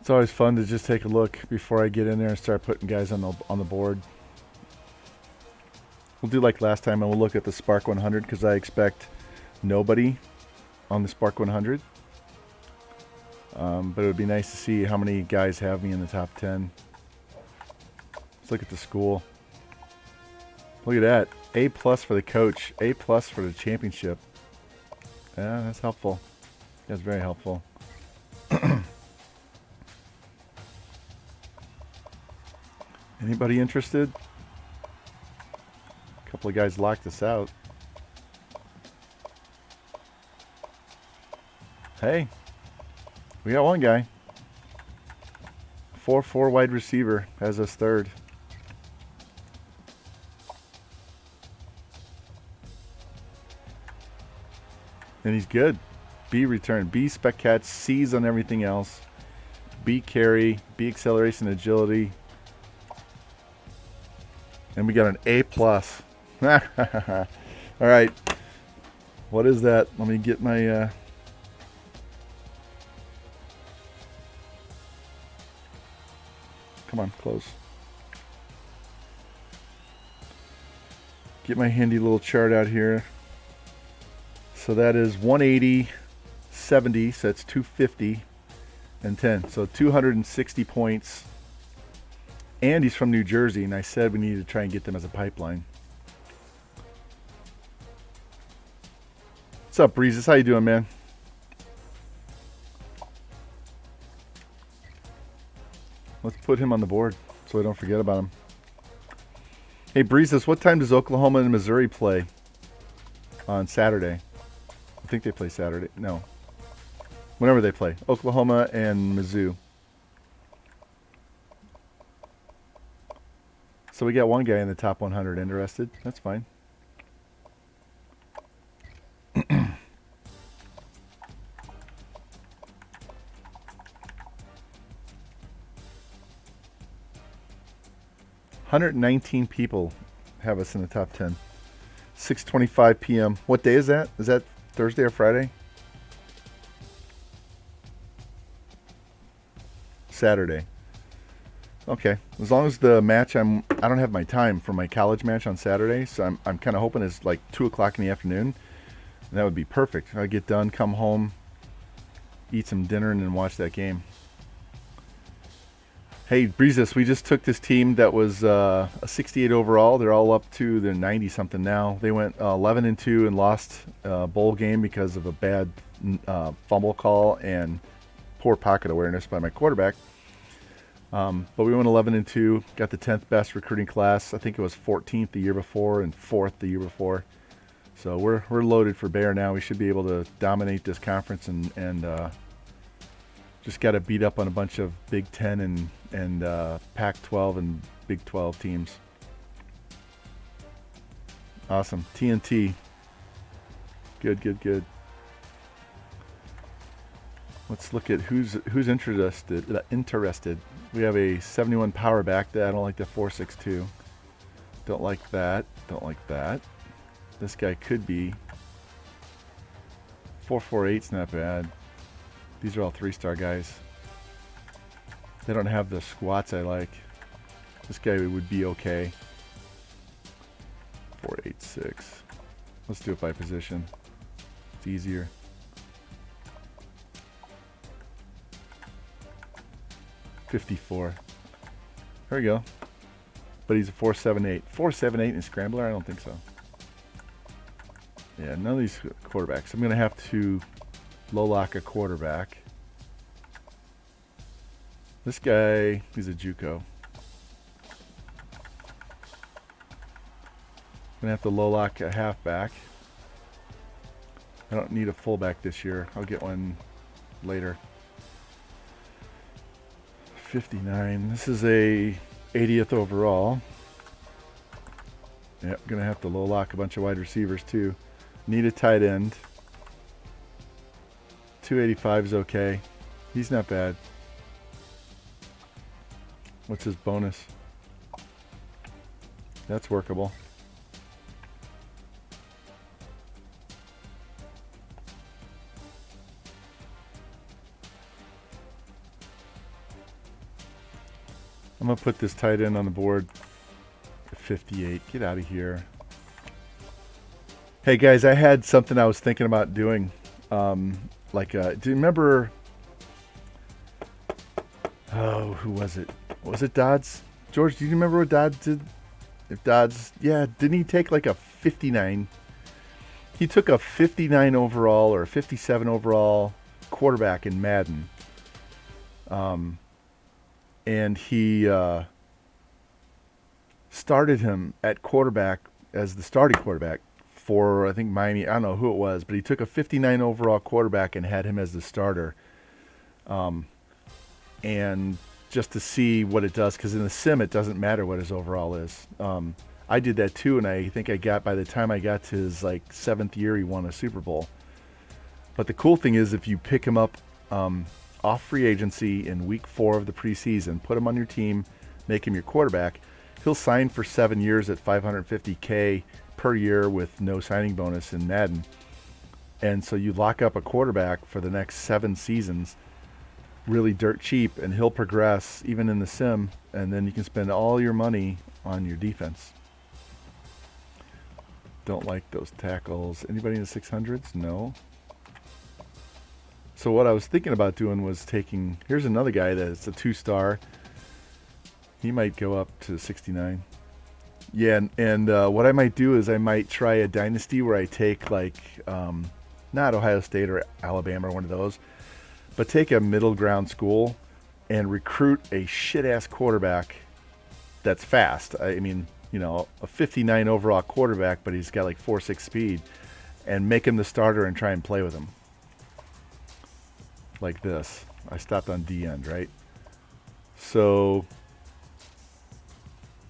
It's always fun to just take a look before I get in there and start putting guys on the board. We'll do like last time, and we'll look at the Spark 100 because I expect nobody on the Spark 100. But it would be nice to see how many guys have me in the top 10. Let's look at the school. Look at that. A+ for the coach. A+ for the championship. Yeah, that's helpful. That's very helpful. Anybody interested? A couple of guys locked us out. Hey, we got one guy. 4-4 wide receiver has us third. And he's good. B return, B spec catch, C's on everything else. B carry, B acceleration, agility. And we got an A+. All right. What is that? Let me get my... Come on, close. Get my handy little chart out here. So that is 180, 70, so that's 250, and 10. So 260 points. And he's from New Jersey, and I said we needed to try and get them as a pipeline. What's up, Breezes? How you doing, man? Let's put him on the board so I don't forget about him. Hey, Breezes, what time does Oklahoma and Missouri play on Saturday? I think they play Saturday. No. Whenever they play. Oklahoma and Mizzou. So we got one guy in the top 100 interested. That's fine. $119 people have us in the top 10. 6:25 p.m. What day is that? Is that Thursday or Friday? Saturday. Okay. As long as the match, I don't have my time for my college match on Saturday, so I'm kind of hoping it's like 2 o'clock in the afternoon. And that would be perfect. I get done, come home, eat some dinner, and then watch that game. Hey, Breezes, we just took this team that was a 68 overall. They're all up to their 90-something now. They went 11-2 and lost a bowl game because of a bad fumble call and poor pocket awareness by my quarterback. But we went 11-2, got the 10th best recruiting class. I think it was 14th the year before and 4th the year before. So we're loaded for bear now. We should be able to dominate this conference and just got to beat up on a bunch of Big Ten and Pac-12 and Big 12 teams. Awesome. TNT. Good. Let's look at who's interested. We have a 71 power back. I don't like the 4.62. Don't like that. This guy could be 4.48's not bad. These are all 3-star guys. They don't have the squats I like. This guy would be okay. 4.86. Let's do it by position. It's easier. .54. There we go. But he's a 4.78. 4.78 in Scrambler? I don't think so. Yeah, none of these quarterbacks. I'm going to have to low lock a quarterback. This guy, he's a JUCO. I'm going to have to low lock a halfback. I don't need a fullback this year. I'll get one later. 59. This is a 80th overall. Yep, gonna have to low lock a bunch of wide receivers too. Need a tight end. 285 is okay. He's not bad. What's his bonus? That's workable. I'm going to put this tight end on the board at 58. Get out of here. Hey guys, I had something I was thinking about doing. Do you remember? Oh, who was it? Was it Dodds? George, do you remember what Dodds did? If Dodds, yeah, didn't he take like a 59? He took a 59 overall or a 57 overall quarterback in Madden. And he started him at quarterback as the starting quarterback for, I think, Miami. I don't know who it was, but he took a 59 overall quarterback and had him as the starter. And just to see what it does, because in the sim it doesn't matter what his overall is. I did that too, and I think by the time I got to his like 7th year, he won a Super Bowl. But the cool thing is, if you pick him up off free agency in week 4 of the preseason, put him on your team, make him your quarterback, he'll sign for 7 years at $550K per year with no signing bonus in Madden. And so you lock up a quarterback for the next 7 seasons really dirt cheap, and he'll progress even in the sim, and then you can spend all your money on your defense. Don't like those tackles. Anybody in the 600s? No. So what I was thinking about doing was taking, here's another guy that's a 2-star. He might go up to 69. Yeah, and what I might do is I might try a dynasty where I take like, not Ohio State or Alabama or one of those, but take a middle ground school and recruit a shit-ass quarterback that's fast. I mean, you know, a 59 overall quarterback, but he's got like 4.6 speed, and make him the starter and try and play with him. Like this. I stopped on D end, right? So,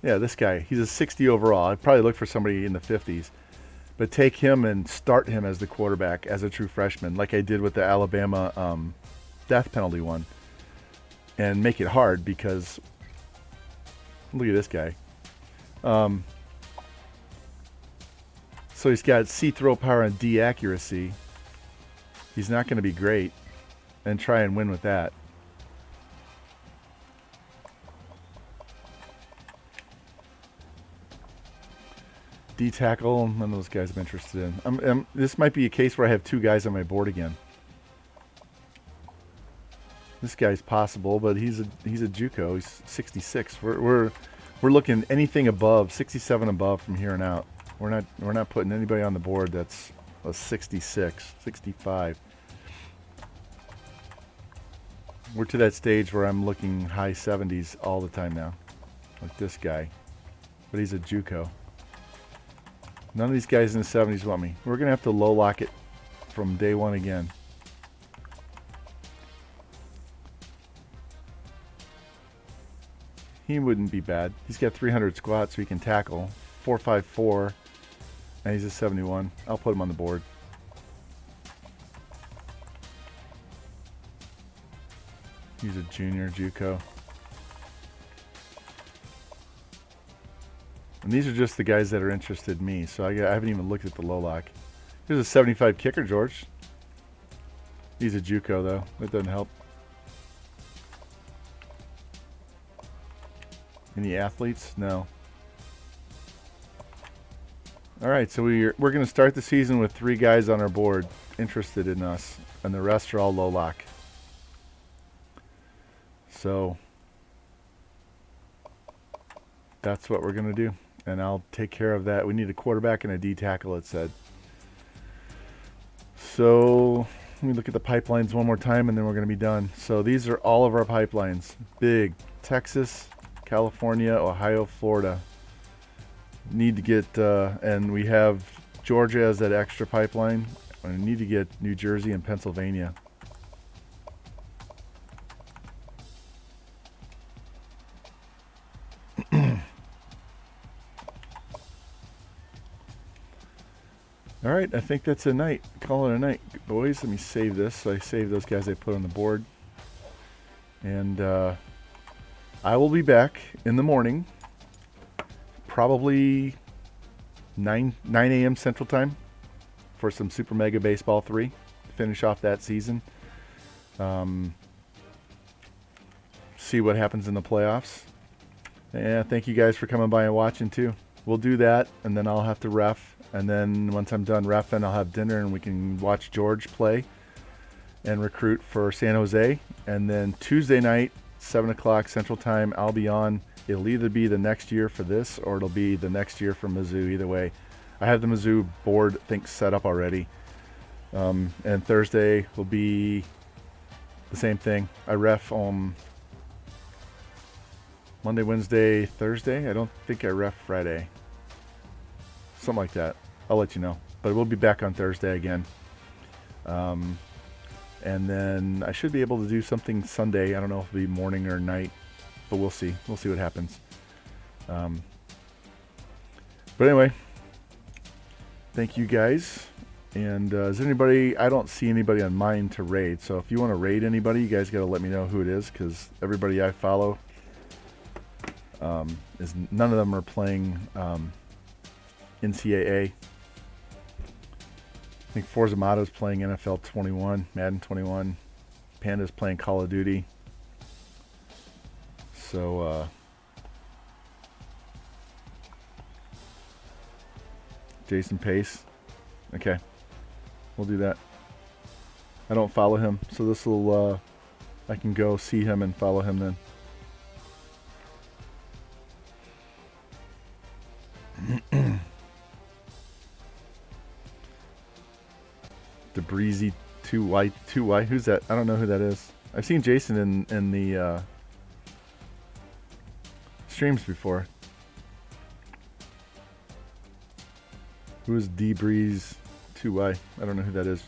yeah, this guy, he's a 60 overall. I'd probably look for somebody in the 50s. But take him and start him as the quarterback as a true freshman, like I did with the Alabama death penalty one. And make it hard, because look at this guy. So he's got C throw power and D accuracy. He's not going to be great. And try and win with that. D tackle, none of those guys I'm interested in. This might be a case where I have 2 guys on my board again. This guy's possible, but he's a JUCO. He's 66. We're looking anything above 67 above from here on out. We're not putting anybody on the board that's a 66, 65. We're to that stage where I'm looking high 70s all the time now, like this guy, but he's a JUCO. None of these guys in the 70s want me. We're gonna have to low lock it from day one again. He wouldn't be bad. He's got 300 squats, so he can tackle. 4.54, and he's a 71. I'll put him on the board. He's a junior JUCO. And these are just the guys that are interested in me, so I haven't even looked at the low lock. Here's a 75 kicker, George. He's a JUCO, though. That doesn't help. Any athletes? No. All right, so we're going to start the season with 3 guys on our board interested in us, and the rest are all low lock. So that's what we're going to do, and I'll take care of that. We need a quarterback and a D tackle, it said. So let me look at the pipelines one more time, and then we're going to be done. So these are all of our pipelines. Big Texas, California, Ohio, Florida. Need to get, and we have Georgia as that extra pipeline. I need to get New Jersey and Pennsylvania. right, I think that's a night. Call it a night, boys. Let me save this. So I saved those guys I put on the board. And I will be back in the morning, probably 9 a.m. Central Time for some Super Mega Baseball 3 to finish off that season. See what happens in the playoffs. And thank you guys for coming by and watching too. We'll do that, and then I'll have to ref. And then once I'm done reffing, I'll have dinner and we can watch George play and recruit for San Jose. And then Tuesday night, 7 o'clock Central Time, I'll be on. It'll either be the next year for this or it'll be the next year for Mizzou. Either way, I have the Mizzou board, set up already. And Thursday will be the same thing. I ref on Monday, Wednesday, Thursday. I don't think I ref Friday. Something like that. I'll let you know. But we'll be back on Thursday again. And then I should be able to do something Sunday. I don't know if it'll be morning or night, but we'll see. We'll see what happens. But anyway, thank you guys. And is anybody, I don't see anybody on mine to raid. So if you want to raid anybody, you guys got to let me know who it is, because everybody I follow, none of them are playing NCAA. I think Forza Mato's playing NFL 21, Madden 21. Panda's playing Call of Duty. So, Jason Pace. Okay. We'll do that. I don't follow him, so this will, I can go see him and follow him then. DeBreezy 2Y. Who's that? I don't know who that is. I've seen Jason in the streams before. Who is DeBreeze 2Y? I don't know who that is.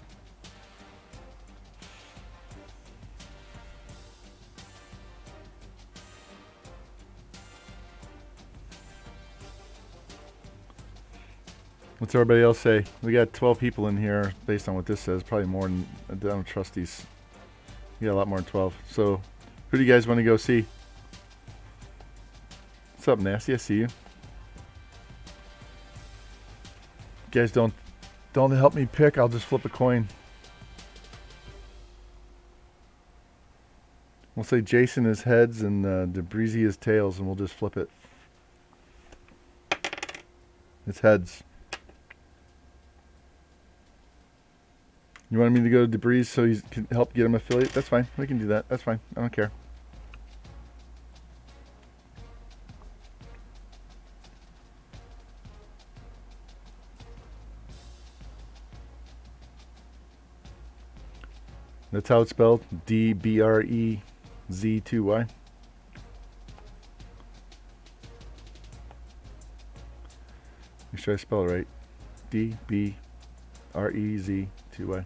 What's everybody else say? We got 12 people in here based on what this says. Probably more than, I don't trust these. We got a lot more than 12. So, who do you guys want to go see? What's up, Nasty? I see you. You guys don't help me pick. I'll just flip a coin. We'll say Jason is heads and DeBreezy is tails, and we'll just flip it. It's heads. You wanted me to go to DeBreeze so you can help get him affiliate? That's fine. We can do that. That's fine. I don't care. That's how it's spelled. DBREZ2Y. Make sure I spell it right. DBREZ2Y.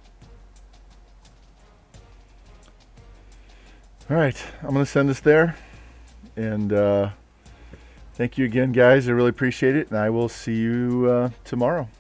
All right, I'm going to send this there. And thank you again, guys. I really appreciate it. And I will see you tomorrow.